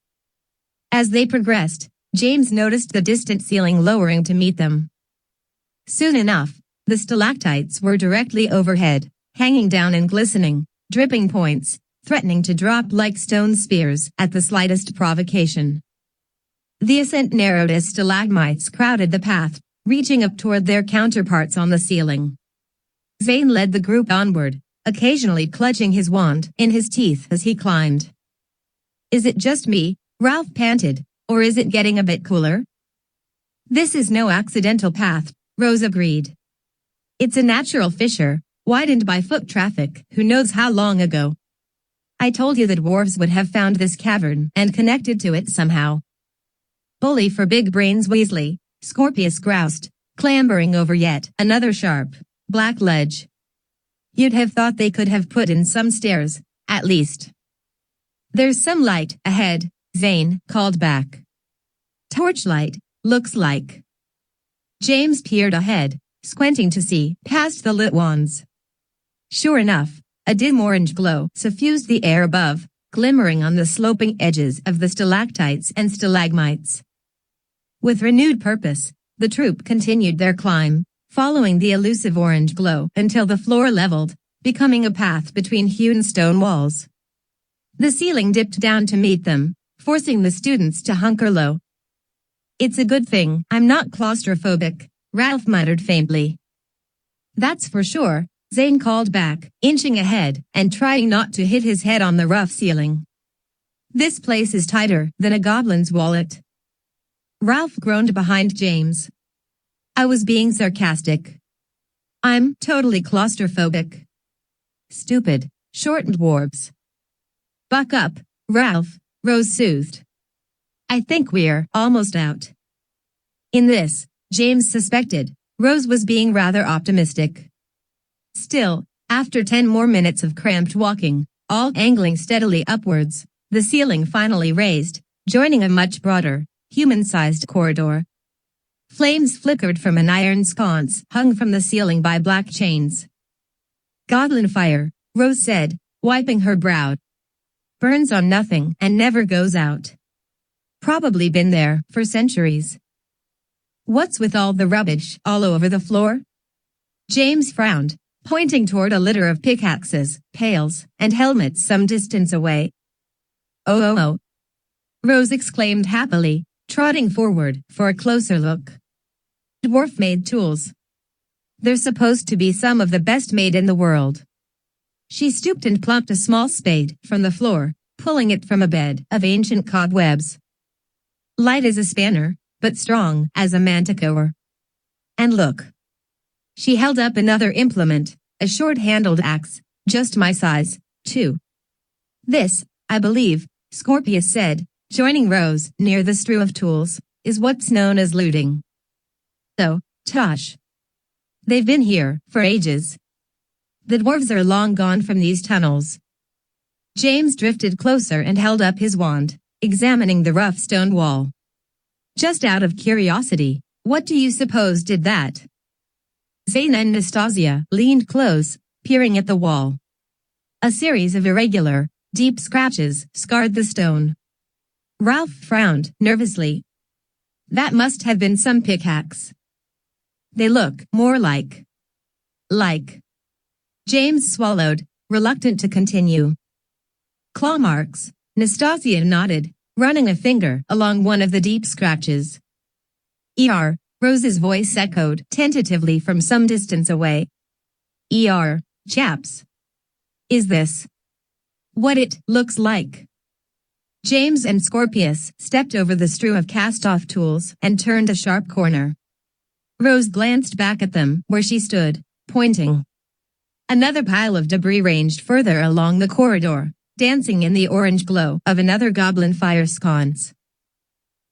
[SPEAKER 1] As they progressed, James noticed the distant ceiling lowering to meet them. Soon enough, the stalactites were directly overhead, hanging down and glistening, dripping points, threatening to drop like stone spears at the slightest provocation. The ascent narrowed as stalagmites crowded the path, reaching up toward their counterparts on the ceiling. Zane led the group onward, occasionally clutching his wand in his teeth as he climbed. "Is it just me," Ralph panted, "or is it getting a bit cooler?" "This is no accidental path," Rose agreed. "It's a natural fissure, widened by foot traffic who knows how long ago. I told you the dwarves would have found this cavern and connected to it somehow." "Bully for big brains, Weasley," Scorpius groused, clambering over yet another sharp, black ledge. "You'd have thought they could have put in some stairs, at least." "There's some light ahead," Zane called back. "Torchlight, looks like." James peered ahead, squinting to see past the lit wands. Sure enough, a dim orange glow suffused the air above, glimmering on the sloping edges of the stalactites and stalagmites. With renewed purpose, the troop continued their climb, following the elusive orange glow until the floor leveled, becoming a path between hewn stone walls. The ceiling dipped down to meet them, forcing the students to hunker low. "It's a good thing I'm not claustrophobic," Ralph muttered faintly. "That's for sure," Zane called back, inching ahead and trying not to hit his head on the rough ceiling. "This place is tighter than a goblin's wallet." Ralph groaned behind James. "I was being sarcastic. I'm totally claustrophobic." "Stupid, short dwarves." "Buck up, Ralph," Rose soothed. "I think we're almost out." In this, James suspected, Rose was being rather optimistic. Still, after 10 more minutes of cramped walking, all angling steadily upwards, the ceiling finally raised, joining a much broader, human-sized corridor. Flames flickered from an iron sconce hung from the ceiling by black chains. "Goblin fire," Rose said, wiping her brow. "Burns on nothing and never goes out. Probably been there for centuries." "What's with all the rubbish all over the floor?" James frowned, pointing toward a litter of pickaxes, pails, and helmets some distance away. Oh, Rose exclaimed happily, trotting forward for a closer look. "Dwarf-made tools. They're supposed to be some of the best made in the world." She stooped and plucked a small spade from the floor, pulling it from a bed of ancient cobwebs. "Light as a spanner, but strong as a manticore. And look." She held up another implement, a short-handled axe, just my size, too. "This, I believe," Scorpius said, joining Rose near the strew of tools, "is what's known as looting." "So, Tosh. They've been here for ages." The dwarves are long gone from these tunnels. James drifted closer and held up his wand, examining the rough stone wall. Just out of curiosity, what do you suppose did that? Zane and Nastasia leaned close, peering at the wall. A series of irregular, deep scratches scarred the stone. Ralph frowned nervously. That must have been some pickaxe. They look more like. James swallowed, reluctant to continue. Claw marks, Nastasia nodded, running a finger along one of the deep scratches. Rose's voice echoed tentatively from some distance away. Chaps. Is this what it looks like? James and Scorpius stepped over the strew of cast-off tools and turned a sharp corner. Rose glanced back at them where she stood, pointing. Another pile of debris ranged further along the corridor, dancing in the orange glow of another goblin fire sconce.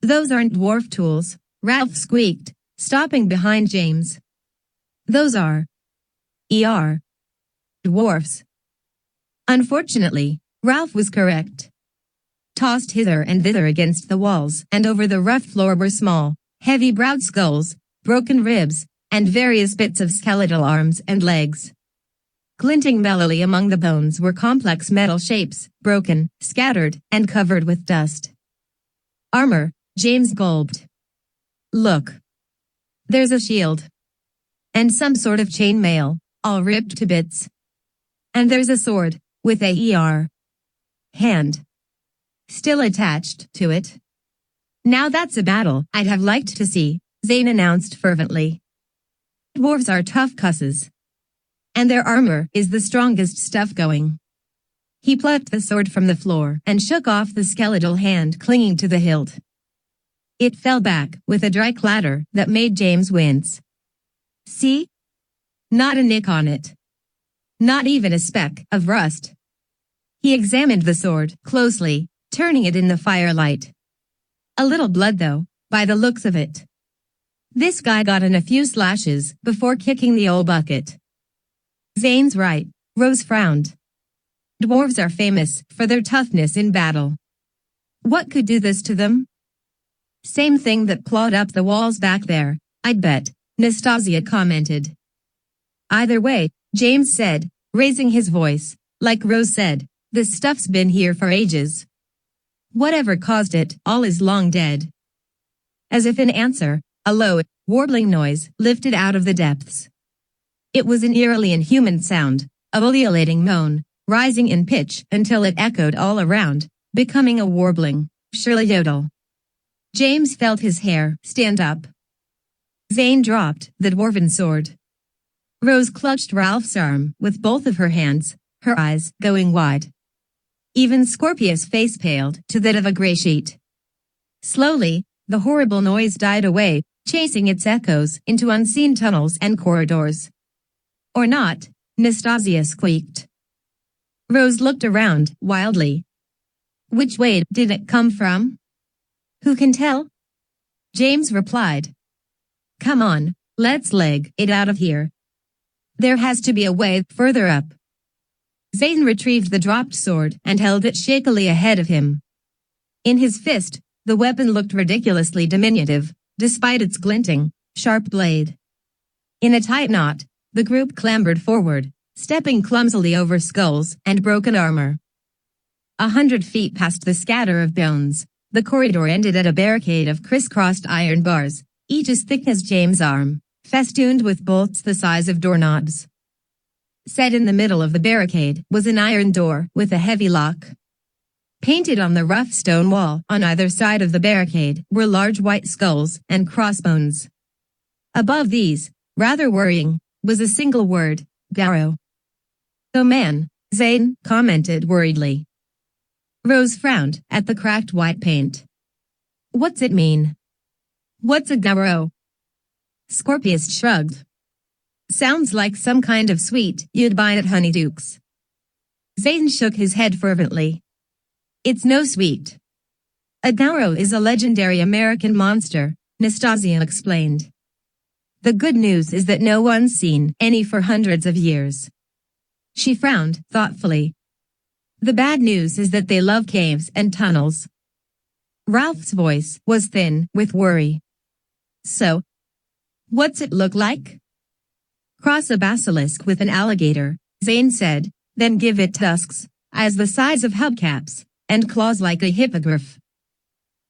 [SPEAKER 1] Those aren't dwarf tools, Ralph squeaked, stopping behind James. Those are dwarfs. Unfortunately, Ralph was correct. Tossed hither and thither against the walls and over the rough floor were small, heavy-browed skulls, broken ribs, and various bits of skeletal arms and legs. Glinting mellowly among the bones were complex metal shapes, broken, scattered, and covered with dust. Armor, James gulped. Look. There's a shield. And some sort of chain mail, all ripped to bits. And there's a sword, with a hand still attached to it. Now that's a battle I'd have liked to see, Zane announced fervently. Dwarves are tough cusses. And their armor is the strongest stuff going. He plucked the sword from the floor and shook off the skeletal hand clinging to the hilt. It fell back with a dry clatter that made James wince. See? Not a nick on it. Not even a speck of rust. He examined the sword closely, turning it in the firelight. A little blood though, by the looks of it. This guy got in a few slashes before kicking the old bucket. Zane's right, Rose frowned. Dwarves are famous for their toughness in battle. What could do this to them? Same thing that clawed up the walls back there, I'd bet, Nastasia commented. Either way, James said, raising his voice, like Rose said, this stuff's been here for ages. Whatever caused it, all is long dead. As if in answer, a low, warbling noise lifted out of the depths. It was an eerily inhuman sound, a ululating moan, rising in pitch until it echoed all around, becoming a warbling, shrill yodel. James felt his hair stand up. Zane dropped the dwarven sword. Rose clutched Ralph's arm with both of her hands, her eyes going wide. Even Scorpius' face paled to that of a gray sheet. Slowly, the horrible noise died away, chasing its echoes into unseen tunnels and corridors. Or not, Nastasia squeaked. Rose looked around, wildly. Which way did it come from? Who can tell? James replied. Come on, let's leg it out of here. There has to be a way further up. Zane retrieved the dropped sword and held it shakily ahead of him. In his fist, the weapon looked ridiculously diminutive, despite its glinting, sharp blade. In a tight knot, the group clambered forward, stepping clumsily over skulls and broken armor. 100 feet past the scatter of bones, the corridor ended at a barricade of crisscrossed iron bars, each as thick as James' arm, festooned with bolts the size of doorknobs. Set in the middle of the barricade was an iron door with a heavy lock. Painted on the rough stone wall on either side of the barricade were large white skulls and crossbones. Above these, rather worrying, was a single word, Garrow. "Oh man," Zane commented worriedly. Rose frowned at the cracked white paint. "What's it mean? What's a garrow?" Scorpius shrugged. "Sounds like some kind of sweet you'd buy at Honeyduke's." Zane shook his head fervently. "It's no sweet. A garrow is a legendary American monster," Nastasia explained. "The good news is that no one's seen any for hundreds of years. She frowned thoughtfully. The bad news is that they love caves and tunnels. Ralph's voice was thin with worry. So, what's it look like? Cross a basilisk with an alligator, Zane said, then give it tusks, as the size of hubcaps, and claws like a hippogriff.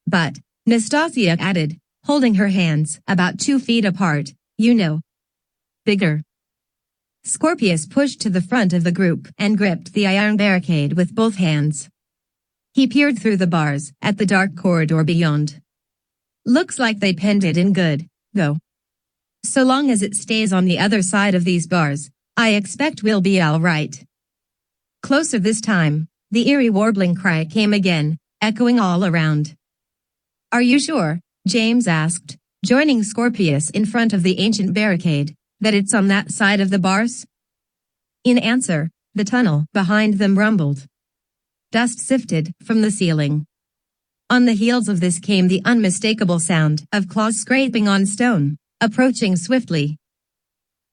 [SPEAKER 1] But, Nastasia added, holding her hands about 2 feet apart, you know. Bigger. Scorpius pushed to the front of the group and gripped the iron barricade with both hands. He peered through the bars at the dark corridor beyond. Looks like they pinned it in good, though. So long as it stays on the other side of these bars, I expect we'll be all right. Closer this time, the eerie warbling cry came again, echoing all around. Are you sure, James asked, joining Scorpius in front of the ancient barricade, that it's on that side of the bars? In answer, the tunnel behind them rumbled. Dust sifted from the ceiling. On the heels of this came the unmistakable sound of claws scraping on stone, approaching swiftly.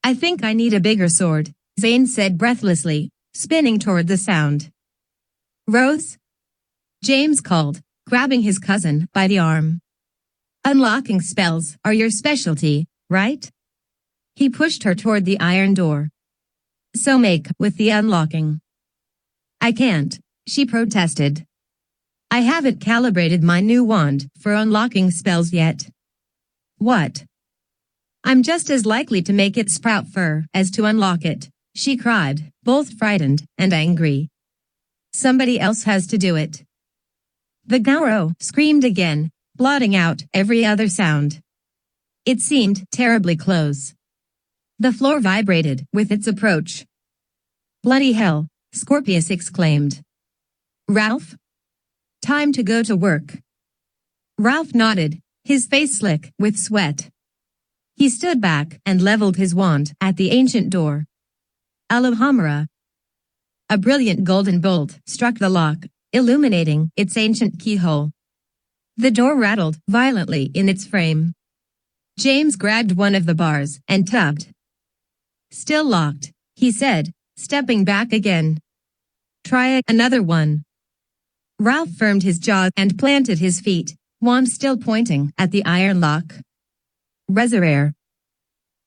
[SPEAKER 1] I think I need a bigger sword, Zane said breathlessly, spinning toward the sound. Rose? James called, grabbing his cousin by the arm. Unlocking spells are your specialty, right? He pushed her toward the iron door. So make with the unlocking. I can't, she protested. I haven't calibrated my new wand for unlocking spells yet. What? I'm just as likely to make it sprout fur as to unlock it, she cried, both frightened and angry. Somebody else has to do it. The Gauro screamed again, blotting out every other sound. It seemed terribly close. The floor vibrated with its approach. Bloody hell, Scorpius exclaimed. Ralph? Time to go to work. Ralph nodded, his face slick with sweat. He stood back and leveled his wand at the ancient door. Alohomora. A brilliant golden bolt struck the lock, illuminating its ancient keyhole. The door rattled violently in its frame. James grabbed one of the bars and tugged. Still locked, he said, stepping back again. Try another one. Ralph firmed his jaw and planted his feet, wand still pointing at the iron lock. Resurrere.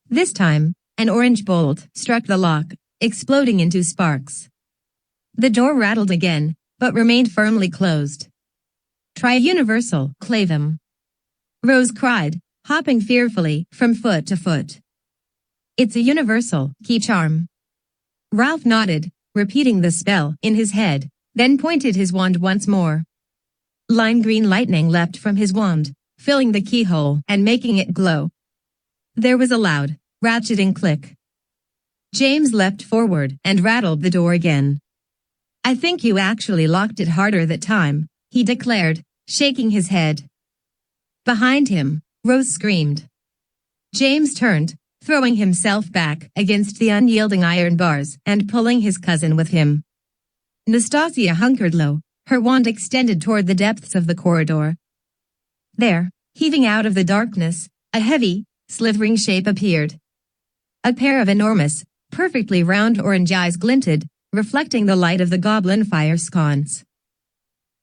[SPEAKER 1] This time, an orange bolt struck the lock, exploding into sparks. The door rattled again, but remained firmly closed. Try universal, clavum. Rose cried, hopping fearfully from foot to foot. It's a universal key charm. Ralph nodded, repeating the spell in his head, then pointed his wand once more. Lime green lightning leapt from his wand, filling the keyhole and making it glow. There was a loud, ratcheting click. James leapt forward and rattled the door again. I think you actually locked it harder that time, he declared, shaking his head. Behind him, Rose screamed. James turned, throwing himself back against the unyielding iron bars and pulling his cousin with him. Nastasia hunkered low, her wand extended toward the depths of the corridor. There, heaving out of the darkness, a heavy, slithering shape appeared. A pair of enormous, perfectly round orange eyes glinted, reflecting the light of the goblin fire sconce.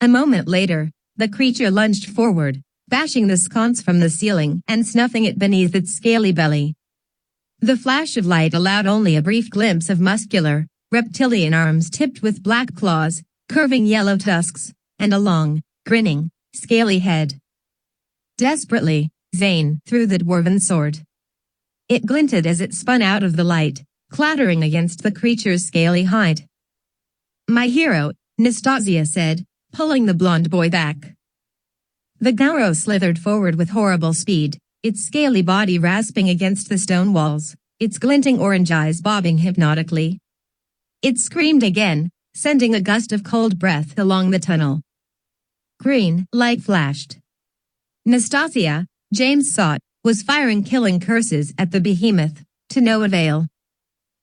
[SPEAKER 1] A moment later, the creature lunged forward, bashing the sconce from the ceiling and snuffing it beneath its scaly belly. The flash of light allowed only a brief glimpse of muscular, reptilian arms tipped with black claws, curving yellow tusks, and a long, grinning, scaly head. Desperately, Zane threw the dwarven sword. It glinted as it spun out of the light, clattering against the creature's scaly hide. My hero, Nastasia said, pulling the blonde boy back. The Gauro slithered forward with horrible speed, its scaly body rasping against the stone walls, its glinting orange eyes bobbing hypnotically. It screamed again, sending a gust of cold breath along the tunnel. Green light flashed. Nastasia, James saw, was firing killing curses at the behemoth, to no avail.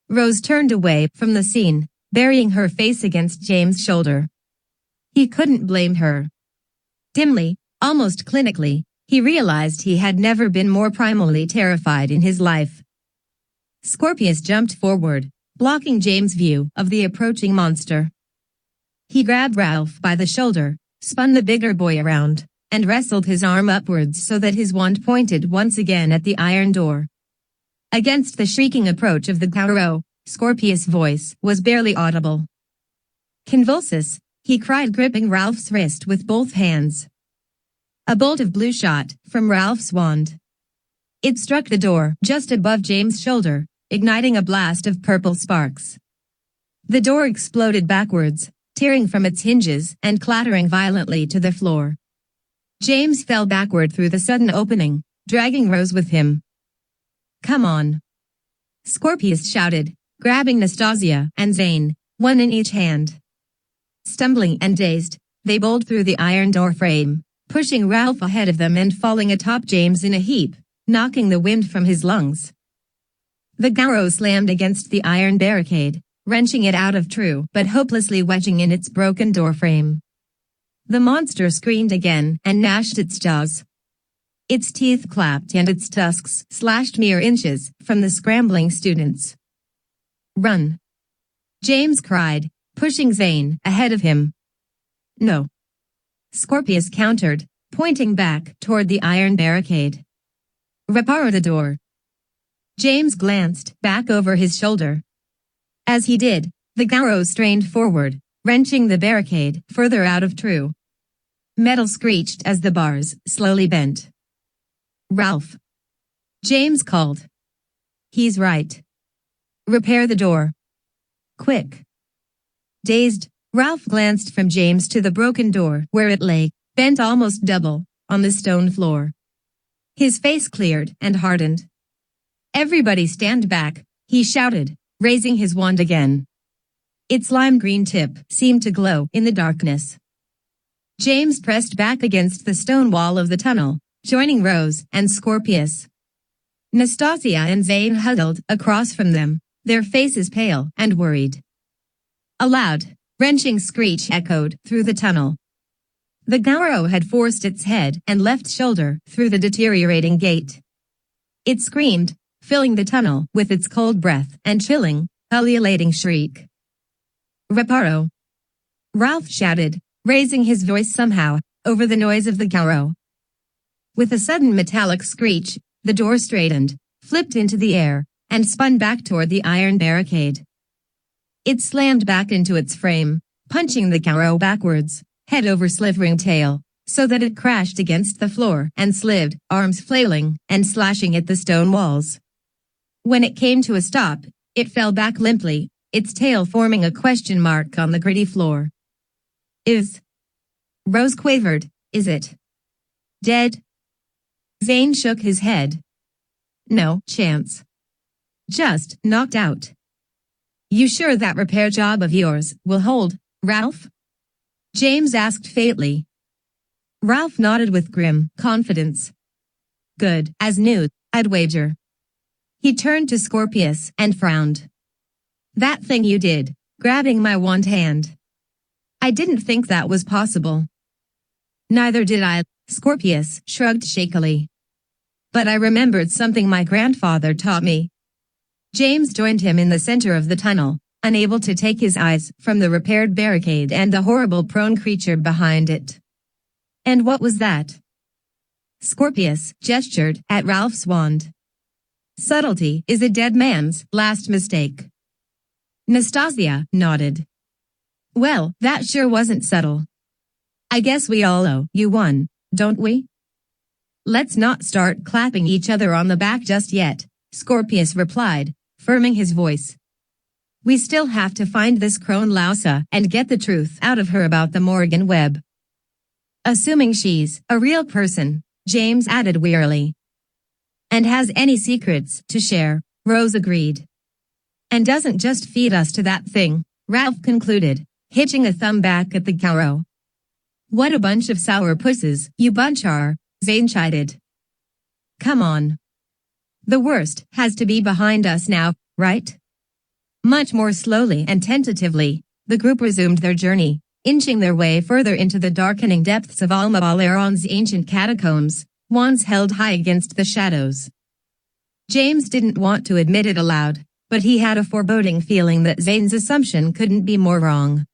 [SPEAKER 1] Rose turned away from the scene, burying her face against James' shoulder. He couldn't blame her. Dimly, almost clinically, he realized he had never been more primally terrified in his life. Scorpius jumped forward, blocking James' view of the approaching monster. He grabbed Ralph by the shoulder, spun the bigger boy around, and wrestled his arm upwards so that his wand pointed once again at the iron door. Against the shrieking approach of the Garo, Scorpius' voice was barely audible. "Convulsus," he cried, gripping Ralph's wrist with both hands. A bolt of blue shot from Ralph's wand. It struck the door just above James' shoulder, igniting a blast of purple sparks. The door exploded backwards, tearing from its hinges and clattering violently to the floor. James fell backward through the sudden opening, dragging Rose with him. "Come on," Scorpius shouted, grabbing Nastasia and Zane, one in each hand. Stumbling and dazed, they bowled through the iron door frame, pushing Ralph ahead of them and falling atop James in a heap, knocking the wind from his lungs. The Garo slammed against the iron barricade, wrenching it out of true but hopelessly wedging in its broken doorframe. The monster screamed again and gnashed its jaws. Its teeth clapped and its tusks slashed mere inches from the scrambling students. "Run!" James cried, pushing Zane ahead of him. "No," Scorpius countered, pointing back toward the iron barricade. "Reparo the door." James glanced back over his shoulder. As he did, the Garo strained forward, wrenching the barricade further out of true. Metal screeched as the bars slowly bent. "Ralph," James called. "He's right. Repair the door. Quick." Dazed, Ralph glanced from James to the broken door where it lay, bent almost double, on the stone floor. His face cleared and hardened. "Everybody stand back," he shouted, raising his wand again. Its lime green tip seemed to glow in the darkness. James pressed back against the stone wall of the tunnel, joining Rose and Scorpius. Nastasia and Zane huddled across from them, their faces pale and worried. A loud, wrenching screech echoed through the tunnel. The Garo had forced its head and left shoulder through the deteriorating gate. It screamed, filling the tunnel with its cold breath and chilling, ululating shriek. "Reparo!" Ralph shouted, raising his voice somehow over the noise of the Garo. With a sudden metallic screech, the door straightened, flipped into the air, and spun back toward the iron barricade. It slammed back into its frame, punching the Garo backwards, head over slivering tail, so that it crashed against the floor and slid, arms flailing and slashing at the stone walls. When it came to a stop, it fell back limply, its tail forming a question mark on the gritty floor. Rose quavered, "Is it dead?" Zane shook his head. "No chance. Just knocked out." "You sure that repair job of yours will hold, Ralph?" James asked faintly. Ralph nodded with grim confidence. "Good as new, I'd wager." He turned to Scorpius and frowned. "That thing you did, grabbing my wand hand. I didn't think that was possible." "Neither did I," Scorpius shrugged shakily. "But I remembered something my grandfather taught me." James joined him in the center of the tunnel, unable to take his eyes from the repaired barricade and the horrible prone creature behind it. "And what was that?" Scorpius gestured at Ralph's wand. "Subtlety is a dead man's last mistake." Nastasia nodded. "Well, that sure wasn't subtle. I guess we all owe you one, don't we?" "Let's not start clapping each other on the back just yet," Scorpius replied, firming his voice. "We still have to find this crone Lousa and get the truth out of her about the Morrigan web." "Assuming she's a real person," James added wearily. "And has any secrets to share," Rose agreed. "And doesn't just feed us to that thing," Ralph concluded, hitching a thumb back at the Garo. "What a bunch of sour pusses you bunch are," Zane chided. "Come on. The worst has to be behind us now, right?" Much more slowly and tentatively, the group resumed their journey, inching their way further into the darkening depths of Alma Baleron's ancient catacombs, wands held high against the shadows. James didn't want to admit it aloud, but he had a foreboding feeling that Zane's assumption couldn't be more wrong.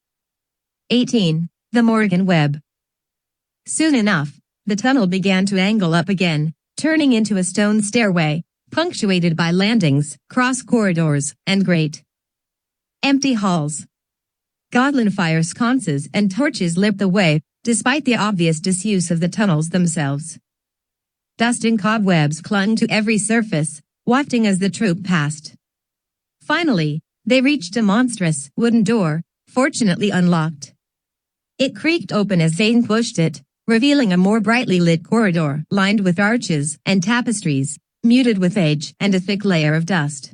[SPEAKER 1] 18. The Morrigan web. Soon enough, the tunnel began to angle up again, turning into a stone stairway, punctuated by landings, cross corridors, and great empty halls. Goblin fire sconces and torches lit the way, despite the obvious disuse of the tunnels themselves. Dust and cobwebs clung to every surface, wafting as the troop passed. Finally, they reached a monstrous wooden door, fortunately unlocked. It creaked open as Zane pushed it, revealing a more brightly lit corridor lined with arches and tapestries, muted with age and a thick layer of dust.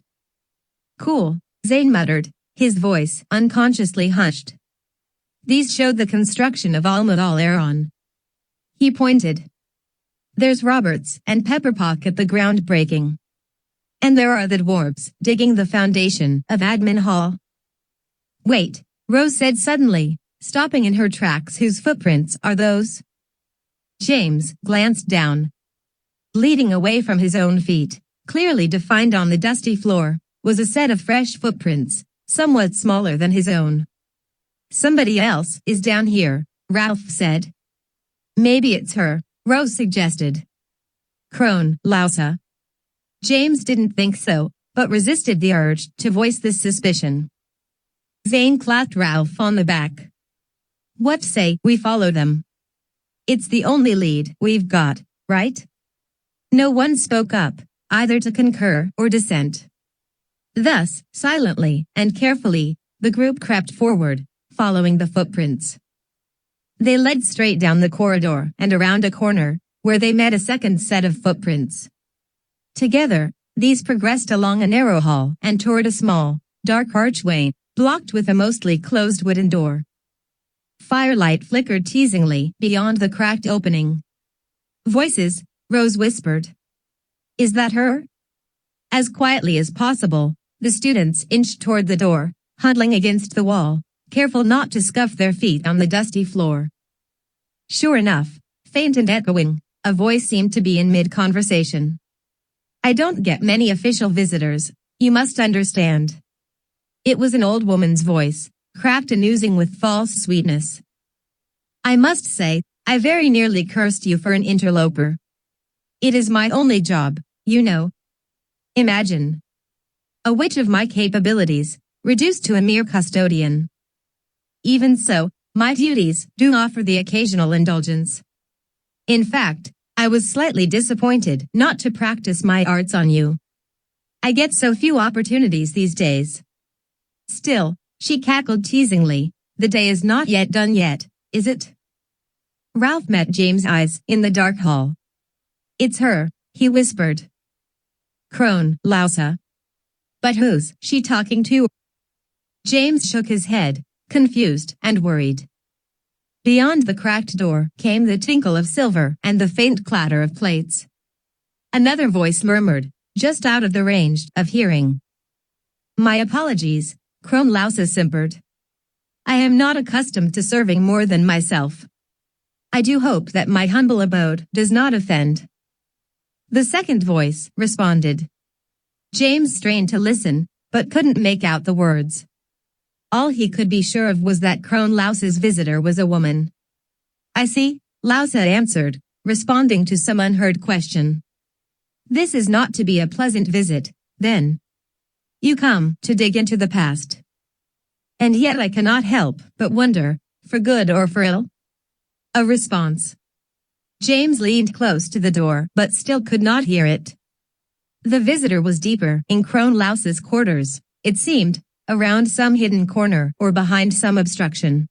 [SPEAKER 1] Cool, Zane muttered, his voice unconsciously hushed. These showed the construction of Almad al-Aron. He pointed. There's Roberts and Pepperpock at the groundbreaking. And there are the dwarves digging the foundation of Admin Hall. Wait, Rose said suddenly, stopping in her tracks. Whose footprints are those? James glanced down. Leading away from his own feet, clearly defined on the dusty floor, was a set of fresh footprints, somewhat smaller than his own. Somebody else is down here, Ralph said. Maybe it's her, Rose suggested. Crone, Lousa. James didn't think so, but resisted the urge to voice this suspicion. Zane clapped Ralph on the back. What say we follow them? It's the only lead we've got, right? No one spoke up, either to concur or dissent. Thus, silently and carefully, the group crept forward, following the footprints. They led straight down the corridor and around a corner, where they met a second set of footprints. Together, these progressed along a narrow hall and toward a small, dark archway, blocked with a mostly closed wooden door. Firelight flickered teasingly beyond the cracked opening. Voices, Rose whispered. Is that her? As quietly as possible, the students inched toward the door, huddling against the wall, careful not to scuff their feet on the dusty floor. Sure enough, faint and echoing, a voice seemed to be in mid-conversation. I don't get many official visitors, you must understand. It was an old woman's voice, cracked and oozing with false sweetness. I must say, I very nearly cursed you for an interloper. It is my only job, you know. Imagine. A witch of my capabilities, reduced to a mere custodian. Even so, my duties do offer the occasional indulgence. In fact, I was slightly disappointed not to practice my arts on you. I get so few opportunities these days. Still, she cackled teasingly, the day is not yet done yet, is it? Ralph met James' eyes in the dark hall. It's her, he whispered. Crone, Lousa. But who's she talking to? James shook his head, confused and worried. Beyond the cracked door came the tinkle of silver and the faint clatter of plates. Another voice murmured, just out of the range of hearing. My apologies, Crone Lousa simpered. I am not accustomed to serving more than myself. I do hope that my humble abode does not offend. The second voice responded. James strained to listen, but couldn't make out the words. All he could be sure of was that Crone Lousa's visitor was a woman. I see, Lousa answered, responding to some unheard question. This is not to be a pleasant visit, then. You come to dig into the past. And yet I cannot help but wonder, for good or for ill? A response. James leaned close to the door but still could not hear it. The visitor was deeper in Crone Lousa's quarters, it seemed, around some hidden corner or behind some obstruction.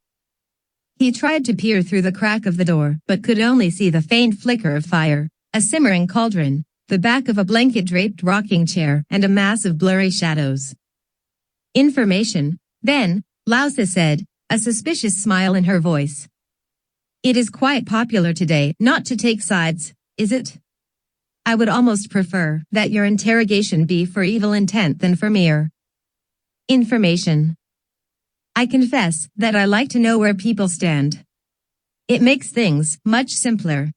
[SPEAKER 1] He tried to peer through the crack of the door but could only see the faint flicker of fire, a simmering cauldron, the back of a blanket-draped rocking chair and a mass of blurry shadows. Information, then, Lousa said, a suspicious smile in her voice. It is quite popular today not to take sides, is it? I would almost prefer that your interrogation be for evil intent than for mere information. I confess that I like to know where people stand. It makes things much simpler.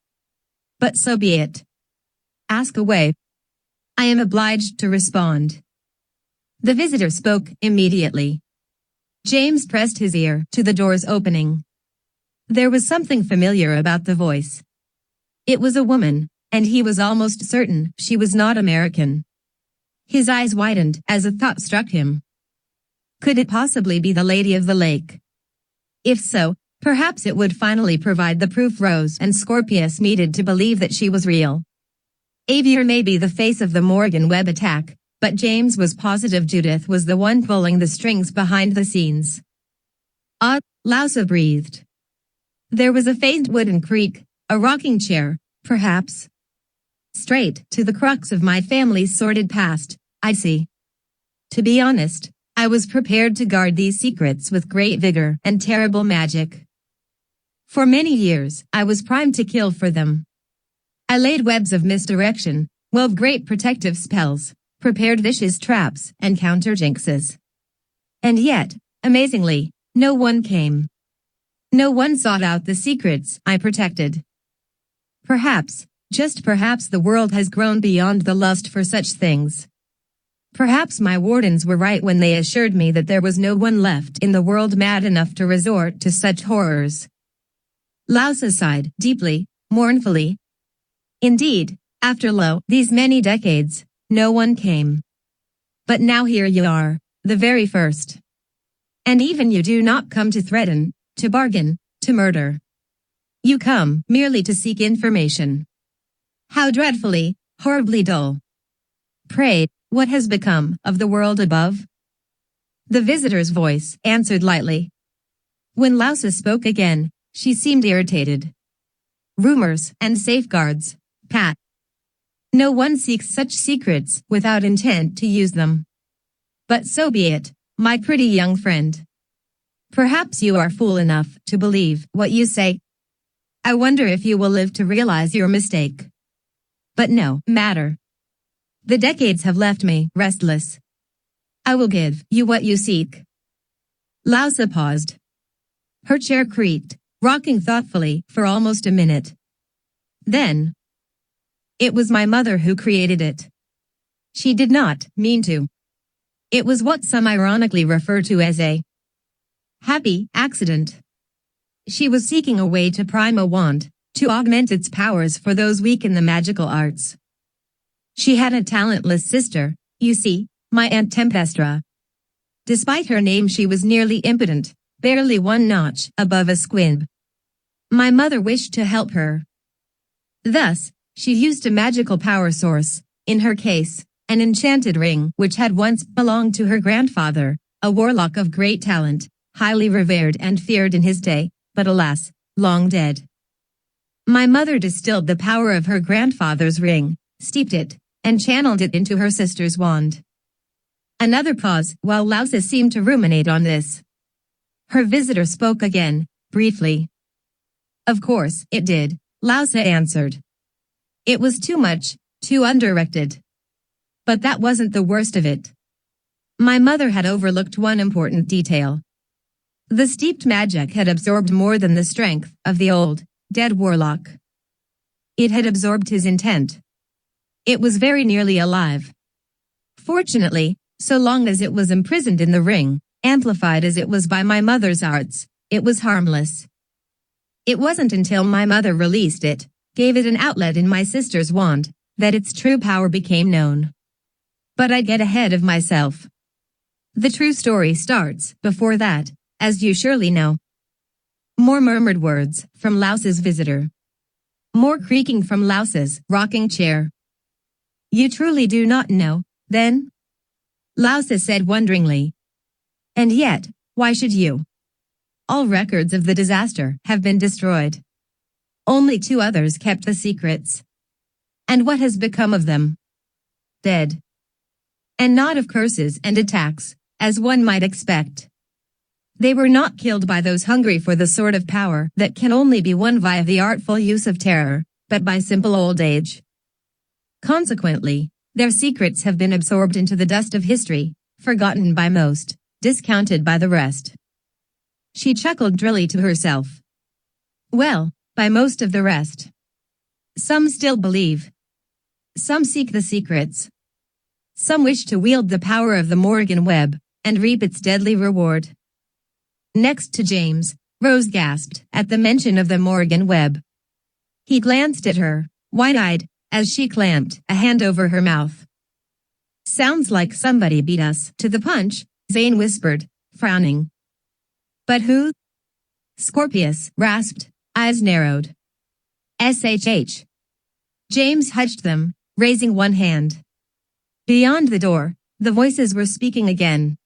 [SPEAKER 1] But so be it. Ask away. I am obliged to respond. The visitor spoke immediately. James pressed his ear to the door's opening. There was something familiar about the voice. It was a woman, and he was almost certain she was not American. His eyes widened as a thought struck him. Could it possibly be the Lady of the Lake? If so, perhaps it would finally provide the proof Rose and Scorpius needed to believe that she was real. Avier may be the face of the Morrigan web attack, but James was positive Judith was the one pulling the strings behind the scenes. Lousa breathed. There was a faint wooden creak, a rocking chair, perhaps. Straight to the crux of my family's sordid past, I see. To be honest, I was prepared to guard these secrets with great vigor and terrible magic. For many years, I was primed to kill for them. I laid webs of misdirection, wove great protective spells, prepared vicious traps and counter-jinxes. And yet, amazingly, no one came. No one sought out the secrets I protected. Perhaps, just perhaps the world has grown beyond the lust for such things. Perhaps my wardens were right when they assured me that there was no one left in the world mad enough to resort to such horrors. Lousa sighed deeply, mournfully. Indeed, after these many decades, no one came. But now here you are, the very first. And even you do not come to threaten, to bargain, to murder. You come merely to seek information. How dreadfully, horribly dull. Pray, what has become of the world above? The visitor's voice answered lightly. When Lousa spoke again, she seemed irritated. Rumors and safeguards, Pat. No one seeks such secrets without intent to use them. But so be it, my pretty young friend. Perhaps you are fool enough to believe what you say. I wonder if you will live to realize your mistake. But no matter. The decades have left me restless. I will give you what you seek. Lousa paused. Her chair creaked, rocking thoughtfully for almost a minute. Then, it was my mother who created it. She did not mean to. It was what some ironically refer to as a happy accident. She was seeking a way to prime a wand, to augment its powers for those weak in the magical arts. She had a talentless sister, you see, my Aunt Tempestra. Despite her name she was nearly impotent, barely one notch above a squib. My mother wished to help her. Thus, she used a magical power source, in her case, an enchanted ring which had once belonged to her grandfather, a warlock of great talent, highly revered and feared in his day, but alas, long dead. My mother distilled the power of her grandfather's ring, steeped it, and channeled it into her sister's wand. Another pause while Lousa seemed to ruminate on this. Her visitor spoke again, briefly. Of course, it did, Lousa answered. It was too much, too undirected. But that wasn't the worst of it. My mother had overlooked one important detail. The steeped magic had absorbed more than the strength of the old, dead warlock. It had absorbed his intent. It was very nearly alive. Fortunately, so long as it was imprisoned in the ring, amplified as it was by my mother's arts, it was harmless. It wasn't until my mother released it, gave it an outlet in my sister's wand, that its true power became known. But I get ahead of myself. The true story starts before that, as you surely know. More murmured words from Lousa's visitor. More creaking from Lousa's rocking chair. You truly do not know, then? Lousa said wonderingly. And yet, why should you? All records of the disaster have been destroyed. Only 2 others kept the secrets. And what has become of them? Dead. And not of curses and attacks, as one might expect. They were not killed by those hungry for the sort of power that can only be won via the artful use of terror, but by simple old age. Consequently, their secrets have been absorbed into the dust of history, forgotten by most, discounted by the rest. She chuckled drily to herself. Well, by most of the rest. Some still believe. Some seek the secrets. Some wish to wield the power of the Morrigan web and reap its deadly reward. Next to James, Rose gasped at the mention of the Morrigan web. He glanced at her, wide-eyed, as she clamped a hand over her mouth. Sounds like somebody beat us to the punch, Zane whispered, frowning. But who? Scorpius rasped, eyes narrowed. SHH. James hushed them, raising one hand. Beyond the door, the voices were speaking again.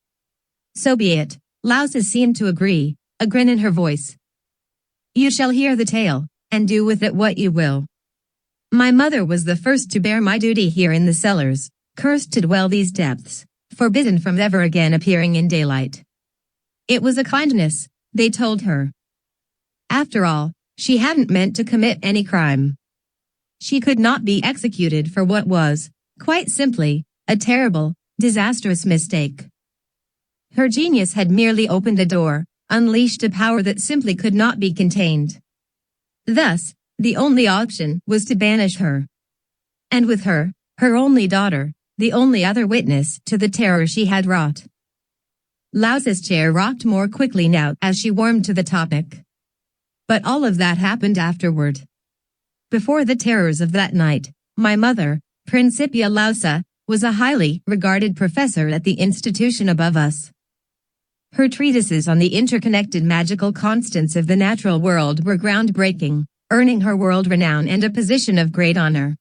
[SPEAKER 1] So be it, Lousa seemed to agree, a grin in her voice. You shall hear the tale, and do with it what you will. My mother was the first to bear my duty here in the cellars, cursed to dwell these depths, forbidden from ever again appearing in daylight. It was a kindness, they told her. After all, she hadn't meant to commit any crime. She could not be executed for what was, quite simply, a terrible, disastrous mistake. Her genius had merely opened a door, unleashed a power that simply could not be contained. Thus, the only option was to banish her. And with her, her only daughter, the only other witness to the terror she had wrought. Lousa's chair rocked more quickly now as she warmed to the topic. But all of that happened afterward. Before the terrors of that night, my mother, Principia Lousa, was a highly regarded professor at the institution above us. Her treatises on the interconnected magical constants of the natural world were groundbreaking, earning her world renown and a position of great honor.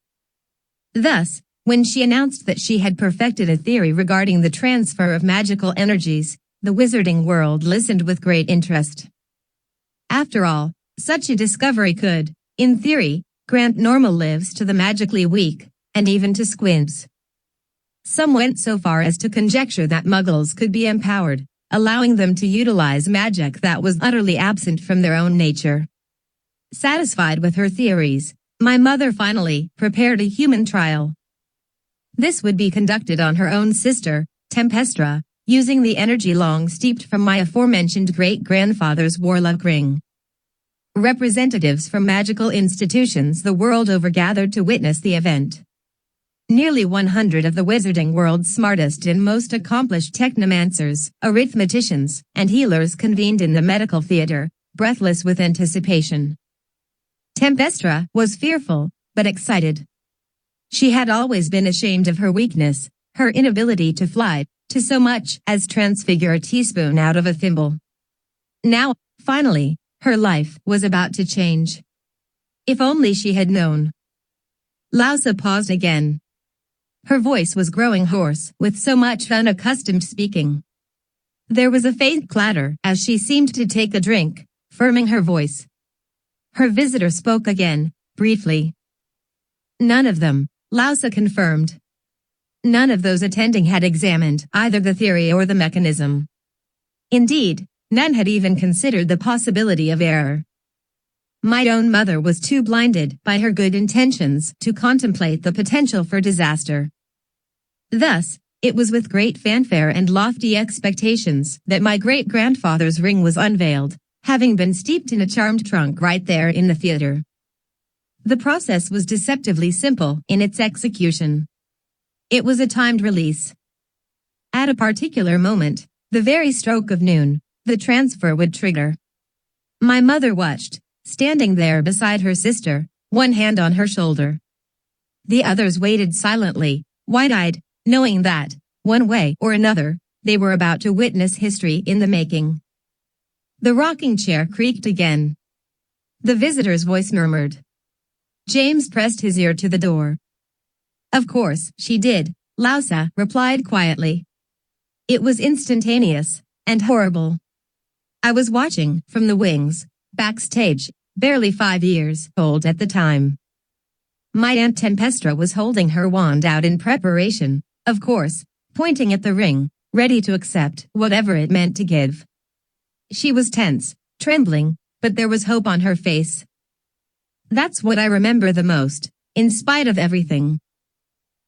[SPEAKER 1] Thus, when she announced that she had perfected a theory regarding the transfer of magical energies, the wizarding world listened with great interest. After all, such a discovery could, in theory, grant normal lives to the magically weak, and even to squibs. Some went so far as to conjecture that muggles could be empowered, allowing them to utilize magic that was utterly absent from their own nature. Satisfied with her theories, my mother finally prepared a human trial. This would be conducted on her own sister, Tempestra, using the energy long steeped from my aforementioned great-grandfather's warlock ring. Representatives from magical institutions the world over gathered to witness the event. Nearly 100 of the wizarding world's smartest and most accomplished technomancers, arithmeticians, and healers convened in the medical theater, breathless with anticipation. Tempestra was fearful, but excited. She had always been ashamed of her weakness, her inability to fly, to so much as transfigure a teaspoon out of a thimble. Now, finally, her life was about to change. If only she had known. Lousa paused again. Her voice was growing hoarse with so much unaccustomed speaking. There was a faint clatter as she seemed to take a drink, firming her voice. Her visitor spoke again, briefly. None of them, Lousa confirmed. None of those attending had examined either the theory or the mechanism. Indeed, none had even considered the possibility of error. My own mother was too blinded by her good intentions to contemplate the potential for disaster. Thus, it was with great fanfare and lofty expectations that my great-grandfather's ring was unveiled, having been steeped in a charmed trunk right there in the theater. The process was deceptively simple in its execution. It was a timed release. At a particular moment, the very stroke of noon, the transfer would trigger. My mother watched, standing there beside her sister, one hand on her shoulder. The others waited silently, wide-eyed, knowing that, one way or another, they were about to witness history in the making. The rocking chair creaked again. The visitor's voice murmured. James pressed his ear to the door. Of course, she did, Lousa replied quietly. It was instantaneous, and horrible. I was watching, from the wings, backstage, barely 5 years old at the time. My Aunt Tempestra was holding her wand out in preparation, of course, pointing at the ring, ready to accept whatever it meant to give. She was tense, trembling, but there was hope on her face. That's what I remember the most, in spite of everything.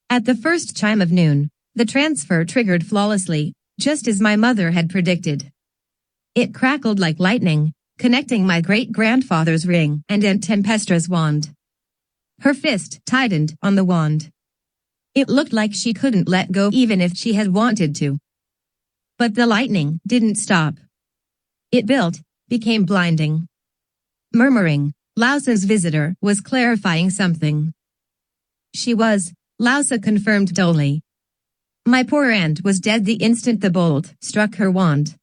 [SPEAKER 1] At the first chime of noon, the transfer triggered flawlessly, just as my mother had predicted. It crackled like lightning, connecting my great-grandfather's ring and Aunt Tempestra's wand. Her fist tightened on the wand. It looked like she couldn't let go even if she had wanted to. But the lightning didn't stop. It built, became blinding. Murmuring, Lousa's visitor was clarifying something. She was, Lousa confirmed dully. My poor aunt was dead the instant the bolt struck her wand.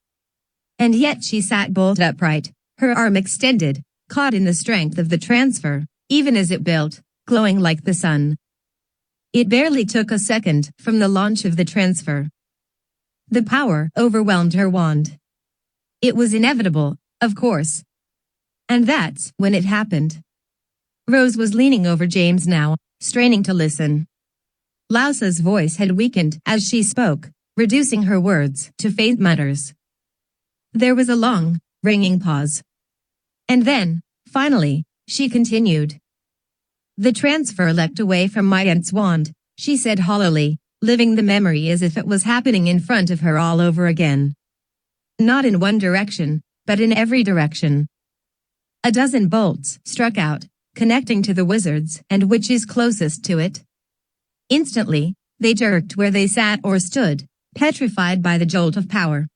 [SPEAKER 1] And yet she sat bolt upright, her arm extended, caught in the strength of the transfer, even as it built, glowing like the sun. It barely took a second from the launch of the transfer. The power overwhelmed her wand. It was inevitable, of course. And that's when it happened. Rose was leaning over James now, straining to listen. Lousa's voice had weakened as she spoke, reducing her words to faint mutters. There was a long, ringing pause. And then, finally, she continued. The transfer leapt away from my aunt's wand, she said hollowly, living the memory as if it was happening in front of her all over again. Not in one direction, but in every direction. A dozen bolts struck out, connecting to the wizards and witches closest to it. Instantly, they jerked where they sat or stood, petrified by the jolt of power.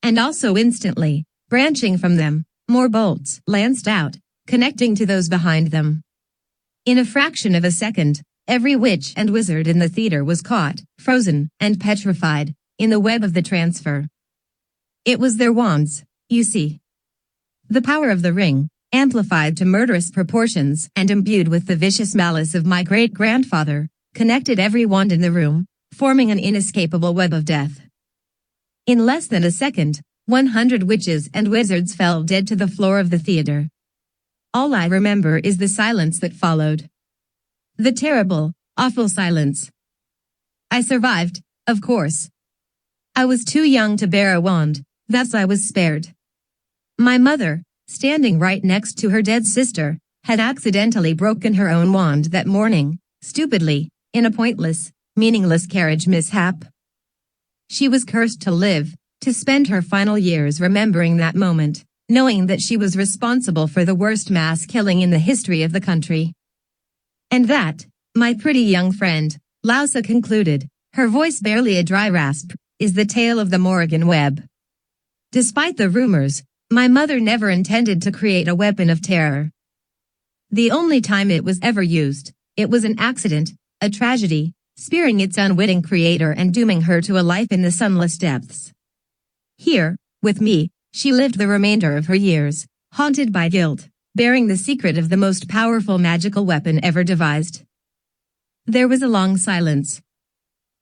[SPEAKER 1] And also instantly, branching from them, more bolts lanced out, connecting to those behind them. In a fraction of a second, every witch and wizard in the theater was caught, frozen, and petrified, in the web of the transfer. It was their wands, you see. The power of the ring, amplified to murderous proportions and imbued with the vicious malice of my great-grandfather, connected every wand in the room, forming an inescapable web of death. In less than a second, 100 witches and wizards fell dead to the floor of the theater. All I remember is the silence that followed. The terrible, awful silence. I survived, of course. I was too young to bear a wand, thus I was spared. My mother, standing right next to her dead sister, had accidentally broken her own wand that morning, stupidly, in a pointless, meaningless carriage mishap. She was cursed to live, to spend her final years remembering that moment, knowing that she was responsible for the worst mass killing in the history of the country. And that, my pretty young friend, Lousa concluded, her voice barely a dry rasp, is the tale of the Morrigan web. Despite the rumors, my mother never intended to create a weapon of terror. The only time it was ever used, it was an accident, a tragedy, spearing its unwitting creator and dooming her to a life in the sunless depths. Here, with me, she lived the remainder of her years, haunted by guilt, bearing the secret of the most powerful magical weapon ever devised. There was a long silence.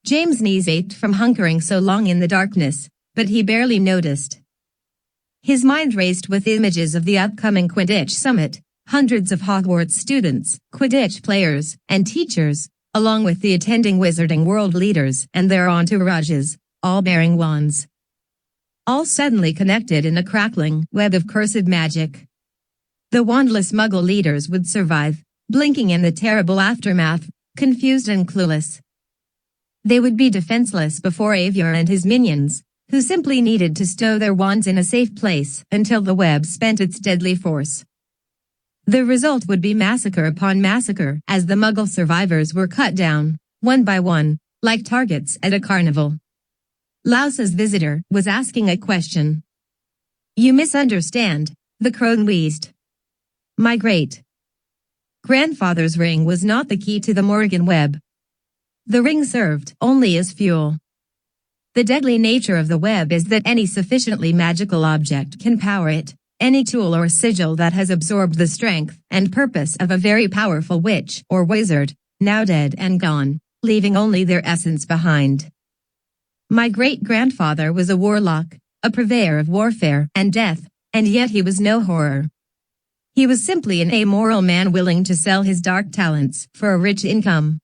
[SPEAKER 1] James' knees ached from hunkering so long in the darkness, but he barely noticed. His mind raced with images of the upcoming Quidditch summit, hundreds of Hogwarts students, Quidditch players, and teachers, along with the attending wizarding world leaders and their entourages, all bearing wands. All suddenly connected in a crackling web of cursed magic. The wandless Muggle leaders would survive, blinking in the terrible aftermath, confused and clueless. They would be defenseless before Avior and his minions, who simply needed to stow their wands in a safe place until the web spent its deadly force. The result would be massacre upon massacre as the Muggle survivors were cut down, one by one, like targets at a carnival. Lousa's visitor was asking a question. You misunderstand, the crone wheezed. My great-grandfather's ring was not the key to the Morrigan web. The ring served only as fuel. The deadly nature of the web is that any sufficiently magical object can power it, any tool or sigil that has absorbed the strength and purpose of a very powerful witch or wizard, now dead and gone, leaving only their essence behind. My great-grandfather was a warlock, a purveyor of warfare and death, and yet he was no horror. He was simply an amoral man willing to sell his dark talents for a rich income.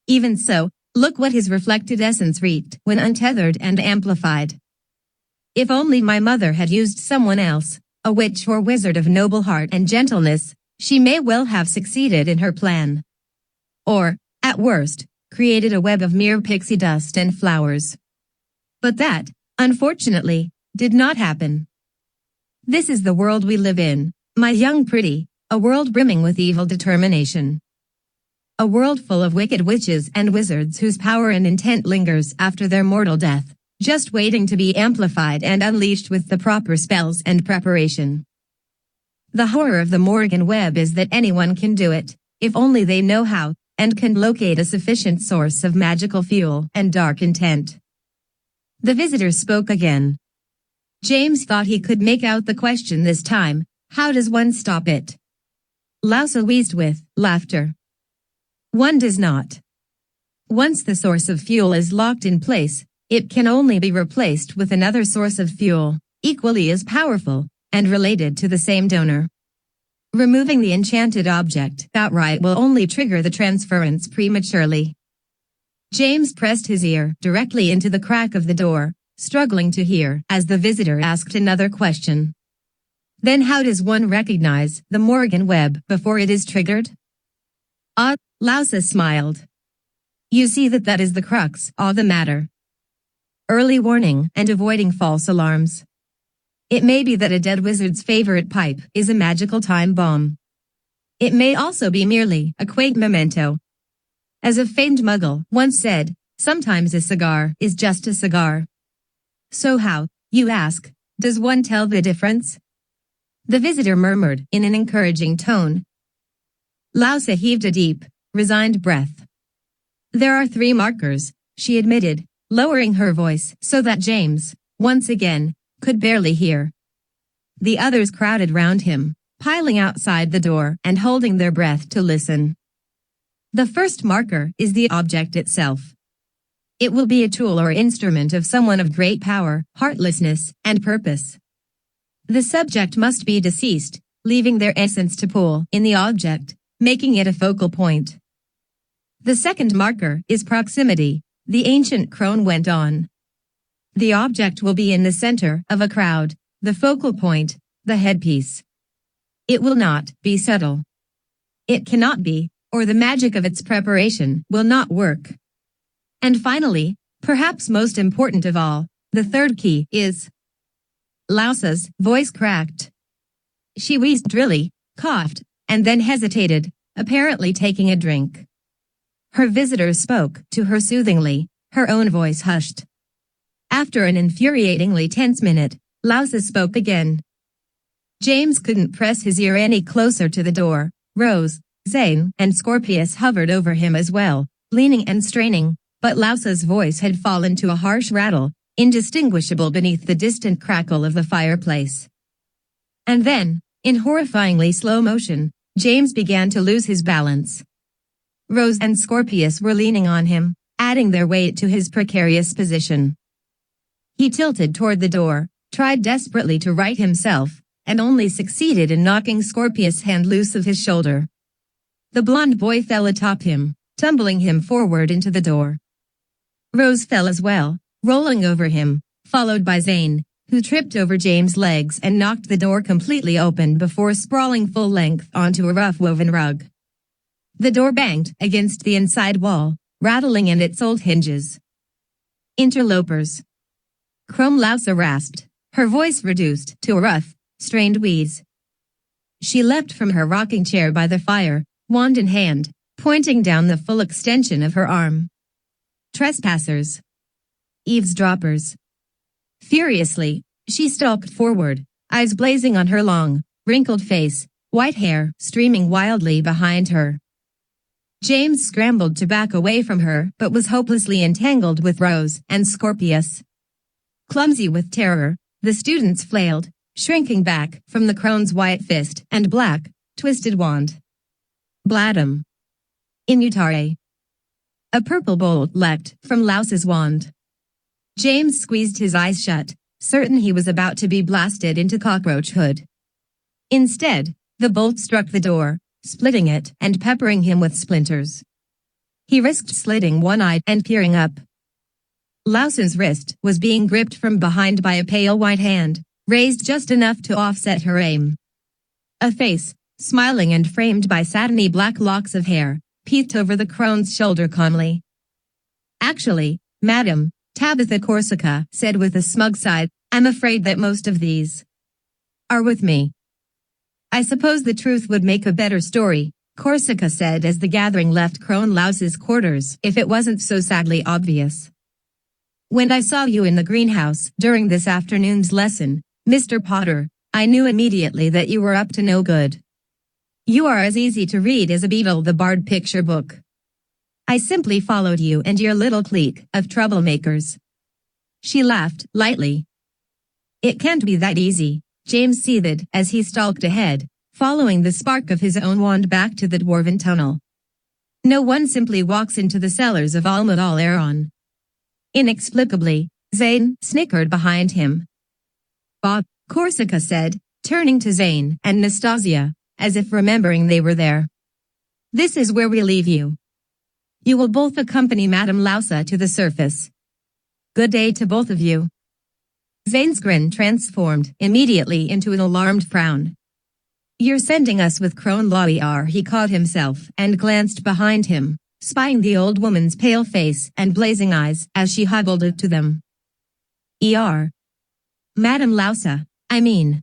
[SPEAKER 1] Even so, look what his reflected essence reaped when untethered and amplified. If only my mother had used someone else, a witch or wizard of noble heart and gentleness, she may well have succeeded in her plan. Or, at worst, created a web of mere pixie dust and flowers. But that, unfortunately, did not happen. This is the world we live in, my young pretty, a world brimming with evil determination. A world full of wicked witches and wizards whose power and intent lingers after their mortal death, just waiting to be amplified and unleashed with the proper spells and preparation. The horror of the Morrigan web is that anyone can do it, if only they know how, and can locate a sufficient source of magical fuel and dark intent. The visitor spoke again. James thought he could make out the question this time: how does one stop it? Louisa wheezed with laughter. One does not. Once the source of fuel is locked in place, it can only be replaced with another source of fuel, equally as powerful, and related to the same donor. Removing the enchanted object outright will only trigger the transference prematurely. James pressed his ear directly into the crack of the door, struggling to hear as the visitor asked another question. Then how does one recognize the Morrigan web before it is triggered? Louisa smiled. You see that is the crux of the matter. Early warning and avoiding false alarms. It may be that a dead wizard's favorite pipe is a magical time bomb. It may also be merely a quaint memento. As a famed muggle once said, sometimes a cigar is just a cigar. So how, you ask, does one tell the difference? The visitor murmured in an encouraging tone. Louisa heaved a deep, resigned breath. There are 3 markers, she admitted, lowering her voice so that James, once again, could barely hear. The others crowded round him, piling outside the door and holding their breath to listen. The first marker is the object itself. It will be a tool or instrument of someone of great power, heartlessness, and purpose. The subject must be deceased, leaving their essence to pool in the object, making it a focal point. The second marker is proximity, the ancient crone went on. The object will be in the center of a crowd, the focal point, the headpiece. It will not be subtle. It cannot be, or the magic of its preparation will not work. And finally, perhaps most important of all, the third key is... Louisa's voice cracked. She wheezed drily, coughed, and then hesitated, apparently taking a drink. Her visitor spoke to her soothingly, her own voice hushed. After an infuriatingly tense minute, Louisa spoke again. James couldn't press his ear any closer to the door. Rose, Zane, and Scorpius hovered over him as well, leaning and straining, but Louisa's voice had fallen to a harsh rattle, indistinguishable beneath the distant crackle of the fireplace. And then, in horrifyingly slow motion, James began to lose his balance. Rose and Scorpius were leaning on him, adding their weight to his precarious position. He tilted toward the door, tried desperately to right himself, and only succeeded in knocking Scorpius' hand loose of his shoulder. The blond boy fell atop him, tumbling him forward into the door. Rose fell as well, rolling over him, followed by Zane, who tripped over James' legs and knocked the door completely open before sprawling full length onto a rough woven rug. The door banged against the inside wall, rattling in its old hinges. Interlopers. Chrome Louisa rasped, her voice reduced to a rough, strained wheeze. She leapt from her rocking chair by the fire, wand in hand, pointing down the full extension of her arm. Trespassers. Eavesdroppers. Furiously, she stalked forward, eyes blazing on her long, wrinkled face, white hair streaming wildly behind her. James scrambled to back away from her but was hopelessly entangled with Rose and Scorpius. Clumsy with terror, the students flailed, shrinking back from the crone's white fist and black, twisted wand. Bladum. Inutare. A purple bolt leapt from Louisa's wand. James squeezed his eyes shut, certain he was about to be blasted into cockroachhood. Instead, the bolt struck the door, splitting it and peppering him with splinters. He risked slitting one eye and peering up. Louisa's wrist was being gripped from behind by a pale white hand, raised just enough to offset her aim. A face, smiling and framed by satiny black locks of hair, peeked over the crone's shoulder calmly. "Actually, madam," Tabitha Corsica said with a smug sigh, "I'm afraid that most of these are with me. I suppose the truth would make a better story, Corsica said as the gathering left Crone Louse's quarters, if it wasn't so sadly obvious. When I saw you in the greenhouse during this afternoon's lesson, Mr. Potter, I knew immediately that you were up to no good. You are as easy to read as a Beetle the Bard picture book. I simply followed you and your little clique of troublemakers. She laughed lightly. It can't be that easy, James seethed as he stalked ahead, following the spark of his own wand back to the dwarven tunnel. No one simply walks into the cellars of Almadal Aeron. Inexplicably, Zane snickered behind him. Bob, Corsica said, turning to Zane and Nastasia, as if remembering they were there. This is where we leave you. You will both accompany Madame Lousa to the surface. Good day to both of you. Zane's grin transformed immediately into an alarmed frown. You're sending us with Crone Loire, he caught himself and glanced behind him, spying the old woman's pale face and blazing eyes as she hobbled to them. Madame Lousa, I mean.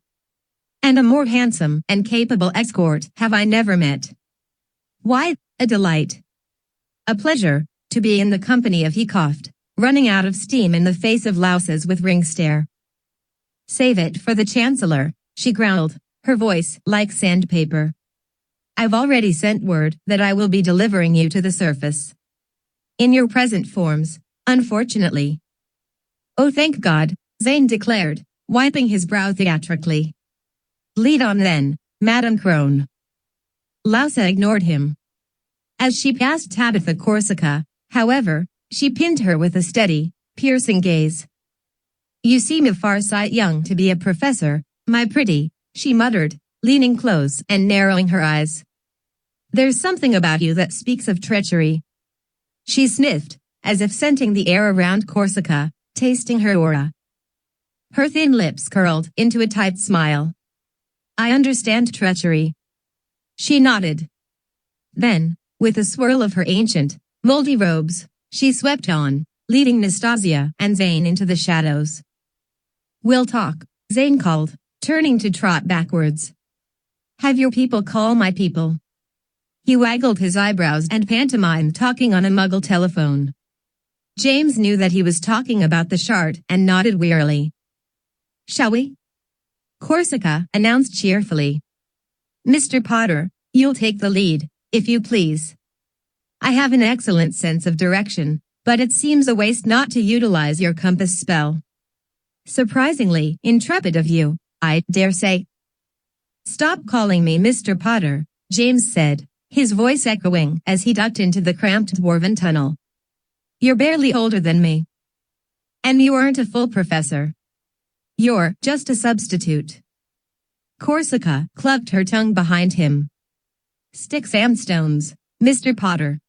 [SPEAKER 1] And a more handsome and capable escort have I never met. Why, a delight. A pleasure, to be in the company of, he coughed, running out of steam in the face of Lousa's withering stare. Save it for the Chancellor, she growled, her voice like sandpaper. I've already sent word that I will be delivering you to the surface. In your present forms, unfortunately. Oh, thank God, Zane declared, wiping his brow theatrically. Lead on then, Madame Crone. Lousa ignored him. As she passed Tabitha Corsica, however, she pinned her with a steady, piercing gaze. You seem a far sight young to be a professor, my pretty, she muttered, leaning close and narrowing her eyes. There's something about you that speaks of treachery. She sniffed, as if scenting the air around Corsica, tasting her aura. Her thin lips curled into a tight smile. I understand treachery. She nodded. Then, with a swirl of her ancient, moldy robes, she swept on, leading Nastasia and Zane into the shadows. We'll talk, Zane called, turning to trot backwards. Have your people call my people. He waggled his eyebrows and pantomimed talking on a muggle telephone. James knew that he was talking about the shard and nodded wearily. Shall we? Corsica announced cheerfully. Mr. Potter, you'll take the lead, if you please. I have an excellent sense of direction, but it seems a waste not to utilize your compass spell. Surprisingly intrepid of you, I dare say. Stop calling me Mr. Potter, James said, his voice echoing as he ducked into the cramped dwarven tunnel. You're barely older than me. And you aren't a full professor. You're just a substitute. Corsica clucked her tongue behind him. Sticks and stones, Mr. Potter.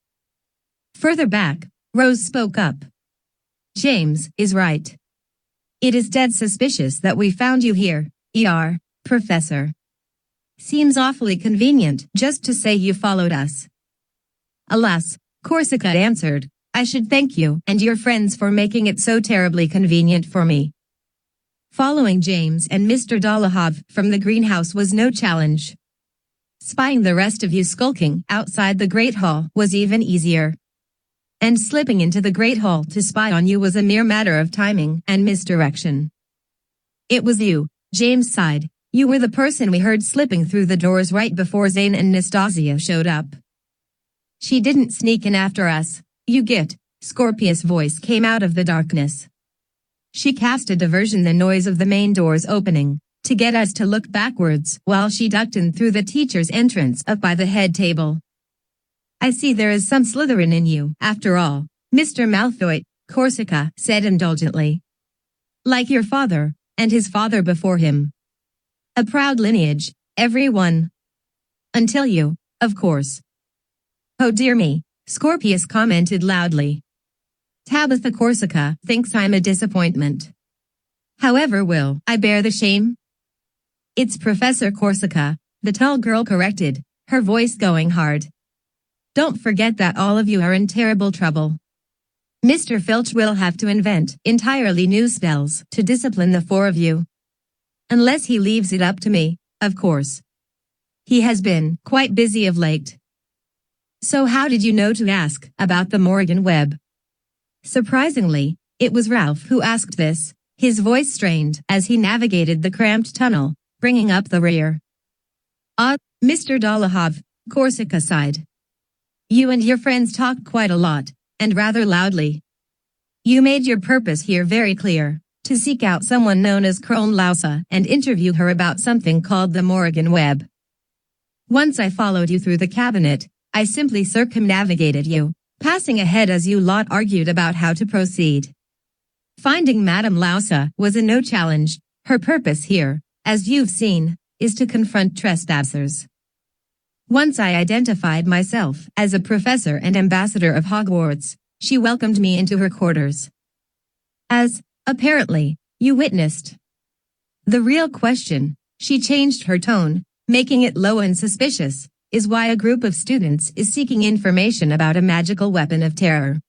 [SPEAKER 1] Further back, Rose spoke up. James is right. It is dead suspicious that we found you here, Professor. Seems awfully convenient just to say you followed us. Alas, Corsica answered, I should thank you and your friends for making it so terribly convenient for me. Following James and Mr. Dolohov from the greenhouse was no challenge. Spying the rest of you skulking outside the Great Hall was even easier. And slipping into the Great Hall to spy on you was a mere matter of timing and misdirection. It was you, James sighed. You were the person we heard slipping through the doors right before Zane and Nastasia showed up. She didn't sneak in after us, you get, Scorpius' voice came out of the darkness. She cast a diversion, the noise of the main doors opening, to get us to look backwards while she ducked in through the teacher's entrance up by the head table. I see there is some Slytherin in you, after all, Mr. Malfoy, Corsica said indulgently. Like your father, and his father before him. A proud lineage, everyone. Until you, of course. Oh dear me, Scorpius commented loudly. Tabitha Corsica thinks I'm a disappointment. However will I bear the shame? It's Professor Corsica, the tall girl corrected, her voice going hard. Don't forget that all of you are in terrible trouble. Mr. Filch will have to invent entirely new spells to discipline the four of you. Unless he leaves it up to me, of course. He has been quite busy of late. So how did you know to ask about the Morrigan web? Surprisingly, it was Ralph who asked this, his voice strained as he navigated the cramped tunnel, bringing up the rear. Mr. Dolohov, Corsica sighed. You and your friends talk quite a lot, and rather loudly. You made your purpose here very clear, to seek out someone known as Crone Lausa and interview her about something called the Morrigan web. Once I followed you through the cabinet, I simply circumnavigated you, passing ahead as you lot argued about how to proceed. Finding Madame Lausa was a no challenge. Her purpose here, as you've seen, is to confront trespassers. Once I identified myself as a professor and ambassador of Hogwarts, she welcomed me into her quarters. As, apparently, you witnessed. The real question, she changed her tone, making it low and suspicious, is why a group of students is seeking information about a magical weapon of terror.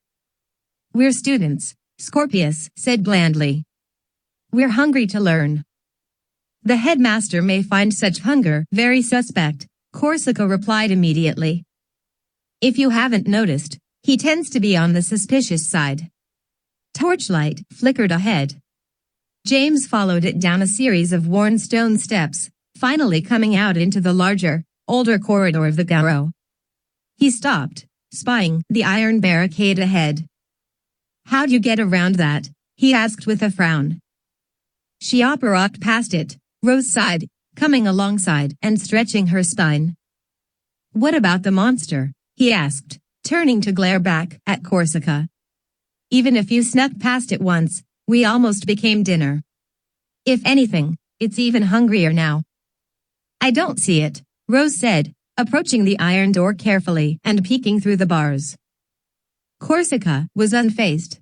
[SPEAKER 1] We're students, Scorpius said blandly. We're hungry to learn. The headmaster may find such hunger very suspect, Corsica replied immediately. If you haven't noticed, he tends to be on the suspicious side. Torchlight flickered ahead. James followed it down a series of worn stone steps, finally coming out into the larger, older corridor of the garrow. He stopped, spying the iron barricade ahead. How'd you get around that? He asked with a frown. She walked past it, Rose sighed, coming alongside and stretching her spine. What about the monster? He asked, turning to glare back at Corsica. Even if you snuck past it once, we almost became dinner. If anything, it's even hungrier now. I don't see it, Rose said, approaching the iron door carefully and peeking through the bars. Corsica was unfazed.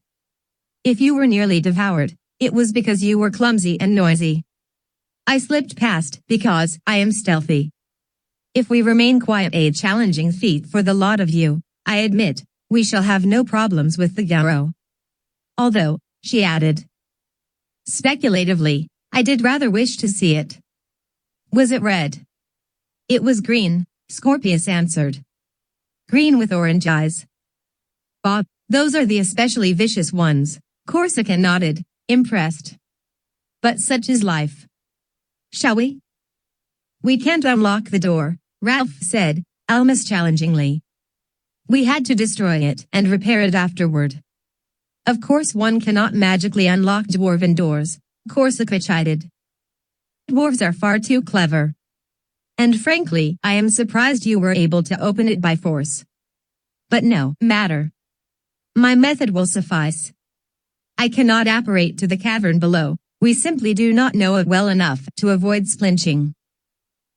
[SPEAKER 1] If you were nearly devoured, it was because you were clumsy and noisy. I slipped past because I am stealthy. If we remain quiet, a challenging feat for the lot of you, I admit, we shall have no problems with the garrow. Although, she added. Speculatively, I did rather wish to see it. Was it red? It was green, Scorpius answered. Green with orange eyes. Bob, those are the especially vicious ones, Corsica nodded, impressed. But such is life. Shall we? We can't unlock the door, Ralph said, almost challengingly. We had to destroy it and repair it afterward. Of course one cannot magically unlock dwarven doors, Corsica chided. Dwarves are far too clever. And frankly, I am surprised you were able to open it by force. But no matter. My method will suffice. I cannot apparate to the cavern below, we simply do not know it well enough to avoid splinching.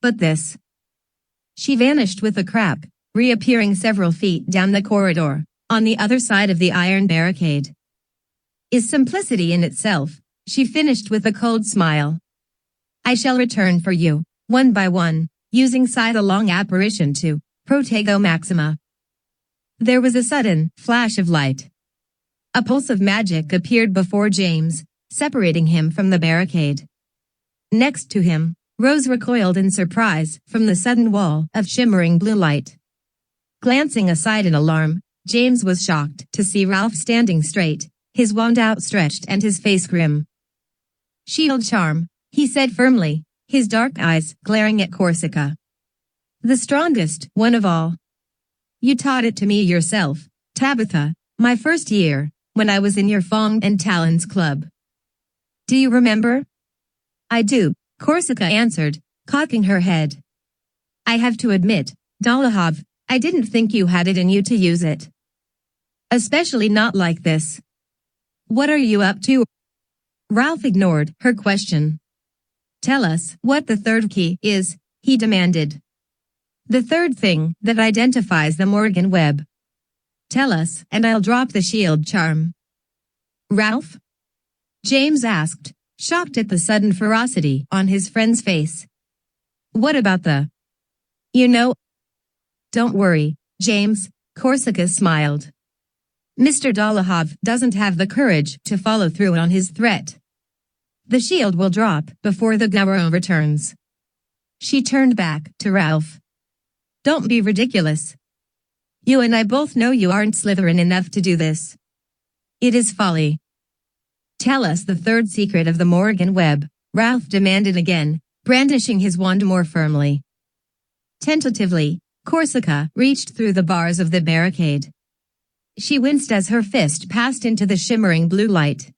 [SPEAKER 1] But this. She vanished with a crack, reappearing several feet down the corridor, on the other side of the iron barricade. Is simplicity in itself, she finished with a cold smile. I shall return for you, one by one, using the long apparition to Protego Maxima. There was a sudden flash of light. A pulse of magic appeared before James, separating him from the barricade. Next to him, Rose recoiled in surprise from the sudden wall of shimmering blue light. Glancing aside in alarm, James was shocked to see Ralph standing straight, his wand outstretched and his face grim. Shield charm, he said firmly, his dark eyes glaring at Corsica. The strongest one of all. You taught it to me yourself, Tabitha, my first year, when I was in your Fong and Talons club. Do you remember? I do, Corsica answered, cocking her head. I have to admit, Dolohov, I didn't think you had it in you to use it. Especially not like this. What are you up to? Ralph ignored her question. Tell us what the third key is, he demanded. The third thing that identifies the Morrigan web. Tell us, and I'll drop the shield charm. Ralph? James asked, shocked at the sudden ferocity on his friend's face. What about the... You know... Don't worry, James, Corsica smiled. Mr. Dolohov doesn't have the courage to follow through on his threat. The shield will drop before the garrow returns. She turned back to Ralph. Don't be ridiculous. You and I both know you aren't Slytherin enough to do this. It is folly. Tell us the third secret of the Morrigan web, Ralph demanded again, brandishing his wand more firmly. Tentatively, Corsica reached through the bars of the barricade. She winced as her fist passed into the shimmering blue light.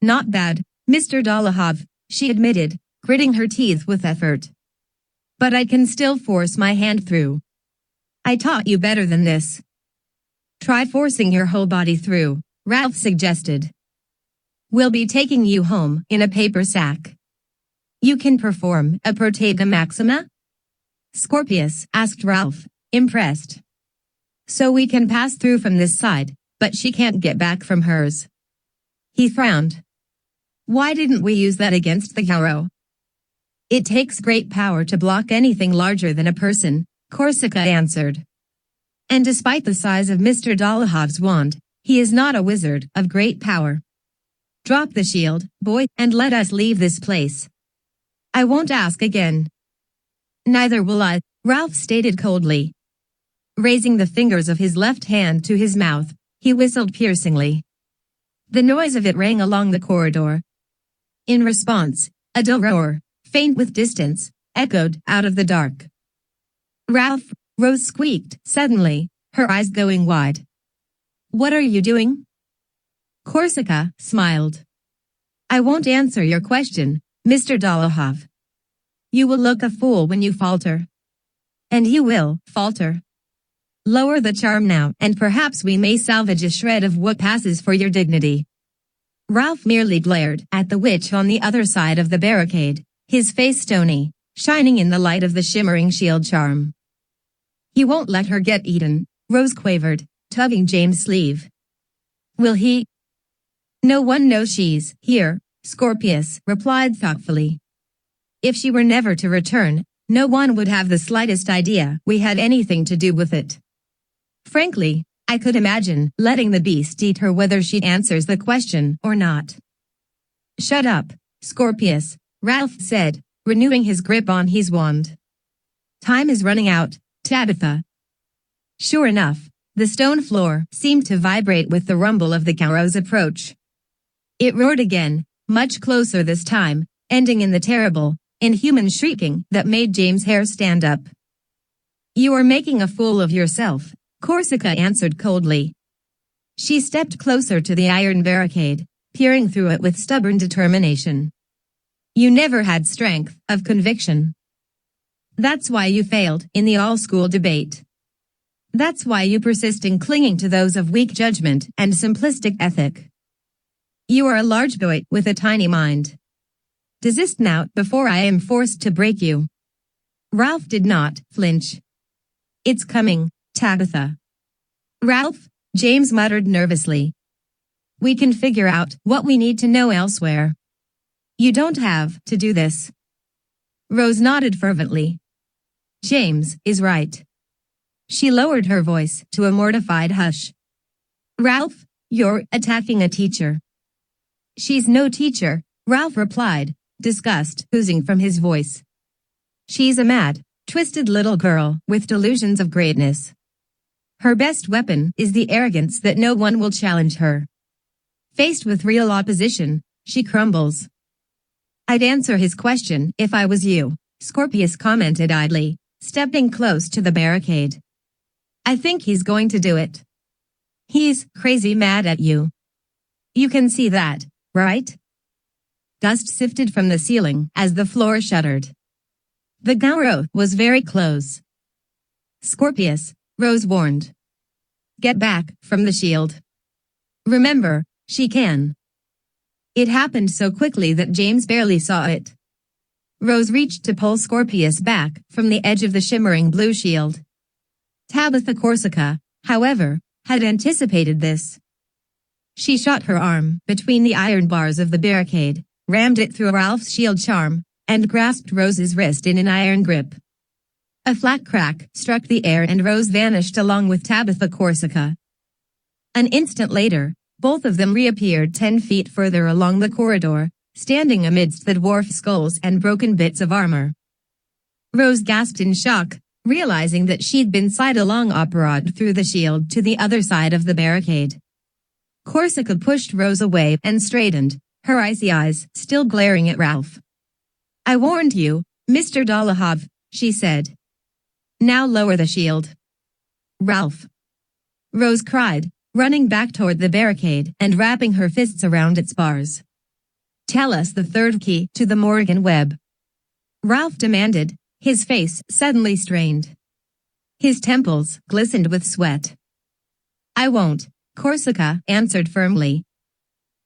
[SPEAKER 1] Not bad, Mr. Dolohov, she admitted, gritting her teeth with effort. But I can still force my hand through. I taught you better than this. Try forcing your whole body through, Ralph suggested. We'll be taking you home in a paper sack. You can perform a protega maxima? Scorpius asked Ralph, impressed. So we can pass through from this side, but she can't get back from hers. He frowned. Why didn't we use that against the Garo? It takes great power to block anything larger than a person, Corsica answered. And despite the size of Mr. Dolohov's wand, he is not a wizard of great power. Drop the shield, boy, and let us leave this place. I won't ask again. Neither will I, Ralph stated coldly. Raising the fingers of his left hand to his mouth, he whistled piercingly. The noise of it rang along the corridor. In response, a dull roar, faint with distance, echoed out of the dark. Ralph, Rose squeaked, suddenly, her eyes going wide. What are you doing? Corsica smiled. I won't answer your question, Mr. Dolohov. You will look a fool when you falter. And you will falter. Lower the charm now, and perhaps we may salvage a shred of what passes for your dignity. Ralph merely glared at the witch on the other side of the barricade, his face stony, shining in the light of the shimmering shield charm. He won't let her get eaten, Rose quavered, tugging James' sleeve. Will he? No one knows she's here, Scorpius replied thoughtfully. If she were never to return, no one would have the slightest idea we had anything to do with it. Frankly, I could imagine letting the beast eat her whether she answers the question or not. Shut up, Scorpius, Ralph said, renewing his grip on his wand. Time is running out, Tabitha. Sure enough, the stone floor seemed to vibrate with the rumble of the Garo's approach. It roared again, much closer this time, ending in the terrible, inhuman shrieking that made James' hair stand up. You are making a fool of yourself, Corsica answered coldly. She stepped closer to the iron barricade, peering through it with stubborn determination. You never had strength of conviction. That's why you failed in the all-school debate. That's why you persist in clinging to those of weak judgment and simplistic ethic. You are a large boy with a tiny mind. Desist now before I am forced to break you. Ralph did not flinch. It's coming, Tabitha. Ralph, James muttered nervously. We can figure out what we need to know elsewhere. You don't have to do this. Rose nodded fervently. James is right. She lowered her voice to a mortified hush. Ralph, you're attacking a teacher. She's no teacher, Ralph replied, disgust oozing from his voice. She's a mad, twisted little girl with delusions of greatness. Her best weapon is the arrogance that no one will challenge her. Faced with real opposition, she crumbles. I'd answer his question if I was you, Scorpius commented idly, stepping close to the barricade. I think he's going to do it. He's crazy mad at you. You can see that, right? Dust sifted from the ceiling as the floor shuddered. The Garo was very close. Scorpius, Rose warned. Get back from the shield. Remember, she can. It happened so quickly that James barely saw it. Rose reached to pull Scorpius back from the edge of the shimmering blue shield. Tabitha Corsica, however, had anticipated this. She shot her arm between the iron bars of the barricade, rammed it through Ralph's shield charm, and grasped Rose's wrist in an iron grip. A flat crack struck the air and Rose vanished along with Tabitha Corsica. An instant later, both of them reappeared 10 feet further along the corridor, standing amidst the dwarf skulls and broken bits of armor. Rose gasped in shock, realizing that she'd been sidelong operate through the shield to the other side of the barricade. Corsica pushed Rose away and straightened, her icy eyes still glaring at Ralph. "I warned you, Mr. Dolohov," she said. "Now lower the shield." "Ralph!" Rose cried, running back toward the barricade and wrapping her fists around its bars. "Tell us the third key to the Morrigan web," Ralph demanded, his face suddenly strained. His temples glistened with sweat. "I won't," Corsica answered firmly.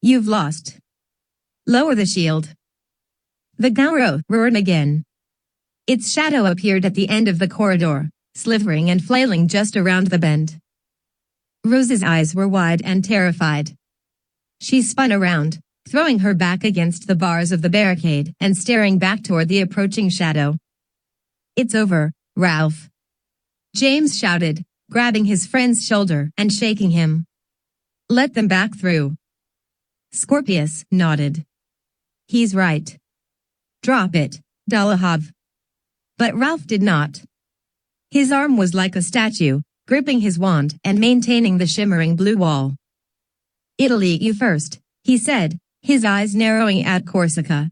[SPEAKER 1] "You've lost. Lower the shield." The Gauro roared again. Its shadow appeared at the end of the corridor, slithering and flailing just around the bend. Rose's eyes were wide and terrified. She spun around, throwing her back against the bars of the barricade and staring back toward the approaching shadow. "It's over, Ralph," James shouted, grabbing his friend's shoulder and shaking him. "Let them back through." Scorpius nodded. "He's right. Drop it, Dolohov." But Ralph did not. His arm was like a statue, gripping his wand and maintaining the shimmering blue wall. "It'll eat you first," he said, his eyes narrowing at Corsica.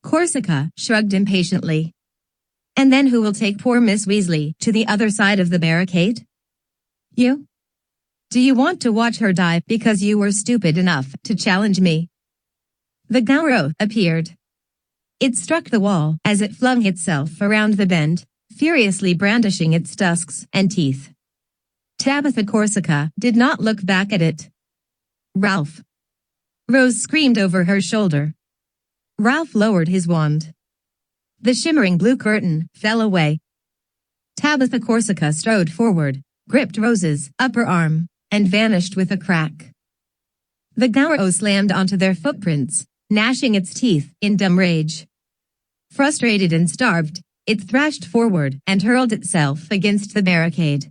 [SPEAKER 1] Corsica shrugged impatiently. "And then who will take poor Miss Weasley to the other side of the barricade? You? Do you want to watch her die because you were stupid enough to challenge me?" The Gauro appeared. It struck the wall as it flung itself around the bend, furiously brandishing its tusks and teeth. Tabitha Corsica did not look back at it. "Ralph!" Rose screamed over her shoulder. Ralph lowered his wand. The shimmering blue curtain fell away. Tabitha Corsica strode forward, gripped Rose's upper arm, and vanished with a crack. The Gauro slammed onto their footprints, gnashing its teeth in dumb rage. Frustrated and starved, it thrashed forward and hurled itself against the barricade.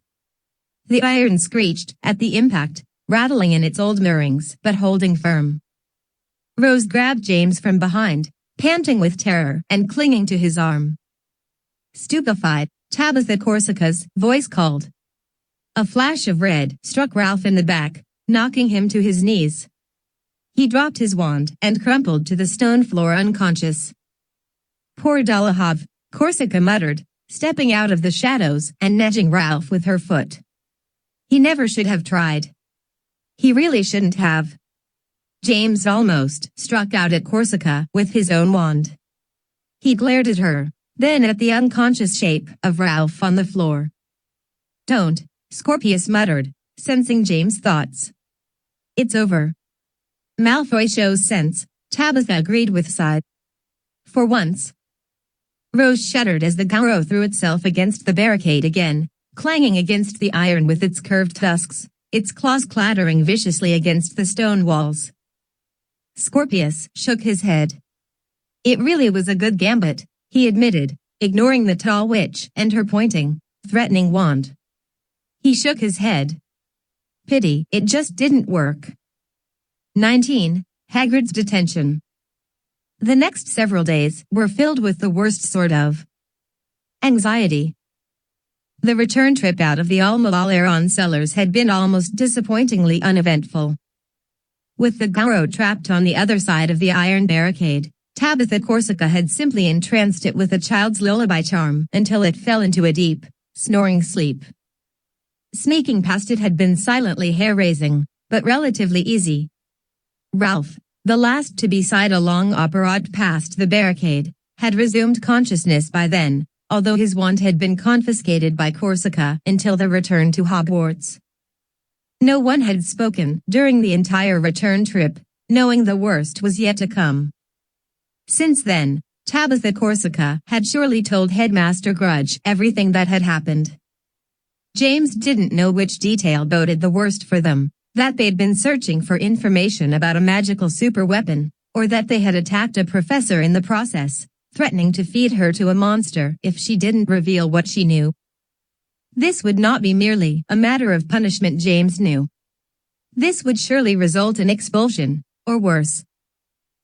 [SPEAKER 1] The iron screeched at the impact, rattling in its old moorings but holding firm. Rose grabbed James from behind, panting with terror and clinging to his arm. Stupefied, Tabitha Corsica's voice called. A flash of red struck Ralph in the back, knocking him to his knees. He dropped his wand and crumpled to the stone floor unconscious. "Poor Dolohov," Corsica muttered, stepping out of the shadows and nudging Ralph with her foot. "He never should have tried. He really shouldn't have." James almost struck out at Corsica with his own wand. He glared at her, then at the unconscious shape of Ralph on the floor. "Don't," Scorpius muttered, sensing James' thoughts. "It's over." "Malfoy shows sense," Tabitha agreed with a sigh. "For once." Rose shuddered as the Gauro threw itself against the barricade again, clanging against the iron with its curved tusks, its claws clattering viciously against the stone walls. Scorpius shook his head. "It really was a good gambit," he admitted, ignoring the tall witch and her pointing, threatening wand. He shook his head. "Pity it just didn't work." 19. Hagrid's detention. The next several days were filled with the worst sort of anxiety. The return trip out of the Alma-Aron cellars had been almost disappointingly uneventful. With the Gauro trapped on the other side of the iron barricade, Tabitha Corsica had simply entranced it with a child's lullaby charm until it fell into a deep, snoring sleep. Sneaking past it had been silently hair-raising, but relatively easy. Ralph, the last to be sidelong operate past the barricade, had resumed consciousness by then, although his wand had been confiscated by Corsica until the return to Hogwarts. No one had spoken during the entire return trip, knowing the worst was yet to come. Since then, Tabitha Corsica had surely told Headmaster Grudge everything that had happened. James didn't know which detail boded the worst for them, that they'd been searching for information about a magical superweapon, or that they had attacked a professor in the process, threatening to feed her to a monster if she didn't reveal what she knew. This would not be merely a matter of punishment, James knew. This would surely result in expulsion, or worse.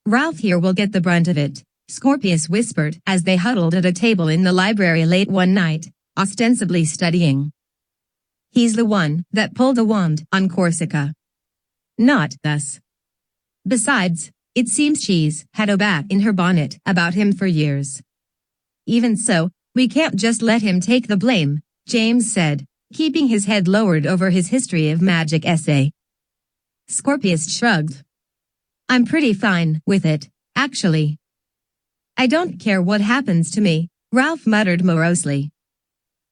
[SPEAKER 1] "Ralph here will get the brunt of it," Scorpius whispered as they huddled at a table in the library late one night, ostensibly studying. He's the one that pulled the wand on Corsica. Not us. Besides, it seems she's had a bat in her bonnet about him for years. Even so, we can't just let him take the blame, James said, keeping his head lowered over his history of magic essay. Scorpius shrugged. I'm pretty fine with it, actually. I don't care what happens to me, Ralph muttered morosely.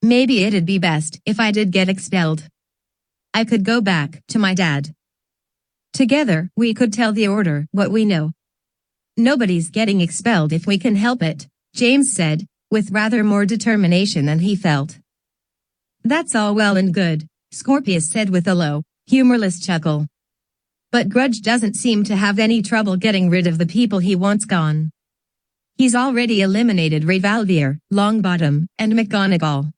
[SPEAKER 1] Maybe it'd be best if I did get expelled. I could go back to my dad. Together, we could tell the order what we know. Nobody's getting expelled if we can help it, James said, with rather more determination than he felt. That's all well and good, Scorpius said with a low, humorless chuckle. But Grudge doesn't seem to have any trouble getting rid of the people he wants gone. He's already eliminated Revalvier, Longbottom, and McGonagall.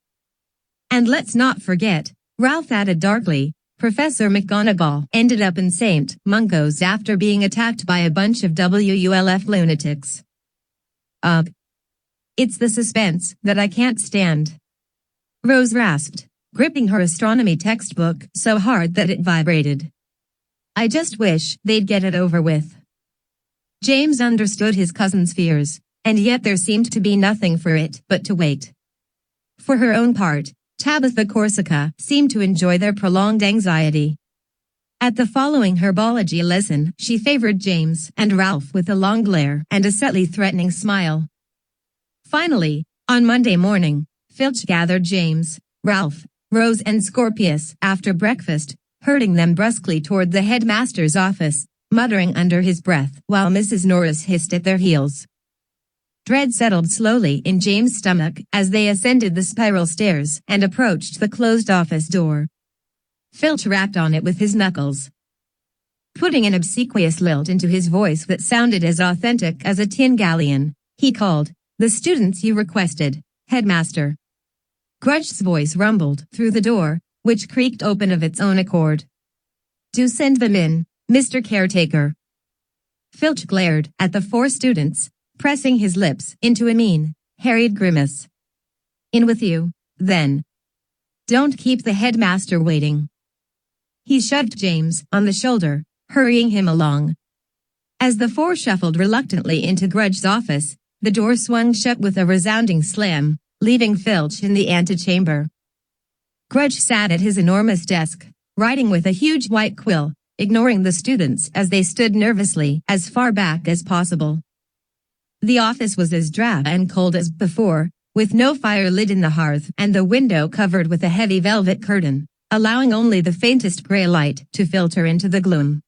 [SPEAKER 1] And let's not forget, Ralph added darkly, Professor McGonagall ended up in St. Mungo's after being attacked by a bunch of WULF lunatics. Ugh. It's the suspense that I can't stand. Rose rasped, gripping her astronomy textbook so hard that it vibrated. I just wish they'd get it over with. James understood his cousin's fears, and yet there seemed to be nothing for it but to wait. For her own part, Tabitha Corsica seemed to enjoy their prolonged anxiety. At the following herbology lesson, she favored James and Ralph with a long glare and a subtly threatening smile. Finally, on Monday morning, Filch gathered James, Ralph, Rose and Scorpius after breakfast, herding them brusquely toward the headmaster's office, muttering under his breath while Mrs. Norris hissed at their heels. Dread settled slowly in James' stomach as they ascended the spiral stairs and approached the closed office door. Filch rapped on it with his knuckles. Putting an obsequious lilt into his voice that sounded as authentic as a tin galleon, he called, "The students you requested, Headmaster." Grudge's voice rumbled through the door, which creaked open of its own accord. "Do send them in, Mr. Caretaker." Filch glared at the 4 students, pressing his lips into a mean, harried grimace. "In with you, then. Don't keep the headmaster waiting." He shoved James on the shoulder, hurrying him along. As the 4 shuffled reluctantly into Grudge's office, the door swung shut with a resounding slam, leaving Filch in the antechamber. Grudge sat at his enormous desk, writing with a huge white quill, ignoring the students as they stood nervously as far back as possible. The office was as drab and cold as before, with no fire lit in the hearth and the window covered with a heavy velvet curtain, allowing only the faintest gray light to filter into the gloom.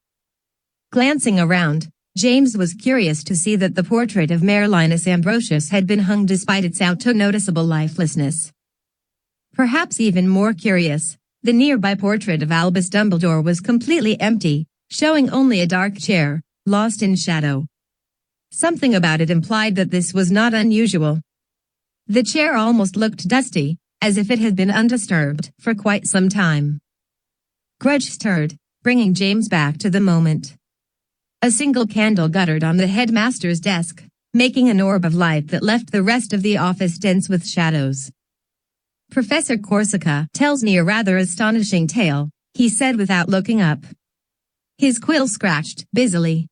[SPEAKER 1] Glancing around, James was curious to see that the portrait of Marelinus Ambrosius had been hung despite its noticeable lifelessness. Perhaps even more curious, the nearby portrait of Albus Dumbledore was completely empty, showing only a dark chair, lost in shadow. Something about it implied that this was not unusual. The chair almost looked dusty, as if it had been undisturbed for quite some time. Grudge stirred, bringing James back to the moment. A single candle guttered on the headmaster's desk, making an orb of light that left the rest of the office dense with shadows. "Professor Corsica tells me a rather astonishing tale," he said without looking up. His quill scratched busily.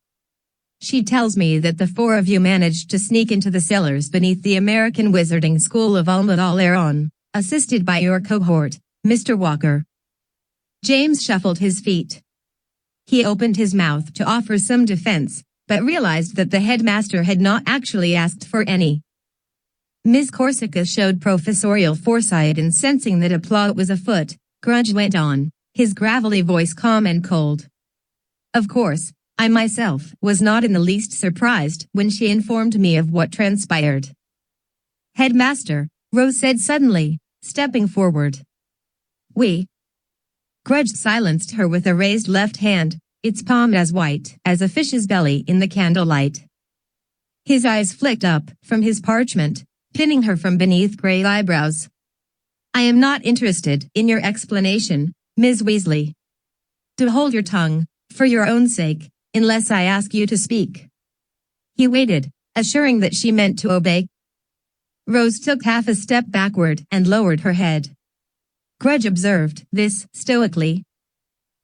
[SPEAKER 1] "She tells me that the 4 of you managed to sneak into the cellars beneath the American Wizarding School of Almadal-Eron, assisted by your cohort, Mr. Walker." James shuffled his feet. He opened his mouth to offer some defense, but realized that the headmaster had not actually asked for any. Miss Corsica showed professorial foresight in sensing that a plot was afoot. Grudge went on, his gravelly voice calm and cold. "Of course, I myself was not in the least surprised when she informed me of what transpired." "Headmaster," Rose said suddenly, stepping forward. "We." Grudge silenced her with a raised left hand, its palm as white as a fish's belly in the candlelight. His eyes flicked up from his parchment, pinning her from beneath gray eyebrows. "I am not interested in your explanation, Ms. Weasley. Do hold your tongue, for your own sake, unless I ask you to speak." He waited, assuring that she meant to obey. Rose took half a step backward and lowered her head. Grudge observed this stoically.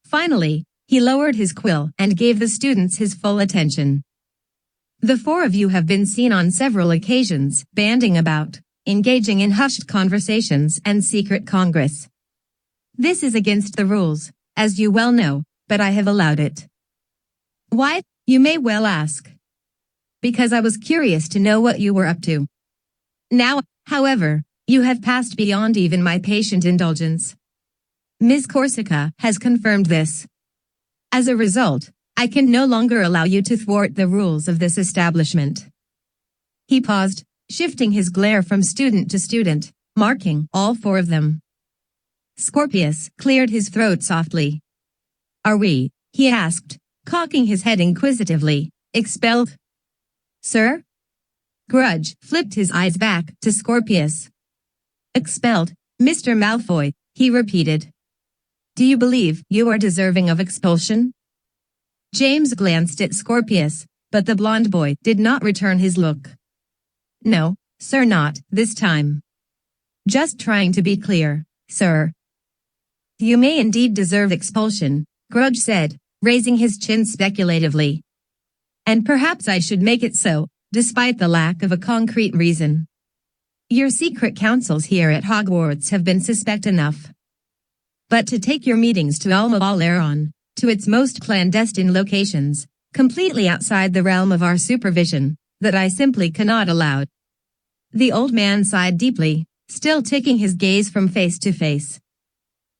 [SPEAKER 1] Finally, he lowered his quill and gave the students his full attention. The four of you have been seen on several occasions, banding about, engaging in hushed conversations and secret congress. This is against the rules, as you well know, but I have allowed it. Why, you may well ask. Because I was curious to know what you were up to. Now, however, you have passed beyond even my patient indulgence. Ms. Corsica has confirmed this. As a result, I can no longer allow you to thwart the rules of this establishment. He paused, shifting his glare from student to student, marking all four of them. Scorpius cleared his throat softly. Are we, he asked, cocking his head inquisitively, expelled? Sir? Grudge flipped his eyes back to Scorpius. Expelled, Mr. Malfoy, he repeated. Do you believe you are deserving of expulsion? James glanced at Scorpius, but the blonde boy did not return his look. No, sir, not this time. Just trying to be clear, sir. You may indeed deserve expulsion, Grudge said, raising his chin speculatively. And perhaps I should make it so, despite the lack of a concrete reason. Your secret councils here at Hogwarts have been suspect enough. But to take your meetings to Alma Valeron, to its most clandestine locations, completely outside the realm of our supervision, that I simply cannot allow. The old man sighed deeply, still taking his gaze from face to face.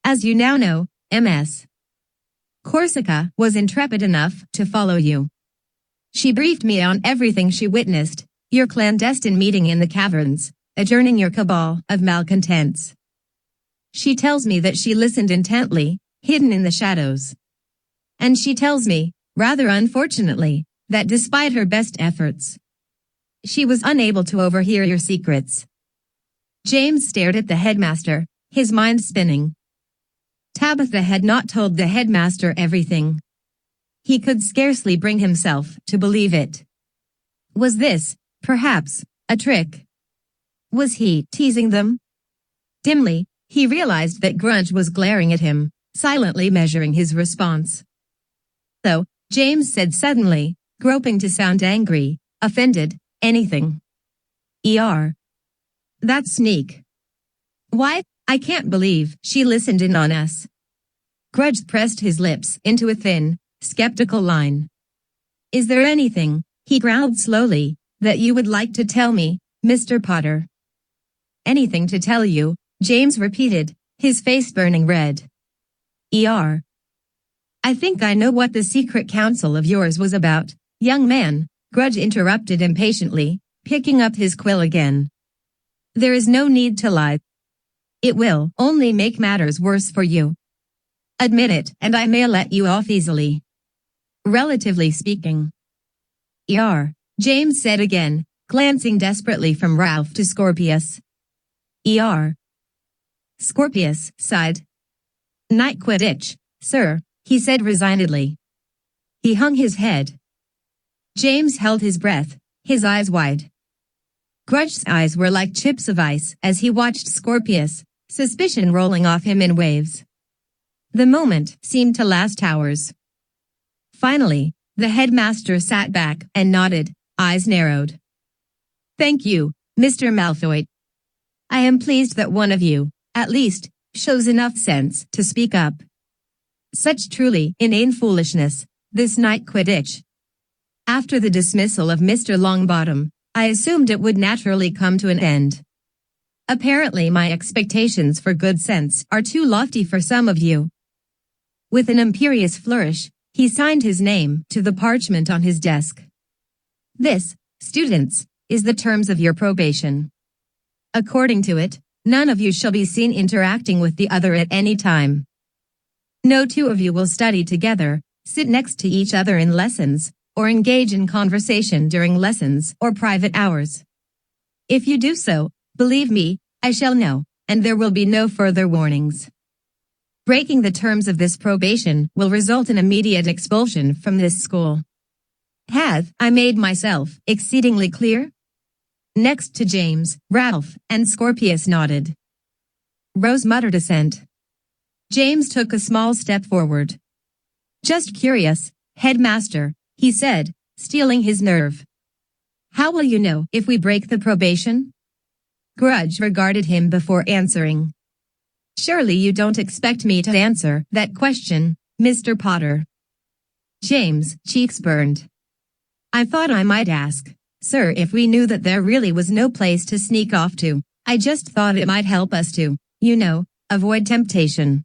[SPEAKER 1] As you now know, Ms. Corsica was intrepid enough to follow you. She briefed me on everything she witnessed, your clandestine meeting in the caverns, adjourning your cabal of malcontents. She tells me that she listened intently, hidden in the shadows. And she tells me, rather unfortunately, that despite her best efforts, she was unable to overhear your secrets. James stared at the headmaster, his mind spinning. Tabitha had not told the headmaster everything. He could scarcely bring himself to believe it. Was this, perhaps, a trick? Was he teasing them? Dimly, he realized that Grudge was glaring at him, silently measuring his response. So, James said suddenly, groping to sound angry, offended, anything. That sneak. Why, I can't believe she listened in on us. Grudge pressed his lips into a thin, skeptical line. Is there anything, he growled slowly, that you would like to tell me, Mr. Potter? Anything to tell you, James repeated, his face burning red. I think I know what the secret council of yours was about, young man, Grudge interrupted impatiently, picking up his quill again. There is no need to lie. It will only make matters worse for you. Admit it, and I may let you off easily. Relatively speaking. James said again, glancing desperately from Ralph to Scorpius. Scorpius sighed. Night Quidditch, sir, he said resignedly. He hung his head. James held his breath, his eyes wide. Grudge's eyes were like chips of ice as he watched Scorpius, suspicion rolling off him in waves. The moment seemed to last hours. Finally, the headmaster sat back and nodded, eyes narrowed. Thank you, Mr. Malfoy. I am pleased that one of you, at least, shows enough sense to speak up. Such truly inane foolishness, this night Quidditch. After the dismissal of Mr. Longbottom, I assumed it would naturally come to an end. Apparently my expectations for good sense are too lofty for some of you. With an imperious flourish, he signed his name to the parchment on his desk. This, students, is the terms of your probation. According to it, none of you shall be seen interacting with the other at any time. No two of you will study together, sit next to each other in lessons, or engage in conversation during lessons or private hours. If you do so, believe me, I shall know, and there will be no further warnings. Breaking the terms of this probation will result in immediate expulsion from this school. Have I made myself exceedingly clear? next to James, Ralph, and Scorpius nodded. Rose muttered assent. James took a small step forward. Just curious, headmaster, he said, steeling his nerve. How will you know if we break the probation? Grudge regarded him before answering. Surely you don't expect me to answer that question, Mr. Potter. James' cheeks burned. I thought I might ask, sir, if we knew that there really was no place to sneak off to. I just thought it might help us to, avoid temptation.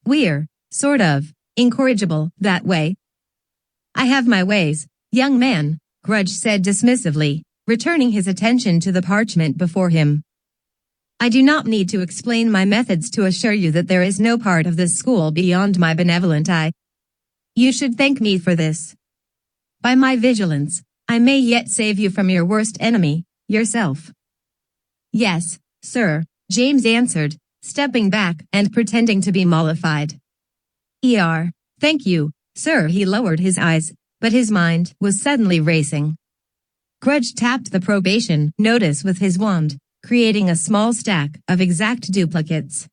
[SPEAKER 1] We're, sort of, incorrigible that way. I have my ways, young man, Grudge said dismissively, returning his attention to the parchment before him. I do not need to explain my methods to assure you that there is no part of this school beyond my benevolent eye. You should thank me for this. By my vigilance, I may yet save you from your worst enemy, yourself. Yes, sir, James answered, stepping back and pretending to be mollified. Thank you, sir. He lowered his eyes, but his mind was suddenly racing. Grudge tapped the probation notice with his wand, creating a small stack of exact duplicates.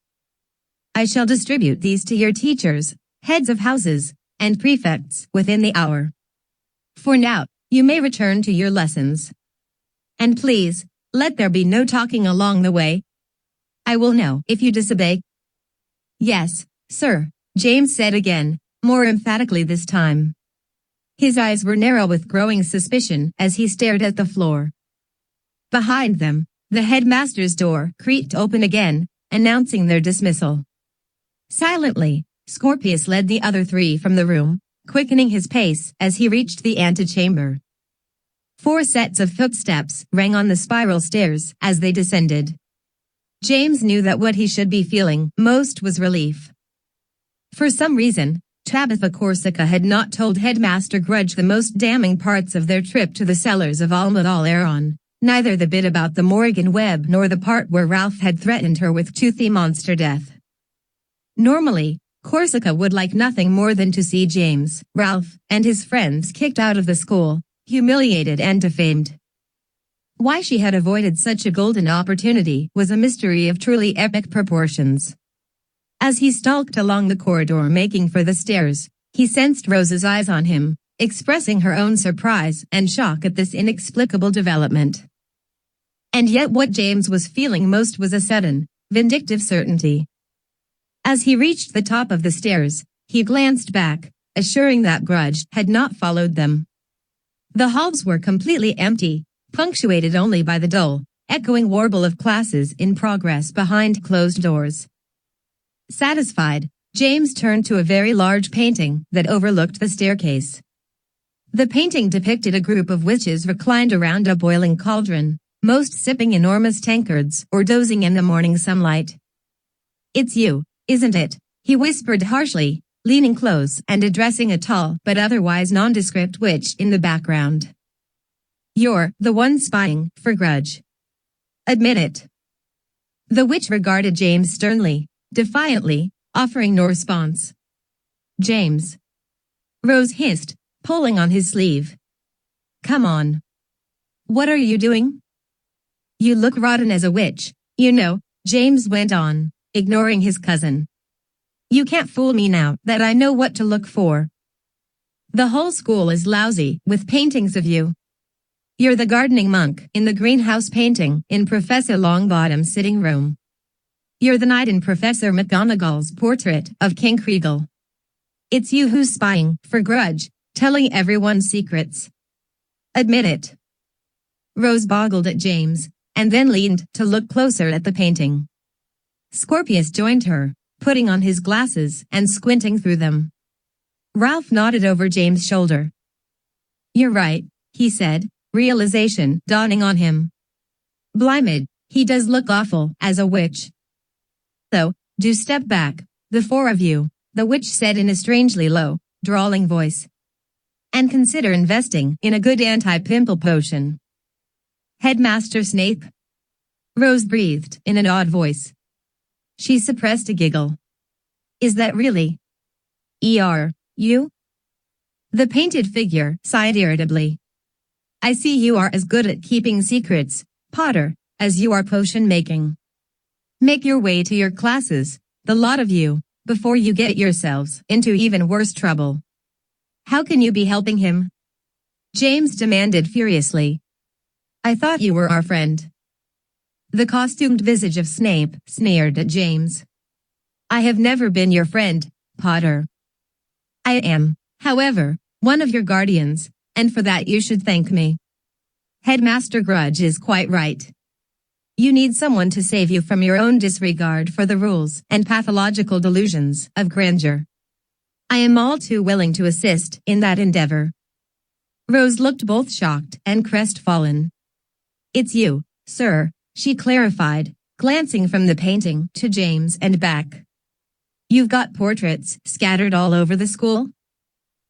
[SPEAKER 1] I shall distribute these to your teachers, heads of houses, and prefects within the hour. For now, you may return to your lessons. And please, let there be no talking along the way. I will know if you disobey. Yes, sir, James said again, more emphatically this time. His eyes were narrow with growing suspicion as he stared at the floor. Behind them, the headmaster's door creaked open again, announcing their dismissal. Silently, Scorpius led the other three from the room, quickening his pace as he reached the antechamber. 4 sets of footsteps rang on the spiral stairs as they descended. James knew that what he should be feeling most was relief. For some reason, Tabitha Corsica had not told Headmaster Grudge the most damning parts of their trip to the cellars of Almadal Aeron, neither the bit about the Morrigan web nor the part where Ralph had threatened her with toothy monster death. Normally, Corsica would like nothing more than to see James, Ralph, and his friends kicked out of the school, humiliated and defamed. Why she had avoided such a golden opportunity was a mystery of truly epic proportions. As he stalked along the corridor making for the stairs, he sensed Rose's eyes on him, expressing her own surprise and shock at this inexplicable development. And yet what James was feeling most was a sudden, vindictive certainty. As he reached the top of the stairs, he glanced back, assuring that Grudge had not followed them. The halls were completely empty, punctuated only by the dull, echoing warble of classes in progress behind closed doors. Satisfied, James turned to a very large painting that overlooked the staircase. The painting depicted a group of witches reclined around a boiling cauldron, most sipping enormous tankards or dozing in the morning sunlight. It's you, isn't it? He whispered harshly, leaning close and addressing a tall but otherwise nondescript witch in the background. You're the one spying for Grudge. Admit it. The witch regarded James sternly, defiantly, offering no response. James. Rose hissed, pulling on his sleeve. Come on. What are you doing? You look rotten as a witch, James went on, ignoring his cousin. You can't fool me now that I know what to look for. The whole school is lousy with paintings of you. You're the gardening monk in the greenhouse painting in Professor Longbottom's sitting room. You're the knight in Professor McGonagall's portrait of King Creagle. It's you who's spying for Grudge, telling everyone secrets. Admit it. Rose boggled at James, and then leaned to look closer at the painting. Scorpius joined her, putting on his glasses and squinting through them. Ralph nodded over James' shoulder. You're right, he said, realization dawning on him. Blimed, he does look awful as a witch. So, do step back, the 4 of you, the witch said in a strangely low, drawling voice. And consider investing in a good anti-pimple potion. Headmaster Snape? Rose breathed in an odd voice. She suppressed a giggle. Is that really? You? The painted figure sighed irritably. I see you are as good at keeping secrets, Potter, as you are potion making. Make your way to your classes, the lot of you, before you get yourselves into even worse trouble. How can you be helping him? James demanded furiously. I thought you were our friend. The costumed visage of Snape sneered at James. I have never been your friend, Potter. I am, however, one of your guardians, and for that you should thank me. Headmaster Grudge is quite right. You need someone to save you from your own disregard for the rules and pathological delusions of grandeur. I am all too willing to assist in that endeavor. Rose looked both shocked and crestfallen. It's you, sir, she clarified, glancing from the painting to James and back. You've got portraits scattered all over the school?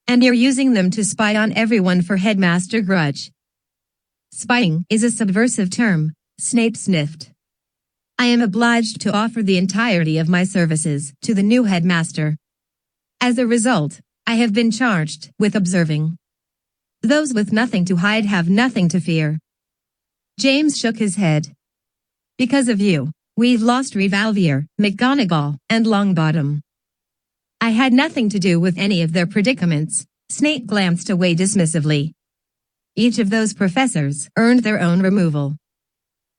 [SPEAKER 1] And you're using them to spy on everyone for Headmaster Grudge. Spying is a subversive term, Snape sniffed. I am obliged to offer the entirety of my services to the new headmaster. As a result, I have been charged with observing. Those with nothing to hide have nothing to fear. James shook his head. Because of you, we've lost Revolver, McGonagall, and Longbottom. I had nothing to do with any of their predicaments, Snape glanced away dismissively. Each of those professors earned their own removal.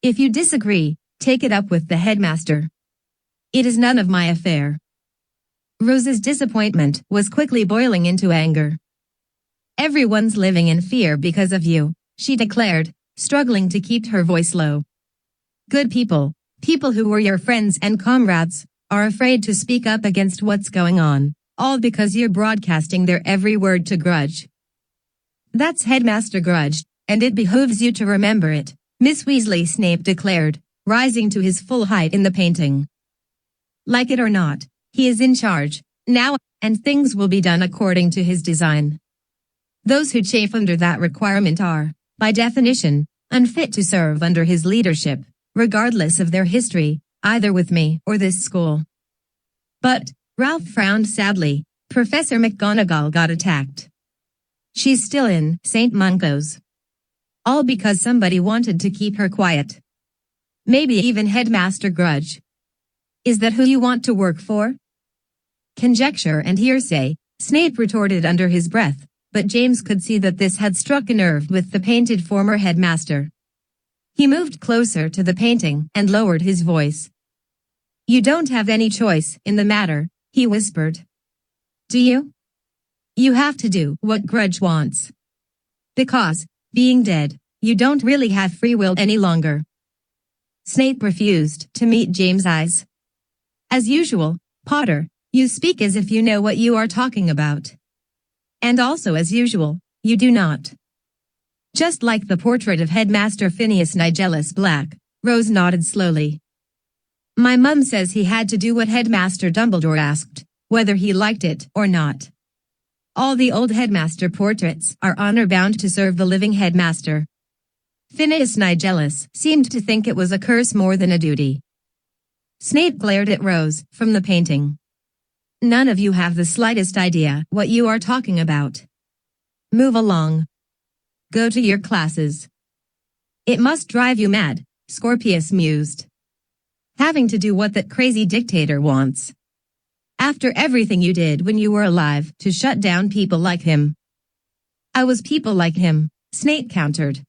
[SPEAKER 1] If you disagree, take it up with the headmaster. It is none of my affair. Rose's disappointment was quickly boiling into anger. Everyone's living in fear because of you, she declared, struggling to keep her voice low. Good people, people who were your friends and comrades, are afraid to speak up against what's going on, all because you're broadcasting their every word to Grudge. That's Headmaster Grudge, and it behooves you to remember it, Miss Weasley, Snape declared, rising to his full height in the painting. Like it or not, he is in charge, now, and things will be done according to his design. Those who chafe under that requirement are, by definition, unfit to serve under his leadership, regardless of their history, either with me or this school. But, Ralph frowned sadly, Professor McGonagall got attacked. She's still in St. Mungo's. All because somebody wanted to keep her quiet. Maybe even Headmaster Grudge. Is that who you want to work for? Conjecture and hearsay, Snape retorted under his breath, but James could see that this had struck a nerve with the painted former headmaster. He moved closer to the painting and lowered his voice. You don't have any choice in the matter, he whispered. Do you? You have to do what Grudge wants. Because, being dead, you don't really have free will any longer. Snape refused to meet James' eyes. As usual, Potter, you speak as if you know what you are talking about. And also as usual, you do not. Just like the portrait of Headmaster Phineas Nigellus Black, Rose nodded slowly. My mum says he had to do what Headmaster Dumbledore asked, whether he liked it or not. All the old headmaster portraits are honor-bound to serve the living headmaster. Phineas Nigellus seemed to think it was a curse more than a duty. Snape glared at Rose from the painting. None of you have the slightest idea what you are talking about. Move along. Go to your classes. It must drive you mad, Scorpius mused. Having to do what that crazy dictator wants. After everything you did when you were alive to shut down people like him. I was people like him, Snape countered.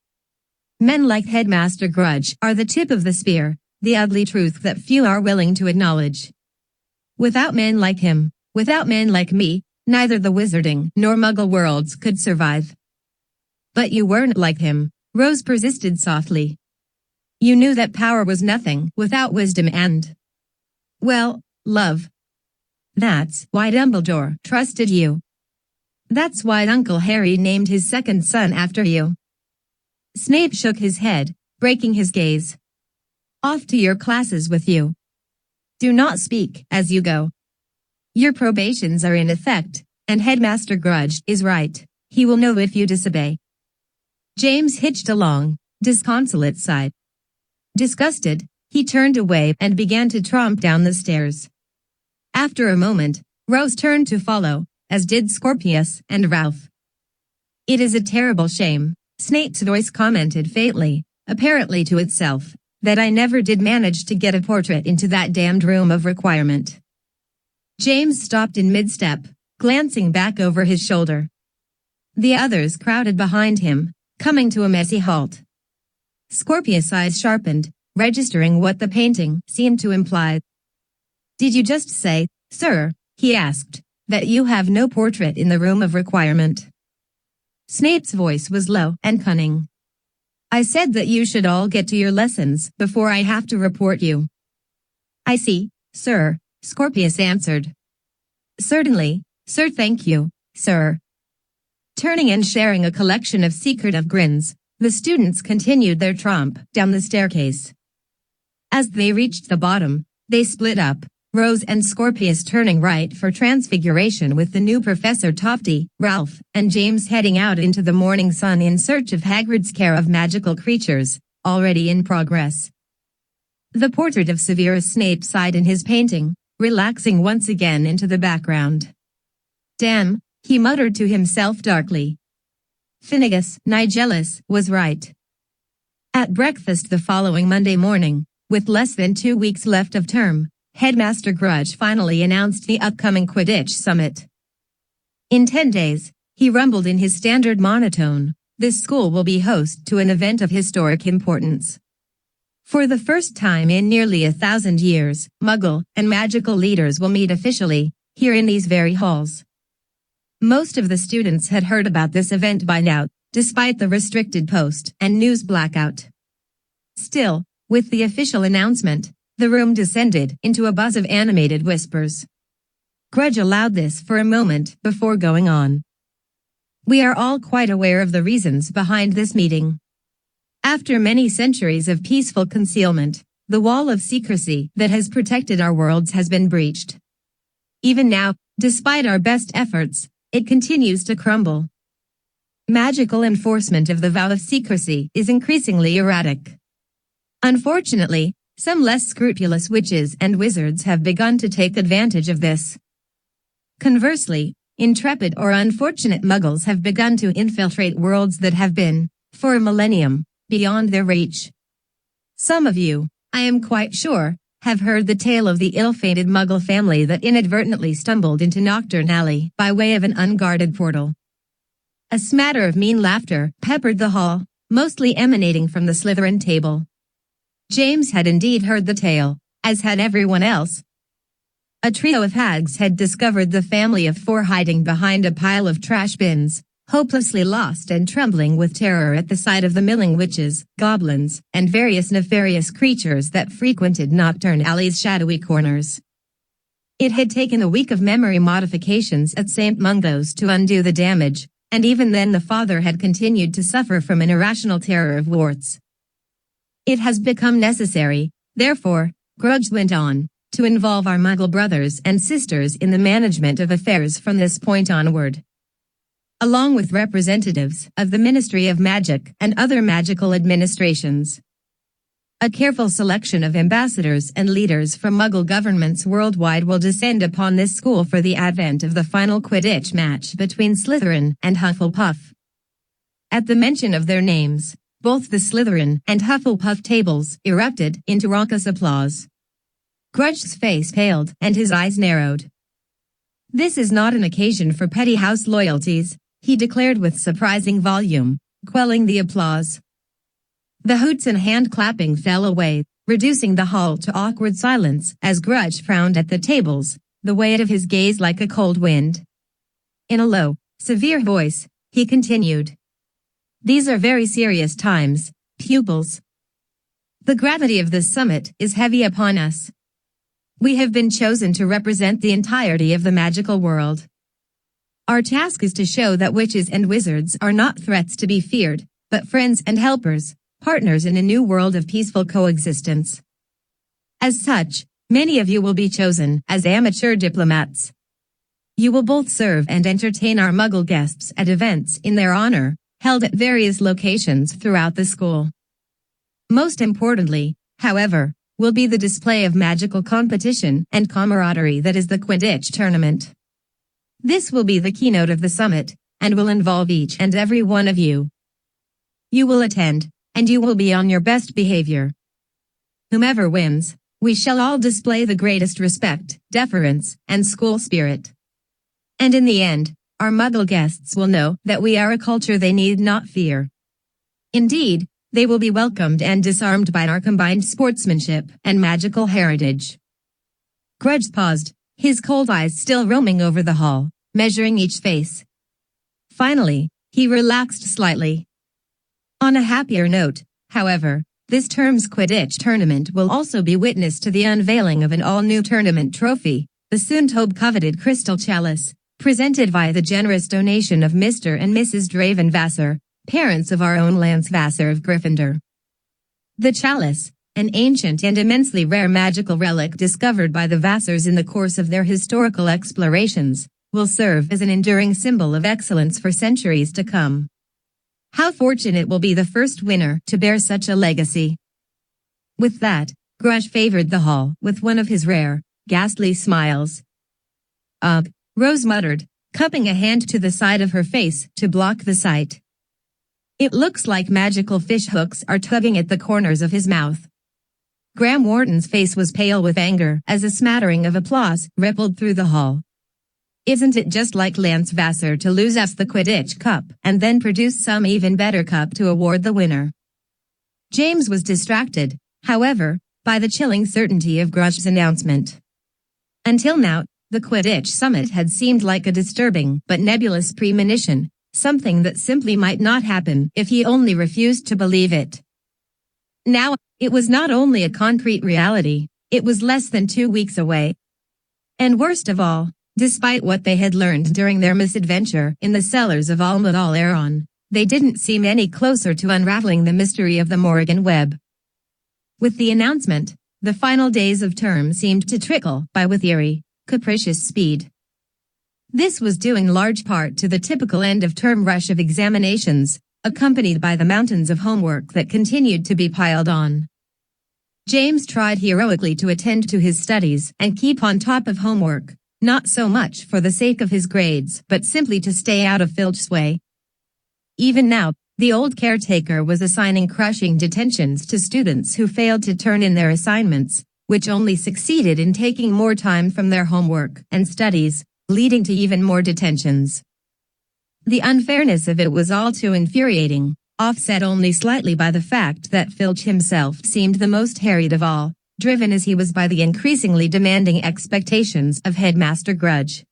[SPEAKER 1] Men like Headmaster Grudge are the tip of the spear, the ugly truth that few are willing to acknowledge. Without men like him, without men like me, neither the wizarding nor muggle worlds could survive. But you weren't like him, Rose persisted softly. You knew that power was nothing without wisdom and, well, love. That's why Dumbledore trusted you. That's why Uncle Harry named his second son after you. Snape shook his head, breaking his gaze. Off to your classes with you. Do not speak as you go. Your probations are in effect, and Headmaster Grudge is right. He will know if you disobey. James hitched a long, disconsolate sigh. Disgusted, he turned away and began to tromp down the stairs. After a moment, Rose turned to follow, as did Scorpius and Ralph. It is a terrible shame, Snape's voice commented faintly, apparently to itself, that I never did manage to get a portrait into that damned room of requirement. James stopped in mid-step, glancing back over his shoulder. The others crowded behind him, coming to a messy halt. Scorpius' eyes sharpened, registering what the painting seemed to imply. "Did you just say, sir," he asked, "that you have no portrait in the room of requirement?" Snape's voice was low and cunning. "I said that you should all get to your lessons before I have to report you." "I see, sir," Scorpius answered. "Certainly, sir, thank you, sir." Turning and sharing a collection of secretive grins, the students continued their tramp down the staircase. As they reached the bottom, they split up, Rose and Scorpius turning right for Transfiguration with the new Professor Tofty, Ralph, and James heading out into the morning sun in search of Hagrid's care of magical creatures, already in progress. The portrait of Severus Snape sighed in his painting, relaxing once again into the background. "Damn," he muttered to himself darkly. Finnegas Nigellus was right. At breakfast the following Monday morning, with less than 2 weeks left of term, Headmaster Grudge finally announced the upcoming Quidditch Summit. In 10 days, he rumbled in his standard monotone, this school will be host to an event of historic importance. For the first time in nearly 1,000 years, Muggle and magical leaders will meet officially, here in these very halls. Most of the students had heard about this event by now, despite the restricted post and news blackout. Still, with the official announcement, the room descended into a buzz of animated whispers. Grudge allowed this for a moment before going on. "We are all quite aware of the reasons behind this meeting. After many centuries of peaceful concealment, the wall of secrecy that has protected our worlds has been breached. Even now, despite our best efforts, it continues to crumble. Magical enforcement of the vow of secrecy is increasingly erratic. Unfortunately, some less scrupulous witches and wizards have begun to take advantage of this. Conversely, intrepid or unfortunate muggles have begun to infiltrate worlds that have been, for a millennium, beyond their reach. Some of you, I am quite sure, have heard the tale of the ill-fated muggle family that inadvertently stumbled into Nocturne Alley by way of an unguarded portal." A smatter of mean laughter peppered the hall, mostly emanating from the Slytherin table. James had indeed heard the tale, as had everyone else. A trio of hags had discovered the family of 4 hiding behind a pile of trash bins, hopelessly lost and trembling with terror at the sight of the milling witches, goblins, and various nefarious creatures that frequented Nocturne Alley's shadowy corners. It had taken a week of memory modifications at St. Mungo's to undo the damage, and even then the father had continued to suffer from an irrational terror of warts. "It has become necessary, therefore," Grudge went on, "to involve our Muggle brothers and sisters in the management of affairs from this point onward. Along with representatives of the Ministry of Magic and other magical administrations. A careful selection of ambassadors and leaders from Muggle governments worldwide will descend upon this school for the advent of the final Quidditch match between Slytherin and Hufflepuff." At the mention of their names, both the Slytherin and Hufflepuff tables erupted into raucous applause. Grudge's face paled and his eyes narrowed. "This is not an occasion for petty house loyalties," he declared with surprising volume, quelling the applause. The hoots and hand-clapping fell away, reducing the hall to awkward silence as Grudge frowned at the tables, the weight of his gaze like a cold wind. In a low, severe voice, he continued. "These are very serious times, pupils. The gravity of this summit is heavy upon us. We have been chosen to represent the entirety of the magical world. Our task is to show that witches and wizards are not threats to be feared, but friends and helpers, partners in a new world of peaceful coexistence. As such, many of you will be chosen as amateur diplomats. You will both serve and entertain our Muggle guests at events in their honor, held at various locations throughout the school. Most importantly, however, will be the display of magical competition and camaraderie that is the Quidditch tournament. This will be the keynote of the summit, and will involve each and every one of you. You will attend, and you will be on your best behavior. Whomever wins, we shall all display the greatest respect, deference, and school spirit. And in the end, our Muggle guests will know that we are a culture they need not fear. Indeed, they will be welcomed and disarmed by our combined sportsmanship and magical heritage. Grudge paused, his cold eyes still roaming over the hall, measuring each face. Finally, he relaxed slightly. On a happier note, however, this term's Quidditch tournament will also be witness to the unveiling of an all-new tournament trophy, the soon-to-be-coveted Crystal Chalice, presented via the generous donation of Mr. and Mrs. Draven Vassar, parents of our own Lance Vassar of Gryffindor. The chalice, an ancient and immensely rare magical relic discovered by the Vassars in the course of their historical explorations, will serve as an enduring symbol of excellence for centuries to come. How fortunate will be the first winner to bear such a legacy. With that, Grudge favored the hall with one of his rare, ghastly smiles. Ugh, Rose muttered, cupping a hand to the side of her face to block the sight. It looks like magical fish hooks are tugging at the corners of his mouth. Graham Wharton's face was pale with anger as a smattering of applause rippled through the hall. Isn't it just like Lance Vassar to lose us the Quidditch Cup and then produce some even better cup to award the winner? James was distracted, however, by the chilling certainty of Grudge's announcement. Until now, the Quidditch Summit had seemed like a disturbing but nebulous premonition, something that simply might not happen if he only refused to believe it. Now, it was not only a concrete reality, it was less than 2 weeks away. And worst of all, despite what they had learned during their misadventure in the cellars of Almadal Aeron, they didn't seem any closer to unraveling the mystery of the Morrigan web. With the announcement, the final days of term seemed to trickle by with eerie, capricious speed. This was due in large part to the typical end-of-term rush of examinations, accompanied by the mountains of homework that continued to be piled on. James tried heroically to attend to his studies and keep on top of homework, not so much for the sake of his grades but simply to stay out of Filch's way. Even now, the old caretaker was assigning crushing detentions to students who failed to turn in their assignments, which only succeeded in taking more time from their homework and studies, leading to even more detentions. The unfairness of it was all too infuriating, offset only slightly by the fact that Filch himself seemed the most harried of all, driven as he was by the increasingly demanding expectations of Headmaster Grudge.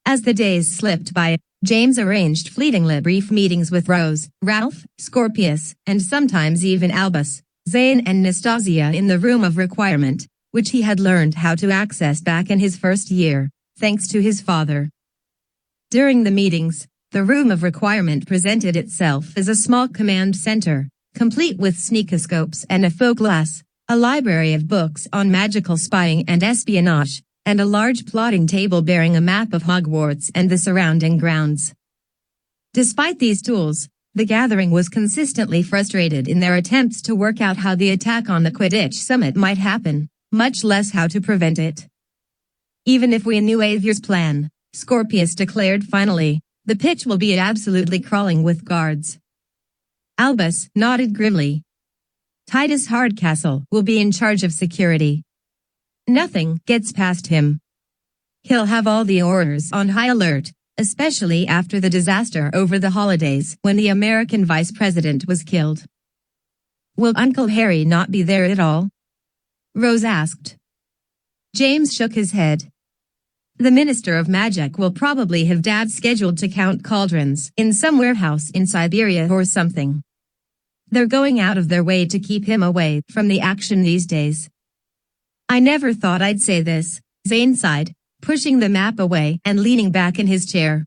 [SPEAKER 1] As the days slipped by, James arranged fleetingly brief meetings with Rose, Ralph, Scorpius, and sometimes even Albus, Zane and Nastasia in the Room of Requirement, which he had learned how to access back in his first year, thanks to his father. During the meetings, the Room of Requirement presented itself as a small command center, complete with sneakoscopes and a faux glass, a library of books on magical spying and espionage, and a large plotting table bearing a map of Hogwarts and the surrounding grounds. Despite these tools, the gathering was consistently frustrated in their attempts to work out how the attack on the Quidditch Summit might happen, much less how to prevent it. Even if we knew Avier's plan, Scorpius declared finally, the pitch will be absolutely crawling with guards. Albus nodded grimly. Titus Hardcastle will be in charge of security. Nothing gets past him. He'll have all the Aurors on high alert, especially after the disaster over the holidays when the American vice president was killed. Will Uncle Harry not be there at all? Rose asked. James shook his head. The Minister of Magic will probably have Dad scheduled to count cauldrons in some warehouse in Siberia or something. They're going out of their way to keep him away from the action these days. I never thought I'd say this, Zane sighed, pushing the map away and leaning back in his chair.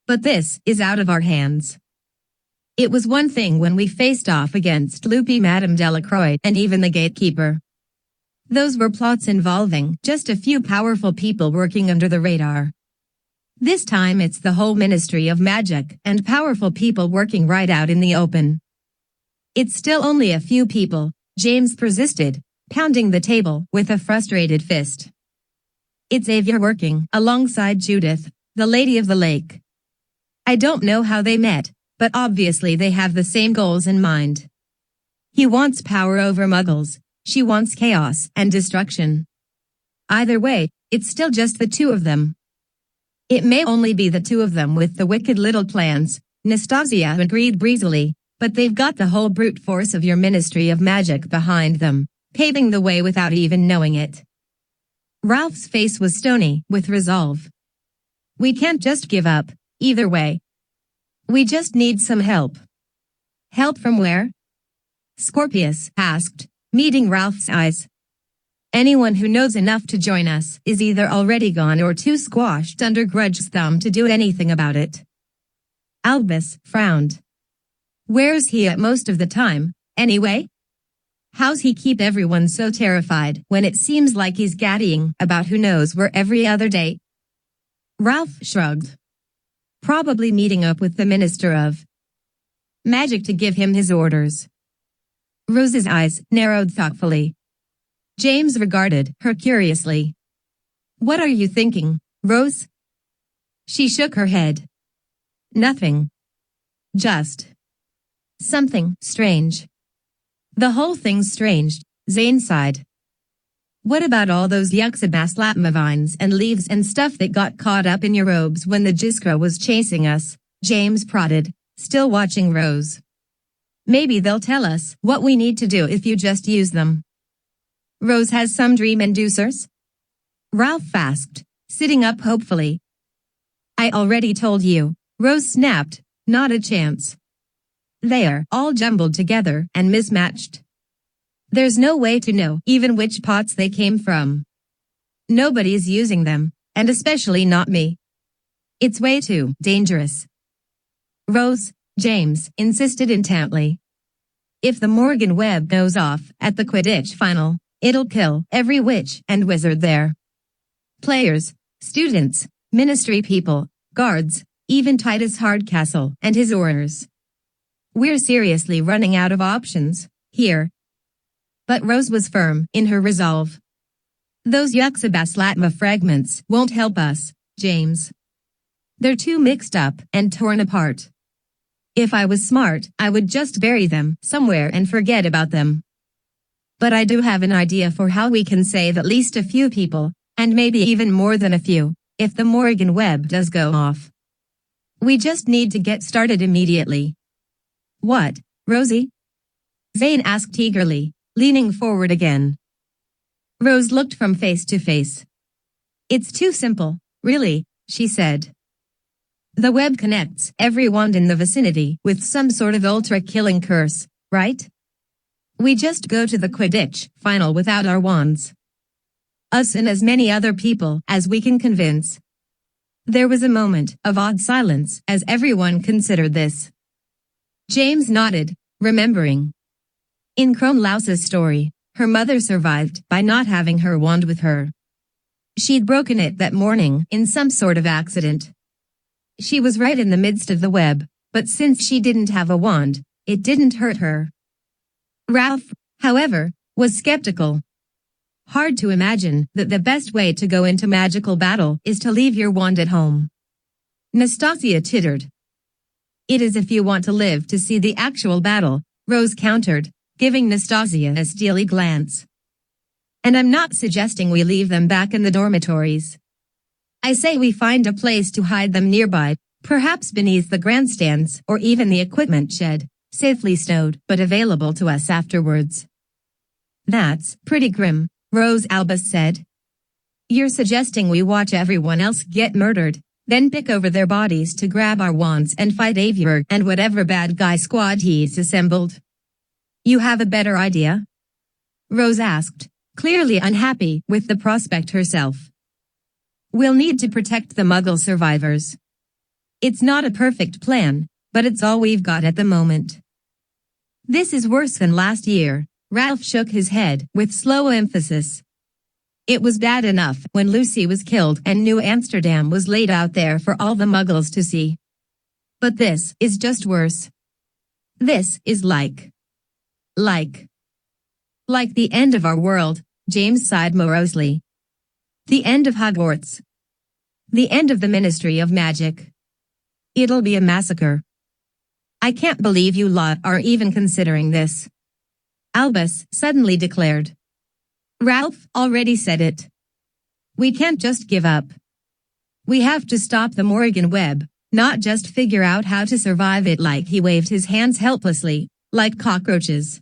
[SPEAKER 1] But this is out of our hands. It was one thing when we faced off against loopy Madame Delacroix and even the gatekeeper. Those were plots involving just a few powerful people working under the radar. This time it's the whole Ministry of Magic and powerful people working right out in the open. It's still only a few people, James persisted, pounding the table with a frustrated fist. It's Avier working alongside Judith, the Lady of the Lake. I don't know how they met, but obviously they have the same goals in mind. He wants power over muggles. She wants chaos and destruction. Either way, it's still just the two of them. It may only be the two of them with the wicked little plans, Nastasia agreed breezily, but they've got the whole brute force of your Ministry of Magic behind them, paving the way without even knowing it. Ralph's face was stony with resolve. We can't just give up, either way. We just need some help. Help from where? Scorpius asked, meeting Ralph's eyes. Anyone who knows enough to join us is either already gone or too squashed under Grudge's thumb to do anything about it. Albus frowned. Where's he at most of the time, anyway? How's he keep everyone so terrified when it seems like he's gaddying about who knows where every other day? Ralph shrugged. Probably meeting up with the Minister of Magic to give him his orders. Rose's eyes narrowed thoughtfully. James regarded her curiously. What are you thinking, Rose? She shook her head. Nothing. Just something strange. The whole thing's strange, Zane sighed. What about all those Yuxabaslatma vines and leaves and stuff that got caught up in your robes when the Jiskra was chasing us? James prodded, still watching Rose. Maybe they'll tell us what we need to do if you just use them. Rose has some dream inducers? Ralph asked, sitting up hopefully. I already told you, Rose snapped, not a chance. They are all jumbled together and mismatched. There's no way to know even which pots they came from. Nobody's using them, and especially not me. It's way too dangerous. Rose, James insisted intently. If the Morrigan web goes off at the Quidditch final, it'll kill every witch and wizard there. Players, students, ministry people, guards, even Titus Hardcastle and his Aurors. We're seriously running out of options here. But Rose was firm in her resolve. Those Yuxabaslatma fragments won't help us, James. They're too mixed up and torn apart. If I was smart, I would just bury them somewhere and forget about them. But I do have an idea for how we can save at least a few people, and maybe even more than a few, if the Morrigan web does go off. We just need to get started immediately. What, Rosie? Zane asked eagerly, leaning forward again. Rose looked from face to face. It's too simple, really, she said. The web connects every wand in the vicinity with some sort of ultra-killing curse, right? We just go to the Quidditch final without our wands. Us and as many other people as we can convince. There was a moment of odd silence as everyone considered this. James nodded, remembering. In Kronlaus's story, her mother survived by not having her wand with her. She'd broken it that morning in some sort of accident. She was right in the midst of the web, but since she didn't have a wand, it didn't hurt her. Ralph, however, was skeptical. Hard to imagine that the best way to go into magical battle is to leave your wand at home. Nastasia tittered. It is if you want to live to see the actual battle, Rose countered, giving Nastasia a steely glance. And I'm not suggesting we leave them back in the dormitories. I say we find a place to hide them nearby, perhaps beneath the grandstands or even the equipment shed, safely stowed but available to us afterwards. That's pretty grim, Rose Albus said. You're suggesting we watch everyone else get murdered, then pick over their bodies to grab our wands and fight Avier and whatever bad guy squad he's assembled. You have a better idea? Rose asked, clearly unhappy with the prospect herself. We'll need to protect the Muggle survivors. It's not a perfect plan, but it's all we've got at the moment. This is worse than last year, Ralph shook his head with slow emphasis. It was bad enough when Lucy was killed and New Amsterdam was laid out there for all the Muggles to see. But this is just worse. This is like the end of our world, James sighed morosely. The end of Hogwarts. The end of the Ministry of Magic. It'll be a massacre. I can't believe you lot are even considering this. Albus suddenly declared. Ralph already said it. We can't just give up. We have to stop the Morrigan web, not just figure out how to survive it. Like he waved his hands helplessly, like cockroaches.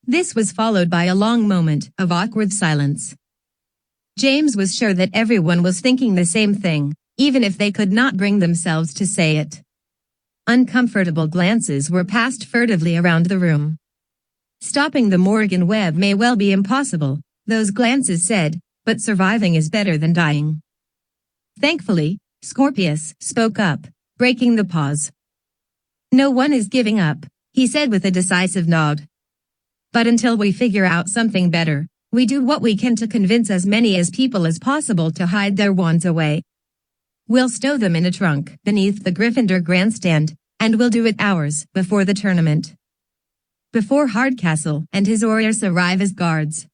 [SPEAKER 1] This was followed by a long moment of awkward silence. James was sure that everyone was thinking the same thing, even if they could not bring themselves to say it. Uncomfortable glances were passed furtively around the room. Stopping the Morrigan web may well be impossible, those glances said, but surviving is better than dying. Thankfully, Scorpius spoke up, breaking the pause. No one is giving up, he said with a decisive nod. But until we figure out something better, we do what we can to convince as many as people as possible to hide their wands away. We'll stow them in a trunk beneath the Gryffindor grandstand, and we'll do it hours before the tournament. Before Hardcastle and his warriors arrive as guards.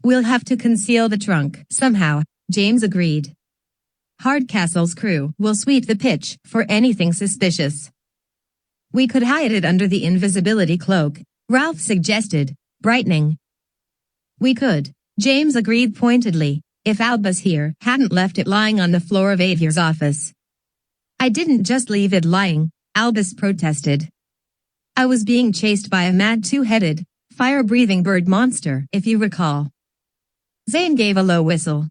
[SPEAKER 1] We'll have to conceal the trunk somehow, James agreed. Hardcastle's crew will sweep the pitch for anything suspicious. We could hide it under the invisibility cloak, Ralph suggested, brightening. We could, James agreed pointedly, if Albus here hadn't left it lying on the floor of Avier's office. I didn't just leave it lying, Albus protested. I was being chased by a mad two-headed, fire-breathing bird monster, if you recall. Zane gave a low whistle.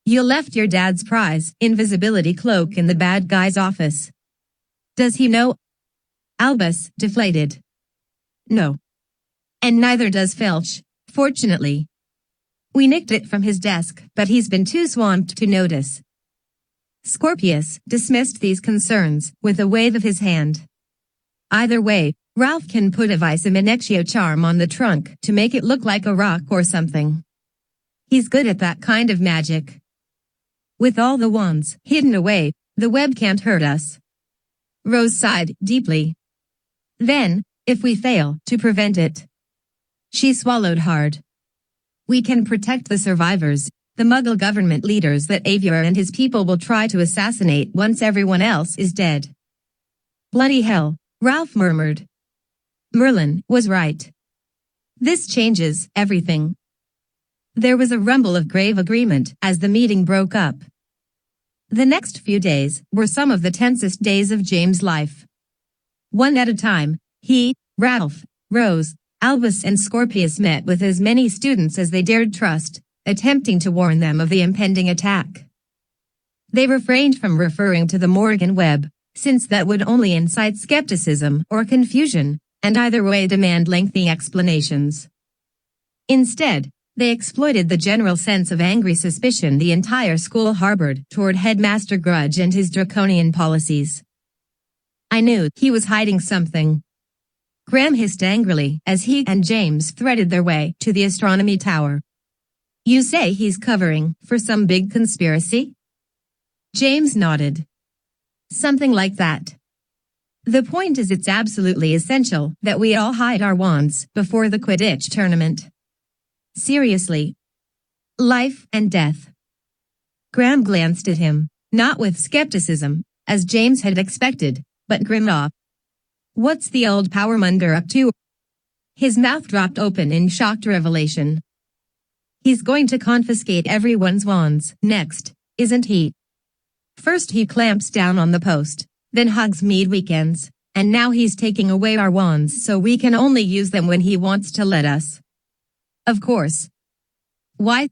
[SPEAKER 1] You left your dad's prize, invisibility cloak in the bad guy's office. Does he know? Albus deflated. No. And neither does Filch, fortunately. We nicked it from his desk, but he's been too swamped to notice. Scorpius dismissed these concerns with a wave of his hand. Either way, Ralph can put a Vice-Minectio charm on the trunk to make it look like a rock or something. He's good at that kind of magic. With all the wands hidden away, the web can't hurt us. Rose sighed deeply. Then, if we fail to prevent it. She swallowed hard. We can protect the survivors, the Muggle government leaders that Avier and his people will try to assassinate once everyone else is dead. Bloody hell, Ralph murmured. Merlin was right. This changes everything. There was a rumble of grave agreement as the meeting broke up. The next few days were some of the tensest days of James' life. One at a time, he, Ralph, Rose, Albus and Scorpius met with as many students as they dared trust, attempting to warn them of the impending attack. They refrained from referring to the Morrigan web, since that would only incite skepticism or confusion, and either way demand lengthy explanations. Instead, they exploited the general sense of angry suspicion the entire school harbored toward Headmaster Grudge and his draconian policies. I knew he was hiding something. Grimm hissed angrily as he and James threaded their way to the astronomy tower. You say he's covering for some big conspiracy? James nodded. Something like that. The point is it's absolutely essential that we all hide our wands before the Quidditch tournament. Seriously. Life and death. Graham glanced at him, not with skepticism, as James had expected, but grimmed. What's the old powermonger up to? His mouth dropped open in shocked revelation. He's going to confiscate everyone's wands next, isn't he? First he clamps down on the post, then Hogsmeade weekends, and now he's taking away our wands so we can only use them when he wants to let us. Of course. Why?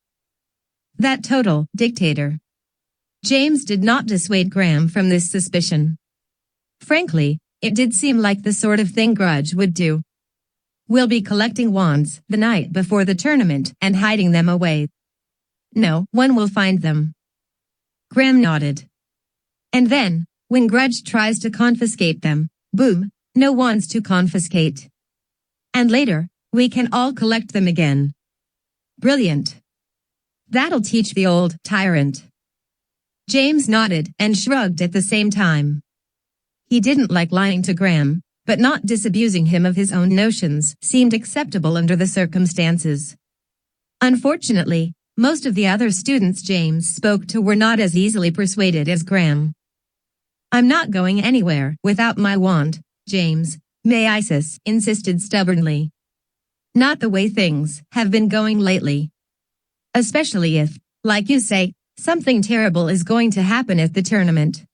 [SPEAKER 1] That total dictator. James did not dissuade Graham from this suspicion. Frankly, it did seem like the sort of thing Grudge would do. We'll be collecting wands the night before the tournament and hiding them away. No one will find them. Graham nodded. And then, when Grudge tries to confiscate them, boom, no wands to confiscate. And later, we can all collect them again. Brilliant. That'll teach the old tyrant. James nodded and shrugged at the same time. He didn't like lying to Graham, but not disabusing him of his own notions seemed acceptable under the circumstances. Unfortunately, most of the other students James spoke to were not as easily persuaded as Graham. I'm not going anywhere without my wand, James, May Isis insisted stubbornly. Not the way things have been going lately. Especially if, like you say, something terrible is going to happen at the tournament.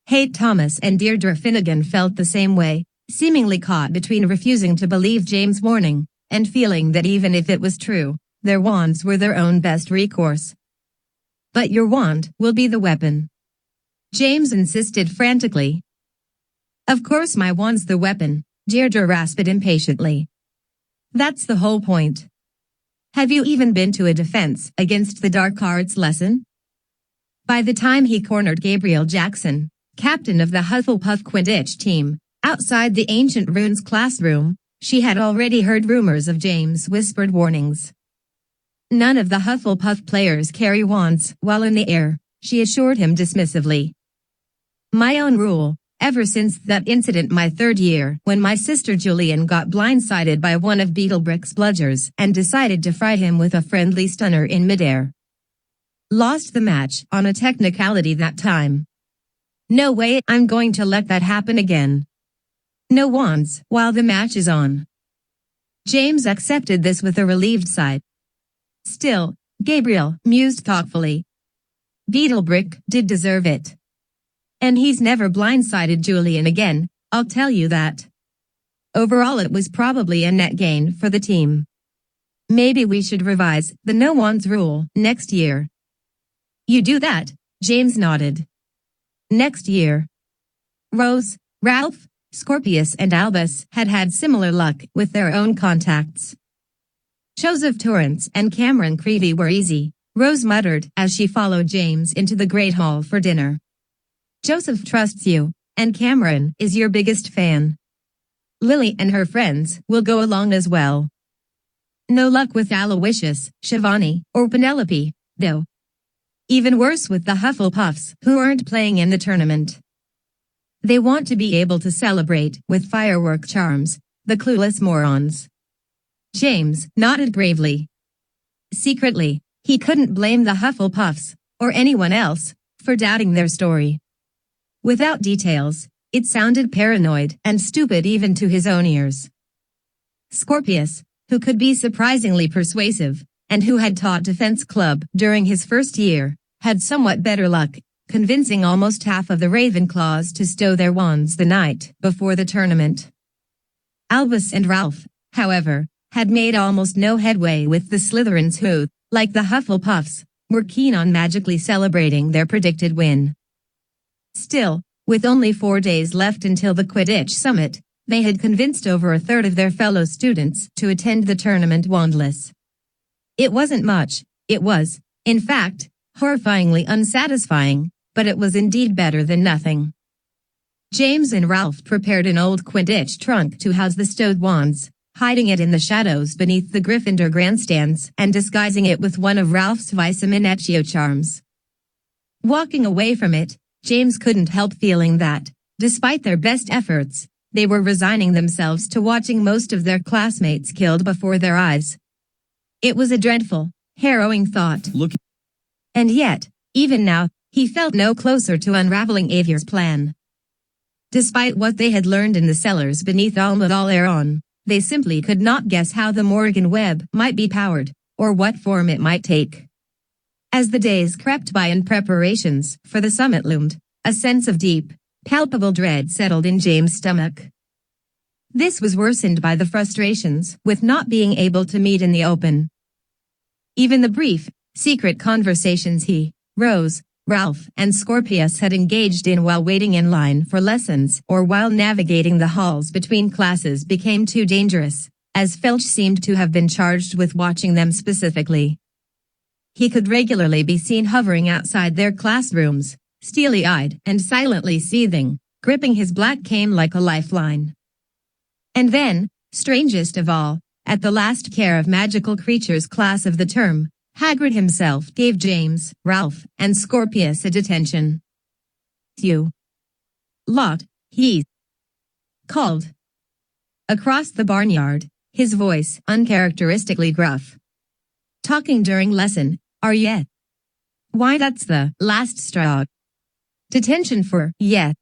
[SPEAKER 1] Kate Thomas and Deirdre Finnegan felt the same way, seemingly caught between refusing to believe James' warning, and feeling that even if it was true, their wands were their own best recourse. But your wand will be the weapon. James insisted frantically. Of course my wand's the weapon, Deirdre rasped impatiently. That's the whole point. Have you even been to a defense against the dark arts lesson? By the time he cornered Gabriel Jackson, captain of the Hufflepuff Quidditch team, outside the Ancient Runes classroom, she had already heard rumors of James' whispered warnings. None of the Hufflepuff players carry wands while in the air, she assured him dismissively. My own rule, ever since that incident my third year when my sister Julian got blindsided by one of Beetlebrick's bludgers and decided to fry him with a friendly stunner in midair. Lost the match on a technicality that time. No way I'm going to let that happen again. No wands while the match is on. James accepted this with a relieved sigh. Still, Gabriel mused thoughtfully. Beetlebrick did deserve it. And he's never blindsided Julian again, I'll tell you that. Overall it was probably a net gain for the team. Maybe we should revise the no wands rule next year. You do that, James nodded. Next year. Rose, Ralph, Scorpius and Albus had had similar luck with their own contacts. Joseph Torrance and Cameron Creevy were easy, Rose muttered as she followed James into the Great Hall for dinner. Joseph trusts you, and Cameron is your biggest fan. Lily and her friends will go along as well. No luck with Aloysius, Shivani, or Penelope, though. Even worse with the Hufflepuffs who aren't playing in the tournament. They want to be able to celebrate with firework charms, the clueless morons. James nodded gravely. Secretly, he couldn't blame the Hufflepuffs, or anyone else, for doubting their story. Without details, it sounded paranoid and stupid even to his own ears. Scorpius, who could be surprisingly persuasive, and who had taught Defense Club during his first year, had somewhat better luck, convincing almost half of the Ravenclaws to stow their wands the night before the tournament. Albus and Ralph, however, had made almost no headway with the Slytherins who, like the Hufflepuffs, were keen on magically celebrating their predicted win. Still, with only 4 days left until the Quidditch Summit, they had convinced over a third of their fellow students to attend the tournament wandless. It wasn't much, it was, in fact, horrifyingly unsatisfying, but it was indeed better than nothing. James and Ralph prepared an old Quidditch trunk to house the stowed wands, hiding it in the shadows beneath the Gryffindor grandstands and disguising it with one of Ralph's Vice-Minaccio charms. Walking away from it, James couldn't help feeling that, despite their best efforts, they were resigning themselves to watching most of their classmates killed before their eyes. It was a dreadful, harrowing thought. And yet, even now, he felt no closer to unraveling Avier's plan. Despite what they had learned in the cellars beneath Almedal Aeron, they simply could not guess how the Morrigan web might be powered, or what form it might take. As the days crept by and preparations for the summit loomed, a sense of deep, palpable dread settled in James' stomach. This was worsened by the frustrations with not being able to meet in the open. Even the brief, secret conversations he, Rose, Ralph, and Scorpius had engaged in while waiting in line for lessons or while navigating the halls between classes became too dangerous, as Filch seemed to have been charged with watching them specifically. He could regularly be seen hovering outside their classrooms, steely-eyed and silently seething, gripping his black cane like a lifeline. And then, strangest of all, at the last Care of Magical Creatures class of the term, Hagrid himself gave James, Ralph, and Scorpius a detention. "You lot," he called. Across the barnyard, his voice uncharacteristically gruff. "Talking during lesson, are ye? Why, that's the last straw. Detention for ye."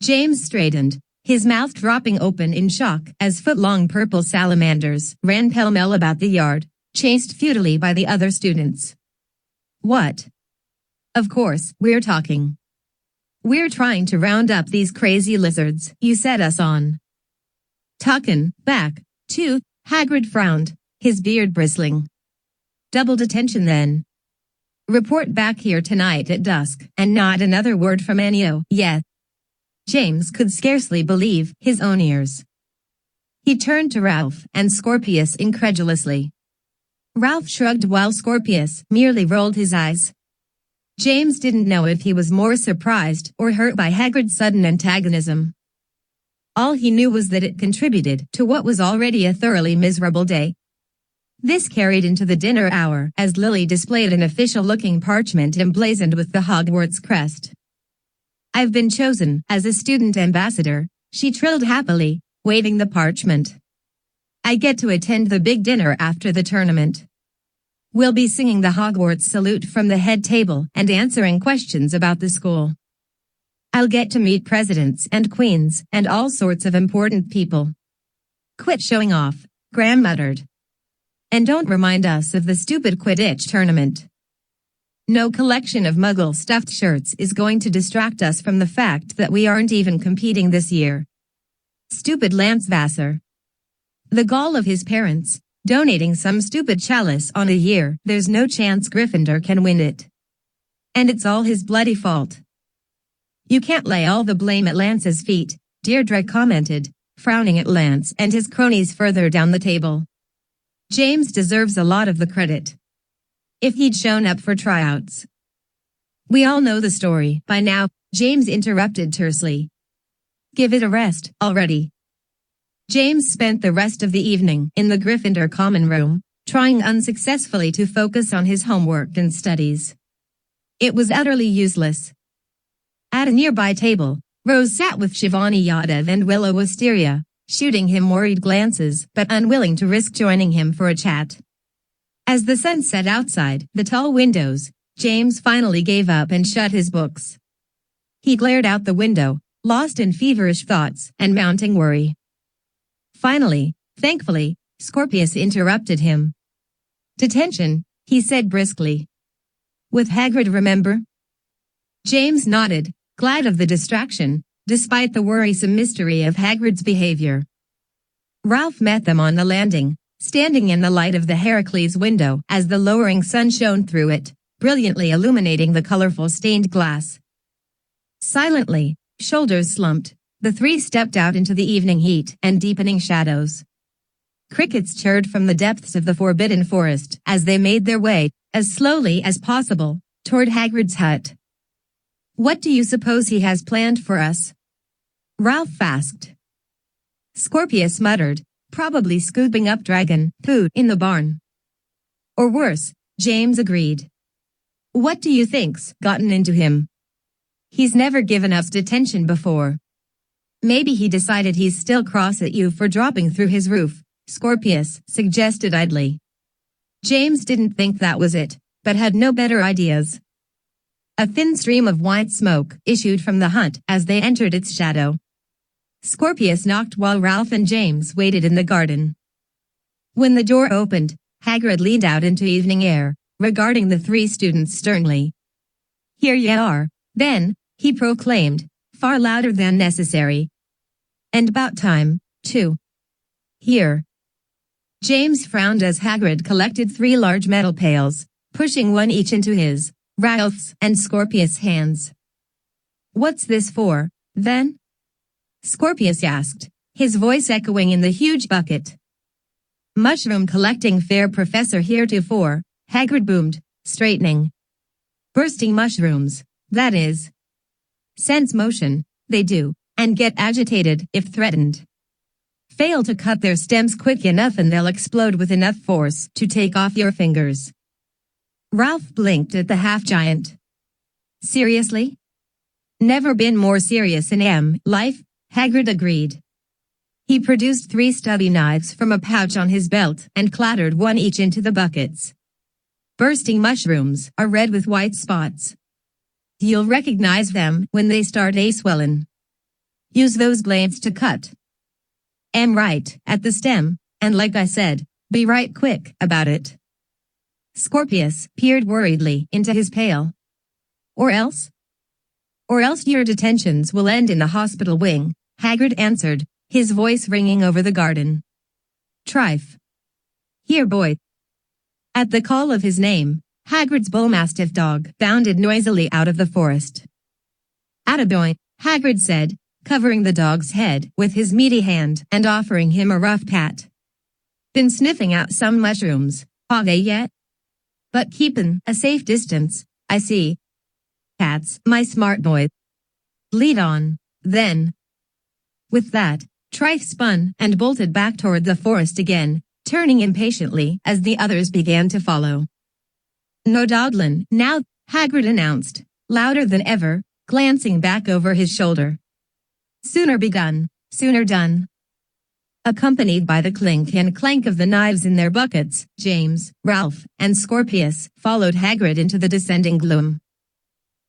[SPEAKER 1] James straightened, his mouth dropping open in shock as foot-long purple salamanders ran pell-mell about the yard, chased futilely by the other students. What? Of course, we're talking. We're trying to round up these crazy lizards you set us on. Talkin' back, too, Hagrid frowned, his beard bristling. Double detention then. Report back here tonight at dusk, and not another word from Anio, yet. James could scarcely believe his own ears. He turned to Ralph and Scorpius incredulously. Ralph shrugged while Scorpius merely rolled his eyes. James didn't know if he was more surprised or hurt by Hagrid's sudden antagonism. All he knew was that it contributed to what was already a thoroughly miserable day. This carried into the dinner hour as Lily displayed an official-looking parchment emblazoned with the Hogwarts crest. "I've been chosen as a student ambassador," she trilled happily, waving the parchment. "I get to attend the big dinner after the tournament. We'll be singing the Hogwarts salute from the head table and answering questions about the school. I'll get to meet presidents and queens and all sorts of important people." "Quit showing off," Graham muttered. "And don't remind us of the stupid Quidditch tournament. No collection of Muggle stuffed shirts is going to distract us from the fact that we aren't even competing this year." Stupid Lance Vassar. The gall of his parents, donating some stupid chalice on a year there's no chance Gryffindor can win it. And it's all his bloody fault. "You can't lay all the blame at Lance's feet," Deirdre commented, frowning at Lance and his cronies further down the table. "James deserves a lot of the credit. If he'd shown up for tryouts." "We all know the story by now," James interrupted tersely. "Give it a rest already." James spent the rest of the evening in the Gryffindor common room, trying unsuccessfully to focus on his homework and studies. It was utterly useless. At a nearby table, Rose sat with Shivani Yadav and Willow Wisteria, shooting him worried glances but unwilling to risk joining him for a chat. As the sun set outside the tall windows, James finally gave up and shut his books. He glared out the window, lost in feverish thoughts and mounting worry. Finally, thankfully, Scorpius interrupted him. "Detention," he said briskly. "With Hagrid, remember?" James nodded, glad of the distraction, despite the worrisome mystery of Hagrid's behavior. Ralph met them on the landing, standing in the light of the Heracles window as the lowering sun shone through it, brilliantly illuminating the colorful stained glass. Silently, shoulders slumped, the three stepped out into the evening heat and deepening shadows. Crickets chirred from the depths of the Forbidden Forest as they made their way, as slowly as possible, toward Hagrid's hut. "What do you suppose he has planned for us?" Ralph asked. Scorpius muttered, "Probably scooping up dragon food in the barn." "Or worse," James agreed. "What do you think's gotten into him? He's never given us detention before." "Maybe he decided he's still cross at you for dropping through his roof," Scorpius suggested idly. James didn't think that was it, but had no better ideas. A thin stream of white smoke issued from the hut as they entered its shadow. Scorpius knocked while Ralph and James waited in the garden. When the door opened, Hagrid leaned out into evening air, regarding the three students sternly. "Here ye are, then," he proclaimed, far louder than necessary. "And about time, too." "Here." James frowned as Hagrid collected 3 large metal pails, pushing one each into his, Ralph's, and Scorpius' hands. "What's this for, then?" Scorpius asked, his voice echoing in the huge bucket. "Mushroom collecting fair Professor heretofore," Hagrid boomed, straightening. "Bursting mushrooms, that is. Sense motion, they do, and get agitated if threatened. Fail to cut their stems quick enough and they'll explode with enough force to take off your fingers." Ralph blinked at the half-giant. "Seriously?" "Never been more serious in life," Hagrid agreed. He produced 3 stubby knives from a pouch on his belt and clattered one each into the buckets. "Bursting mushrooms are red with white spots. You'll recognize them when they start swellin'. use those blades to cut. Am right at the stem, and like I said, be right quick about it. Scorpius peered worriedly into his pail. Or else? Or else your detentions will end in the hospital wing, Hagrid answered, his voice ringing over the garden. Trife. Here, boy. At the call of his name, Hagrid's bullmastiff dog bounded noisily out of the forest. Attaboy, Hagrid said, covering the dog's head with his meaty hand and offering him a rough pat. Been sniffing out some mushrooms, have they yet? But keepin' a safe distance, I see. Cats, my smart boy. Lead on, then. With that, Trife spun and bolted back toward the forest again, turning impatiently as the others began to follow. No dawdlin' now, Hagrid announced, louder than ever, glancing back over his shoulder. Sooner begun, sooner done. Accompanied by the clink and clank of the knives in their buckets, James, Ralph, and Scorpius followed Hagrid into the descending gloom.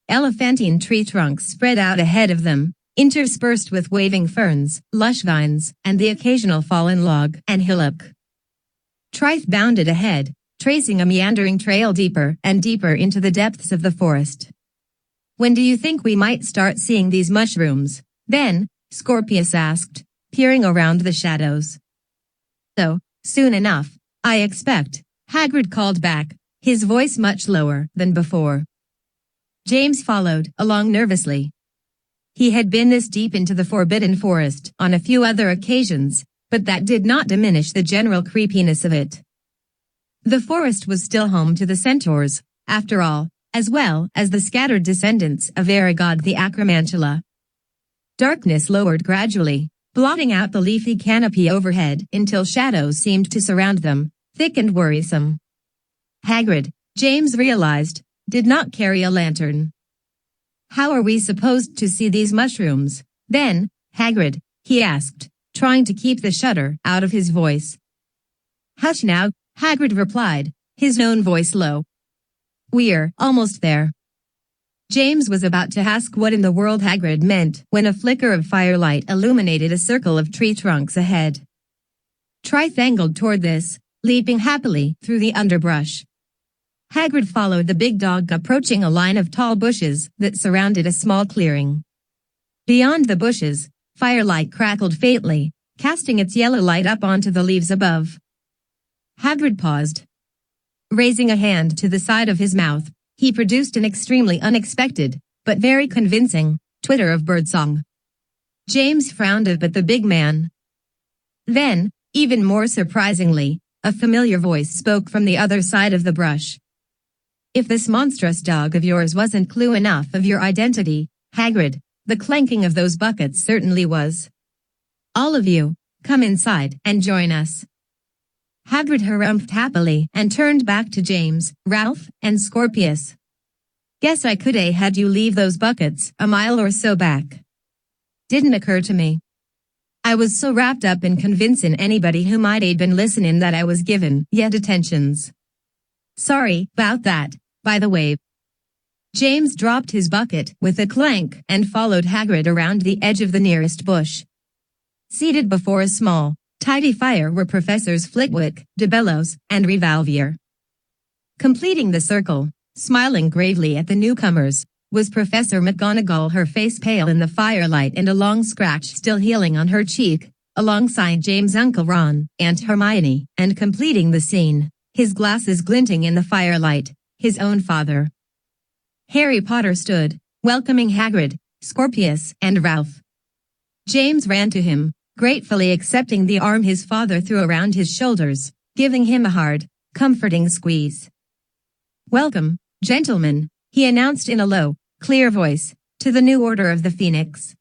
[SPEAKER 1] Elephantine tree trunks spread out ahead of them, interspersed with waving ferns, lush vines, and the occasional fallen log and hillock. Trife bounded ahead, tracing a meandering trail deeper and deeper into the depths of the forest. When do you think we might start seeing these mushrooms, Ben? Scorpius asked, peering around the shadows. So, soon enough, I expect, Hagrid called back, his voice much lower than before. James followed along nervously. He had been this deep into the Forbidden Forest on a few other occasions, but that did not diminish the general creepiness of it. The forest was still home to the centaurs, after all, as well as the scattered descendants of Aragog the Acromantula. Darkness lowered gradually, blotting out the leafy canopy overhead until shadows seemed to surround them, thick and worrisome. Hagrid, James realized, did not carry a lantern. How are we supposed to see these mushrooms, then, Hagrid? He asked, trying to keep the shudder out of his voice. Hush now, Hagrid replied, his own voice low. We're almost there. James was about to ask what in the world Hagrid meant when a flicker of firelight illuminated a circle of tree trunks ahead. Trife angled toward this, leaping happily through the underbrush. Hagrid followed the big dog approaching a line of tall bushes that surrounded a small clearing. Beyond the bushes, firelight crackled faintly, casting its yellow light up onto the leaves above. Hagrid paused. Raising a hand to the side of his mouth, he produced an extremely unexpected, but very convincing, twitter of birdsong. James frowned up at the big man. Then, even more surprisingly, a familiar voice spoke from the other side of the brush. If this monstrous dog of yours wasn't clue enough of your identity, Hagrid, the clanking of those buckets certainly was. All of you, come inside and join us. Hagrid harumphed happily and turned back to James, Ralph, and Scorpius. Guess I coulda had you leave those buckets a mile or so back. Didn't occur to me. I was so wrapped up in convincing anybody who might have been listening that I was giving ya detentions. Sorry about that, by the way. James dropped his bucket with a clank and followed Hagrid around the edge of the nearest bush. Seated before a small, tidy fire were Professors Flitwick, de Bellows, and Revalvier. Completing the circle, smiling gravely at the newcomers, was Professor McGonagall, her face pale in the firelight and a long scratch still healing on her cheek, alongside James' Uncle Ron, Aunt Hermione, and completing the scene, his glasses glinting in the firelight, his own father. Harry Potter stood, welcoming Hagrid, Scorpius, and Ralph. James ran to him, gratefully accepting the arm his father threw around his shoulders, giving him a hard, comforting squeeze. Welcome, gentlemen, he announced in a low, clear voice, to the new Order of the Phoenix.